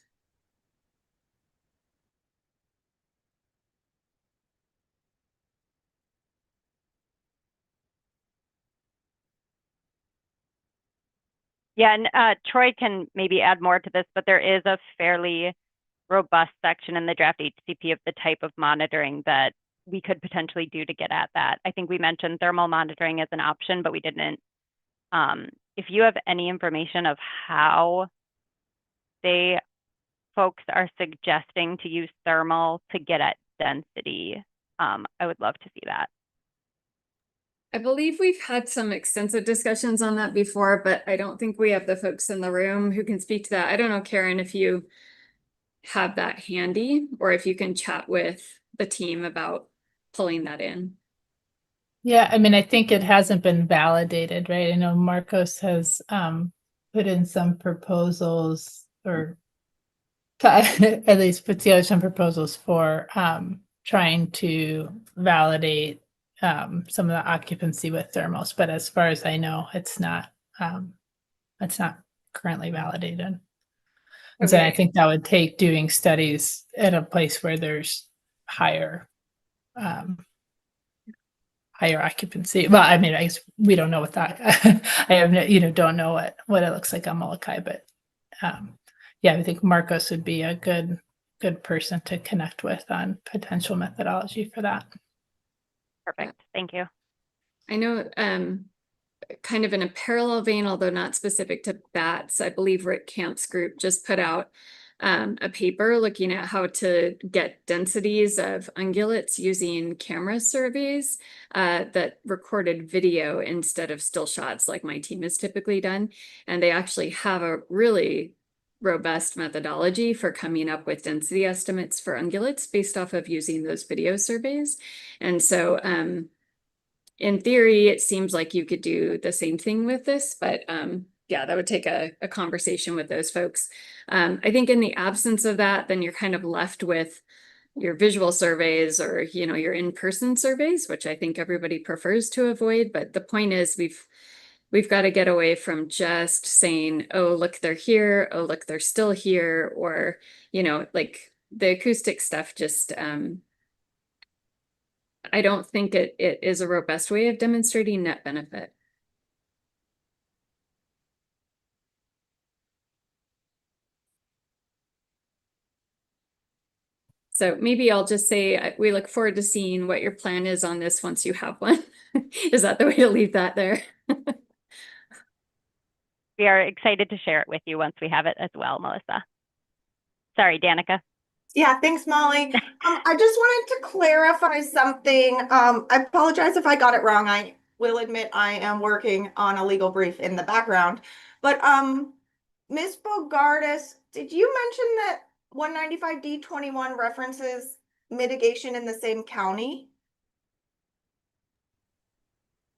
[SPEAKER 7] Yeah, and Troy can maybe add more to this, but there is a fairly robust section in the draft HCP of the type of monitoring that we could potentially do to get at that. I think we mentioned thermal monitoring as an option, but we didn't. If you have any information of how folks are suggesting to use thermal to get at density, I would love to see that.
[SPEAKER 4] I believe we've had some extensive discussions on that before, but I don't think we have the folks in the room who can speak to that. I don't know, Karen, if you have that handy or if you can chat with the team about pulling that in.
[SPEAKER 6] Yeah, I mean, I think it hasn't been validated, right? I know Marcos has put in some proposals, or at least put together some proposals for trying to validate some of the occupancy with thermals. But as far as I know, it's not currently validated. And so I think that would take doing studies at a place where there's higher occupancy. Well, I mean, I guess we don't know what that. I have don't know what it looks like on Molokai, but yeah, I think Marcos would be a good person to connect with on potential methodology for that.
[SPEAKER 7] Perfect. Thank you.
[SPEAKER 4] I know kind of in a parallel vein, although not specific to bats, I believe Rick Camp's group just put out a paper looking at how to get densities of ungulates using camera surveys that recorded video instead of still shots like my team has typically done. And they actually have a really robust methodology for coming up with density estimates for ungulates based off of using those video surveys. And so in theory, it seems like you could do the same thing with this, but yeah, that would take a conversation with those folks. I think in the absence of that, then you're kind of left with your visual surveys or, your in-person surveys, which I think everybody prefers to avoid. But the point is we've got to get away from just saying, oh, look, they're here. Oh, look, they're still here. Or, like the acoustic stuff just, I don't think it is a robust way of demonstrating net benefit. So maybe I'll just say, we look forward to seeing what your plan is on this once you have one. Is that the way to leave that there?
[SPEAKER 7] We are excited to share it with you once we have it as well, Melissa. Sorry, Danica.
[SPEAKER 3] Yeah, thanks, Molly. I just wanted to clarify something. I apologize if I got it wrong. I will admit I am working on a legal brief in the background. But Ms. Bogardus, did you mention that 195D21 references mitigation in the same county?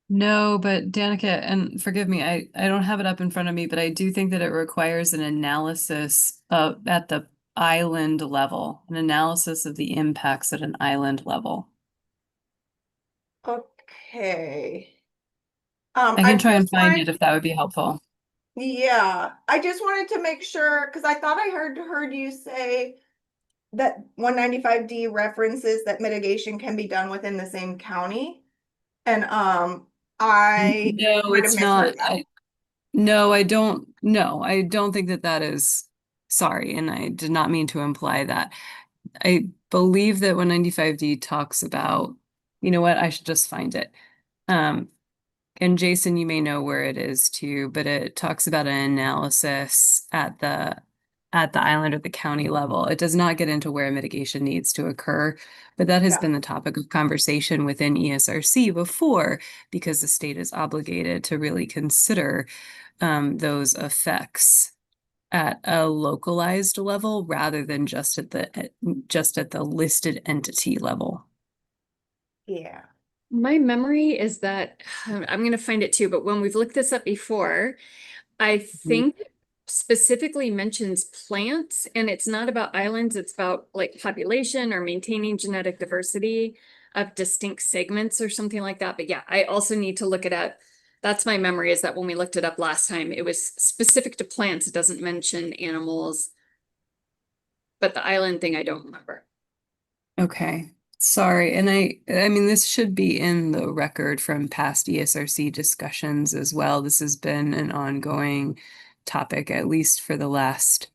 [SPEAKER 12] No, but Danica, and forgive me, I don't have it up in front of me, but I do think that it requires an analysis at the island level, an analysis of the impacts at an island level.
[SPEAKER 3] Okay.
[SPEAKER 12] I can try and find it if that would be helpful.
[SPEAKER 3] Yeah, I just wanted to make sure, because I thought I heard you say that 195D references that mitigation can be done within the same county. And I
[SPEAKER 12] No,
[SPEAKER 3] might have
[SPEAKER 12] it's not.
[SPEAKER 3] misheard that.
[SPEAKER 12] No, I don't No, I don't think that that is, sorry, and I did not mean to imply that. I believe that 195D talks about, you know what, I should just find it. And Jason, you may know where it is too, but it talks about an analysis at the island or the county level. It does not get into where mitigation needs to occur, but that has
[SPEAKER 3] Yeah.
[SPEAKER 12] been the topic of conversation within ESRC before, because the state is obligated to really consider those effects at a localized level rather than just at the listed entity level.
[SPEAKER 3] Yeah.
[SPEAKER 4] My memory is that I'm going to find it too, but when we've looked this up before, I think it specifically mentions plants, and it's not about islands, it's about like population or maintaining genetic diversity of distinct segments or something like that. But yeah, I also need to look it up. That's my memory, is that when we looked it up last time, it was specific to plants. It doesn't mention animals. But the island thing, I don't remember.
[SPEAKER 12] Okay, sorry. And I mean, this should be in the record from past ESRC discussions as well. This has been an ongoing topic, at least for the last,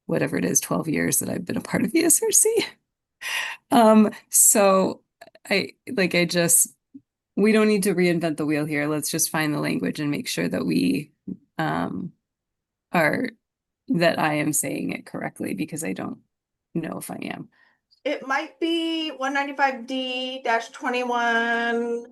[SPEAKER 12] whatever it is, 12 years that I've been a part of ESRC. So we don't need to reinvent the wheel here. Let's just find the language and make sure that that I am saying it correctly, because I don't know if I am.
[SPEAKER 3] It might be 195D-21.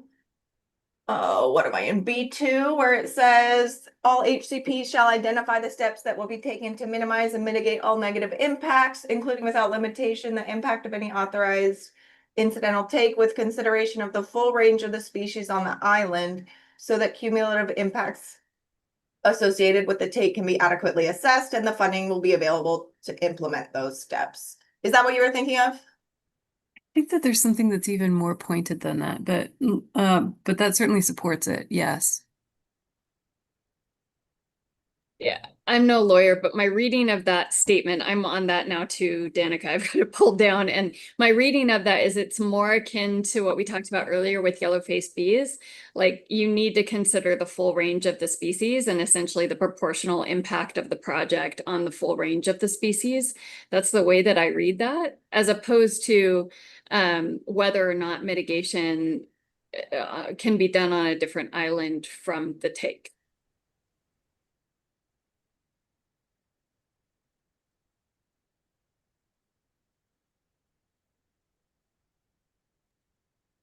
[SPEAKER 3] What am I in B2, where it says all HCPs shall identify the steps that will be taken to minimize and mitigate all negative impacts, including without limitation, the impact of any authorized incidental take with consideration of the full range of the species on the island, so that cumulative impacts associated with the take can be adequately assessed and the funding will be available to implement those steps. Is that what you were thinking of?
[SPEAKER 12] I think that there's something that's even more pointed than that, but that certainly supports it. Yes.
[SPEAKER 4] Yeah, I'm no lawyer, but my reading of that statement, I'm on that now too, Danica. I've got it pulled down. And my reading of that is it's more akin to what we talked about earlier with yellow-faced bees. Like, you need to consider the full range of the species and essentially the proportional impact of the project on the full range of the species. That's the way that I read that, as opposed to whether or not mitigation can be done on a different island from the take.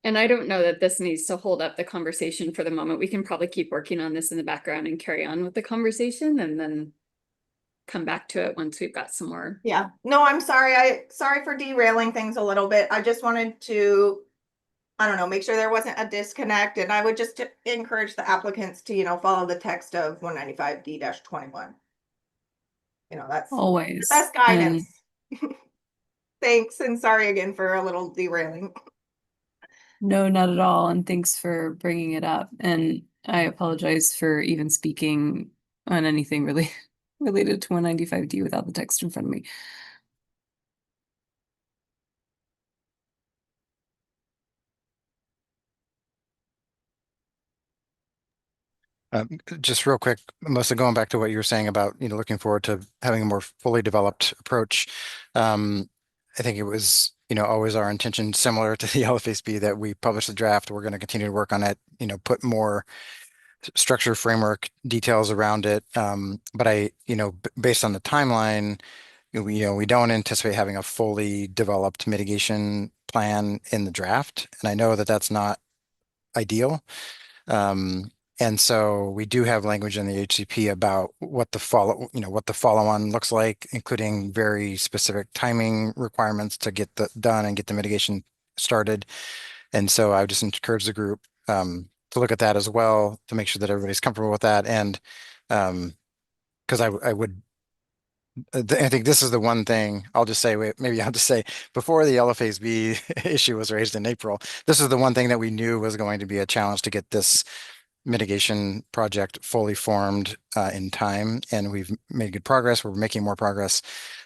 [SPEAKER 4] And I don't know that this needs to hold up the conversation for the moment. We can probably keep working on this in the background and carry on with the conversation and then come back to it once we've got some more.
[SPEAKER 3] Yeah, no, I'm sorry. Sorry for derailing things a little bit. I just wanted to, I don't know, make sure there wasn't a disconnect, and I would just encourage the applicants to, follow the text of 195D-21. That's the
[SPEAKER 12] Always.
[SPEAKER 3] best guidance. Thanks, and sorry again for a little derailing.
[SPEAKER 12] No, not at all. And thanks for bringing it up. And I apologize for even speaking on anything really related to 195D without the text in front of me.
[SPEAKER 8] Just real quick, Melissa, going back to what you were saying about, looking forward to having a more fully developed approach. I think it was, always our intention, similar to the LFSB, that we publish the draft. We're going to continue to work on it, put more structure framework details around it. But based on the timeline, we don't anticipate having a fully developed mitigation plan in the draft. And I know that that's not ideal. And so we do have language in the HCP about what the follow-on looks like, including very specific timing requirements to get the done and get the mitigation started. And so I would just encourage the group to look at that as well, to make sure that everybody's comfortable with that. And because I think this is the one thing I'll just say, before the LFASB issue was raised in April, this is the one thing that we knew was going to be a challenge to get this mitigation project fully formed in time. And we've made good progress. We're making more progress,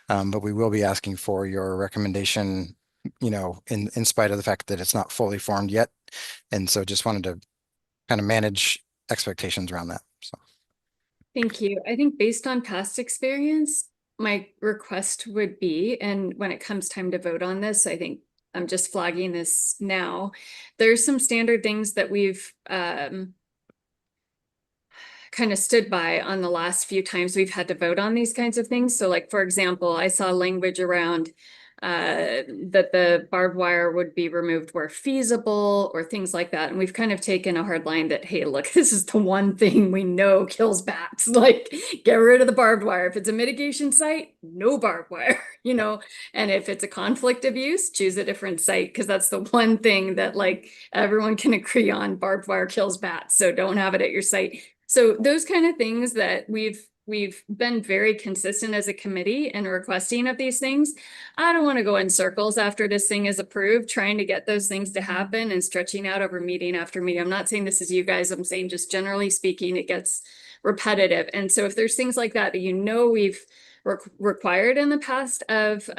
[SPEAKER 8] but we will be asking for your recommendation, in spite of the fact that it's not fully formed yet. And so just wanted to kind of manage expectations around that. So.
[SPEAKER 4] Thank you. I think based on past experience, my request would be, and when it comes time to vote on this, I think I'm just flagging this now. There's some standard things that we've kind of stood by on the last few times we've had to vote on these kinds of things. So like, for example, I saw language around that the barbed wire would be removed where feasible or things like that. And we've kind of taken a hard line that, hey, look, this is the one thing we know kills bats. Like, get rid of the barbed wire. If it's a mitigation site, no barbed wire, you know, and if it's a conflict of use, choose a different site, because that's the one thing that like everyone can agree on, barbed wire kills bats. So don't have it at your site. So those kind of things that we've been very consistent as a committee in requesting of these things. I don't want to go in circles after this thing is approved, trying to get those things to happen and stretching out over meeting after meeting. I'm not saying this is you guys, I'm saying just generally speaking, it gets repetitive. And so if there's things like that that you know we've required in the past of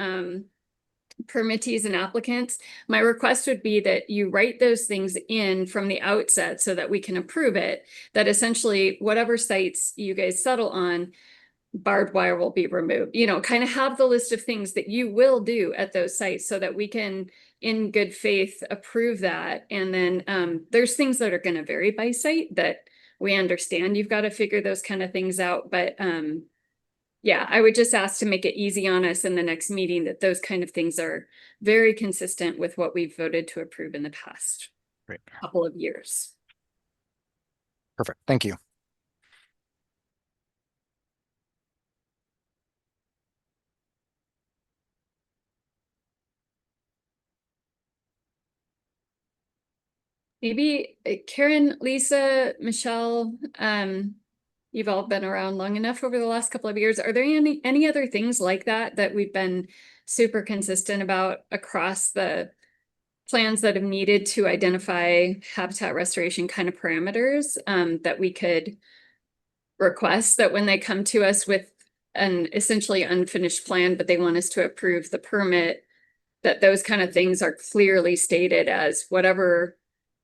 [SPEAKER 4] permittees and applicants, my request would be that you write those things in from the outset so that we can approve it, that essentially whatever sites you guys settle on, barbed wire will be removed. You know, kind of have the list of things that you will do at those sites so that we can, in good faith, approve that. And then there's things that are going to vary by site that we understand you've got to figure those kind of things out. But yeah, I would just ask to make it easy on us in the next meeting that those kind of things are very consistent with what we've voted to approve in the past
[SPEAKER 8] Great.
[SPEAKER 4] couple of years.
[SPEAKER 8] Perfect. Thank you.
[SPEAKER 4] Maybe Karen, Lisa, Michelle, you've all been around long enough over the last couple of years. Are there any other things like that that we've been super consistent about across the plans that have needed to identify habitat restoration kind of parameters that we could request, that when they come to us with an essentially unfinished plan, but they want us to approve the permit, that those kind of things are clearly stated as whatever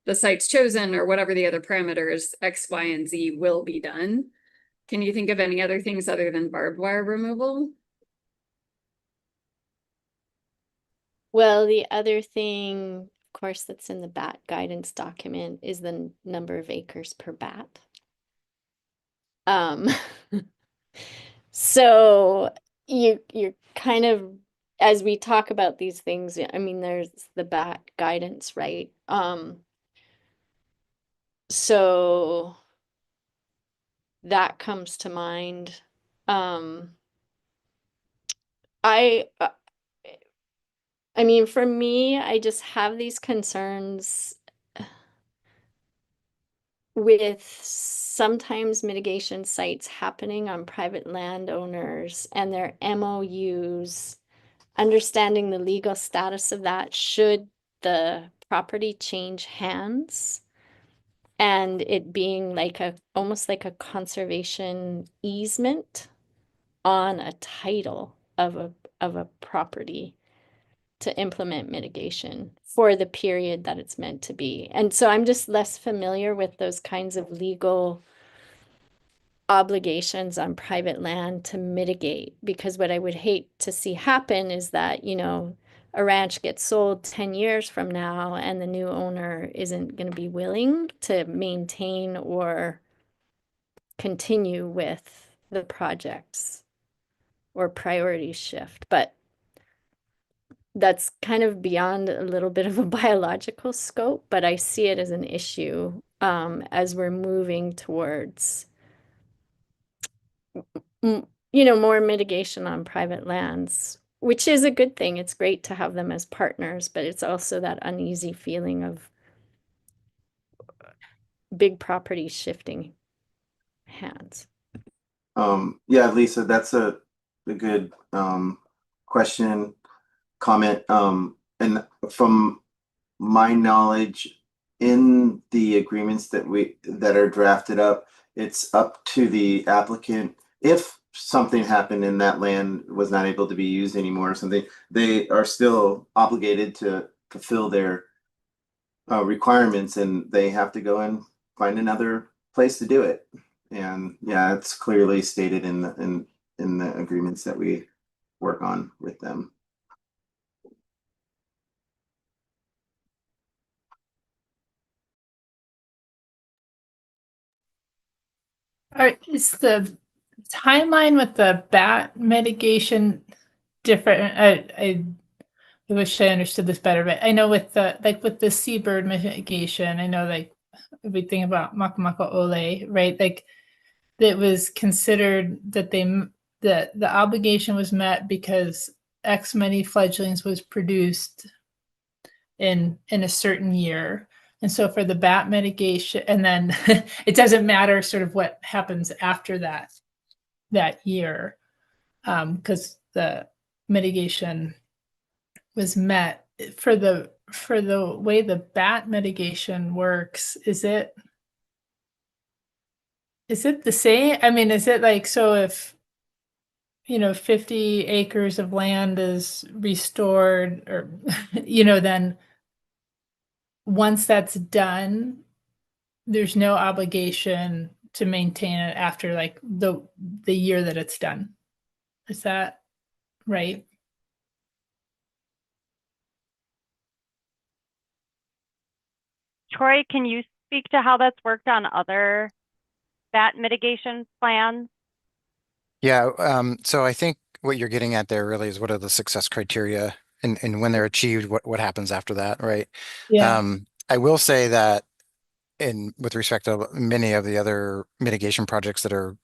[SPEAKER 4] the site's chosen or whatever the other parameters X, Y, and Z will be done? Can you think of any other things other than barbed wire removal?
[SPEAKER 5] Well, the other thing, of course, that's in the bat guidance document is the number of acres per bat. So you're kind of, as we talk about these things, I mean, there's the bat guidance, right? So that comes to mind. I mean, for me, I just have these concerns with sometimes mitigation sites happening on private landowners and their MOUs, understanding the legal status of that should the property change hands, and it being like almost like a conservation easement on a title of a property to implement mitigation for the period that it's meant to be. And so I'm just less familiar with those kinds of legal obligations on private land to mitigate, because what I would hate to see happen is that, you know, a ranch gets sold 10 years from now and the new owner isn't going to be willing to maintain or continue with the projects or priorities shift. But that's kind of beyond a little bit of a biological scope, but I see it as an issue as we're moving towards, you know, more mitigation on private lands, which is a good thing. It's great to have them as partners, but it's also that uneasy feeling of big properties shifting hands.
[SPEAKER 1] Yeah, Lisa, that's a good question, comment. And from my knowledge, in the agreements that are drafted up, it's up to the applicant. If something happened and that land was not able to be used anymore or something, they are still obligated to fulfill their requirements, and they have to go and find another place to do it. And yeah, it's clearly stated in the agreements that we work on with them.
[SPEAKER 6] Is the timeline with the bat mitigation different? I wish I understood this better, but I know with the seabird mitigation, I know like we think about Makamaka Ole, right? Like it was considered that the obligation was met because X many fledglings was produced in a certain year. And so for the bat mitigation, and then it doesn't matter sort of what happens after that year, because the mitigation was met. For the way the bat mitigation works, is it the same? I mean, is it like, so if 50 acres of land is restored, or then once that's done, there's no obligation to maintain it after like the year that it's done. Is that right?
[SPEAKER 7] Troy, can you speak to how that's worked on other bat mitigation plans?
[SPEAKER 8] Yeah, so I think what you're getting at there really is what are the success criteria, and when they're achieved, what happens after that, right?
[SPEAKER 6] Yeah.
[SPEAKER 8] I will say that with respect to many of the other mitigation projects that are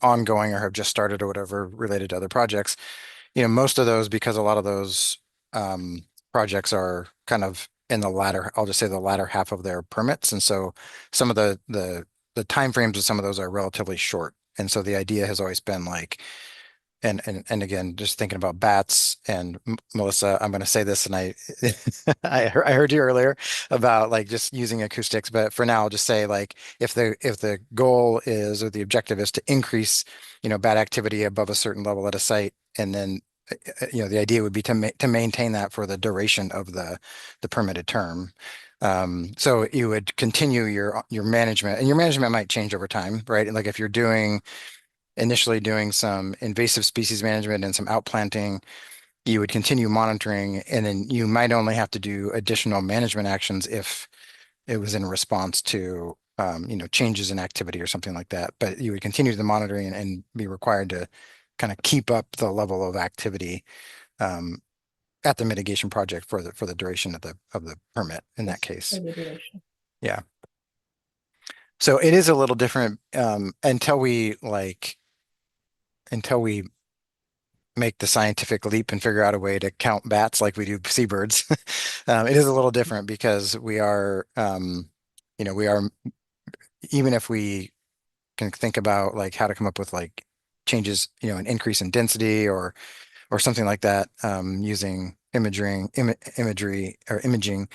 [SPEAKER 8] ongoing or have just started or whatever related to other projects, most of those, because a lot of those projects are kind of in the latter, I'll just say the latter half of their permits. And so some of the timeframes of some of those are relatively short. And so the idea has always been like, and again, just thinking about bats, and Melissa, I'm going to say this, and I heard you earlier about like just using acoustics, but for now, I'll just say like if the goal is, or the objective is, to increase bat activity above a certain level at a site, and then the idea would be to maintain that for the duration of the permitted term. So you would continue your management, and your management might change over time, right? Like if you're initially doing some invasive species management and some outplanting, you would continue monitoring, and then you might only have to do additional management actions if it was in response to changes in activity or something like that. But you would continue the monitoring and be required to kind of keep up the level of activity at the mitigation project for the duration of the permit in that case.
[SPEAKER 6] For the duration.
[SPEAKER 8] Yeah. So it is a little different until we make the scientific leap and figure out a way to count bats like we do seabirds. It is a little different because we are, even if we can think about like how to come up with like changes, an increase in density or something like that, using imagery or imaging.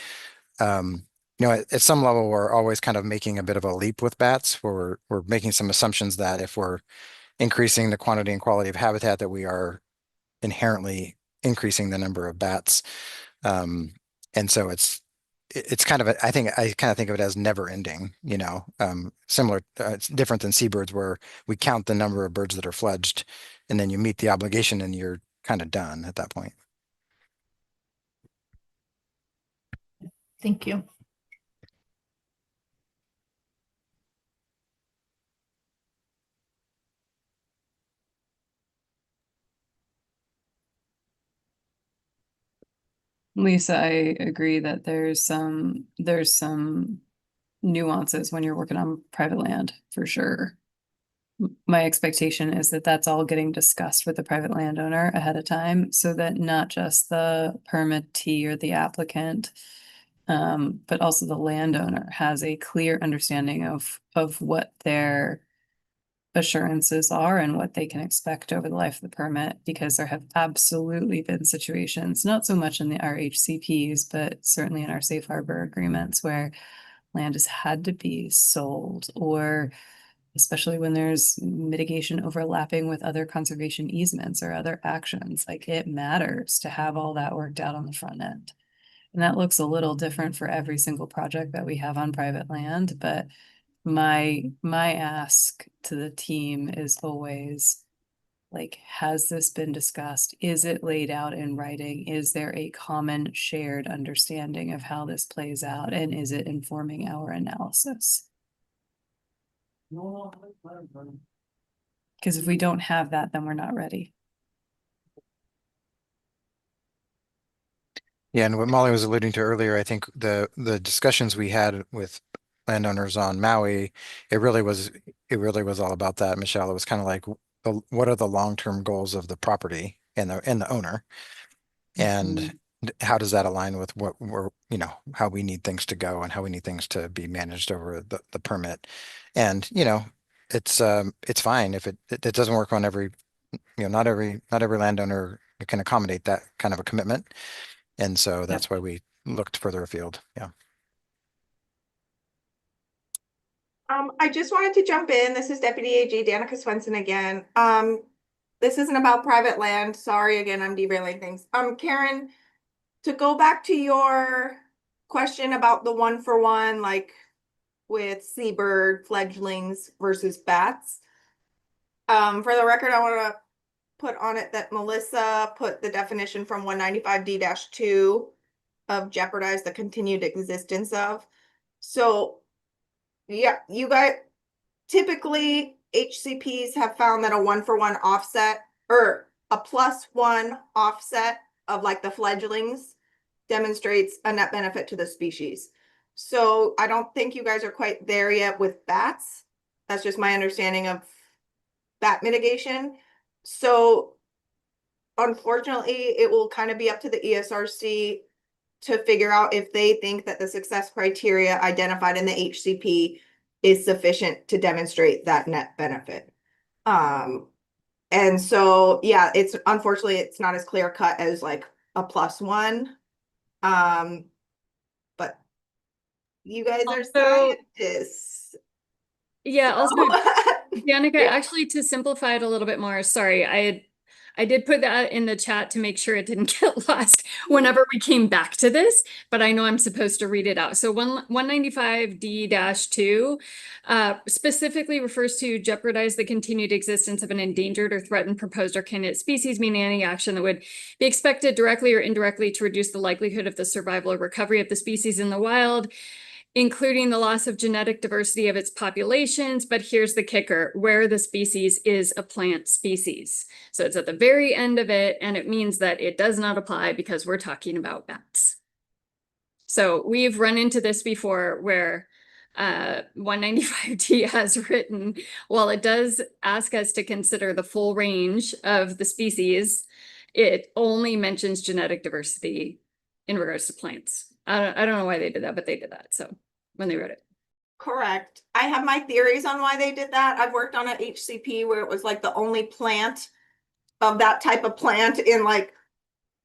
[SPEAKER 8] At some level, we're always kind of making a bit of a leap with bats, where we're making some assumptions that if we're increasing the quantity and quality of habitat, that we are inherently increasing the number of bats. And so it's kind of I kind of think of it as never ending, similar, it's different than seabirds, where we count the number of birds that are fledged, and then you meet the obligation and you're kind of done at that point.
[SPEAKER 6] Thank you.
[SPEAKER 12] Lisa, I agree that there's some nuances when you're working on private land, for sure. My expectation is that that's all getting discussed with the private landowner ahead of time, so that not just the permittee or the applicant, but also the landowner has a clear understanding of what their assurances are and what they can expect over the life of the permit, because there have absolutely been situations, not so much in the RHCPs, but certainly in our safe harbor agreements, where land has had to be sold, or especially when there's mitigation overlapping with other conservation easements or other actions. Like, it matters to have all that worked out on the front end. And that looks a little different for every single project that we have on private land, but my ask to the team is always like, has this been discussed? Is it laid out in writing? Is there a common shared understanding of how this plays out? And is it informing our analysis? Because if we don't have that, then we're not ready.
[SPEAKER 8] Yeah, and what Molly was alluding to earlier, I think the discussions we had with landowners on Maui, it really was all about that, Michelle. It was kind of like what are the long-term goals of the property and the owner? And how does that align with what we're, how we need things to go and how we need things to be managed over the permit? And, it's fine if it doesn't work on every, not every landowner can accommodate that kind of a commitment. And so that's why we looked further afield. Yeah.
[SPEAKER 3] I just wanted to jump in. This is Deputy AG Danica Swenson again. This isn't about private land. Sorry again, I'm derailing things. Karen, to go back to your question about the 1-for-1, like with seabird fledglings versus bats. For the record, I want to put on it that Melissa put the definition from 195D-2 of jeopardize the continued existence of. So yeah, you guys, typically HCPs have found that a 1-for-1 offset or a +1 offset of like the fledglings demonstrates a net benefit to the species. So I don't think you guys are quite there yet with bats. That's just my understanding of bat mitigation. So unfortunately, it will kind of be up to the ESRC to figure out if they think that the success criteria identified in the HCP is sufficient to demonstrate that net benefit. And so, yeah, unfortunately, it's not as clear cut as like a +1. But you guys are scientists.
[SPEAKER 4] Yeah, also, Danica,
[SPEAKER 3] Yeah.
[SPEAKER 4] actually, to simplify it a little bit more, sorry, I did put that in the chat to make sure it didn't get lost whenever we came back to this, but I know I'm supposed to read it out. So 195D-2 specifically refers to jeopardize the continued existence of an endangered or threatened proposed or candidate species, meaning any action that would be expected directly or indirectly to reduce the likelihood of the survival or recovery of the species in the wild, including the loss of genetic diversity of its populations. But here's the kicker, where the species is a plant species. So it's at the very end of it, and it means that it does not apply because we're talking about bats. So we've run into this before where 195D has written, while it does ask us to consider the full range of the species, it only mentions genetic diversity in regards to plants. I don't know why they did that, but they did that. So when they wrote it.
[SPEAKER 3] Correct. I have my theories on why they did that. I've worked on an HCP where it was like the only plant of that type of plant in like,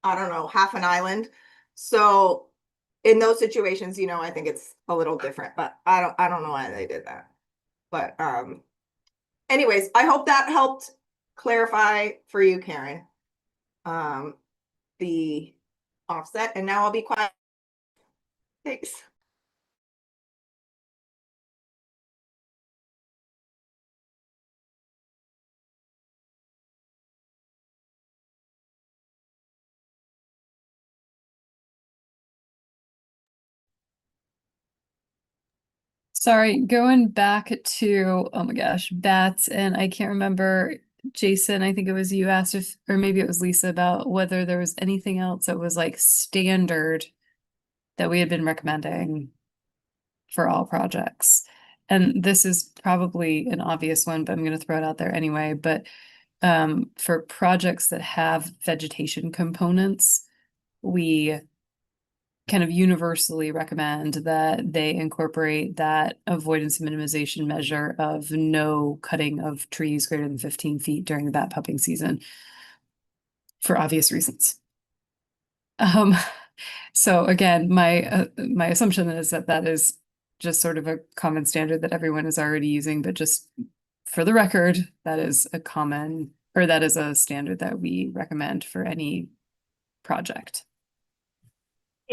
[SPEAKER 3] I don't know, half an island. So in those situations, I think it's a little different, but I don't know why they did that. But anyways, I hope that helped clarify for you, Karen, the offset. And now I'll be quiet. Thanks.
[SPEAKER 12] Sorry, going back to, oh my gosh, bats, and I can't remember, Jason, I think it was you asked if, or maybe it was Lisa, about whether there was anything else that was like standard that we had been recommending for all projects. And this is probably an obvious one, but I'm going to throw it out there anyway. But for projects that have vegetation components, we kind of universally recommend that they incorporate that avoidance and minimization measure of no cutting of trees greater than 15 feet during the bat pupping season for obvious reasons. So again, my assumption is that is just sort of a common standard that everyone is already using, but just for the record, that is a standard that we recommend for any project.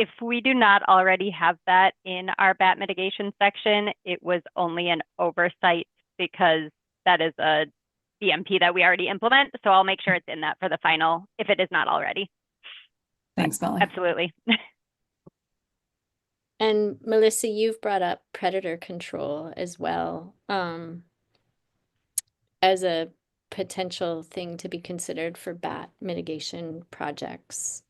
[SPEAKER 7] if we do not already have that in our bat mitigation section, it was only an oversight because that is a BMP that we already implement. So I'll make sure it's in that for the final if it is not already.
[SPEAKER 12] Thanks, Molly.
[SPEAKER 7] Absolutely.
[SPEAKER 5] And Melissa, you've brought up predator control as well, as a potential thing to be considered for bat mitigation projects.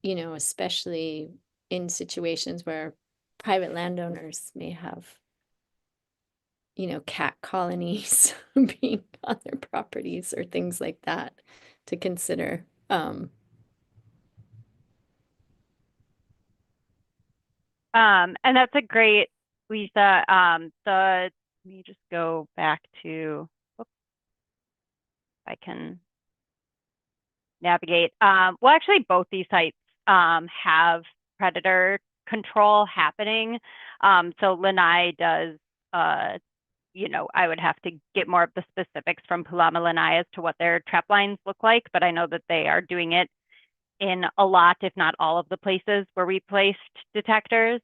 [SPEAKER 5] You know, especially in situations where private landowners may have, you know, cat colonies being on their properties or things like that to consider.
[SPEAKER 7] And that's a great, Lisa. Let me just go back to, oops, if I can navigate. Well, actually, both these sites have predator control happening. So Lanai does, you know, I would have to get more of the specifics from Pulama Lanai as to what their trap lines look like, but I know that they are doing it in a lot, if not all of the places where we placed detectors.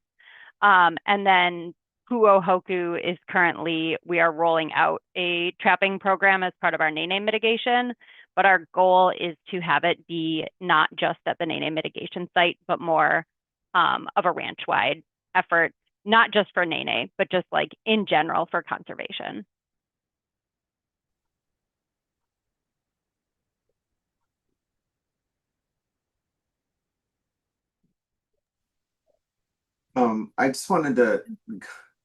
[SPEAKER 7] And then Kuohoku is currently, we are rolling out a trapping program as part of our Nene mitigation, but our goal is to have it be not just at the Nene mitigation site, but more of a ranch-wide effort, not just for Nene, but just like in general for conservation.
[SPEAKER 1] I just wanted to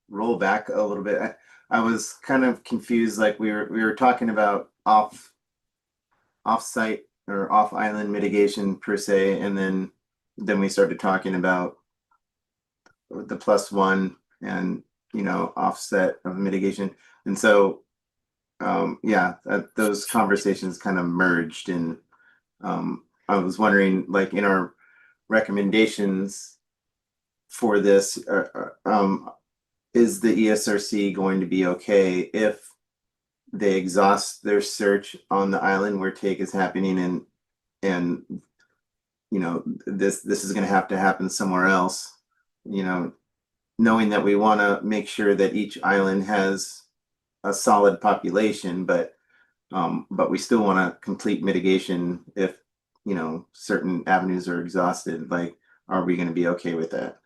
[SPEAKER 1] roll back a little bit. I was kind of confused, like we were talking about off-site or off-island mitigation per se, and then we started talking about the +1 and offset of mitigation. And so yeah, those conversations kind of merged, and I was wondering, like, in our recommendations for this, is the ESRC going to be okay if they exhaust their search on the island where take is happening, and this is going to have to happen somewhere else, knowing that we want to make sure that each island has a solid population, but we still want to complete mitigation if certain avenues are exhausted. Like, are we going to be okay with that?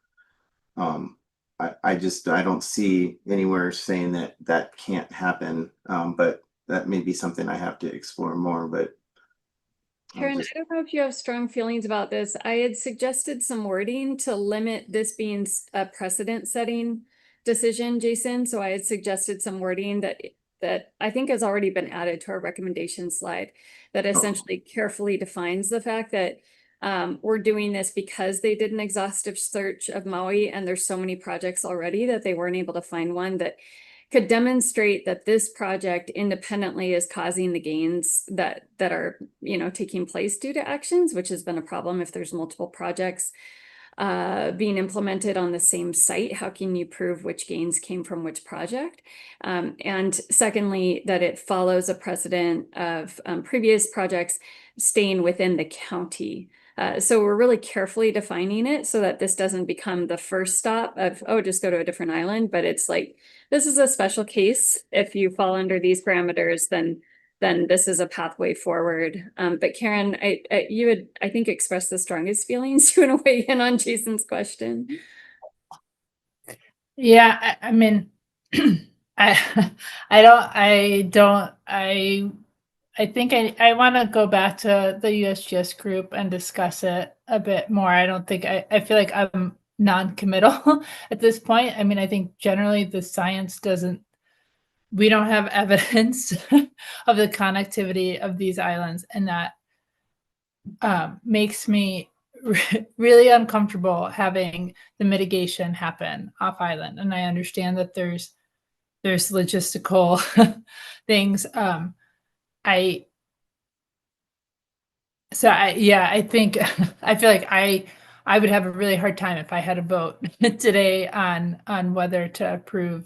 [SPEAKER 1] I don't see anywhere saying that can't happen, but that may be something I have to explore more. But
[SPEAKER 4] Karen, I don't know if you have strong feelings about this. I had suggested some wording to limit this being a precedent-setting decision, Jason. So I had suggested some wording that I think has already been added to our recommendation slide that essentially carefully defines the fact that we're doing this because they did an exhaustive search of Maui, and there's so many projects already that they weren't able to find one that could demonstrate that this project independently is causing the gains that are taking place due to actions, which has been a problem if there's multiple projects being implemented on the same site. How can you prove which gains came from which project? And secondly, that it follows a precedent of previous projects staying within the county. So we're really carefully defining it so that this doesn't become the first stop of, oh, just go to a different island. But it's like, this is a special case. If you fall under these parameters, then this is a pathway forward. But Karen, you had, I think, expressed the strongest feelings. You want to weigh in on Jason's question?
[SPEAKER 6] Yeah, I mean, I think I want to go back to the USGS group and discuss it a bit more. I feel like I'm non-committal at this point. I mean, I think generally the science we don't have evidence of the connectivity of these islands, and that makes me really uncomfortable having the mitigation happen off island. And I understand that there's logistical things. I think I feel like I would have a really hard time if I had a vote today on whether to approve,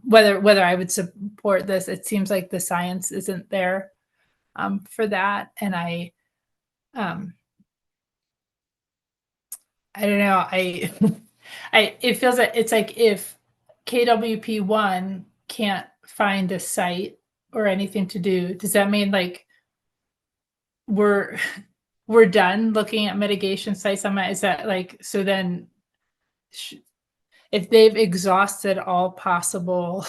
[SPEAKER 6] whether I would support this. It seems like the science isn't there for that, and I don't know. It feels like it's like if KWP1 can't find a site or anything to do, does that mean like we're we're done looking at mitigation sites on is that like, so then if they've exhausted all possible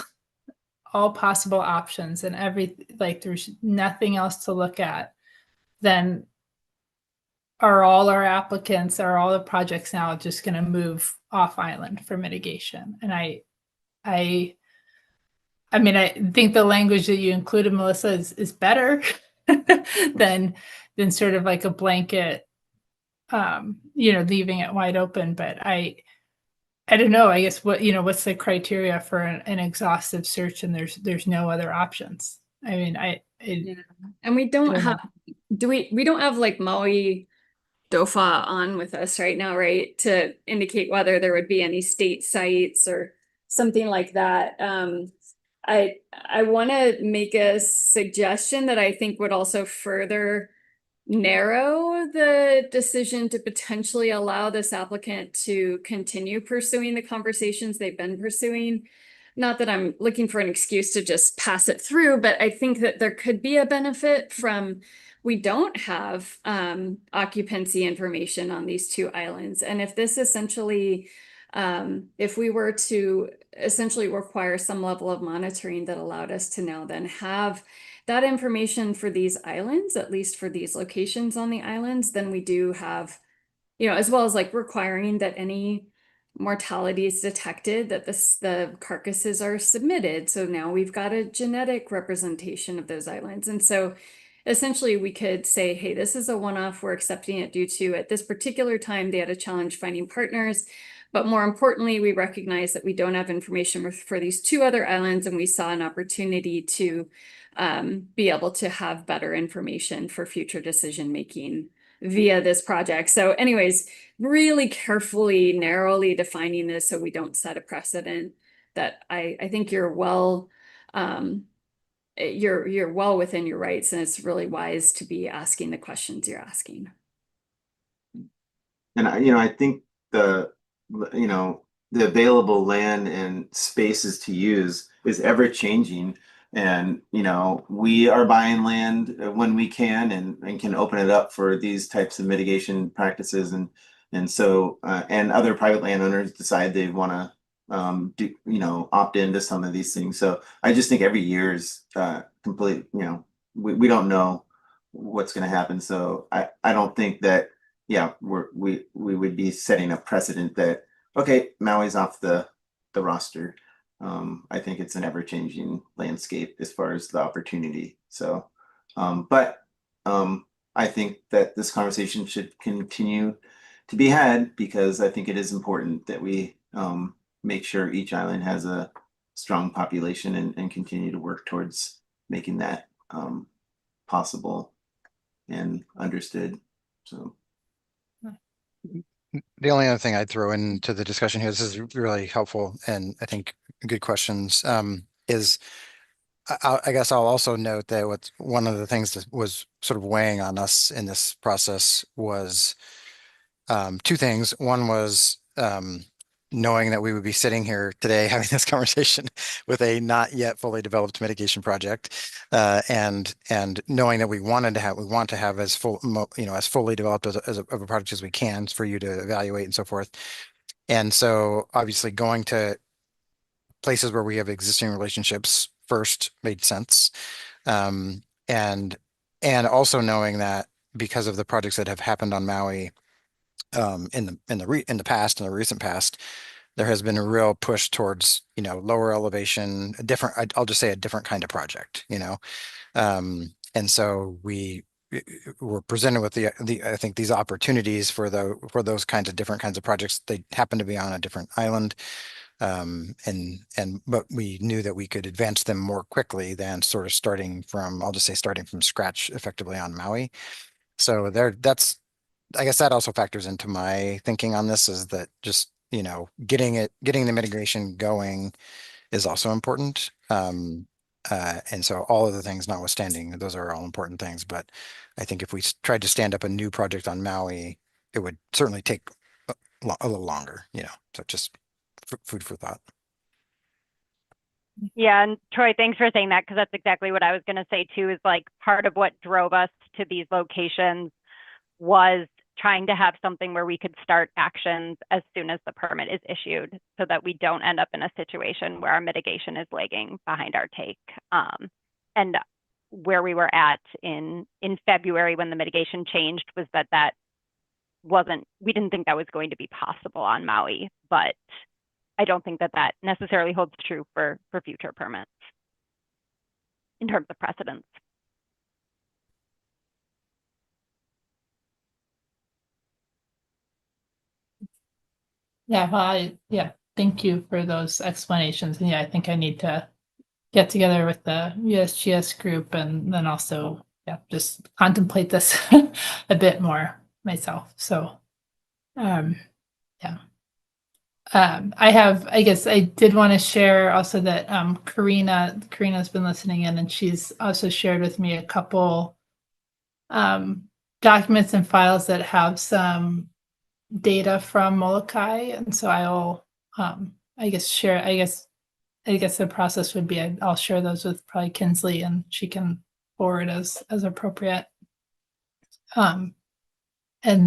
[SPEAKER 6] options and like there's nothing else to look at, then are all the projects now just going to move off island for mitigation? And I mean, I think the language that you included, Melissa, is better than sort of like a blanket, leaving it wide open. But I don't know. I guess what's the criteria for an exhaustive search and there's no other options? I mean,
[SPEAKER 9] Yeah. And we don't have, we don't have like Maui DOFA on with us right now, right? To indicate whether there would be any state sites or something like that. I want to make a suggestion that I think would also further narrow the decision to potentially allow this applicant to continue pursuing the conversations they've been pursuing. Not that I'm looking for an excuse to just pass it through, but I think that there could be a benefit from, we don't have occupancy information on these two islands. And if this essentially, if we were to essentially require some level of monitoring that allowed us to now then have that information for these islands, at least for these locations on the islands, then we do have, as well as like requiring that any mortality is detected, that the carcasses are submitted. So now we've got a genetic representation of those islands. And so essentially we could say, hey, this is a one-off, we're accepting it due to at this particular time, they had a challenge finding partners. But more importantly, we recognize that we don't have information for these two other islands, and we saw an opportunity to be able to have better information for future decision-making via this project. So anyways, really carefully, narrowly defining this so we don't set a precedent that I think you're well, you're well within your rights, and it's really wise to be asking the questions you're asking.
[SPEAKER 1] And I think the available land and spaces to use is ever changing. And, we are buying land when we can and can open it up for these types of mitigation practices. And so, and other private landowners decide they want to, opt into some of these things. So I just think every year is complete, we don't know what's going to happen. So I don't think that, we would be setting a precedent that, okay, Maui's off the roster. I think it's an ever-changing landscape as far as the opportunity. So, but I think that this conversation should continue to be had, because I think it is important that we make sure each island has a strong population and continue to work towards making that possible and understood. So.
[SPEAKER 8] The only other thing I'd throw into the discussion here, this is really helpful and I think good questions, is I guess I'll also note that what's one of the things that was sort of weighing on us in this process was two things. One was knowing that we would be sitting here today having this conversation with a not yet fully developed mitigation project, and knowing that we want to have as as fully developed as a project as we can for you to evaluate and so forth. And so obviously going to places where we have existing relationships first made sense, and also knowing that because of the projects that have happened on Maui in the past, in the recent past, there has been a real push towards, lower elevation, I'll just say a different kind of project, and so we were presented with I think these opportunities for those different kinds of projects. They happen to be on a different island, but we knew that we could advance them more quickly than sort of starting from scratch effectively on Maui. So I guess that also factors into my thinking on this, is that just, getting the mitigation going is also important. And so all of the things notwithstanding, those are all important things. But I think if we tried to stand up a new project on Maui, it would certainly take a little longer, you know, so just food for thought.
[SPEAKER 7] Yeah, and Troy, thanks for saying that, because that's exactly what I was going to say too, is like part of what drove us to these locations was trying to have something where we could start actions as soon as the permit is issued so that we don't end up in a situation where our mitigation is lagging behind our take. And where we were at in February when the mitigation changed was that we didn't think that was going to be possible on Maui, but I don't think that necessarily holds true for future permits in terms of precedence.
[SPEAKER 6] Yeah, well, thank you for those explanations. And yeah, I think I need to get together with the USGS group and then also, just contemplate this a bit more myself. So, yeah. I guess I did want to share also that Karina's been listening in, and she's also shared with me a couple documents and files that have some data from Molokai, and so I'll I guess the process would be I'll share those with probably Kinsley, and she can forward as appropriate. And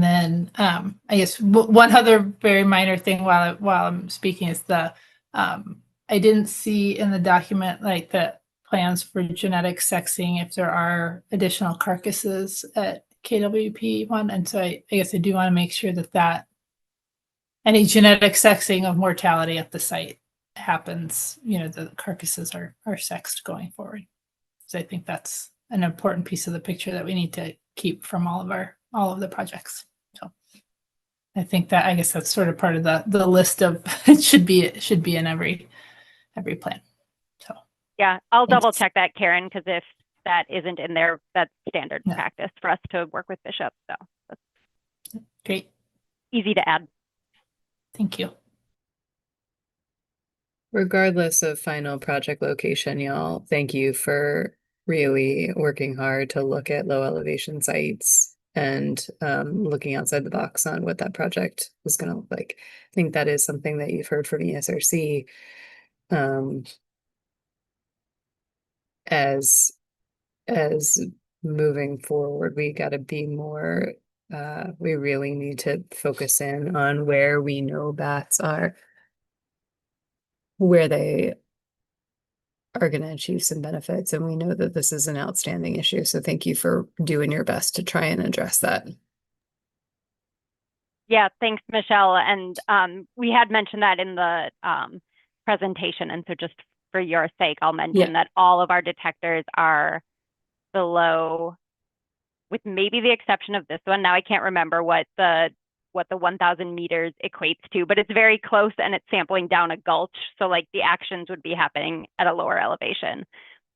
[SPEAKER 6] then I guess one other very minor thing while I'm speaking is I didn't see in the document like the plans for genetic sexing if there are additional carcasses at KWP one, and so I guess I do want to make sure that any genetic sexing of mortality at the site happens. You know, the carcasses are sexed going forward. So I think that's an important piece of the picture that we need to keep from all of the projects. So I think I guess that's sort of part of the list of it should be in every plan. So
[SPEAKER 7] yeah, I'll
[SPEAKER 6] thanks.
[SPEAKER 7] double check that, Karen, because if that isn't in there, that's standard
[SPEAKER 6] Yeah.
[SPEAKER 7] practice for us to work with Bishop. So that's
[SPEAKER 6] Great.
[SPEAKER 7] easy to add.
[SPEAKER 6] Thank you.
[SPEAKER 12] Regardless of final project location, y'all, thank you for really working hard to look at low elevation sites and looking outside the box on what that project was going to look like. I think that is something that you've heard from ESRC as moving forward, we got to be more, we really need to focus in on where we know bats are, where they are going to achieve some benefits. And we know that this is an outstanding issue. So thank you for doing your best to try and address that.
[SPEAKER 7] Yeah, thanks, Michelle. And we had mentioned that in the presentation. And so just for your sake, I'll mention that all of our detectors are below, with maybe the exception of this one. Now I can't remember what the 1,000 meters equates to, but it's very close and it's sampling down a gulch. So like the actions would be happening at a lower elevation.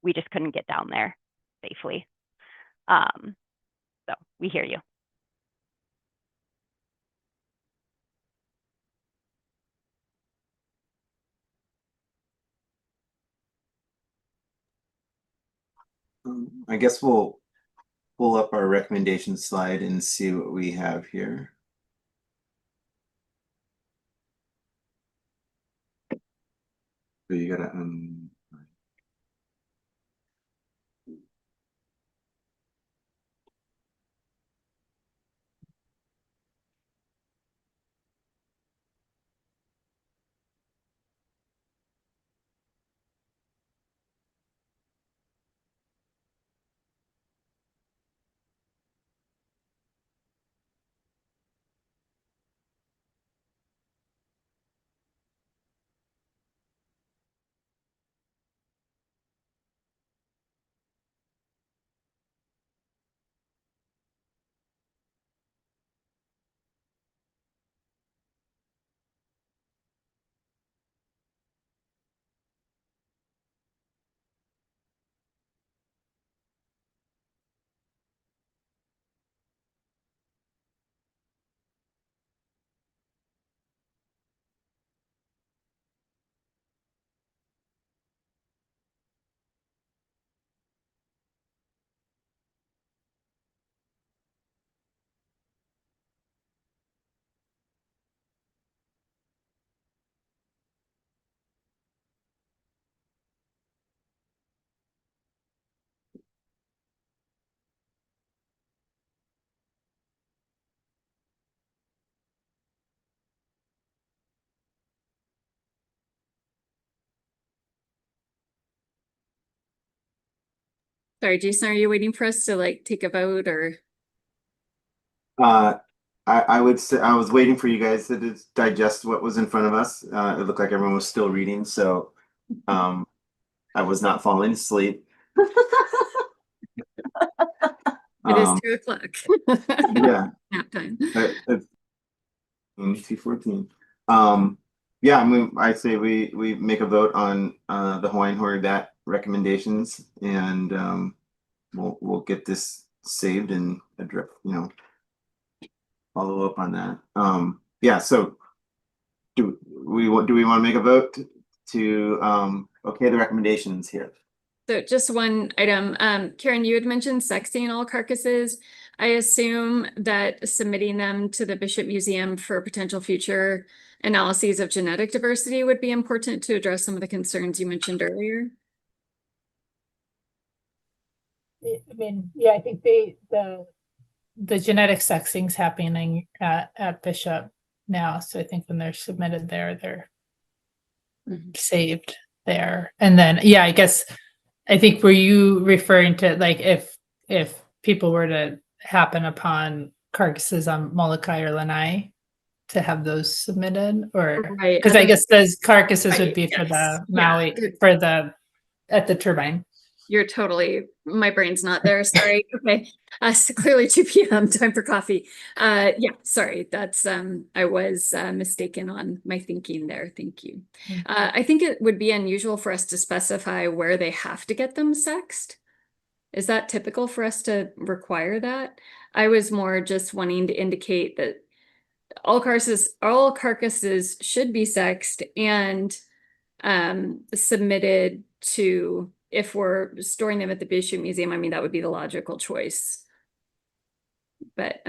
[SPEAKER 7] We just couldn't get down there safely. So we hear you.
[SPEAKER 1] I guess we'll pull up our recommendation slide and see what we have here. So you gotta
[SPEAKER 4] Sorry, Jason, are you waiting for us to like take a vote or?
[SPEAKER 1] I would say I was waiting for you guys to just digest what was in front of us. It looked like everyone was still reading, so I was not falling asleep.
[SPEAKER 4] It is
[SPEAKER 1] Um,
[SPEAKER 4] 2:00.
[SPEAKER 1] yeah,
[SPEAKER 4] Nap time.
[SPEAKER 1] 2:14. Yeah, I mean, I say we make a vote on the Hawaiian Horror recommendations, and we'll get this saved and address, follow up on that. Yeah, so do we want to make a vote to okay the recommendations here?
[SPEAKER 4] So just one item, Karen, you had mentioned sexing all carcasses. I assume that submitting them to the Bishop Museum for potential future analyses of genetic diversity would be important to address some of the concerns you mentioned earlier.
[SPEAKER 6] I mean, yeah, I think the genetic sexing's happening at Bishop now. So I think when they're submitted there, they're saved there. And then, yeah, I think were you referring to like if people were to happen upon carcasses on Molokai or Lanai to have those submitted, or
[SPEAKER 4] Right.
[SPEAKER 6] because I guess those carcasses would
[SPEAKER 4] Right,
[SPEAKER 6] be for
[SPEAKER 4] yes.
[SPEAKER 6] the
[SPEAKER 4] Yeah.
[SPEAKER 6] Maui for the at the turbine.
[SPEAKER 4] You're totally, my brain's not there. Sorry. Okay. So clearly 2 p.m. time for coffee. Yeah, sorry. That's I was mistaken on my thinking there. Thank you. I think it would be unusual for us to specify where they have to get them sexed. Is that typical for us to require that? I was more just wanting to indicate that all carcasses should be sexed and submitted to, if we're storing them at the Bishop Museum, I mean, that would be the logical choice. But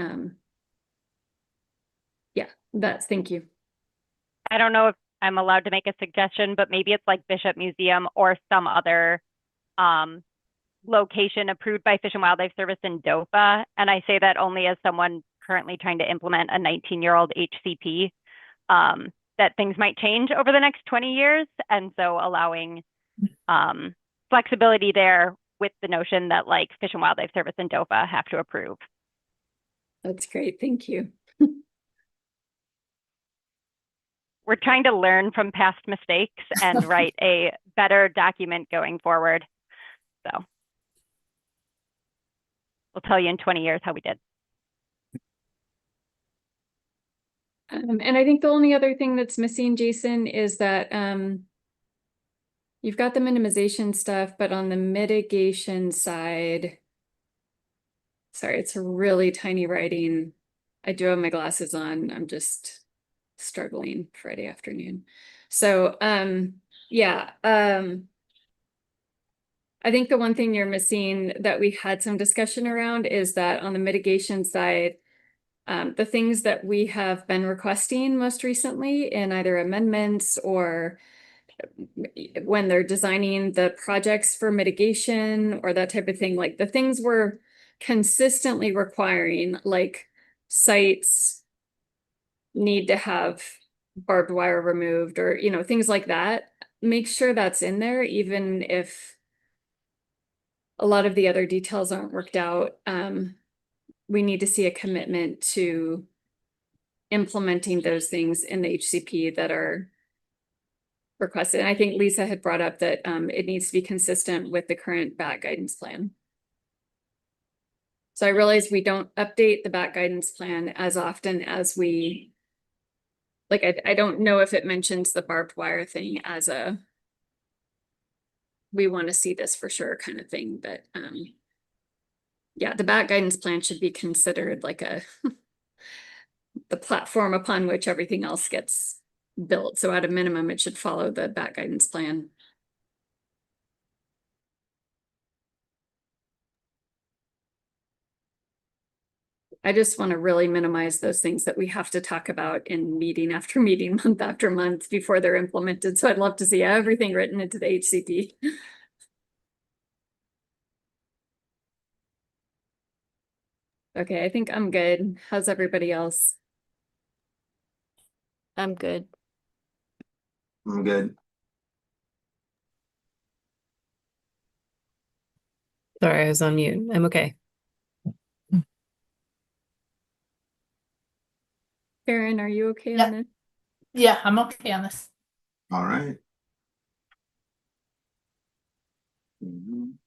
[SPEAKER 4] yeah, thank you.
[SPEAKER 7] I don't know if I'm allowed to make a suggestion, but maybe it's like Bishop Museum or some other location approved by Fish and Wildlife Service in DOFA. And I say that only as someone currently trying to implement a 19-year-old HCP, that things might change over the next 20 years. And so allowing flexibility there with the notion that like Fish and Wildlife Service and DOFA have to approve.
[SPEAKER 4] That's great. Thank you.
[SPEAKER 7] We're trying to learn from past mistakes and write a better document going forward. So we'll tell you in 20 years how we did.
[SPEAKER 4] And I think the only other thing that's missing, Jason, is that you've got the minimization stuff, but on the mitigation side, sorry, it's really tiny writing. I do have my glasses on. I'm just struggling Friday afternoon. So yeah, I think the one thing you're missing that we had some discussion around is that on the mitigation side, the things that we have been requesting most recently in either amendments or when they're designing the projects for mitigation or that type of thing, like the things we're consistently requiring, like sites need to have barbed wire removed or, things like that. Make sure that's in there, even if a lot of the other details aren't worked out. We need to see a commitment to implementing those things in the HCP that are requested. And I think Lisa had brought up that it needs to be consistent with the current bat guidance plan. So I realize we don't update the bat guidance plan as often as we, like, I don't know if it mentions the barbed wire thing as a, we want to see this for sure kind of thing, but yeah, the bat guidance plan should be considered like the platform upon which everything else gets built. So at a minimum, it should follow the bat guidance plan. I just want to really minimize those things that we have to talk about in meeting after meeting, month after month before they're implemented. So I'd love to see everything written into the HCP. Okay, I think I'm good. How's everybody else?
[SPEAKER 5] I'm good.
[SPEAKER 1] I'm good.
[SPEAKER 12] Sorry, I was on mute. I'm okay.
[SPEAKER 4] Erin, are you okay
[SPEAKER 6] Yeah.
[SPEAKER 4] on this?
[SPEAKER 6] Yeah, I'm okay on this.
[SPEAKER 1] All right. Mhm.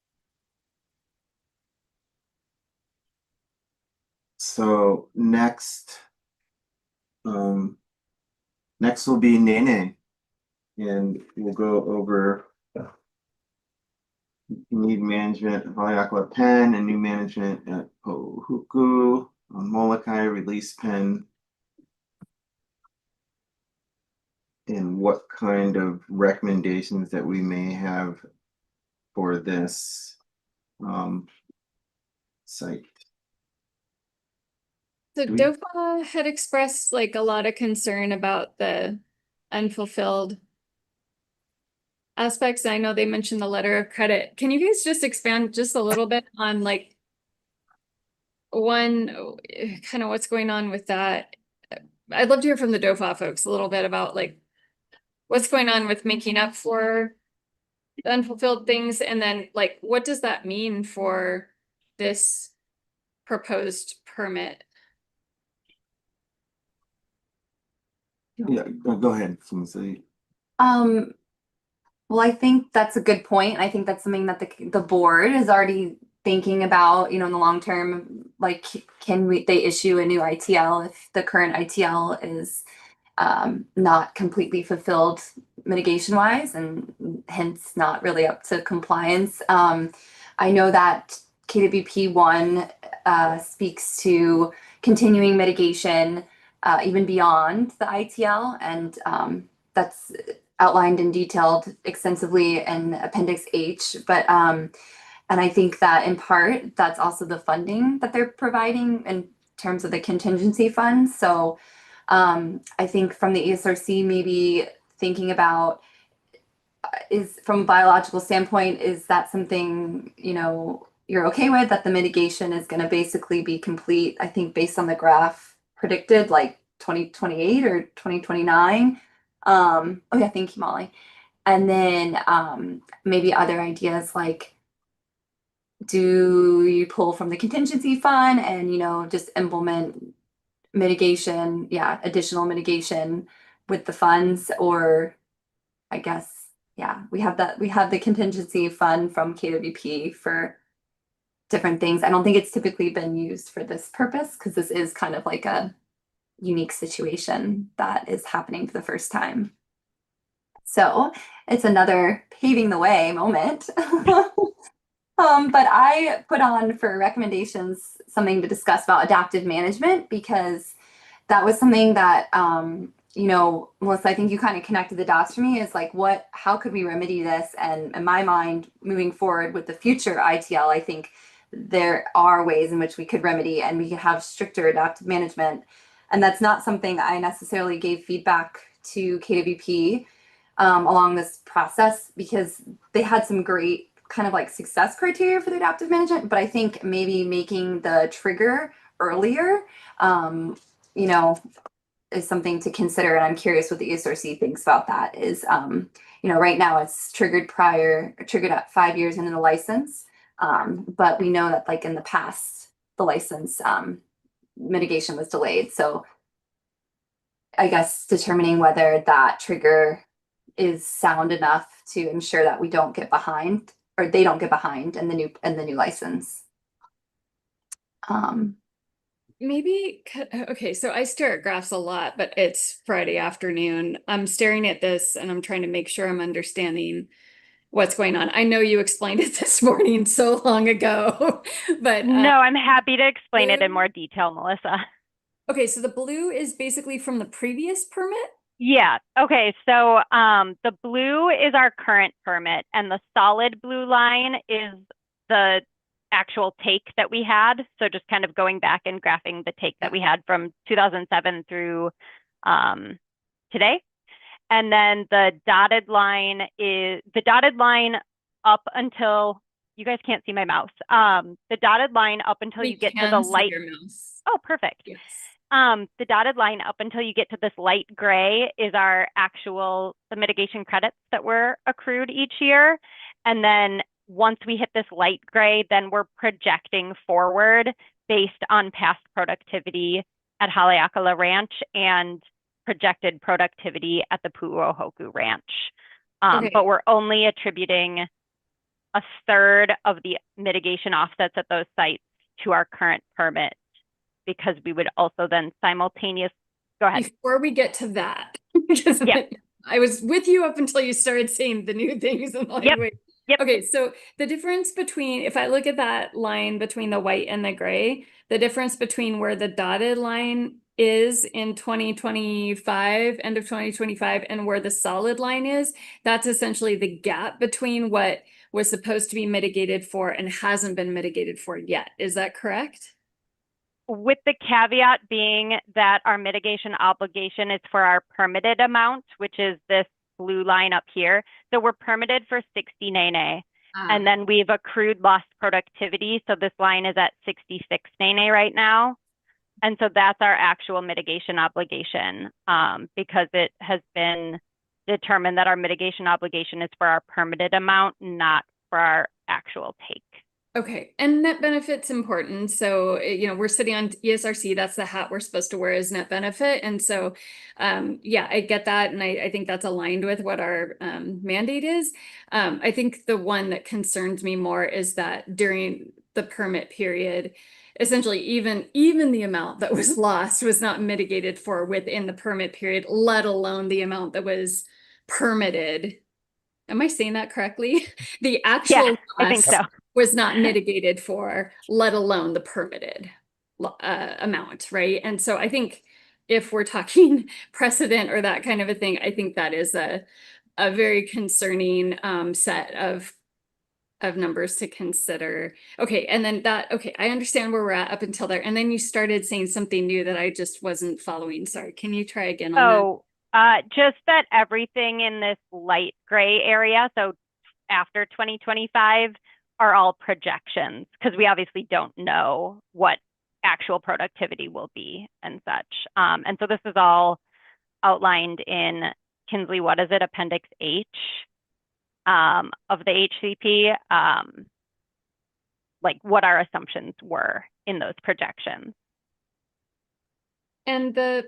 [SPEAKER 1] So next will be Nene, and we'll go over need management of Haleakala Pen and new management at Pohuku on Molokai release pen. And what kind of recommendations that we may have for this site.
[SPEAKER 4] So
[SPEAKER 1] Do we-
[SPEAKER 4] DOFA had expressed like a lot of concern about the unfulfilled aspects. I know they mentioned the letter of credit. Can you guys just expand just a little bit on like one, kind of what's going on with that? I'd love to hear from the DOFA folks a little bit about like what's going on with making up for the unfulfilled things, and then like what does that mean for this proposed permit?
[SPEAKER 1] Yeah, go ahead, Felicity.
[SPEAKER 2] Well, I think that's a good point. I think that's something that the board is already thinking about, in the long term, like they issue a new ITL if the current ITL is not completely fulfilled mitigation wise and hence not really up to compliance. I know that KWP 1 speaks to continuing mitigation even beyond the ITL, and that's outlined and detailed extensively in Appendix H. But and I think that in part that's also the funding that they're providing in terms of the contingency funds. So I think from the ESRC, maybe thinking about is from a biological standpoint, is that something, you're okay with, that the mitigation is going to basically be complete, I think based on the graph predicted like 2028 or 2029. Oh yeah, thank you, Molly. And then maybe other ideas like, do you pull from the contingency fund and, just implement mitigation, additional mitigation with the funds, or I guess, we have the contingency fund from KWP for different things. I don't think it's typically been used for this purpose because this is kind of like a unique situation that is happening for the first time. So it's another paving the way moment. But I put on for recommendations something to discuss about adaptive management, because that was something that, Melissa, I think you kind of connected the dots for me, is like, how could we remedy this? And in my mind, moving forward with the future ITL, I think there are ways in which we could remedy and we could have stricter adaptive management. And that's not something I necessarily gave feedback to KWP along this process, because they had some great kind of like success criteria for the adaptive management, but I think maybe making the trigger earlier, is something to consider. And I'm curious what the ESRC thinks about that. Is, right now it's triggered at 5 years into the license. But we know that like in the past, the license mitigation was delayed. So I guess determining whether that trigger is sound enough to ensure that we don't get behind, or they don't get behind in the new license.
[SPEAKER 4] Maybe, okay, so I stare at graphs a lot, but it's Friday afternoon. I'm staring at this and I'm trying to make sure I'm understanding what's going on. I know you explained it this morning so long ago, but
[SPEAKER 7] No, I'm happy to explain it in more detail, Melissa.
[SPEAKER 4] okay, so the blue is basically from the previous permit?
[SPEAKER 7] Yeah. Okay. So the blue is our current permit, and the solid blue line is the actual take that we had. So just kind of going back and graphing the take that we had from 2007 through today. And then the dotted line up until, you guys can't see my mouse. The dotted line up until you get to the light. Oh, perfect.
[SPEAKER 4] Yes.
[SPEAKER 7] The dotted line up until you get to this light gray is the mitigation credits that were accrued each year. And then once we hit this light gray, then we're projecting forward based on past productivity at Haleakala Ranch and projected productivity at the Pu'uhoku Ranch.
[SPEAKER 2] Okay.
[SPEAKER 7] But we're only attributing a third of the mitigation offsets at those sites to our current permit, because we would also then simultaneously, go ahead.
[SPEAKER 4] Before we get to that, because
[SPEAKER 7] Yep.
[SPEAKER 4] I was with you up until you started saying the new things. I'm like,
[SPEAKER 7] Yep.
[SPEAKER 4] wait.
[SPEAKER 7] Yep.
[SPEAKER 4] Okay, so the difference between, if I look at that line between the white and the gray, the difference between where the dotted line is in 2025, end of 2025, and where the solid line is, that's essentially the gap between what was supposed to be mitigated for and hasn't been mitigated for yet. Is that correct?
[SPEAKER 7] With the caveat being that our mitigation obligation is for our permitted amount, which is this blue line up here. So we're permitted for 60 nene, and then we've accrued lost productivity. So this line is at 66 nene right now. And so that's our actual mitigation obligation, because it has been determined that our mitigation obligation is for our permitted amount, not for our actual take.
[SPEAKER 4] Okay, and net benefit's important. So, you know, we're sitting on ESRC, that's the hat we're supposed to wear as net benefit. And so, yeah, I get that. And I think that's aligned with what our mandate is. I think the one that concerns me more is that during the permit period, essentially even the amount that was lost was not mitigated for within the permit period, let alone the amount that was permitted. Am I saying that correctly? The actual
[SPEAKER 7] I think so.
[SPEAKER 4] was not mitigated for, let alone the permitted amount, right? And so I think if we're talking precedent or that kind of a thing, I think that is a very concerning set of numbers to consider. Okay, and then that, okay, I understand where we're at up until there. And then you started saying something new that I just wasn't following. Sorry, can you try again on that?
[SPEAKER 7] Oh, just that everything in this light gray area, so after 2025, are all projections, because we obviously don't know what actual productivity will be and such. And so this is all outlined in Kinsley, what is it, Appendix H of the HCP, like what our assumptions were in those projections.
[SPEAKER 4] And the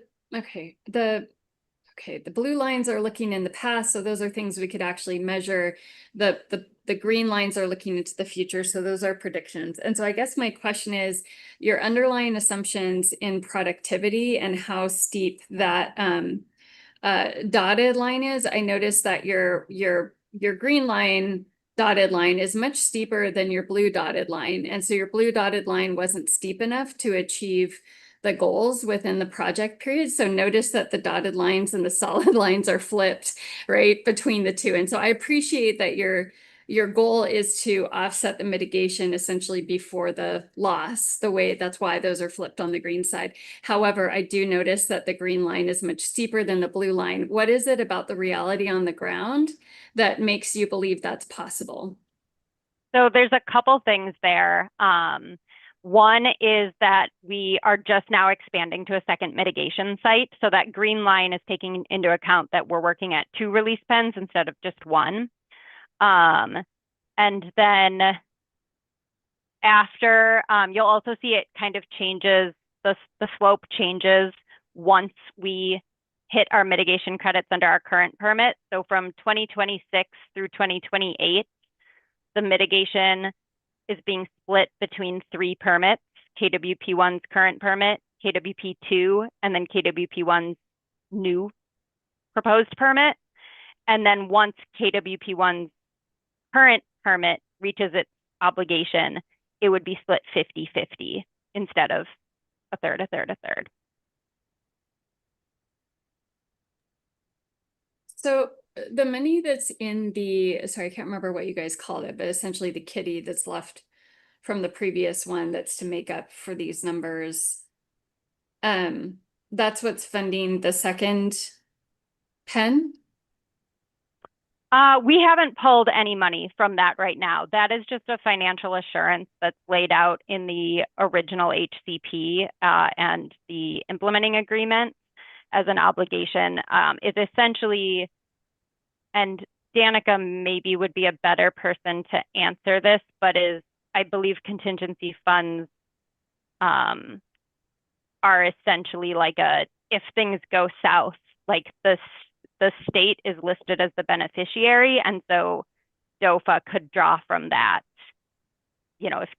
[SPEAKER 4] blue lines are looking in the past, so those are things we could actually measure. The green lines are looking into the future, so those are predictions. And so I guess my question is, your underlying assumptions in productivity and how steep that dotted line is. I noticed that your green line dotted line is much steeper than your blue dotted line. And so your blue dotted line wasn't steep enough to achieve the goals within the project period. So notice that the dotted lines and the solid lines are flipped, right, between the two. And so I appreciate that your goal is to offset the mitigation essentially before the loss, that's why those are flipped on the green side. However, I do notice that the green line is much steeper than the blue line. What is it about the reality on the ground that makes you believe that's possible?
[SPEAKER 7] So there's a couple things there. One is that we are just now expanding to a second mitigation site. So that green line is taking into account that we're working at 2 release pens instead of just 1. And then after, you'll also see it kind of changes, the slope changes once we hit our mitigation credits under our current permit. So from 2026 through 2028, the mitigation is being split between 3 permits, KWP1's current permit, KWP2, and then KWP1's new proposed permit. And then once KWP1's current permit reaches its obligation, it would be split 50-50 instead of a third, a third, a third.
[SPEAKER 4] So the money that's in sorry, I can't remember what you guys called it, but essentially the kitty that's left from the previous one that's to make up for these numbers. That's what's funding the second pen?
[SPEAKER 7] We haven't pulled any money from that right now. That is just a financial assurance that's laid out in the original HCP and the implementing agreement as an obligation. Is essentially, and Danica maybe would be a better person to answer this, but I believe contingency funds are essentially like if things go south, like the state is listed as the beneficiary, and so DOFA could draw from that, if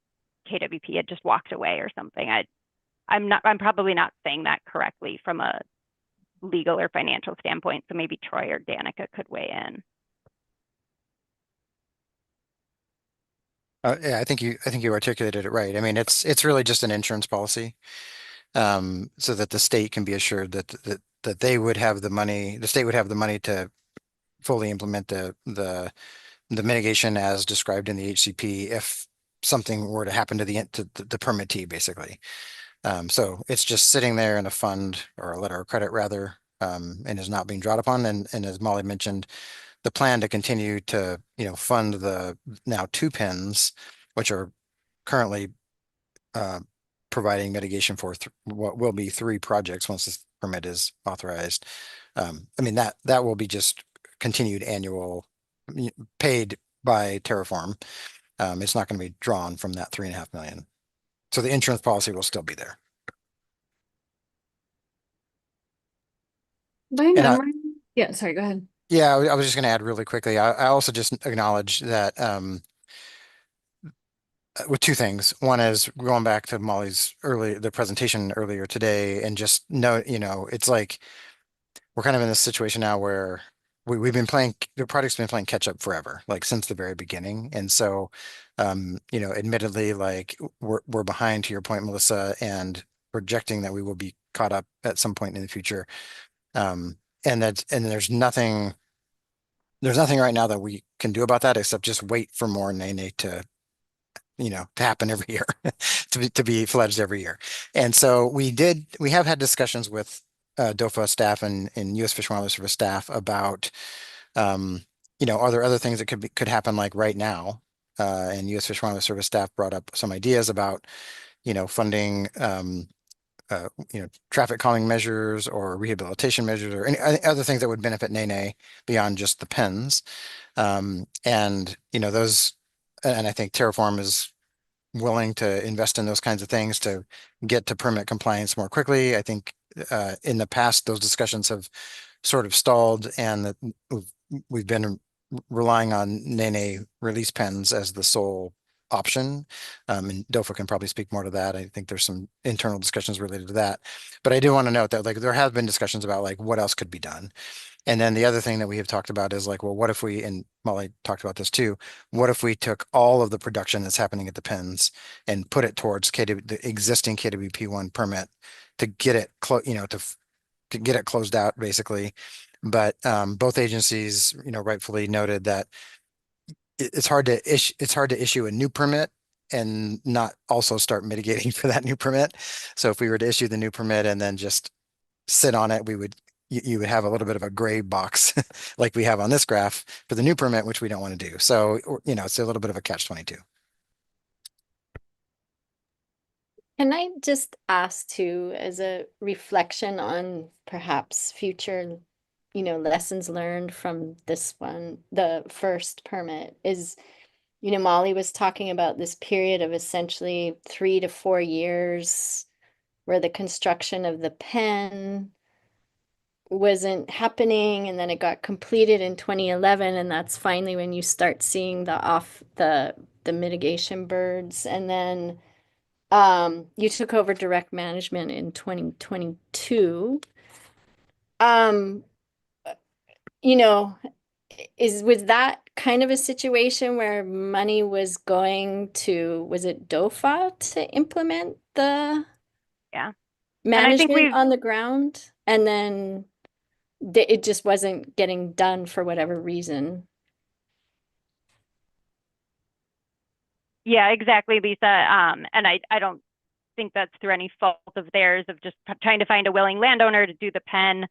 [SPEAKER 7] KWP had just walked away or something. I'm probably not saying that correctly from a legal or financial standpoint, so maybe Troy or Danica could weigh in.
[SPEAKER 8] Yeah, I think you articulated it right. I mean, it's really just an insurance policy, so that the state can be assured that they would have the money, the state would have the money to fully implement the mitigation as described in the HCP if something were to happen to the permittee, basically. So it's just sitting there in a fund or a letter of credit rather, and is not being drawn upon. And as Molly mentioned, the plan to continue to, fund the now 2 pins, which are currently providing mitigation for what will be 3 projects once this permit is authorized. I mean, that will be just continued annual paid by Terraform. It's not going to be drawn from that 3.5 million. So the insurance policy will still be there.
[SPEAKER 4] Yeah, sorry, go ahead.
[SPEAKER 8] Yeah, I was just going to add really quickly. I also just acknowledge that with 2 things. One is going back to Molly's the presentation earlier today, and just note, it's like we're kind of in this situation now where we've been playing, the project's been playing catch up forever, like since the very beginning. And so, admittedly, like we're behind, to your point, Melissa, and projecting that we will be caught up at some point in the future. And there's nothing right now that we can do about that except just wait for more NENE to happen every year, to be fledged every year. And so we have had discussions with DOFA staff and U.S. Fish and Wildlife Service staff about, are there other things that could happen like right now? And U.S. Fish and Wildlife Service staff brought up some ideas about, funding, traffic calming measures or rehabilitation measures or any other things that would benefit NENE beyond just the pens. Those, and I think Terraform is willing to invest in those kinds of things to get to permit compliance more quickly. I think in the past, those discussions have sort of stalled, and we've been relying on NENE release pens as the sole option. And DOFA can probably speak more to that. I think there's some internal discussions related to that. But I do want to note that there have been discussions about what else could be done. And then the other thing that we have talked about is well, what if we, and Molly talked about this too, what if we took all of the production that's happening at the pens and put it towards the existing KWP1 permit to get it to get it closed out, basically. But both agencies, rightfully noted that it's hard to issue a new permit and not also start mitigating for that new permit. So if we were to issue the new permit and then just sit on it, you would have a little bit of a gray box like we have on this graph for the new permit, which we don't want to do. So, it's a little bit of a catch-22.
[SPEAKER 5] Can I just ask too, as a reflection on perhaps future, lessons learned from this one, the first permit is, Molly was talking about this period of essentially 3 to 4 years where the construction of the pen wasn't happening, and then it got completed in 2011, and that's finally when you start seeing the mitigation birds. And then you took over direct management in 2022. Was that kind of a situation where money was going to, was it DOFA to implement the management on the ground, and then it just wasn't getting done for whatever reason?
[SPEAKER 7] Yeah, exactly, Lisa. And I don't think that's through any fault of theirs of just trying to find a willing landowner to do the pen.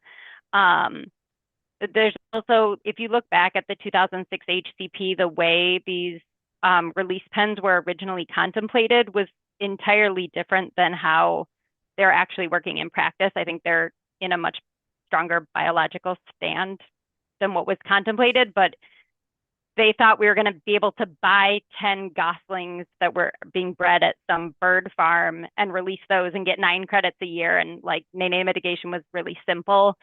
[SPEAKER 7] There's also, if you look back at the 2006 HCP, the way these release pens were originally contemplated was entirely different than how they're actually working in practice. I think they're in a much stronger biological stand than what was contemplated, but they thought we were going to be able to buy 10 goslings that were being bred at some bird farm and release those and get 9 credits a year. And like nene mitigation was really simple.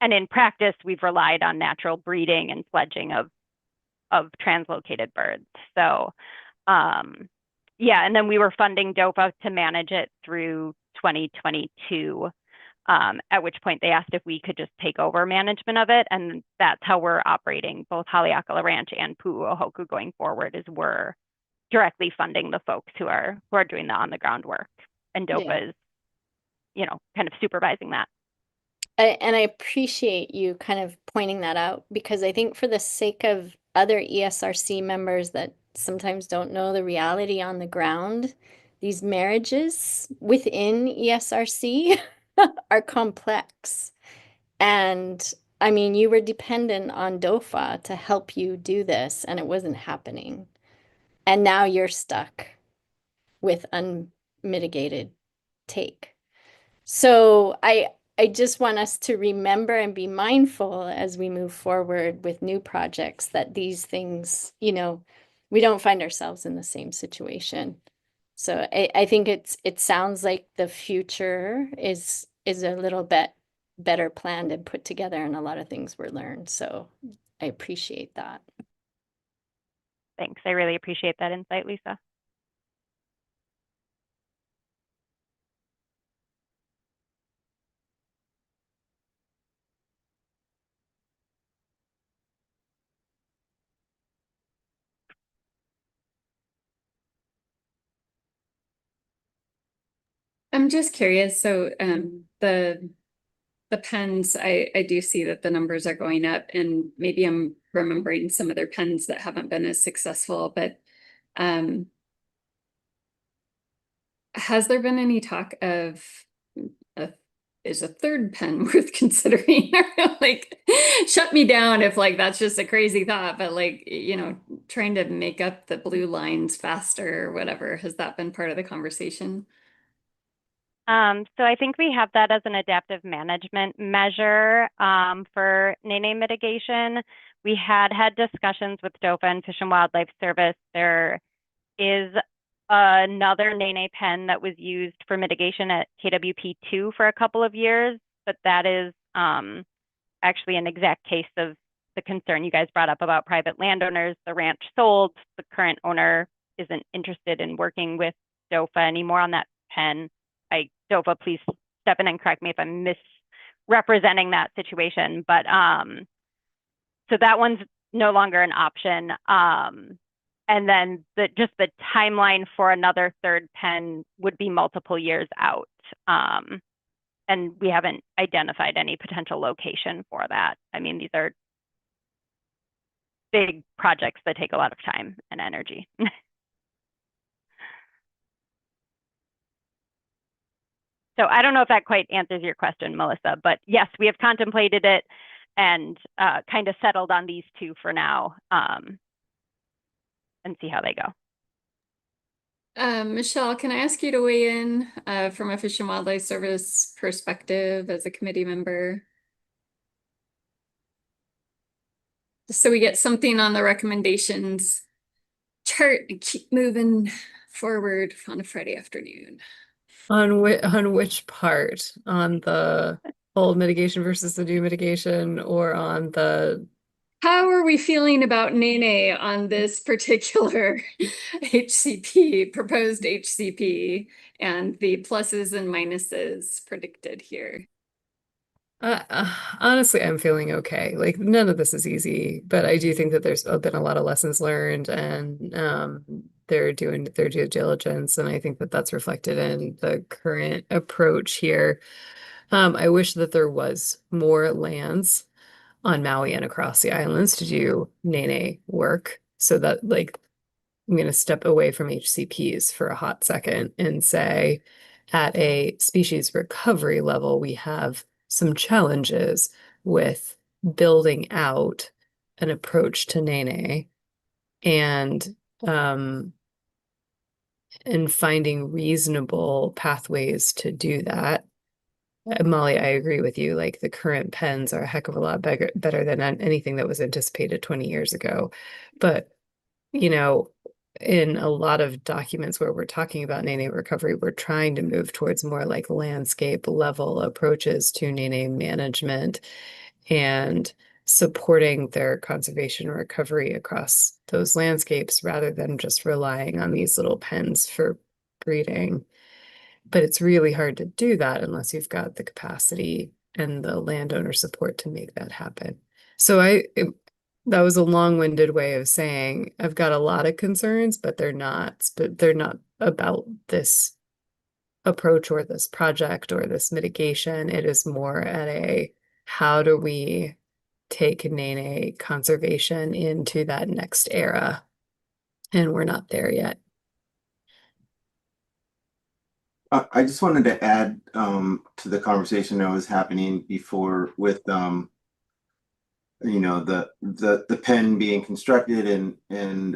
[SPEAKER 7] And in practice, we've relied on natural breeding and fledging of translocated birds. So yeah, and then we were funding DOFA to manage it through 2022, at which point they asked if we could just take over management of it. And that's how we're operating both Haleakala Ranch and Pu'uhoku going forward, is we're directly funding the folks who are doing the on the ground work. And DOFA is, you know, kind of supervising that.
[SPEAKER 5] And I appreciate you kind of pointing that out, because I think for the sake of other ESRC members that sometimes don't know the reality on the ground, these marriages within ESRC are complex. And I mean, you were dependent on DOFA to help you do this, and it wasn't happening. And now you're stuck with unmitigated take. So I just want us to remember and be mindful as we move forward with new projects that these things, you know, we don't find ourselves in the same situation. So I think it sounds like the future is a little bit better planned and put together, and a lot of things were learned. So I appreciate that.
[SPEAKER 7] Thanks. I really appreciate that insight, Lisa.
[SPEAKER 4] I'm just curious. So the pens, I do see that the numbers are going up, and maybe I'm remembering some other pens that haven't been as successful, but has there been any talk of is a third pen worth considering? Like, shut me down if like that's just a crazy thought, but like, you know, trying to make up the blue lines faster or whatever, has that been part of the conversation?
[SPEAKER 7] So I think we have that as an adaptive management measure for nene mitigation. We had discussions with DOFA and Fish and Wildlife Service. There is another nene pen that was used for mitigation at KWP2 for a couple of years, but that is actually an exact case of the concern you guys brought up about private landowners. The ranch sold, the current owner isn't interested in working with DOFA anymore on that pen. DOFA, please step in and correct me if I'm misrepresenting that situation, but so that one's no longer an option. And then just the timeline for another third pen would be multiple years out. And we haven't identified any potential location for that. I mean, these are big projects that take a lot of time and energy. So I don't know if that quite answers your question, Melissa, but yes, we have contemplated it and kind of settled on these two for now, and see how they go.
[SPEAKER 4] Michelle, can I ask you to weigh in from a Fish and Wildlife Service perspective as a committee member? Just so we get something on the recommendations chart and keep moving forward on a Friday afternoon.
[SPEAKER 12] On which part? On the old mitigation versus the new mitigation, or on the
[SPEAKER 4] How are we feeling about nene on this particular HCP, proposed HCP, and the pluses and minuses predicted here?
[SPEAKER 12] honestly, I'm feeling okay. Like, none of this is easy, but I do think that there's been a lot of lessons learned, and they're doing their due diligence, and I think that that's reflected in the current approach here. I wish that there was more lands on Maui and across the islands to do nene work, so that, like, I'm going to step away from HCPs for a hot second and say, at a species recovery level, we have some challenges with building out an approach to nene and finding reasonable pathways to do that.
[SPEAKER 13] Molly, I agree with you. Like the current pens are a heck of a lot better than anything that was anticipated 20 years ago. But, you know, in a lot of documents where we're talking about Nene recovery, we're trying to move towards more like landscape level approaches to Nene management and supporting their conservation and recovery across those landscapes rather than just relying on these little pens for breeding. But it's really hard to do that unless you've got the capacity and the landowner support to make that happen. So that was a long-winded way of saying I've got a lot of concerns, but they're not about this approach or this project or this mitigation. It is more at a how do we take Nene conservation into that next era? And we're not there yet.
[SPEAKER 1] I just wanted to add to the conversation that was happening before with the pen being constructed and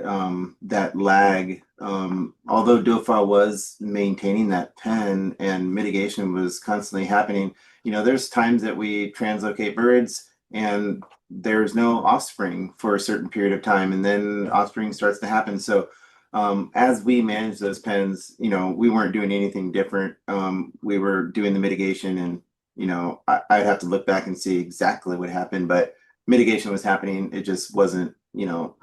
[SPEAKER 1] that lag. Although DOFA was maintaining that pen and mitigation was constantly happening, there's times that we translocate birds and there's no offspring for a certain period of time, and then offspring starts to happen. So as we manage those pens, we weren't doing anything different. We were doing the mitigation, and I'd have to look back and see exactly what happened, but mitigation was happening. It just wasn't,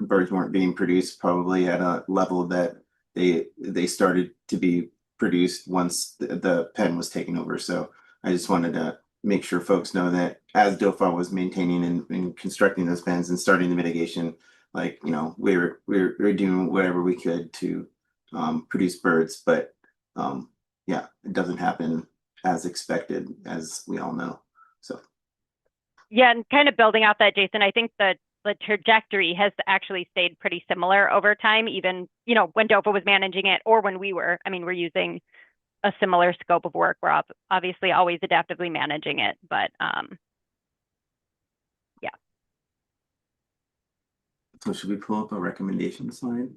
[SPEAKER 1] birds weren't being produced probably at a level that they started to be produced once the pen was taken over. So I just wanted to make sure folks know that as DOFA was maintaining and constructing those pens and starting the mitigation, like, we're doing whatever we could to produce birds, but yeah, it doesn't happen as expected, as we all know. So
[SPEAKER 7] Yeah, and kind of building off that, Jason, I think that the trajectory has actually stayed pretty similar over time, even, when DOFA was managing it or when we were. I mean, we're using a similar scope of work. We're obviously always adaptively managing it, but yeah.
[SPEAKER 1] So should we pull up a recommendation slide?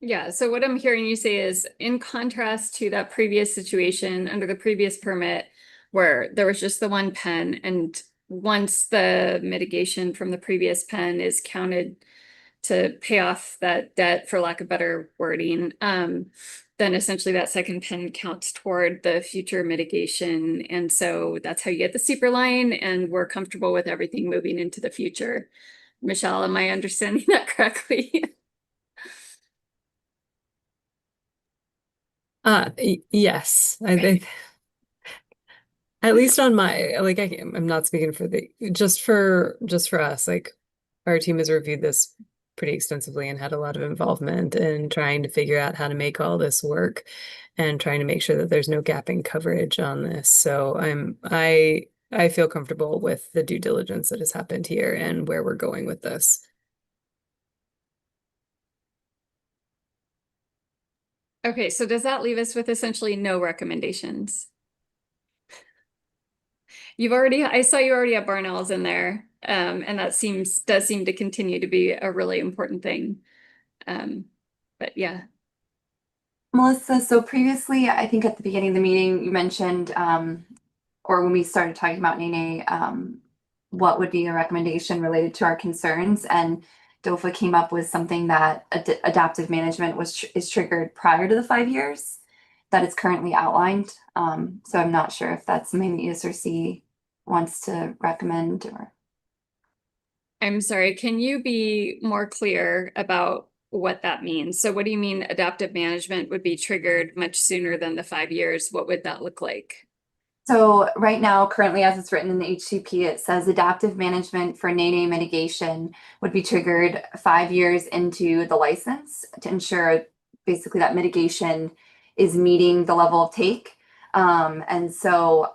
[SPEAKER 4] Yeah, so what I'm hearing you say is, in contrast to that previous situation under the previous permit, where there was just the one pen, and once the mitigation from the previous pen is counted to pay off that debt, for lack of better wording, then essentially that second pen counts toward the future mitigation. And so that's how you get the steeper line, and we're comfortable with everything moving into the future. Michelle, am I understanding that correctly?
[SPEAKER 13] Yes, I think at least on my, like, I'm not speaking for just for us, like our team has reviewed this pretty extensively and had a lot of involvement in trying to figure out how to make all this work and trying to make sure that there's no gap in coverage on this. So I feel comfortable with the due diligence that has happened here and where we're going with this.
[SPEAKER 4] Okay, so does that leave us with essentially no recommendations? I saw you already have barn owls in there, and that does seem to continue to be a really important thing. But yeah.
[SPEAKER 2] Melissa, so previously, I think at the beginning of the meeting, you mentioned, or when we started talking about Nene, what would be a recommendation related to our concerns, and DOFA came up with something that adaptive management is triggered prior to the 5 years that is currently outlined. So I'm not sure if that's something the ESRC wants to recommend or.
[SPEAKER 4] I'm sorry, can you be more clear about what that means? So what do you mean adaptive management would be triggered much sooner than the 5 years? What would that look like?
[SPEAKER 2] So right now, currently as it's written in the HCP, it says adaptive management for Nene mitigation would be triggered 5 years into the license to ensure basically that mitigation is meeting the level of take. And so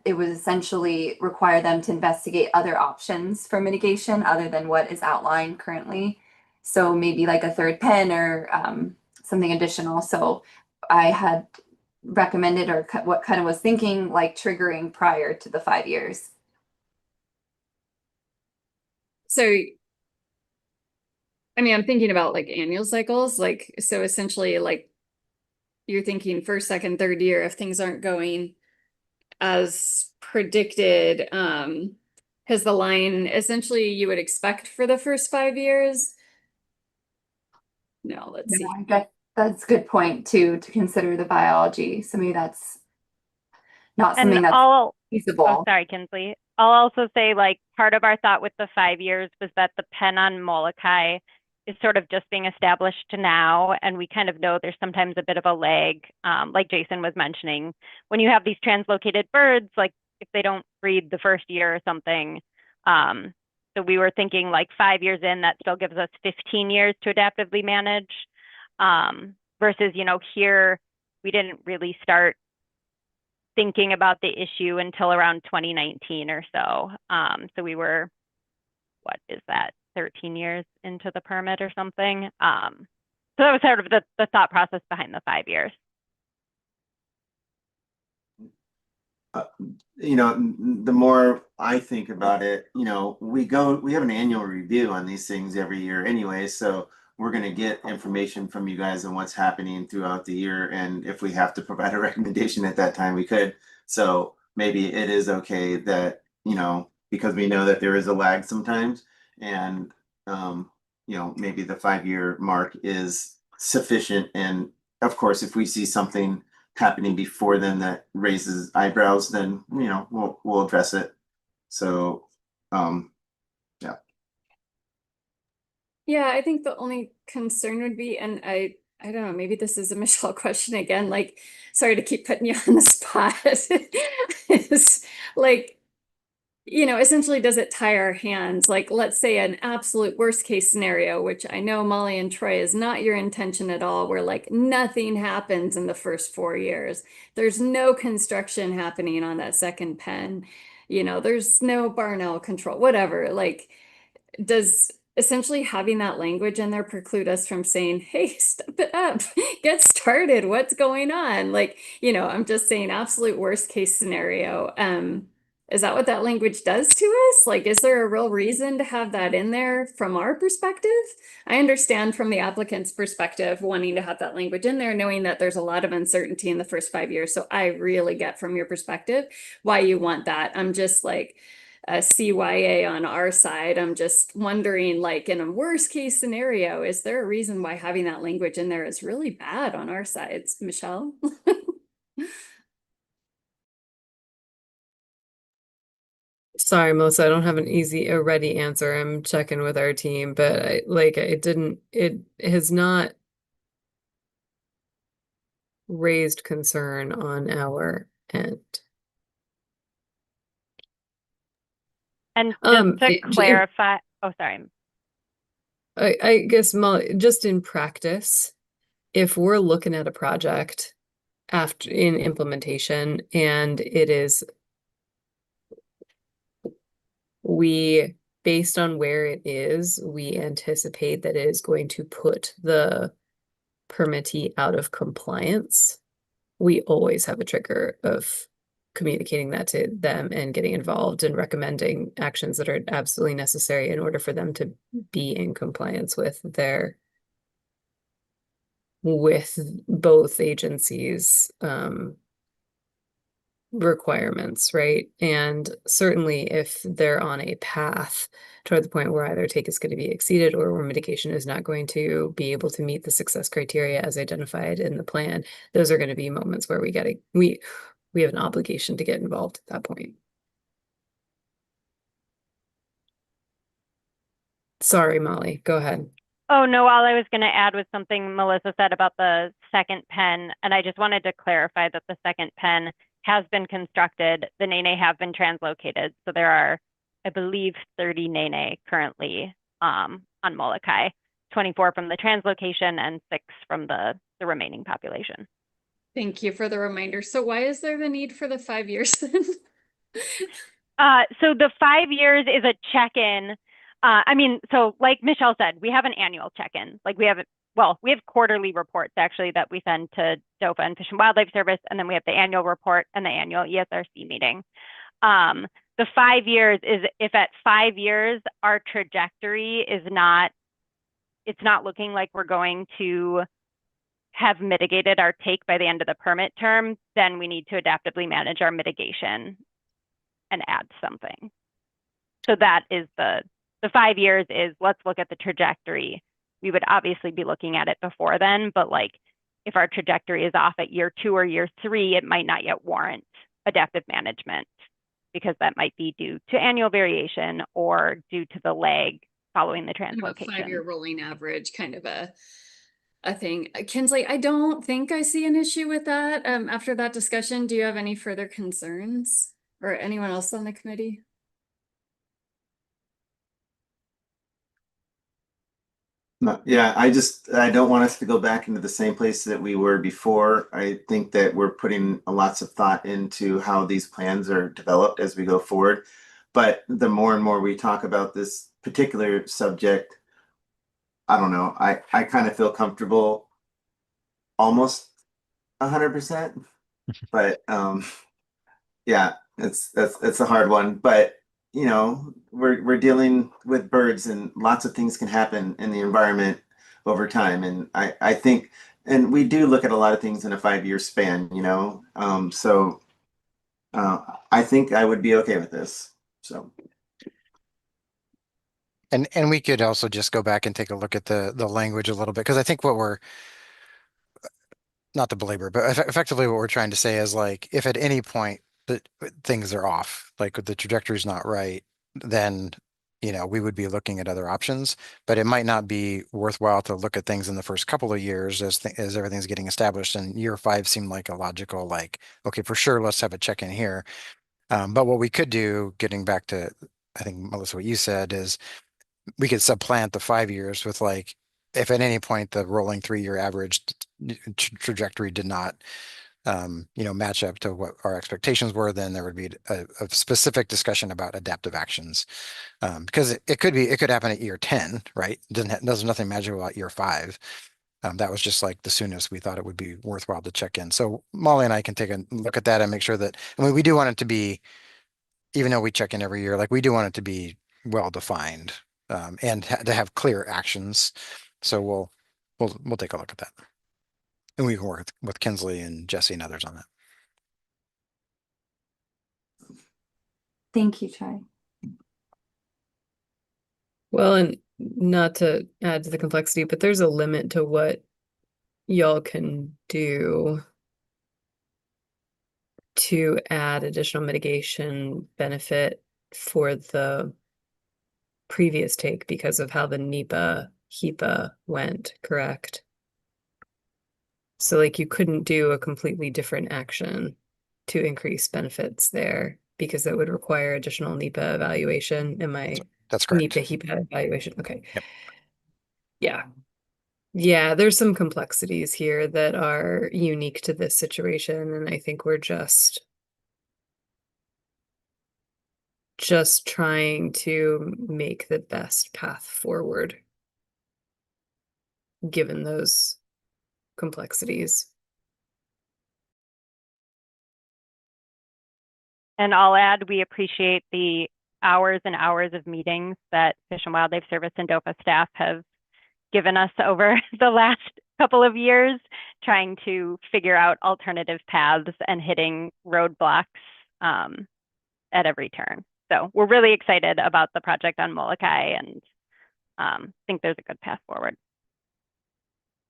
[SPEAKER 2] it would essentially require them to investigate other options for mitigation other than what is outlined currently. So maybe like a third pen or something additional. So I had recommended or what kind of was thinking like triggering prior to the 5 years.
[SPEAKER 4] So, I mean, I'm thinking about like annual cycles, like, so essentially like you're thinking first, second, third year, if things aren't going as predicted, has the line essentially you would expect for the first 5 years? No, let's see.
[SPEAKER 2] I guess that's a good point too, to consider the biology. So maybe that's not
[SPEAKER 7] And
[SPEAKER 2] something that's
[SPEAKER 7] oh,
[SPEAKER 2] feasible.
[SPEAKER 7] sorry, Kinsley. I'll also say, like, part of our thought with the 5 years was that the pen on Molokai is sort of just being established now, and we kind of know there's sometimes a bit of a lag, like Jason was mentioning. When you have these translocated birds, like if they don't breed the first year or something, so we were thinking like 5 years in, that still gives us 15 years to adaptively manage, versus, you know, here we didn't really start thinking about the issue until around 2019 or so. So we were, what is that, 13 years into the permit or something? So that was sort of the thought process behind the 5 years.
[SPEAKER 1] You know, the more I think about it, you know, we have an annual review on these things every year anyway, so we're going to get information from you guys on what's happening throughout the year, and if we have to provide a recommendation at that time, we could. So maybe it is okay that, you know, because we know that there is a lag sometimes, and you know, maybe the 5 year mark is sufficient. And of course, if we see something happening before then that raises eyebrows, then, you know, we'll address it. So yeah.
[SPEAKER 4] Yeah, I think the only concern would be, and I don't know, maybe this is a Michelle question again, like, sorry to keep putting you on the spot. Is like, you know, essentially, does it tie our hands? Like, let's say an absolute worst case scenario, which I know Molly and Troy is not your intention at all, where like nothing happens in the first 4 years. There's no construction happening on that second pen. You know, there's no barn owl control, whatever. Like, does essentially having that language in there preclude us from saying, hey, step it up, get started, what's going on? Like, you know, I'm just saying absolute worst case scenario. Is that what that language does to us? Like, is there a real reason to have that in there from our perspective? I understand from the applicant's perspective, wanting to have that language in there, knowing that there's a lot of uncertainty in the first 5 years. So I really get from your perspective why you want that. I'm just like, a CYA on our side. I'm just wondering, like, in a worst case scenario, is there a reason why having that language in there is really bad on our sides, Michelle?
[SPEAKER 13] Sorry, Melissa, I don't have a ready answer. I'm checking with our team, but it has not raised concern on our end.
[SPEAKER 7] And just to clarify, oh, sorry.
[SPEAKER 13] I guess, Molly, just in practice, if we're looking at a project after in implementation and it is based on where it is, we anticipate that it is going to put the permittee out of compliance. We always have a trigger of communicating that to them and getting involved and recommending actions that are absolutely necessary in order for them to be in compliance with both agencies' requirements, right? And certainly if they're on a path toward the point where either take is going to be exceeded or where mitigation is not going to be able to meet the success criteria as identified in the plan, those are going to be moments where we have an obligation to get involved at that point. Sorry, Molly, go ahead.
[SPEAKER 7] Oh, no, all I was going to add was something Melissa said about the second pen. And I just wanted to clarify that the second pen has been constructed. The nene have been translocated. So there are, I believe, 30 nene currently on Molokai, 24 from the translocation and 6 from the remaining population.
[SPEAKER 4] Thank you for the reminder. So why is there the need for the 5 years then?
[SPEAKER 7] So the 5 years is a check-in. I mean, so like Michelle said, we have an annual check-in. Like we have quarterly reports actually that we send to DOFA and Fish and Wildlife Service, and then we have the annual report and the annual ESRC meeting. The 5 years is if at 5 years our trajectory is not, it's not looking like we're going to have mitigated our take by the end of the permit term, then we need to adaptively manage our mitigation and add something. So that is the 5 years is, let's look at the trajectory. We would obviously be looking at it before then, but like if our trajectory is off at year 2 or year 3, it might not yet warrant adaptive management because that might be due to annual variation or due to the lag following the
[SPEAKER 4] Kind of a
[SPEAKER 7] translocation.
[SPEAKER 4] 5-year rolling average, kind of a thing. Kinsley, I don't think I see an issue with that. After that discussion, do you have any further concerns or anyone else on the committee?
[SPEAKER 1] No, yeah, I don't want us to go back into the same place that we were before. I think that we're putting lots of thought into how these plans are developed as we go forward. But the more and more we talk about this particular subject, I don't know, I kind of feel comfortable almost 100%. But yeah, it's a hard one. But you know, we're dealing with birds and lots of things can happen in the environment over time. And I think, and we do look at a lot of things in a 5-year span, you know. So I think I would be okay with this. So.
[SPEAKER 8] And we could also just go back and take a look at the language a little bit, because I think what we're, not to belabor, but effectively what we're trying to say is like, if at any point that things are off, like the trajectory is not right, then, you know, we would be looking at other options, but it might not be worthwhile to look at things in the first couple of years as everything's getting established. And year 5 seemed like a logical, like, okay, for sure, let's have a check in here. But what we could do, getting back to, I think, Melissa, what you said is we could supplant the 5 years with like, if at any point the rolling 3-year average trajectory did not, you know, match up to what our expectations were, then there would be a specific discussion about adaptive actions. Because it could happen at year 10, right? There's nothing magical about year 5. That was just like the soonest we thought it would be worthwhile to check in. So Molly and I can take a look at that and make sure that, I mean, we do want it to be, even though we check in every year, like we do want it to be well defined, and to have clear actions. So we'll take a look at that. And we can work with Kinsley and Jesse and others on that.
[SPEAKER 2] Thank you, Troy.
[SPEAKER 13] Well, and not to add to the complexity, but there's a limit to what y'all can do to add additional mitigation benefit for the previous take because of how the HEPA went, correct? So like you couldn't do a completely different action to increase benefits there because that would require additional NEPA evaluation.
[SPEAKER 8] That's correct.
[SPEAKER 13] NEPA HEPA evaluation. Okay.
[SPEAKER 8] Yep.
[SPEAKER 13] Yeah. Yeah, there's some complexities here that are unique to this situation, and I think we're just trying to make the best path forward given those complexities.
[SPEAKER 7] And I'll add, we appreciate the hours and hours of meetings that Fish and Wildlife Service and DOFA staff have given us over the last couple of years, trying to figure out alternative paths and hitting roadblocks at every turn. So we're really excited about the project on Molokai and think there's a good path forward,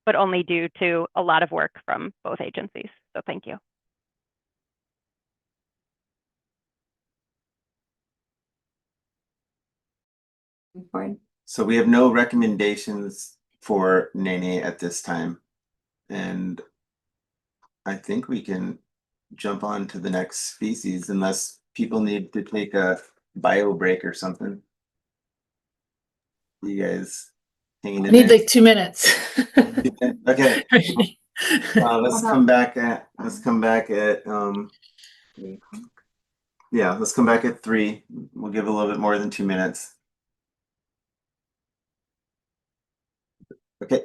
[SPEAKER 7] but only due to a lot of work from both agencies. So thank you.
[SPEAKER 1] So we have no recommendations for Nene at this time. And I think we can jump on to the next species unless people need to take a bio break or something. You guys hanging in
[SPEAKER 6] I need
[SPEAKER 1] there?
[SPEAKER 6] like 2 minutes.
[SPEAKER 1] Okay. Let's come back at yeah, let's come back at 3. We'll give a little bit more than 2 minutes. Okay.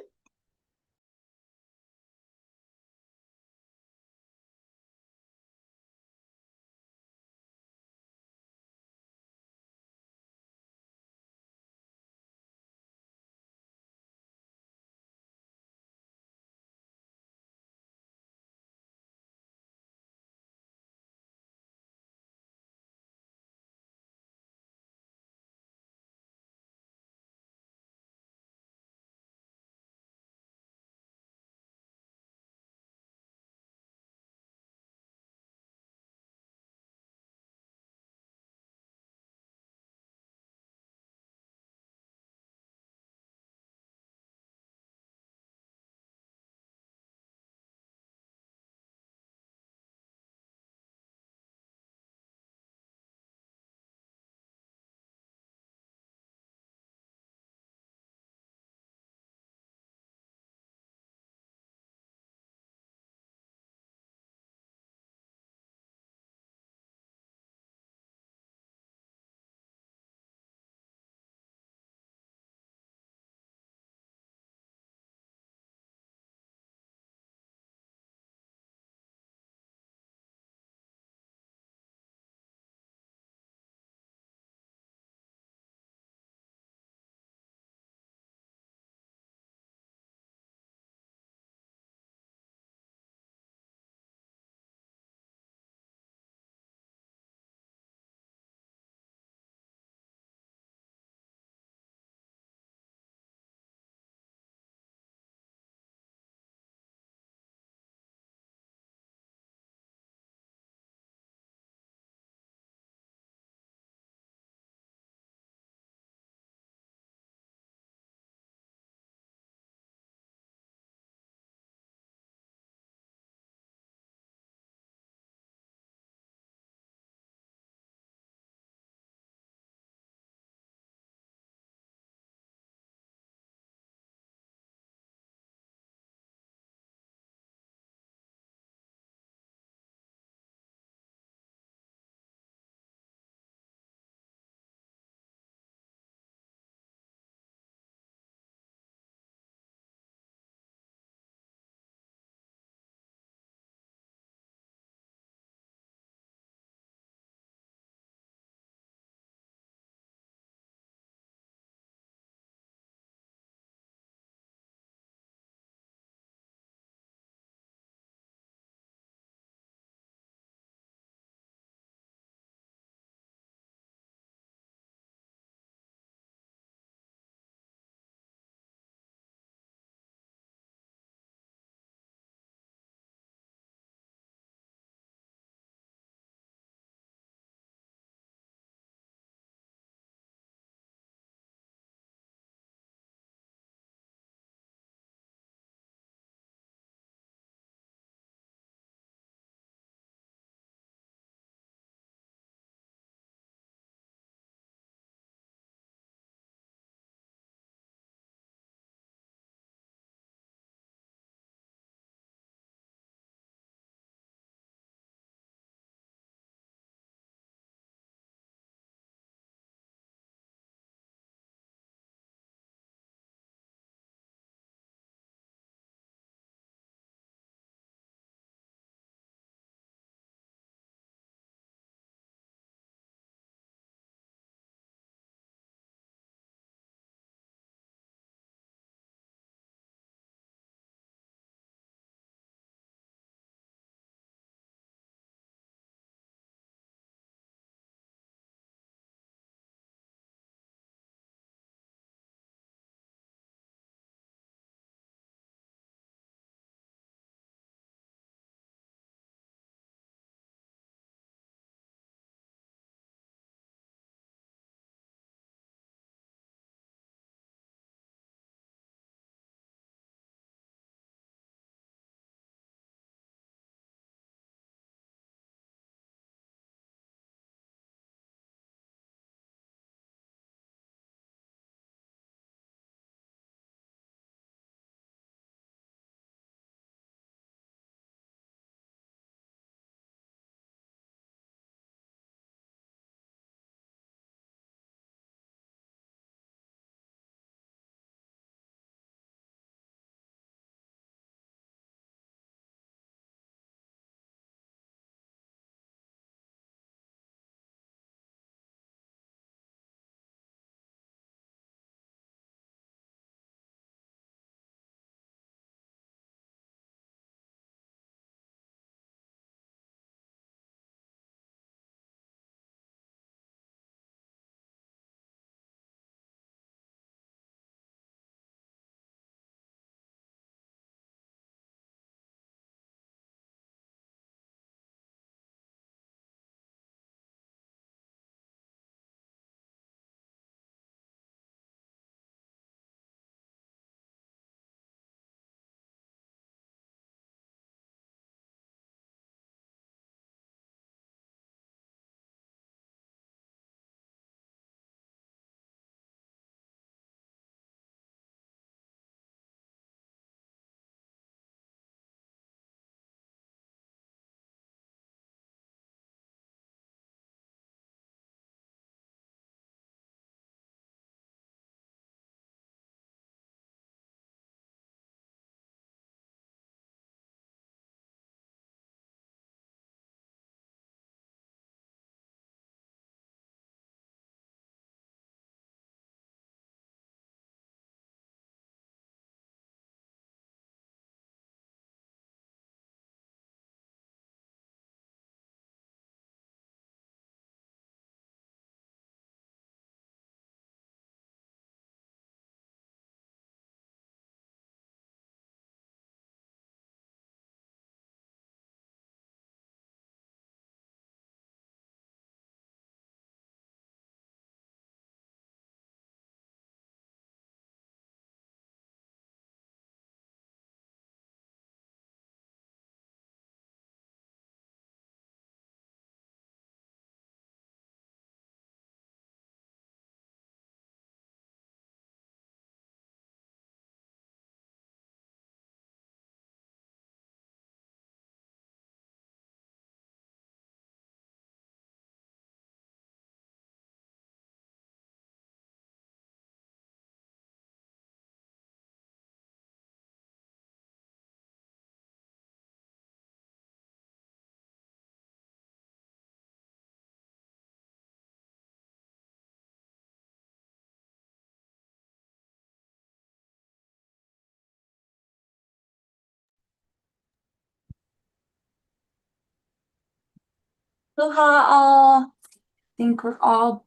[SPEAKER 2] Aloha all. I think we're all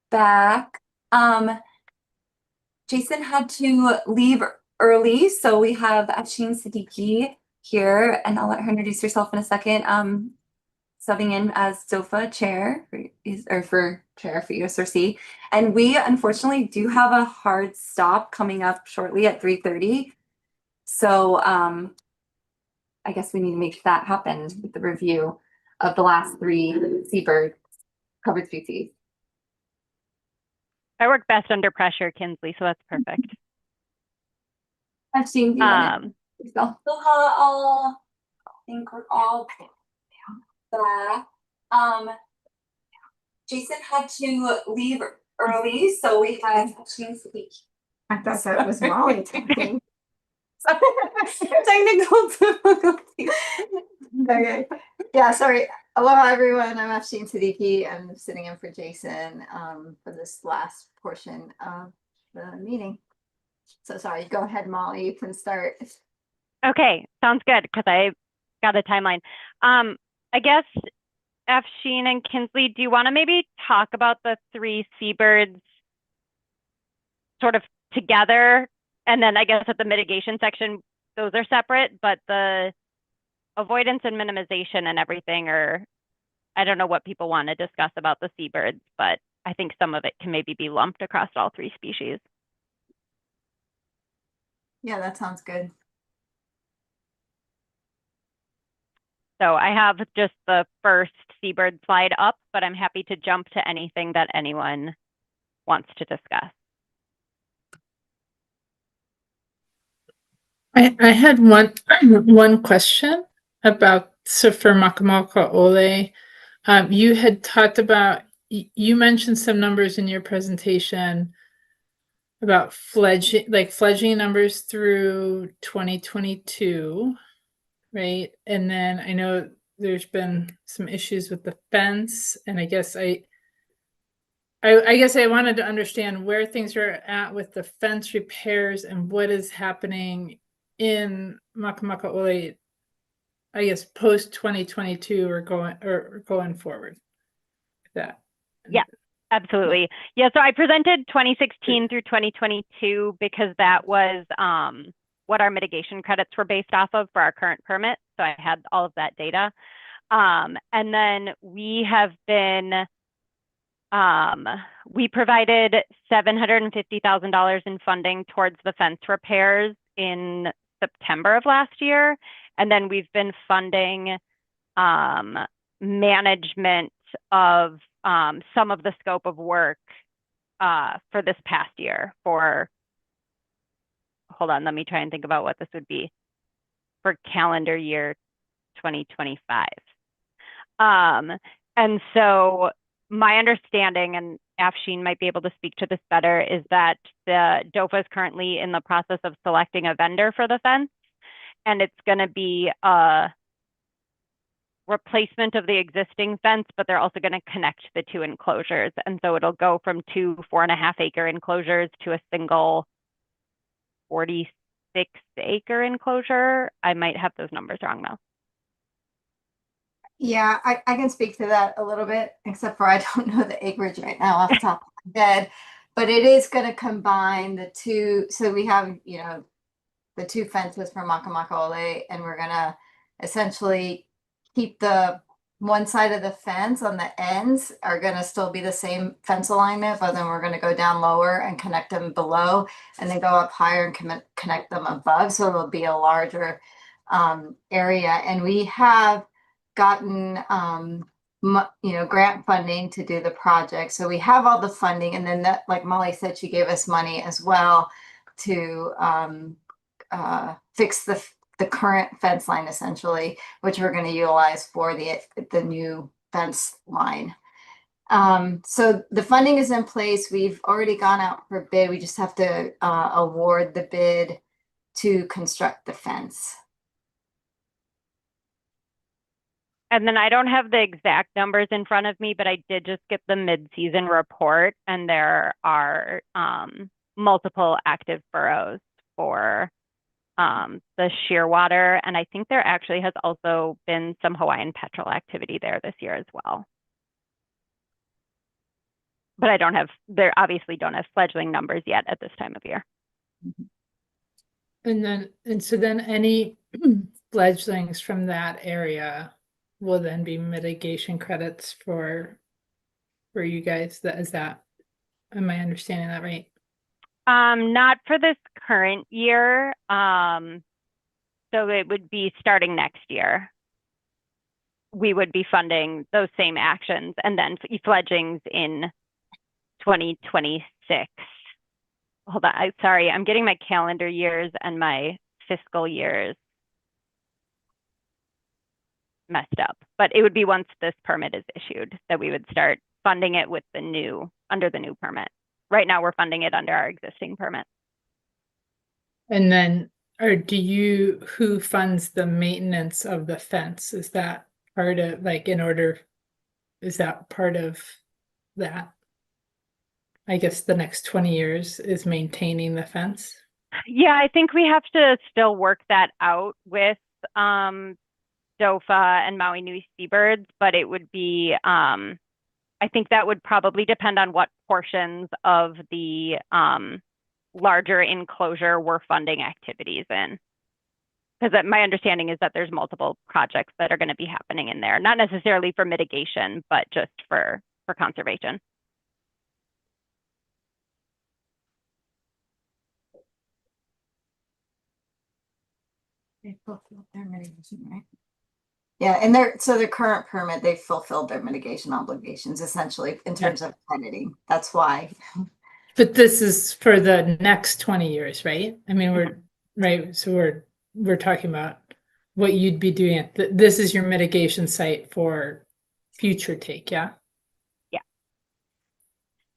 [SPEAKER 2] back. Jason had to leave early, so we have Afshin Siddiqui here, and I'll let her introduce herself in a second. Subbing in as DOFA chair for chair for ESRC. And we unfortunately do have a hard stop coming up shortly at 3:30. So I guess we need to make that happen with the review of the last 3 seabird covered species.
[SPEAKER 7] I work best under pressure, Kinsley, so that's perfect.
[SPEAKER 2] I've seen you Aloha all. I think we're all back. Jason had to leave early, so we had Afshin Siddiqui.
[SPEAKER 3] I thought that was Molly talking.
[SPEAKER 2] Technical difficulties.
[SPEAKER 14] Okay. Yeah, sorry. Aloha everyone. I'm Afshin Siddiqui. I'm sitting in for Jason for this last portion of the meeting. So sorry, go ahead, Molly. You can start.
[SPEAKER 7] Okay, sounds good because I got a timeline. I guess Afshin and Kinsley, do you want to maybe talk about the 3 seabirds sort of together? And then I guess at the mitigation section, those are separate, but the avoidance and minimization and everything are, I don't know what people want to discuss about the seabirds, but I think some of it can maybe be lumped across all 3 species.
[SPEAKER 14] Yeah, that sounds good.
[SPEAKER 7] So I have just the first seabird slide up, but I'm happy to jump to anything that anyone wants to discuss.
[SPEAKER 6] I had one question about, so for Makamaka Ole, you had talked about, you mentioned some numbers in your presentation about fledgling numbers through 2022, right? And then I know there's been some issues with the fence, and I guess I wanted to understand where things are at with the fence repairs and what is happening in Makamaka Ole, I guess post 2022 or going forward. That.
[SPEAKER 7] Yeah, absolutely. Yeah, so I presented 2016 through 2022 because that was what our mitigation credits were based off of for our current permit. So I had all of that data. And then we have been, we provided $750,000 in funding towards the fence repairs in September of last year. And then we've been funding management of some of the scope of work for this past year for, hold on, let me try and think about what this would be for calendar year 2025. And so my understanding, and Afshin might be able to speak to this better, is that the DOFA is currently in the process of selecting a vendor for the fence, and it's going to be a replacement of the existing fence, but they're also going to connect the 2 enclosures. And so it'll go from 2 4.5-acre enclosures to a single 46-acre enclosure. I might have those numbers wrong though.
[SPEAKER 14] Yeah, I can speak to that a little bit, except for I don't know the acreage right now off the top of my head. But it is going to combine the 2. So we have, the 2 fences for Makamaka Ole, and we're going to essentially keep the one side of the fence on the ends are going to still be the same fence alignment, but then we're going to go down lower and connect them below, and then go up higher and connect them above. So it'll be a larger area. And we have gotten grant funding to do the project. So we have all the funding, and then that, like Molly said, she gave us money as well to fix the current fence line, essentially, which we're going to utilize for the new fence line. So the funding is in place. We've already gone out for bid. We just have to award the bid to construct the fence.
[SPEAKER 7] And then I don't have the exact numbers in front of me, but I did just get the mid-season report, and there are multiple active furrows for the Shearwater, and I think there actually has also been some Hawaiian petrel activity there this year as well. But there obviously don't have fledgling numbers yet at this time of year.
[SPEAKER 6] And so then any fledglings from that area will then be mitigation credits for you guys. Am I understanding that right?
[SPEAKER 7] Not for this current year. So it would be starting next year. We would be funding those same actions and then fledglings in 2026. Hold on, sorry, I'm getting my calendar years and my fiscal years messed up. But it would be once this permit is issued that we would start funding it with under the new permit. Right now, we're funding it under our existing permit.
[SPEAKER 6] And then, who funds the maintenance of the fence? Is that part of, is that part of that? I guess the next 20 years is maintaining the fence.
[SPEAKER 7] Yeah, I think we have to still work that out with DOFA and Maui Nui Seabirds, but it would be, I think that would probably depend on what portions of the larger enclosure we're funding activities in. Because my understanding is that there's multiple projects that are going to be happening in there, not necessarily for mitigation, but just for conservation.
[SPEAKER 14] They fulfilled their mitigation, right? Yeah, and their current permit, they fulfilled their mitigation obligations essentially in terms of permitting. That's why.
[SPEAKER 6] But this is for the next 20 years, right? I mean, we're talking about what you'd be doing. This is your mitigation site for future take, yeah?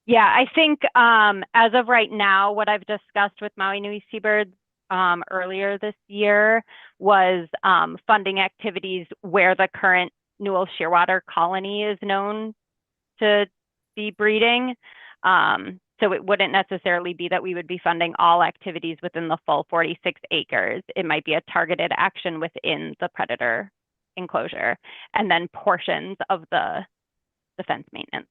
[SPEAKER 7] Yeah, I think as of right now, what I've discussed with Maui Nui Seabirds earlier this year was funding activities where the current Newell Shearwater colony is known to be breeding. So it wouldn't necessarily be that we would be funding all activities within the full 46 acres. It might be a targeted action within the predator enclosure and then portions of the fence maintenance.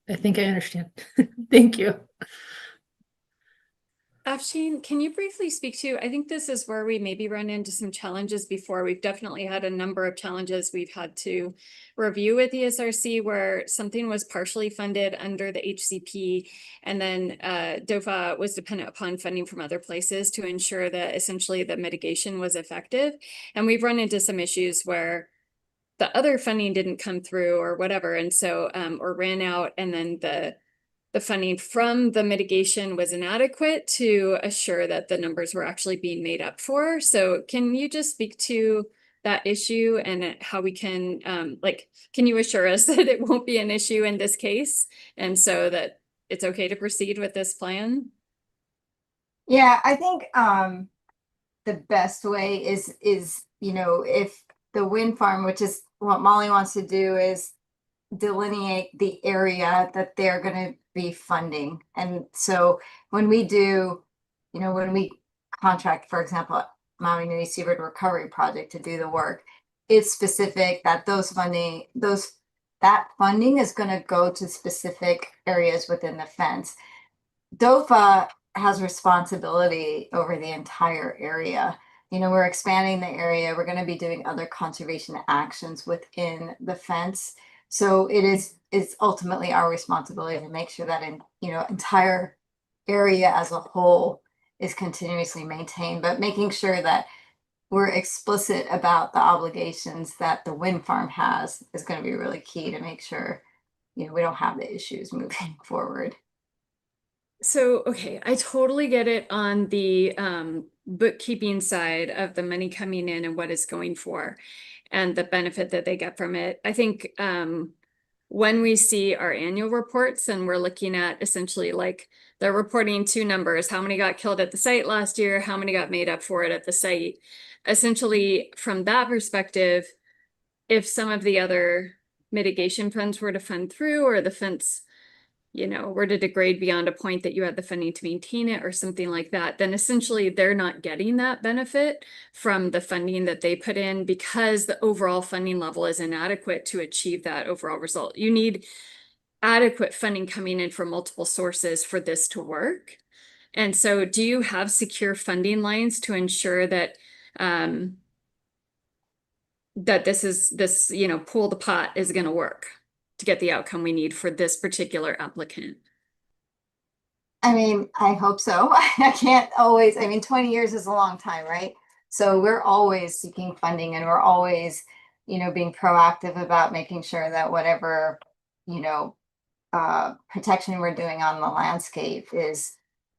[SPEAKER 6] I think I understand. Thank you.
[SPEAKER 4] Afshin, can you briefly speak to, I think this is where we maybe run into some challenges before. We've definitely had a number of challenges we've had to review with ESRC where something was partially funded under the HCP and then DOFA was dependent upon funding from other places to ensure that essentially the mitigation was effective. And we've run into some issues where the other funding didn't come through or whatever. And so, or ran out and then the funding from the mitigation was inadequate to assure that the numbers were actually being made up for. So can you just speak to that issue and how we can, can you assure us that it won't be an issue in this case? And so that it's okay to proceed with this plan?
[SPEAKER 14] Yeah, I think the best way is, if the wind farm, which is what Molly wants to do, is delineate the area that they're going to be funding. And so when we do, when we contract, for example, Maui Nui Seabird Recovery Project to do the work, it's specific that that funding is going to go to specific areas within the fence. DOFA has responsibility over the entire area. We're expanding the area. We're going to be doing other conservation actions within the fence. So it's ultimately our responsibility to make sure that entire area as a whole is continuously maintained, but making sure that we're explicit about the obligations that the wind farm has is going to be really key to make sure, we don't have the issues moving forward.
[SPEAKER 4] So, okay, I totally get it on the bookkeeping side of the money coming in and what it's going for and the benefit that they get from it. I think when we see our annual reports and we're looking at essentially they're reporting two numbers, how many got killed at the site last year, how many got made up for it at the site. Essentially, from that perspective, if some of the other mitigation funds were to fund through or the fence were to degrade beyond a point that you had the funding to maintain it or something like that, then essentially they're not getting that benefit from the funding that they put in because the overall funding level is inadequate to achieve that overall result. You need adequate funding coming in from multiple sources for this to work. And so do you have secure funding lines to ensure that that this pool the pot is going to work to get the outcome we need for this particular applicant?
[SPEAKER 14] I mean, I hope so. I can't always, I mean, 20 years is a long time, right? So we're always seeking funding and we're always, being proactive about making sure that whatever, protection we're doing on the landscape is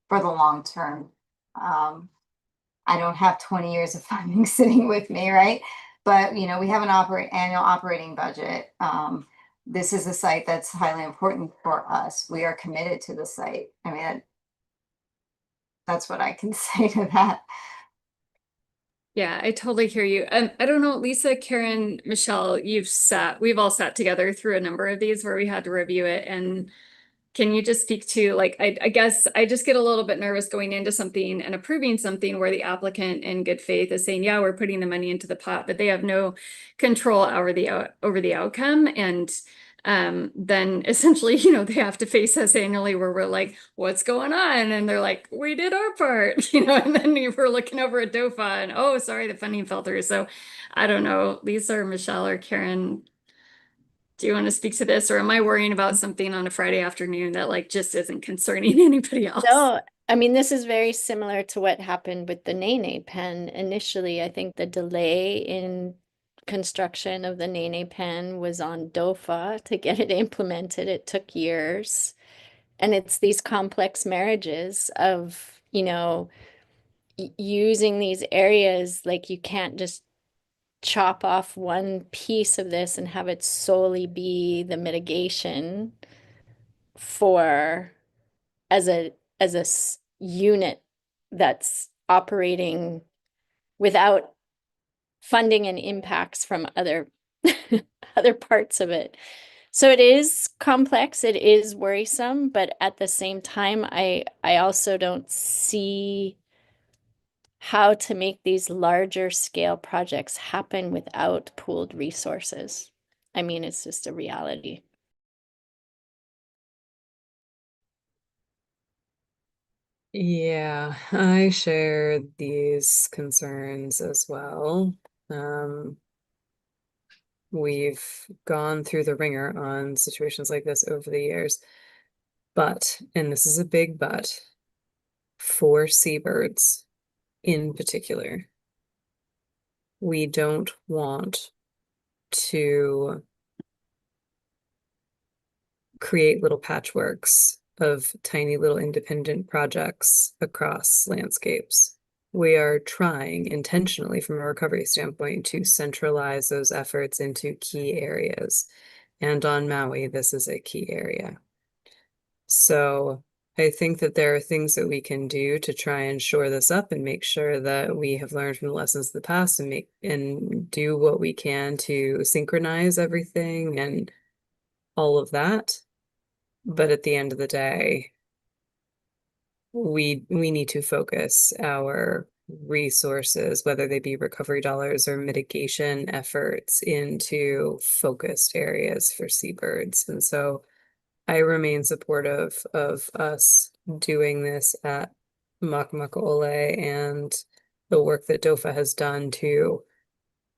[SPEAKER 14] for the long term. I don't have 20 years of funding sitting with me, right? But, we have an annual operating budget. This is a site that's highly important for us. We are committed to the site. I mean, that's what I can say to that.
[SPEAKER 4] Yeah, I totally hear you. I don't know, Lisa, Karen, Michelle, we've all sat together through a number of these where we had to review it. And can you just speak to, like, I guess I just get a little bit nervous going into something and approving something where the applicant in good faith is saying, yeah, we're putting the money into the pot, but they have no control over the outcome. And then essentially, they have to face us annually where we're like, what's going on? And they're like, we did our part, and then we're looking over at DOFA and, oh, sorry, the funding fell through. So I don't know, Lisa or Michelle or Karen, do you want to speak to this, or am I worrying about something on a Friday afternoon that like just isn't concerning anybody else?
[SPEAKER 5] No, I mean, this is very similar to what happened with the Nene pen. Initially, I think the delay in construction of the Nene pen was on DOFA to get it implemented. It took years. And it's these complex marriages of, using these areas, like you can't just chop off one piece of this and have it solely be the mitigation for as a unit that's operating without funding and impacts from other other parts of it. So it is complex, it is worrisome, but at the same time, I also don't see how to make these larger scale projects happen without pooled resources. I mean, it's just a reality.
[SPEAKER 13] Yeah, I share these concerns as well. We've gone through the ringer on situations like this over the years, but, and this is a big but, for seabirds in particular, we don't want to create little patchworks of tiny little independent projects across landscapes. We are trying intentionally from a recovery standpoint to centralize those efforts into key areas. And on Maui, this is a key area. So I think that there are things that we can do to try and shore this up and make sure that we have learned from the lessons of the past and do what we can to synchronize everything and all of that. But at the end of the day, we need to focus our resources, whether they be recovery dollars or mitigation efforts, into focused areas for seabirds. And so I remain supportive of us doing this at Makamaku'ole and the work that DOFA has done to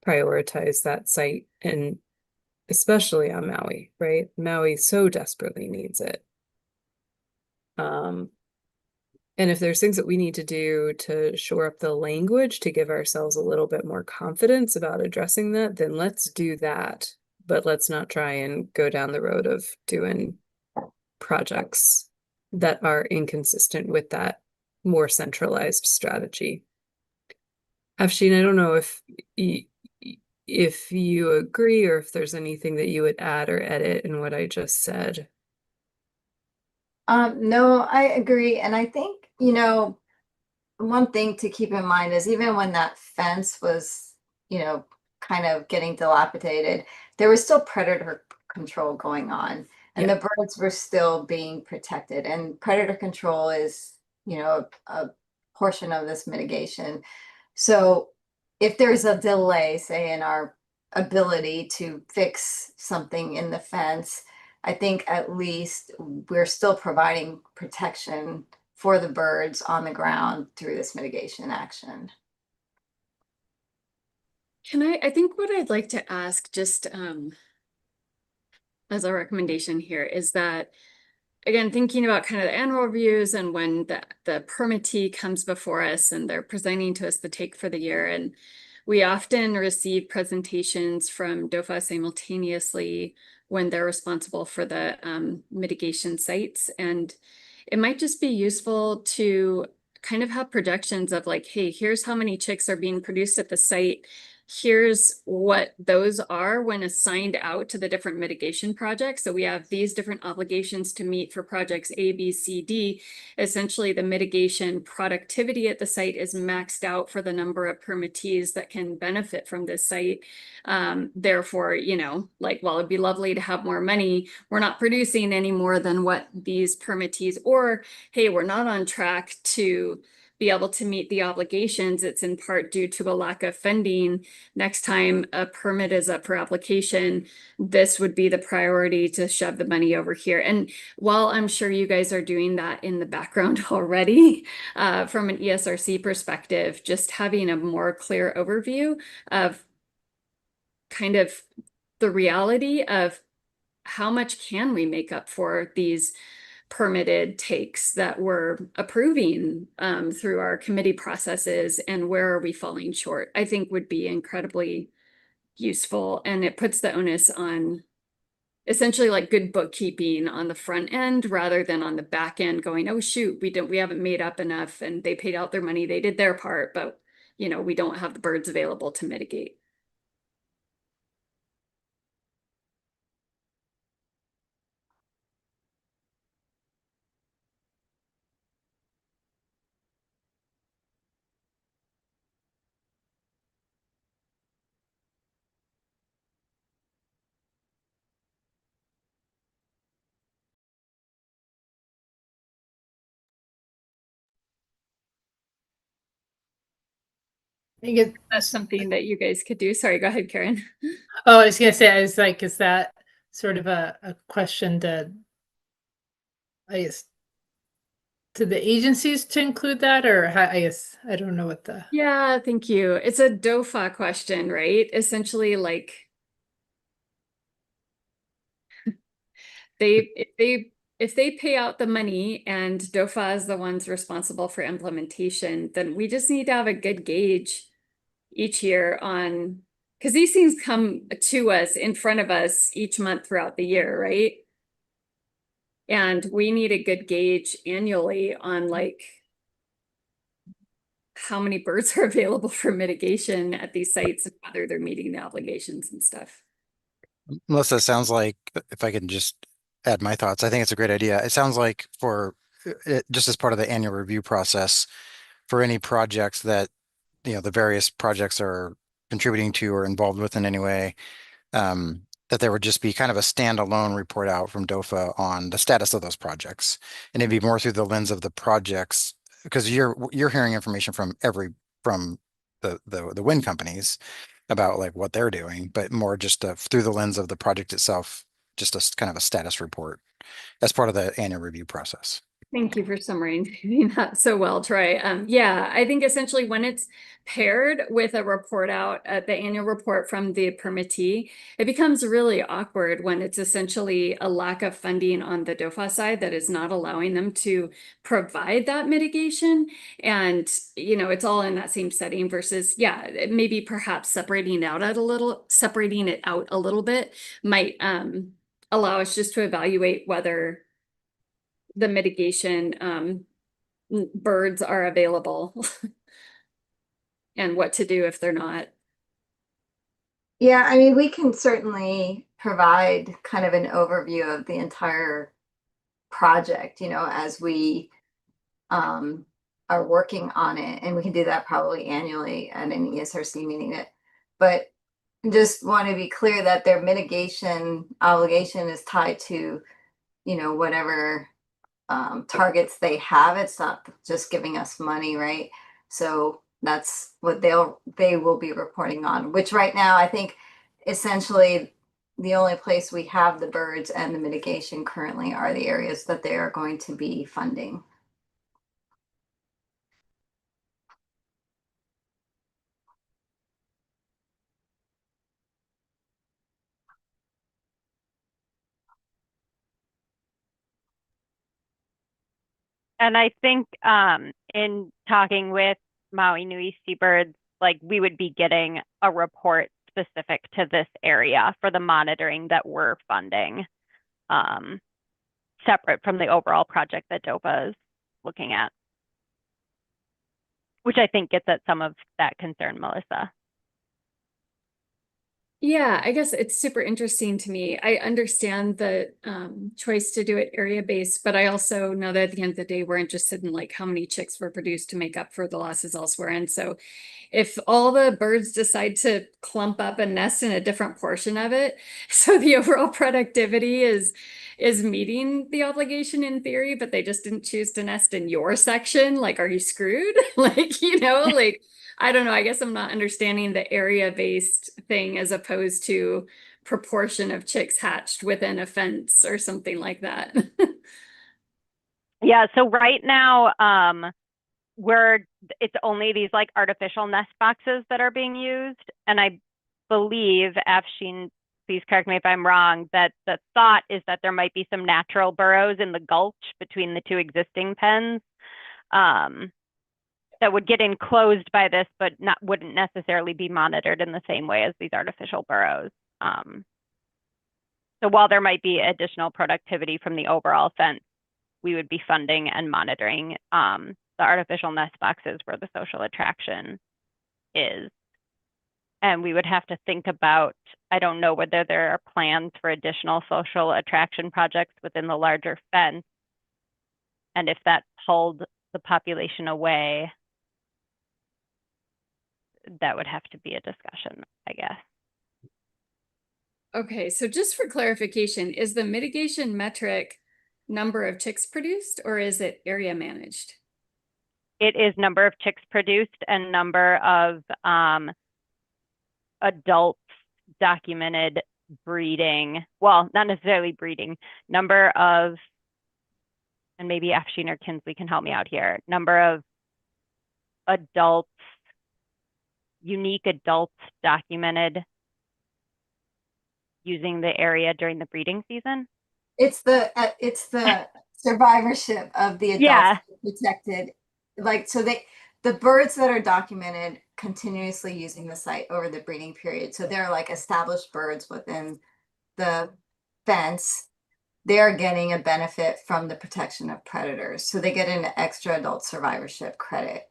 [SPEAKER 13] prioritize that site, and especially on Maui, right? Maui so desperately needs it. And if there's things that we need to do to shore up the language to give ourselves a little bit more confidence about addressing that, then let's do that. But let's not try and go down the road of doing projects that are inconsistent with that more centralized strategy. Afshin, I don't know if you agree or if there's anything that you would add or edit in what I just said.
[SPEAKER 14] No, I agree. And I think, one thing to keep in mind is even when that fence was, kind of getting dilapidated, there was still predator control going on. and the birds were still being protected. And predator control is, you know, a portion of this mitigation. So if there's a delay, say in our ability to fix something in the fence, I think at least we're still providing protection for the birds on the ground through this mitigation action.
[SPEAKER 4] I think what I'd like to ask just as a recommendation here is that, again, thinking about kind of the annual reviews and when the permittee comes before us and they're presenting to us the take for the year. And we often receive presentations from DOFA simultaneously when they're responsible for the mitigation sites. And it might just be useful to kind of have projections of like, hey, here's how many chicks are being produced at the site. Here's what those are when assigned out to the different mitigation projects. So we have these different obligations to meet for projects A, B, C, D. Essentially, the mitigation productivity at the site is maxed out for the number of permittees that can benefit from this site. Therefore, you know, like, while it'd be lovely to have more money, we're not producing any more than what these permittees, or hey, we're not on track to be able to meet the obligations. It's in part due to a lack of funding. Next time a permit is up for application, this would be the priority to shove the money over here. And while I'm sure you guys are doing that in the background already, from an ESRC perspective, just having a more clear overview of kind of the reality of how much can we make up for these permitted takes that we're approving through our committee processes, and where are we falling short, I think would be incredibly useful. And it puts the onus on essentially like good bookkeeping on the front end rather than on the back end going, oh shoot, we haven't made up enough and they paid out their money, they did their part, but you know, we don't have the birds available to mitigate.
[SPEAKER 6] I think
[SPEAKER 4] That's something that you guys could do. Sorry, go ahead, Karen.
[SPEAKER 6] oh, I was gonna say, I was like, is that sort of a question to, I guess, to the agencies to include that, or how, I guess, I don't know what the.
[SPEAKER 4] Yeah, thank you. It's a DOFA question, right? Essentially, like if they pay out the money and DOFA is the ones responsible for implementation, then we just need to have a good gauge each year on, because these things come to us in front of us each month throughout the year, right? And we need a good gauge annually on like how many birds are available for mitigation at these sites and whether they're meeting the obligations and stuff.
[SPEAKER 8] Melissa, it sounds like, if I can just add my thoughts, I think it's a great idea. It sounds like for just as part of the annual review process, for any projects that, you know, the various projects are contributing to or involved with in any way, that there would just be kind of a standalone report out from DOFA on the status of those projects. And it'd be more through the lens of the projects, because you're hearing information from the wind companies about like what they're doing, but more just through the lens of the project itself, just a kind of a status report as part of the annual review process.
[SPEAKER 4] Thank you for summarizing that so well, Troy. Yeah, I think essentially when it's paired with a report out at the annual report from the permittee, it becomes really awkward when it's essentially a lack of funding on the DOFA side that is not allowing them to provide that mitigation. And, you know, it's all in that same setting versus, yeah, maybe perhaps separating it out a little bit might allow us just to evaluate whether the mitigation birds are available and what to do if they're not.
[SPEAKER 14] Yeah, I mean, we can certainly provide kind of an overview of the entire project, you know, as we are working on it, and we can do that probably annually at an ESRC meeting. But just want to be clear that their mitigation obligation is tied to whatever targets they have. It's not just giving us money, right? So that's what they will be reporting on, which right now I think essentially the only place we have the birds and the mitigation currently are the areas that they are going to be funding.
[SPEAKER 7] And I think in talking with Maui Nui Seabirds, like we would be getting a report specific to this area for the monitoring that we're funding, separate from the overall project that DOFA is looking at, which I think gets at some of that concern, Melissa.
[SPEAKER 4] Yeah, I guess it's super interesting to me. I understand the choice to do it area based, but I also know that at the end of the day, we're interested in like how many chicks were produced to make up for the losses elsewhere. And so if all the birds decide to clump up and nest in a different portion of it, so the overall productivity is meeting the obligation in theory, but they just didn't choose to nest in your section, like, are you screwed? Like, like I don't know. I guess I'm not understanding the area-based thing as opposed to proportion of chicks hatched within a fence or something like that.
[SPEAKER 7] Yeah, so right now, it's only these like artificial nest boxes that are being used. And I believe, Afshin, please correct me if I'm wrong, that the thought is that there might be some natural burrows in the gulch between the two existing pens. That would get enclosed by this, but wouldn't necessarily be monitored in the same way as these artificial burrows. So while there might be additional productivity from the overall fence, we would be funding and monitoring the artificial nest boxes where the social attraction is. And we would have to think about, I don't know whether there are plans for additional social attraction projects within the larger fence. And if that pulled the population away, that would have to be a discussion, I guess.
[SPEAKER 4] Okay, so just for clarification, is the mitigation metric number of chicks produced or is it area managed?
[SPEAKER 7] It is number of chicks produced and number of adults documented breeding. Well, not necessarily breeding, number of, and maybe Afshin or Kinsley can help me out here, number of adults, unique adults documented using the area during the breeding season.
[SPEAKER 14] It's the survivorship of the adults protected. Like, so the birds that are documented continuously using the site over the breeding period. So they're like established birds within the fence. They're getting a benefit from the protection of predators. So they get an extra adult survivorship credit.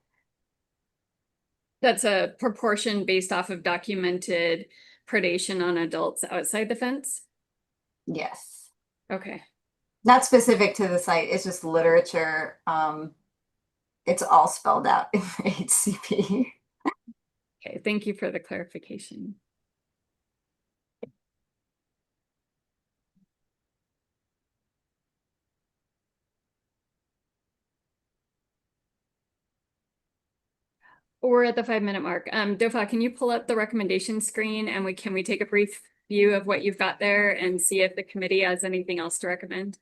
[SPEAKER 4] That's a proportion based off of documented predation on adults outside the fence?
[SPEAKER 14] Yes.
[SPEAKER 4] Okay.
[SPEAKER 14] Not specific to the site, it's just literature. It's all spelled out in the HCP.
[SPEAKER 4] Okay, thank you for the clarification. We're at the 5-minute mark. Dofa, can you pull up the recommendation screen and can we take a brief view of what you've got there and see if the committee has anything else to recommend?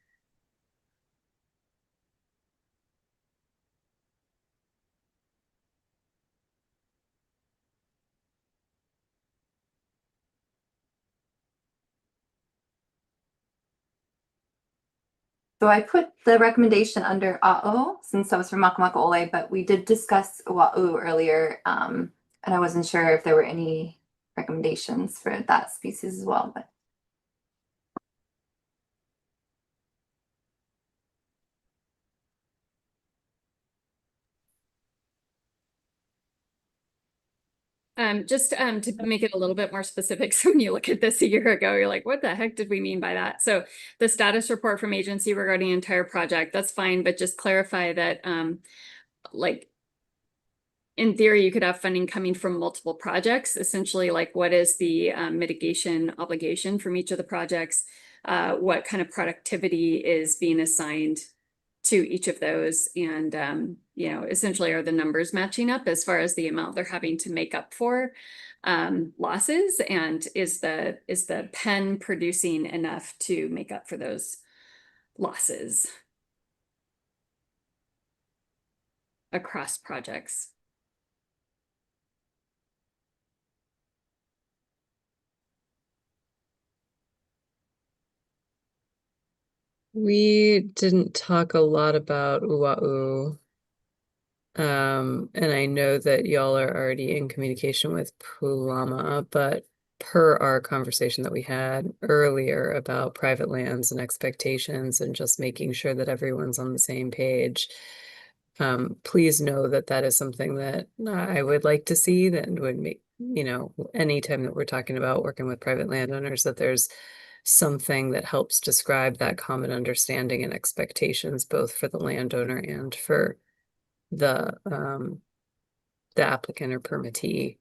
[SPEAKER 2] So I put the recommendation under AO since that was from Makamaka'ole, but we did discuss Wa'u earlier, and I wasn't sure if there were any recommendations for that species as well, but.
[SPEAKER 4] Just to make it a little bit more specific, so when you look at this a year ago, you're like, what the heck did we mean by that? So the status report from agency regarding the entire project, that's fine, but just clarify that like in theory, you could have funding coming from multiple projects, essentially like what is the mitigation obligation from each of the projects. what kind of productivity is being assigned to each of those, and you know, essentially, are the numbers matching up as far as the amount they're having to make up for losses, and is the pen producing enough to make up for those losses across projects?
[SPEAKER 13] We didn't talk a lot about Oahu. And I know that y'all are already in communication with Pulama, but per our conversation that we had earlier about private lands and expectations and just making sure that everyone's on the same page, please know that that is something that I would like to see, that would make, you know, anytime that we're talking about working with private landowners, that there's something that helps describe that common understanding and expectations, both for the landowner and for the applicant or permittee.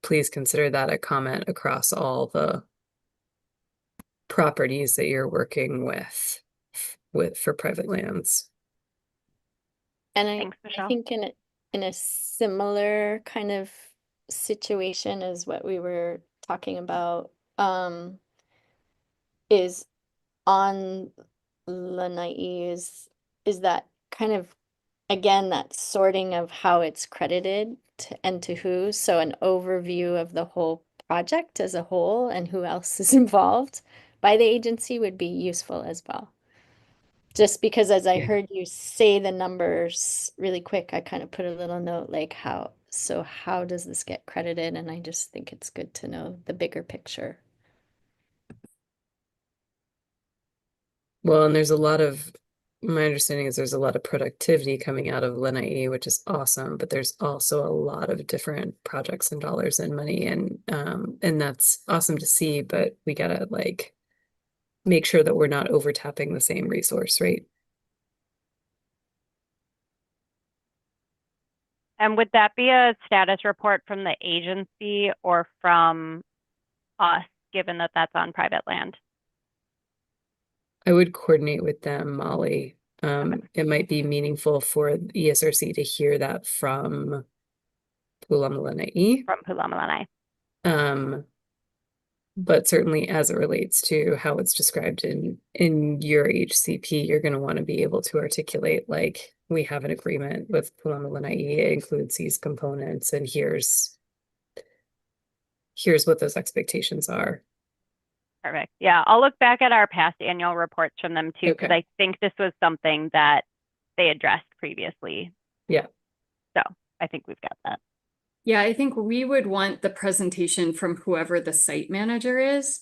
[SPEAKER 13] Please consider that a comment across all the properties that you're working with for private lands.
[SPEAKER 5] And
[SPEAKER 7] Thanks,
[SPEAKER 5] I
[SPEAKER 7] Michelle.
[SPEAKER 5] think in a similar kind of situation as what we were talking about, is on Lanai is that kind of, again, that sorting of how it's credited to, and to who. So an overview of the whole project as a whole and who else is involved by the agency would be useful as well. Just because as I heard you say the numbers really quick, I kind of put a little note like how does this get credited? And I just think it's good to know the bigger picture.
[SPEAKER 13] Well, and there's a lot of, my understanding is there's a lot of productivity coming out of Lanai, which is awesome, but there's also a lot of different projects and dollars and money, and that's awesome to see, but we gotta like make sure that we're not overtapping the same resource, right?
[SPEAKER 7] And would that be a status report from the agency or from us, given that that's on private land?
[SPEAKER 13] I would coordinate with them, Molly. It might be meaningful for ESRC to hear that from Pulamalanai.
[SPEAKER 7] From Pulamalanai.
[SPEAKER 13] But certainly as it relates to how it's described in your HCP, you're going to want to be able to articulate, like, we have an agreement with Pulamalanai, it includes these components, and here's what those expectations are.
[SPEAKER 7] Perfect. Yeah, I'll look back at our past annual reports from them too, because
[SPEAKER 13] Okay.
[SPEAKER 7] I think this was something that they addressed previously.
[SPEAKER 13] Yeah.
[SPEAKER 7] So I think we've got that.
[SPEAKER 4] Yeah, I think we would want the presentation from whoever the site manager is.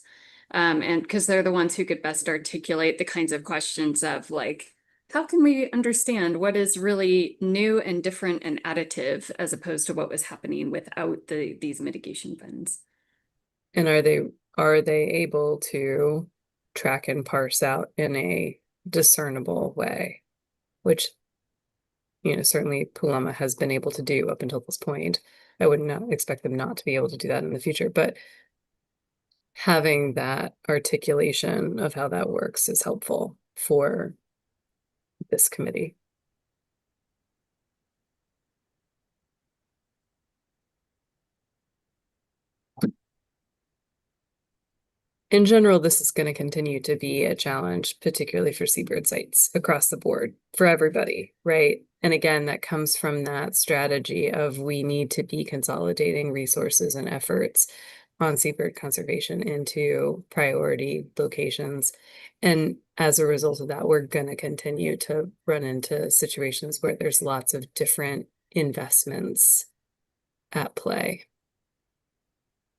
[SPEAKER 4] And because they're the ones who could best articulate the kinds of questions of like, how can we understand what is really new and different and additive as opposed to what was happening without these mitigation funds?
[SPEAKER 13] And are they able to track and parse out in a discernible way, which, you know, certainly Pulama has been able to do up until this point. I would not expect them not to be able to do that in the future, but having that articulation of how that works is helpful for this committee. In general, this is going to continue to be a challenge, particularly for seabird sites across the board for everybody, right? And again, that comes from that strategy of we need to be consolidating resources and efforts on seabird conservation into priority locations. And as a result of that, we're going to continue to run into situations where there's lots of different investments at play.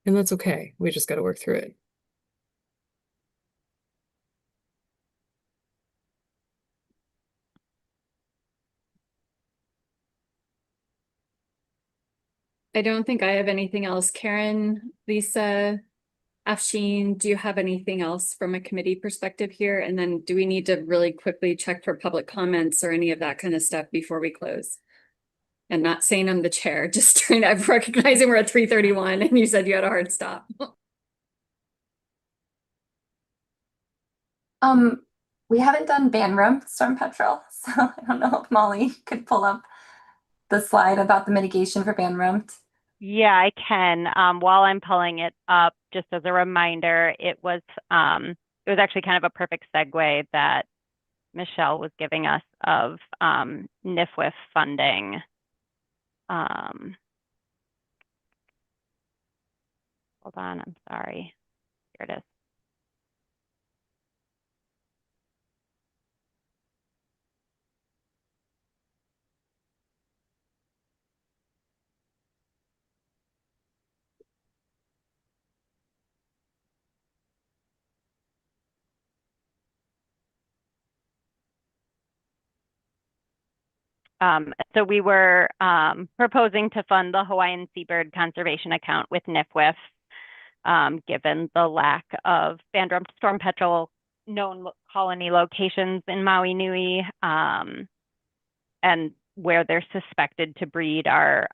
[SPEAKER 13] And that's okay. We just got to work through it.
[SPEAKER 4] I don't think I have anything else. Karen, Lisa, Afshin, do you have anything else from a committee perspective here? And then do we need to really quickly check for public comments or any of that kind of stuff before we close? And not saying I'm the chair, just trying to, recognizing we're at 3:31 and you said you had a hard stop.
[SPEAKER 2] We haven't done Banram storm petrel, so I don't know if Molly could pull up the slide about the mitigation for Banram.
[SPEAKER 7] Yeah, I can. While I'm pulling it up, just as a reminder, it was actually kind of a perfect segue that Michelle was giving us of NIFWIF funding. Hold on, I'm sorry. Here it is. So we were proposing to fund the Hawaiian seabird conservation account with NIFWIF, given the lack of Bandrum storm petrel known colony locations in Maui Nui, and where they're suspected to breed are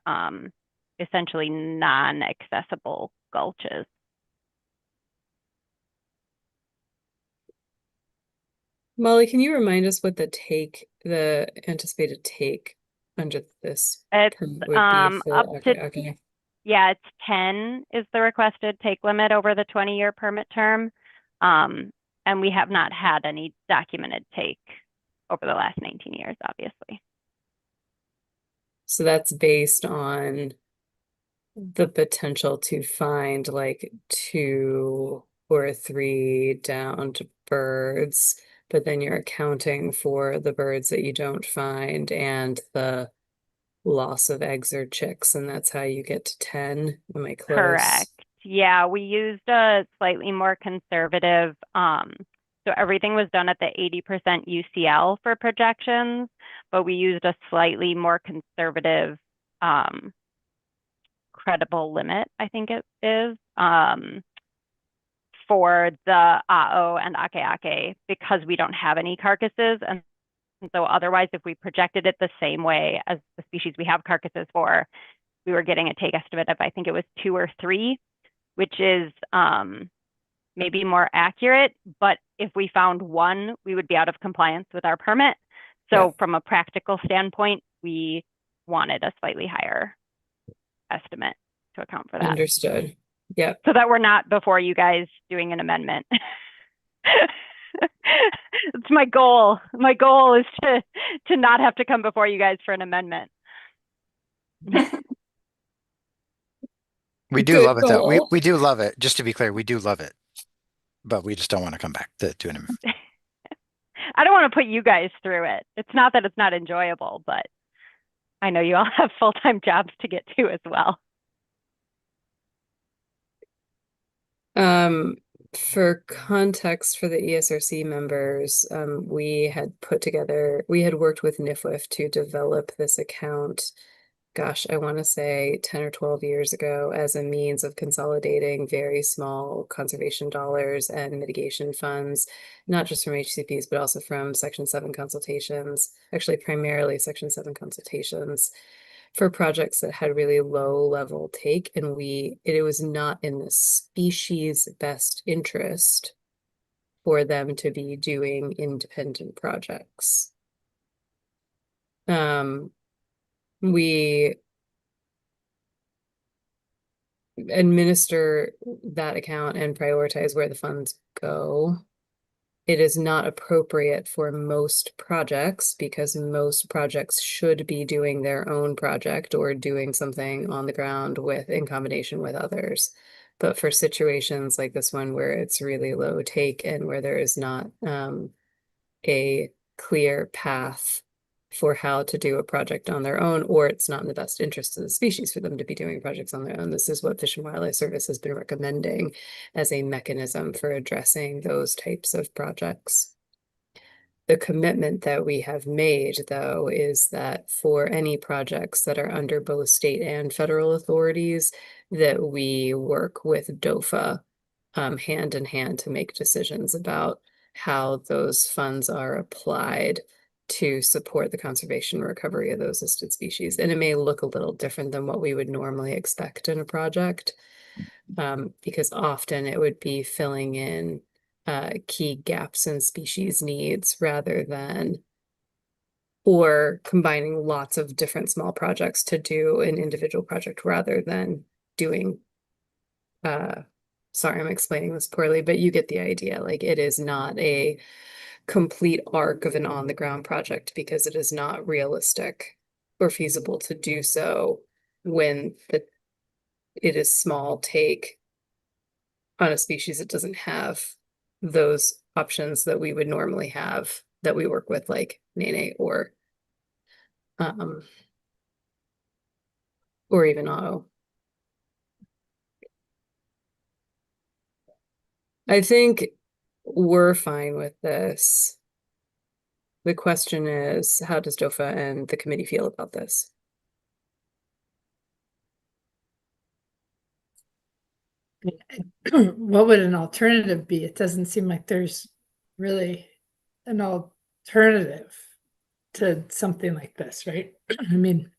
[SPEAKER 7] essentially non-accessible gulches.
[SPEAKER 13] Molly, can you remind us what the anticipated take under this
[SPEAKER 7] It's
[SPEAKER 13] would be for
[SPEAKER 7] up to
[SPEAKER 13] okay.
[SPEAKER 7] Yeah, it's 10 is the requested take limit over the 20-year permit term. And we have not had any documented take over the last 19 years, obviously.
[SPEAKER 13] So that's based on the potential to find like 2 or 3 downed birds, but then you're accounting for the birds that you don't find and the loss of eggs or chicks, and that's how you get to 10. Am I close?
[SPEAKER 7] Correct. Yeah, we used a slightly more conservative, so everything was done at the 80% UCL for projections, but we used a slightly more conservative credible limit, I think it is, for the A'o and Akeake because we don't have any carcasses. And so otherwise, if we projected it the same way as the species we have carcasses for, we were getting a take estimate of, I think it was 2 or 3, which is maybe more accurate. But if we found 1, we would be out of compliance with our permit. So from a practical standpoint, we wanted a slightly higher estimate to account for that.
[SPEAKER 13] Understood. Yeah.
[SPEAKER 7] So that we're not before you guys doing an amendment. It's my goal. My goal is to not have to come before you guys for an amendment.
[SPEAKER 8] We do love it though. We do love it. Just to be clear, we do love it. But we just don't want to come back to an amendment.
[SPEAKER 7] I don't want to put you guys through it. It's not that it's not enjoyable, but I know you all have full-time jobs to get to as well.
[SPEAKER 13] For context for the ESRC members, we had worked with NIFWIF to develop this account, gosh, I want to say 10 or 12 years ago as a means of consolidating very small conservation dollars and mitigation funds, not just from HCPs, but also from Section 7 consultations, actually primarily Section 7 consultations, for projects that had really low level take, and it was not in the species' best interest for them to be doing independent projects. We administer that account and prioritize where the funds go. It is not appropriate for most projects because most projects should be doing their own project or doing something on the ground in combination with others. But for situations like this one where it's really low take and where there is not a clear path for how to do a project on their own, or it's not in the best interest of the species for them to be doing projects on their own. This is what Fish and Wildlife Service has been recommending as a mechanism for addressing those types of projects. The commitment that we have made, though, is that for any projects that are under both state and federal authorities, that we work with DOFA hand in hand to make decisions about how those funds are applied to support the conservation and recovery of those listed species. And it may look a little different than what we would normally expect in a project, because often it would be filling in key gaps in species needs rather than, or combining lots of different small projects to do an individual project rather than doing, sorry, I'm explaining this poorly, but you get the idea. Like, it is not a complete arc of an on the ground project because it is not realistic or feasible to do so when it is small take on a species that doesn't have those options that we would normally have that we work with, like Nene or even Otto. I think we're fine with this. The question is, how does DOFA and the committee feel about this?
[SPEAKER 6] What would an alternative be? It doesn't seem like there's really an alternative to something like this, right? I mean,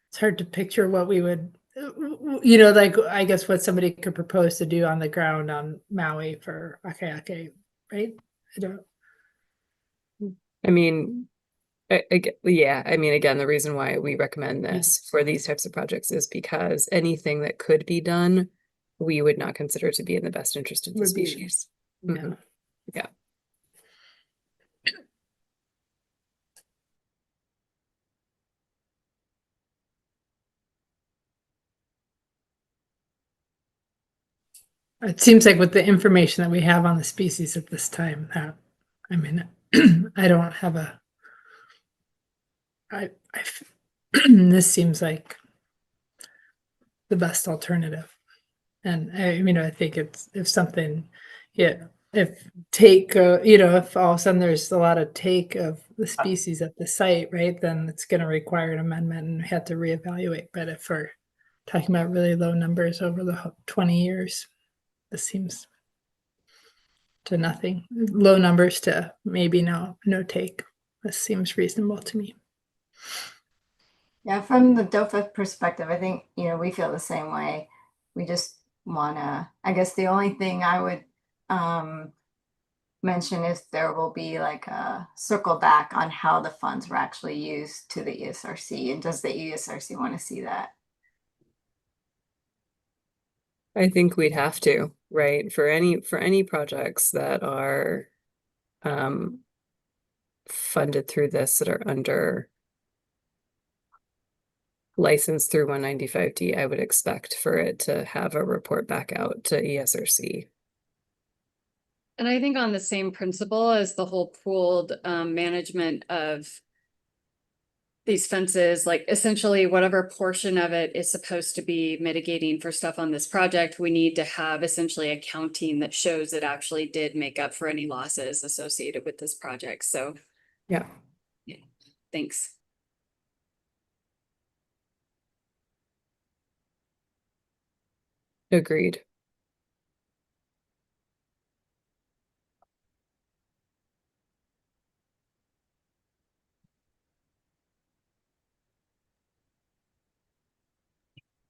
[SPEAKER 6] it's hard to picture what we would, like, I guess what somebody could propose to do on the ground on Maui for Akaake, right? I don't.
[SPEAKER 13] I mean, yeah, I mean, again, the reason why we recommend this for these types of projects is because anything that could be done, we would not consider to be in the best interest of the
[SPEAKER 6] Would be-
[SPEAKER 13] species.
[SPEAKER 6] Yeah.
[SPEAKER 13] Mhm. Yeah.
[SPEAKER 6] It seems like with the information that we have on the species at this time, I mean, I don't have this seems like the best alternative. And I think it's, if something, yeah, if if all of a sudden there's a lot of take of the species at the site, right, then it's going to require an amendment and we have to reevaluate. But if we're talking about really low numbers over the 20 years, this seems to nothing. Low numbers to maybe no take. This seems reasonable to me.
[SPEAKER 14] Yeah, from the DOFA perspective, I think, we feel the same way. We just wanna, I guess the only thing I would mention is there will be like a circle back on how the funds were actually used to the ESRC, and does the ESRC want to see that?
[SPEAKER 13] I think we'd have to, right? For any projects that are funded through this that are under license through 195D, I would expect for it to have a report back out to ESRC.
[SPEAKER 4] And I think on the same principle as the whole pooled management of these fences, like essentially whatever portion of it is supposed to be mitigating for stuff on this project, we need to have essentially accounting that shows it actually did make up for any losses associated with this project. So
[SPEAKER 13] yeah,
[SPEAKER 4] thanks.
[SPEAKER 13] Agreed.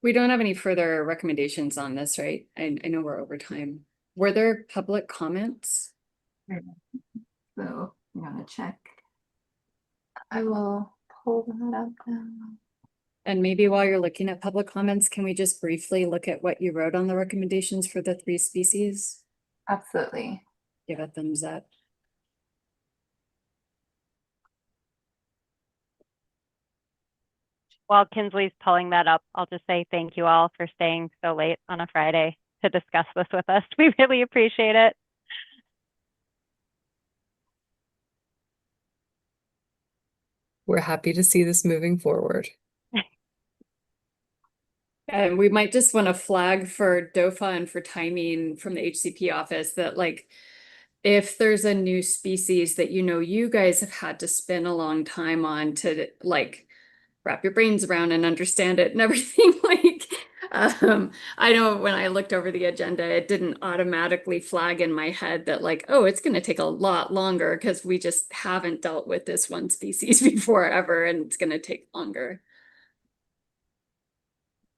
[SPEAKER 4] We don't have any further recommendations on this, right? I know we're over time. Were there public comments?
[SPEAKER 14] So I'm gonna check. I will pull that up now.
[SPEAKER 4] And maybe while you're looking at public comments, can we just briefly look at what you wrote on the recommendations for the 3 species?
[SPEAKER 14] Absolutely.
[SPEAKER 4] Give a thumbs up.
[SPEAKER 7] While Kinsley's pulling that up, I'll just say thank you all for staying so late on a Friday to discuss this with us. We really appreciate it.
[SPEAKER 13] We're happy to see this moving forward.
[SPEAKER 4] And we might just want to flag for DOFA and for timing from the HCP office that, like, if there's a new species that you guys have had to spend a long time on to like wrap your brains around and understand it and everything, like I know when I looked over the agenda, it didn't automatically flag in my head that like, oh, it's going to take a lot longer because we just haven't dealt with this one species before ever, and it's going to take longer.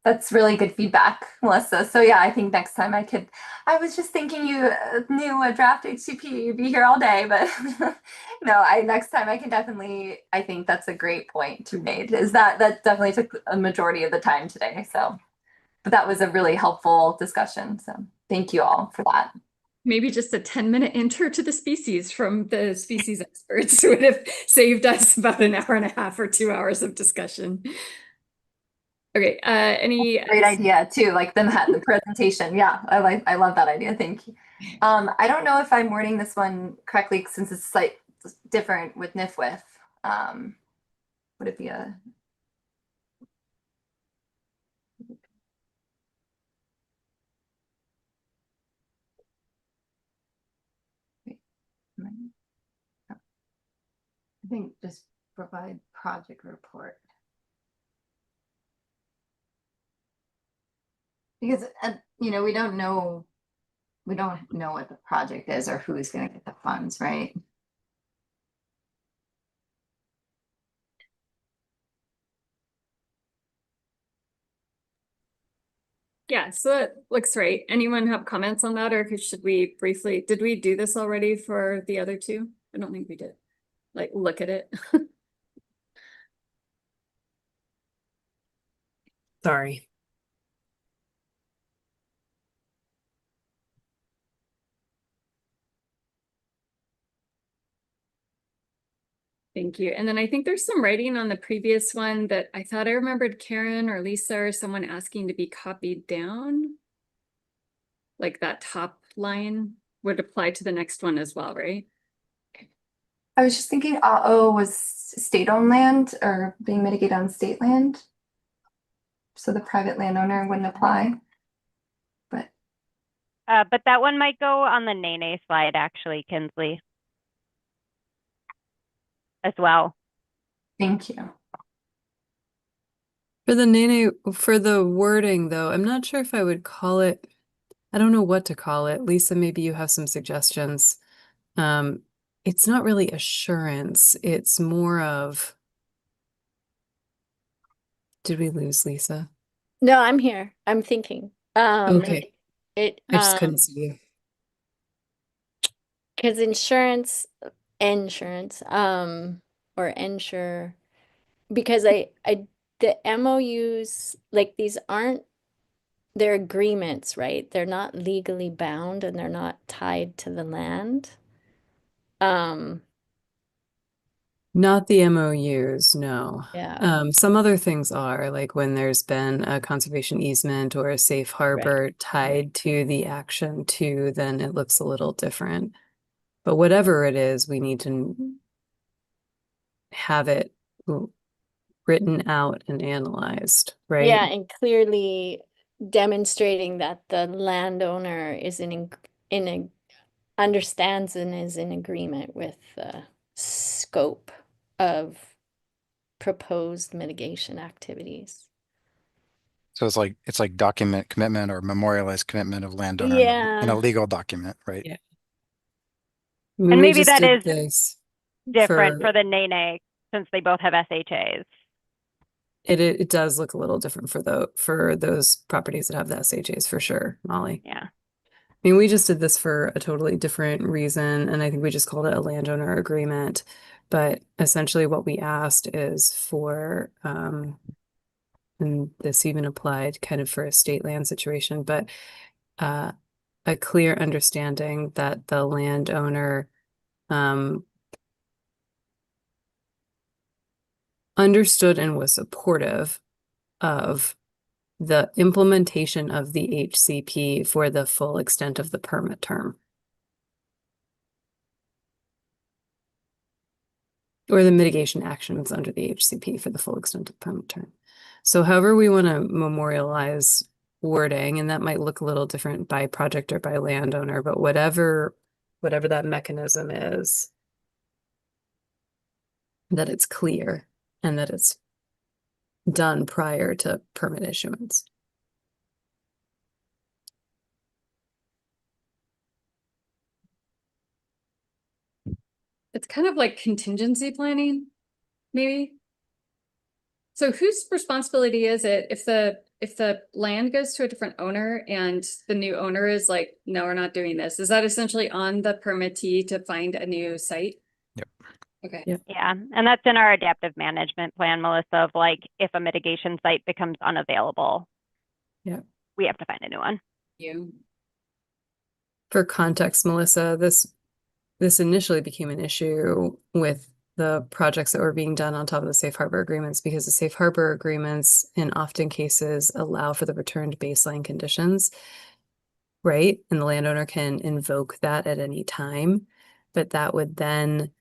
[SPEAKER 2] That's really good feedback, Melissa. So yeah, I think next time I was just thinking you knew a draft HCP, you'd be here all day, but no, next time I can definitely, I think that's a great point you made, is that definitely took a majority of the time today. So, but that was a really helpful discussion. So thank you all for that.
[SPEAKER 4] Maybe just a 10-minute intro to the species from the species experts would have saved us about an hour and a half or 2 hours of discussion. Okay, any
[SPEAKER 2] great idea too, like the presentation. Yeah, I love that idea. Thank you. I don't know if I'm wording this one correctly since it's like different with NIFWIF. Would it be a I think just provide project report. Because we don't know what the project is or who is going to get the funds, right?
[SPEAKER 4] Yeah, so that looks right. Anyone have comments on that, or should we briefly, did we do this already for the other two? I don't think we did. Like, look at it.
[SPEAKER 13] Sorry.
[SPEAKER 4] Thank you. And then I think there's some writing on the previous one that I thought I remembered Karen or Lisa or someone asking to be copied down. Like that top line would apply to the next one as well, right?
[SPEAKER 2] I was just thinking AO was state-owned land or being mitigated on state land. So the private landowner wouldn't apply.
[SPEAKER 7] But that one might go on the Nene slide, actually, Kinsley, as well.
[SPEAKER 2] Thank you.
[SPEAKER 12] For the Nene, for the wording though, I'm not sure if I would call it, I don't know what to call it. Lisa, maybe you have some suggestions. It's not really assurance. It's more of, did we lose Lisa?
[SPEAKER 5] No, I'm here. I'm thinking.
[SPEAKER 12] Okay.
[SPEAKER 5] It
[SPEAKER 12] I just couldn't see you.
[SPEAKER 5] because insurance, or insure, because the MOUs, like these aren't, they're agreements, right? They're not legally bound and they're not tied to the land.
[SPEAKER 12] Not the MOUs, no.
[SPEAKER 5] Yeah.
[SPEAKER 12] Some other things are, like when there's been a conservation easement or a safe harbor tied to the action too, then it looks a little different. But whatever it is, we need to have it written out and analyzed, right?
[SPEAKER 5] Yeah, and clearly demonstrating that the landowner is understands and is in agreement with the scope of proposed mitigation activities.
[SPEAKER 8] So it's like document commitment or memorialized commitment of landowner in a
[SPEAKER 5] Yeah.
[SPEAKER 8] legal document, right?
[SPEAKER 12] Yeah.
[SPEAKER 7] And
[SPEAKER 12] We
[SPEAKER 7] maybe
[SPEAKER 12] just
[SPEAKER 7] that
[SPEAKER 12] did
[SPEAKER 7] is
[SPEAKER 12] this
[SPEAKER 7] different for the Nene since they both have SHAs.
[SPEAKER 12] it does look a little different for those properties that have the SHAs for sure, Molly.
[SPEAKER 7] Yeah.
[SPEAKER 12] I mean, we just did this for a totally different reason, and I think we just called it a landowner agreement. But essentially what we asked is for, and this even applied kind of for a state land situation, but a clear understanding that the landowner understood and was supportive of the implementation of the HCP for the full extent of the permit term. Or the mitigation actions under the HCP for the full extent of the permit term. So however we want to memorialize wording, and that might look a little different by project or by landowner, but whatever that mechanism is, that it's clear and that it's done prior to permit issuance.
[SPEAKER 4] It's kind of like contingency planning, maybe. So whose responsibility is it if if the land goes to a different owner and the new owner is like, no, we're not doing this, is that essentially on the permittee to find a new site?
[SPEAKER 8] Yep.
[SPEAKER 4] Okay.
[SPEAKER 13] Yep.
[SPEAKER 7] Yeah, and that's in our adaptive management plan, Melissa, of like, if a mitigation site becomes unavailable,
[SPEAKER 13] Yep.
[SPEAKER 7] we have to find a new one.
[SPEAKER 4] You.
[SPEAKER 13] For context, Melissa, this initially became an issue with the projects that were being done on top of the safe harbor agreements, because the safe harbor agreements in often cases allow for the return to baseline conditions, right? And the landowner can invoke that at any time, but that would then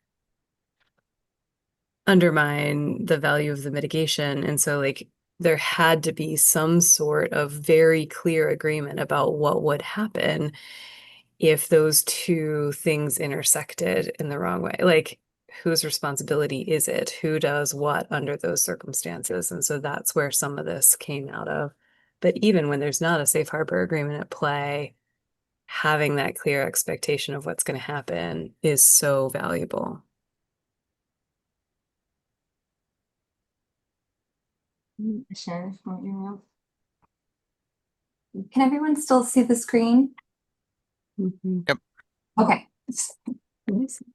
[SPEAKER 13] undermine the value of the mitigation. And so like there had to be some sort of very clear agreement about what would happen if those two things intersected in the wrong way. Like, whose responsibility is it? Who does what under those circumstances? And so that's where some of this came out of. But even when there's not a safe harbor agreement at play, having that clear expectation of what's going to happen is so valuable.
[SPEAKER 2] Share. Can everyone still see the screen?
[SPEAKER 13] Mhm.
[SPEAKER 8] Yep.
[SPEAKER 2] Okay. It's confusing.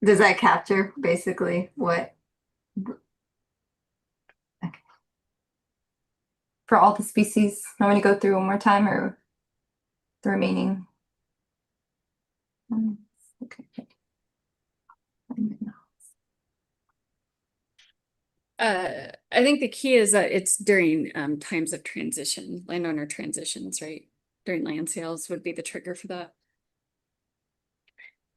[SPEAKER 2] Does that capture basically what? Okay. For all the species, I'm going to go through one more time, or the remaining? Okay.
[SPEAKER 4] I think the key is that it's during times of transition, landowner transitions, right? During land sales would be the trigger for that.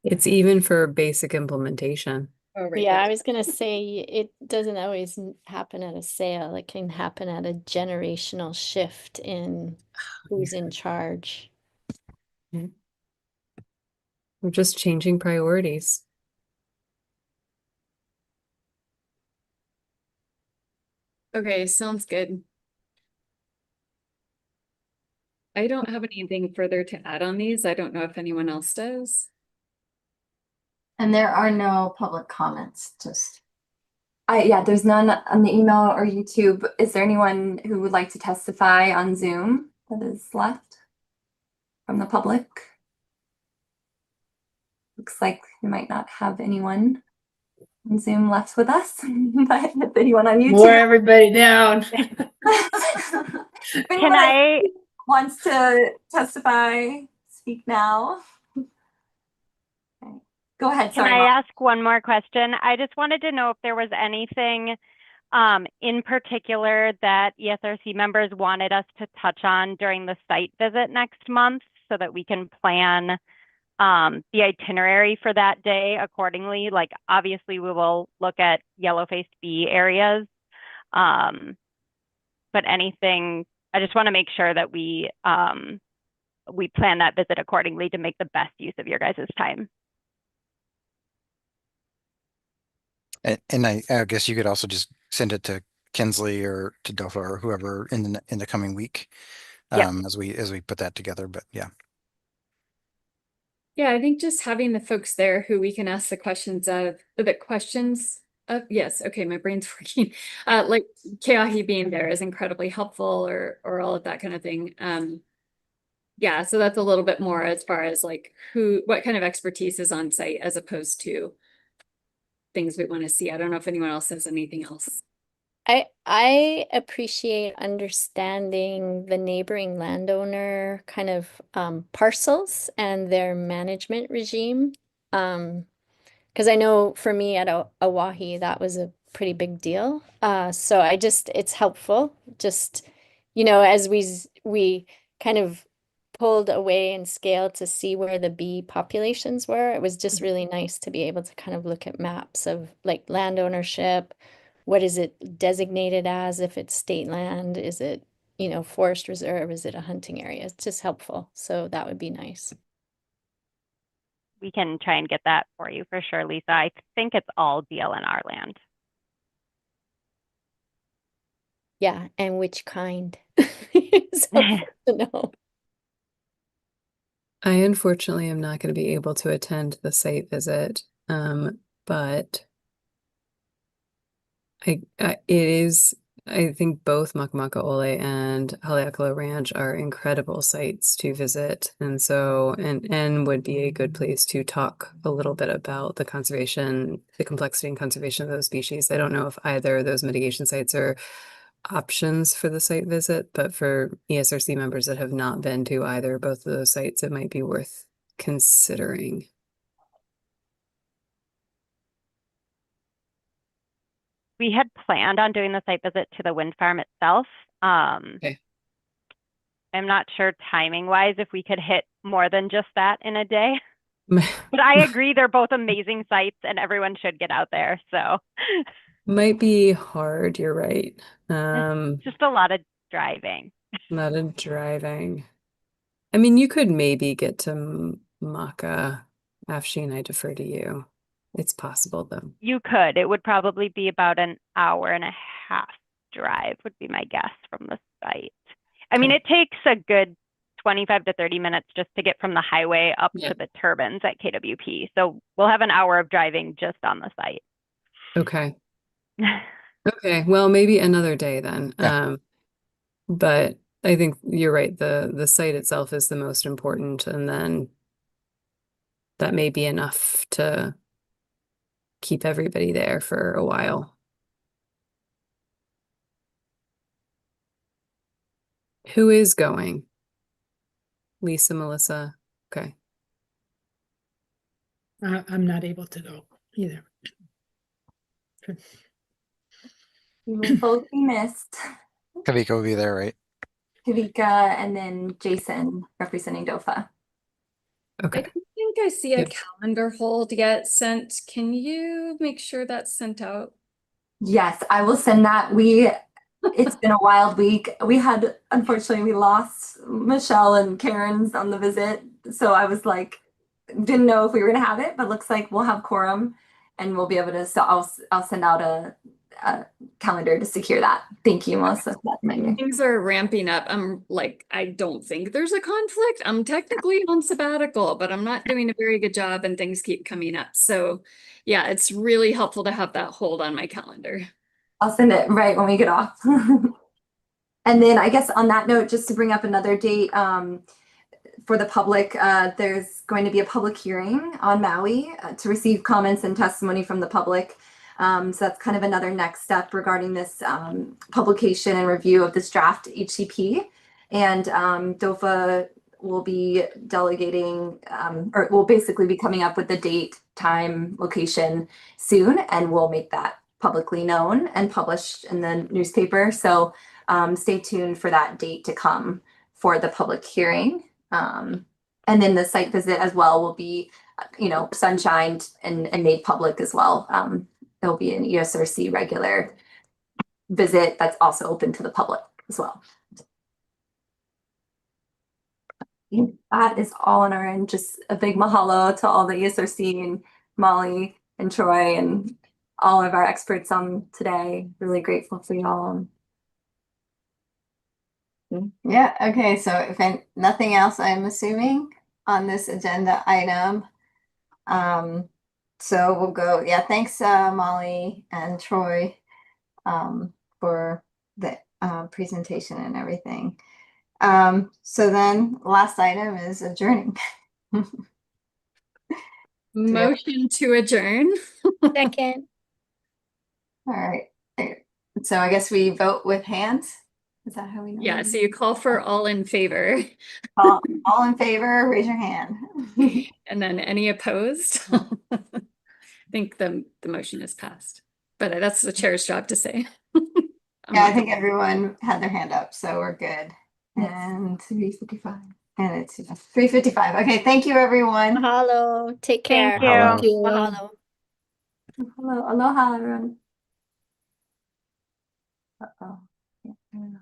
[SPEAKER 13] It's even for basic implementation.
[SPEAKER 4] Oh, right.
[SPEAKER 5] Yeah, I was gonna say it doesn't always happen at a sale. It can happen at a generational shift in who's in charge.
[SPEAKER 13] We're just changing priorities.
[SPEAKER 4] Okay, sounds good. I don't have anything further to add on these. I don't know if anyone else does.
[SPEAKER 14] And there are no public comments, just.
[SPEAKER 2] Yeah, there's none on the email or YouTube. Is there anyone who would like to testify on Zoom that is left from the public? Looks like we might not have anyone on Zoom left with us, but if anyone on YouTube.
[SPEAKER 6] Wore everybody down.
[SPEAKER 2] If
[SPEAKER 7] Can
[SPEAKER 2] anyone
[SPEAKER 7] I
[SPEAKER 2] wants to testify, speak now. Okay. Go ahead,
[SPEAKER 7] Can
[SPEAKER 2] sorry.
[SPEAKER 7] I
[SPEAKER 2] Mom.
[SPEAKER 7] ask one more question? I just wanted to know if there was anything in particular that ESRC members wanted us to touch on during the site visit next month so that we can plan the itinerary for that day accordingly. Like, obviously we will look at yellow-faced bee areas, but anything, I just want to make sure that we plan that visit accordingly to make the best use of your guys' time.
[SPEAKER 8] And I guess you could also just send it to Kinsley or to Dofa or whoever in the coming week,
[SPEAKER 7] Yep.
[SPEAKER 8] as we put that together. But yeah.
[SPEAKER 4] Yeah, I think just having the folks there who we can ask the questions of, yes, okay, my brain's working. Like Keahi being there is incredibly helpful, or all of that kind of thing. Yeah, so that's a little bit more as far as like what kind of expertise is on site as opposed to things we want to see. I don't know if anyone else has anything else.
[SPEAKER 5] I appreciate understanding the neighboring landowner kind of parcels and their management regime. Because I know for me at Oahe, that was a pretty big deal. So it's helpful. Just, as we kind of pulled away and scaled to see where the bee populations were, it was just really nice to be able to kind of look at maps of like land ownership. What is it designated as? If it's state land, is it, forest reserve? Is it a hunting area? It's just helpful. So that would be nice.
[SPEAKER 7] We can try and get that for you for sure, Lisa. I think it's all DLNR land.
[SPEAKER 5] Yeah, and which kind? It's helpful to know.
[SPEAKER 13] I unfortunately am not going to be able to attend the site visit, but It is, I think both Makmaka'ole and Haleakala Ranch are incredible sites to visit. And so, and would be a good place to talk a little bit about the conservation, the complexity and conservation of those species. I don't know if either of those mitigation sites are options for the site visit, but for ESRC members that have not been to either, both of those sites, it might be worth considering.
[SPEAKER 7] We had planned on doing the site visit to the wind farm itself.
[SPEAKER 13] Okay.
[SPEAKER 7] I'm not sure timing wise if we could hit more than just that in a day. But I agree, they're both amazing sites and everyone should get out there. So
[SPEAKER 13] Might be hard, you're right.
[SPEAKER 7] just a lot of driving.
[SPEAKER 13] Not a driving. I mean, you could maybe get to Maka. Afshin, I defer to you. It's possible though.
[SPEAKER 7] You could. It would probably be about an hour and a half drive would be my guess from the site. I mean, it takes a good 25 to 30 minutes just to get from the highway up to the turbines at KWP. So we'll have an hour of driving just on the site.
[SPEAKER 13] Okay. Okay. Well, maybe another day then.
[SPEAKER 8] Yeah.
[SPEAKER 13] But I think you're right. The site itself is the most important, and then that may be enough to keep everybody there for a while. Who is going? Lisa, Melissa. Okay.
[SPEAKER 6] I'm not able to go either.
[SPEAKER 2] We will both be missed.
[SPEAKER 8] Kavika will be there, right?
[SPEAKER 2] Kavika and then Jason representing DOFA.
[SPEAKER 13] Okay.
[SPEAKER 4] I don't think I see a
[SPEAKER 13] Yep.
[SPEAKER 4] calendar hold yet sent. Can you make sure that's sent out?
[SPEAKER 2] Yes, I will send that. It's been a wild week. Unfortunately, we lost Michelle and Karen's on the visit. So I was like, didn't know if we were gonna have it, but looks like we'll have quorum and we'll be able to, so I'll send out a calendar to secure that. Thank you, Melissa, for that reminder.
[SPEAKER 4] Things are ramping up. I'm like, I don't think there's a conflict. I'm technically on sabbatical, but I'm not doing a very good job and things keep coming up. So yeah, it's really helpful to have that hold on my calendar.
[SPEAKER 2] I'll send it right when we get off. And then I guess on that note, just to bring up another date, for the public, there's going to be a public hearing on Maui to receive comments and testimony from the public. So that's kind of another next step regarding this publication and review of this draft HCP. And DOFA will be delegating, or will basically be coming up with the date, time, location soon, and we'll make that publicly known and published in the newspaper. So stay tuned for that date to come for the public hearing. And then the site visit as well will be, sunshined and made public as well. There'll be an ESRC regular visit that's also open to the public as well. That is all on our end. Just a big mahalo to all the ESRC and Molly and Troy and all of our experts on today. Really grateful for y'all.
[SPEAKER 14] Yeah, okay, so if nothing else, I'm assuming on this agenda item. So we'll go, thanks Molly and Troy for the presentation and everything. So then last item is adjourning.
[SPEAKER 4] Motion to adjourn.
[SPEAKER 5] Second.
[SPEAKER 14] All right, so I guess we vote with hands. Is that how we know?
[SPEAKER 4] Yeah, so you call for all in favor.
[SPEAKER 14] All in favor, raise your hand.
[SPEAKER 4] And then any opposed? I think the motion is passed, but that's the chair's job to say.
[SPEAKER 14] Yeah, I think everyone had their hand up, so we're good. And 3:55. And it's 3:55. Okay, thank you, everyone.
[SPEAKER 5] Mahalo. Take care.
[SPEAKER 7] Thank you.
[SPEAKER 8] Mahalo.
[SPEAKER 5] Mahalo.
[SPEAKER 2] Hello, aloha, everyone.
[SPEAKER 14] Uh-oh. Yeah, I don't know.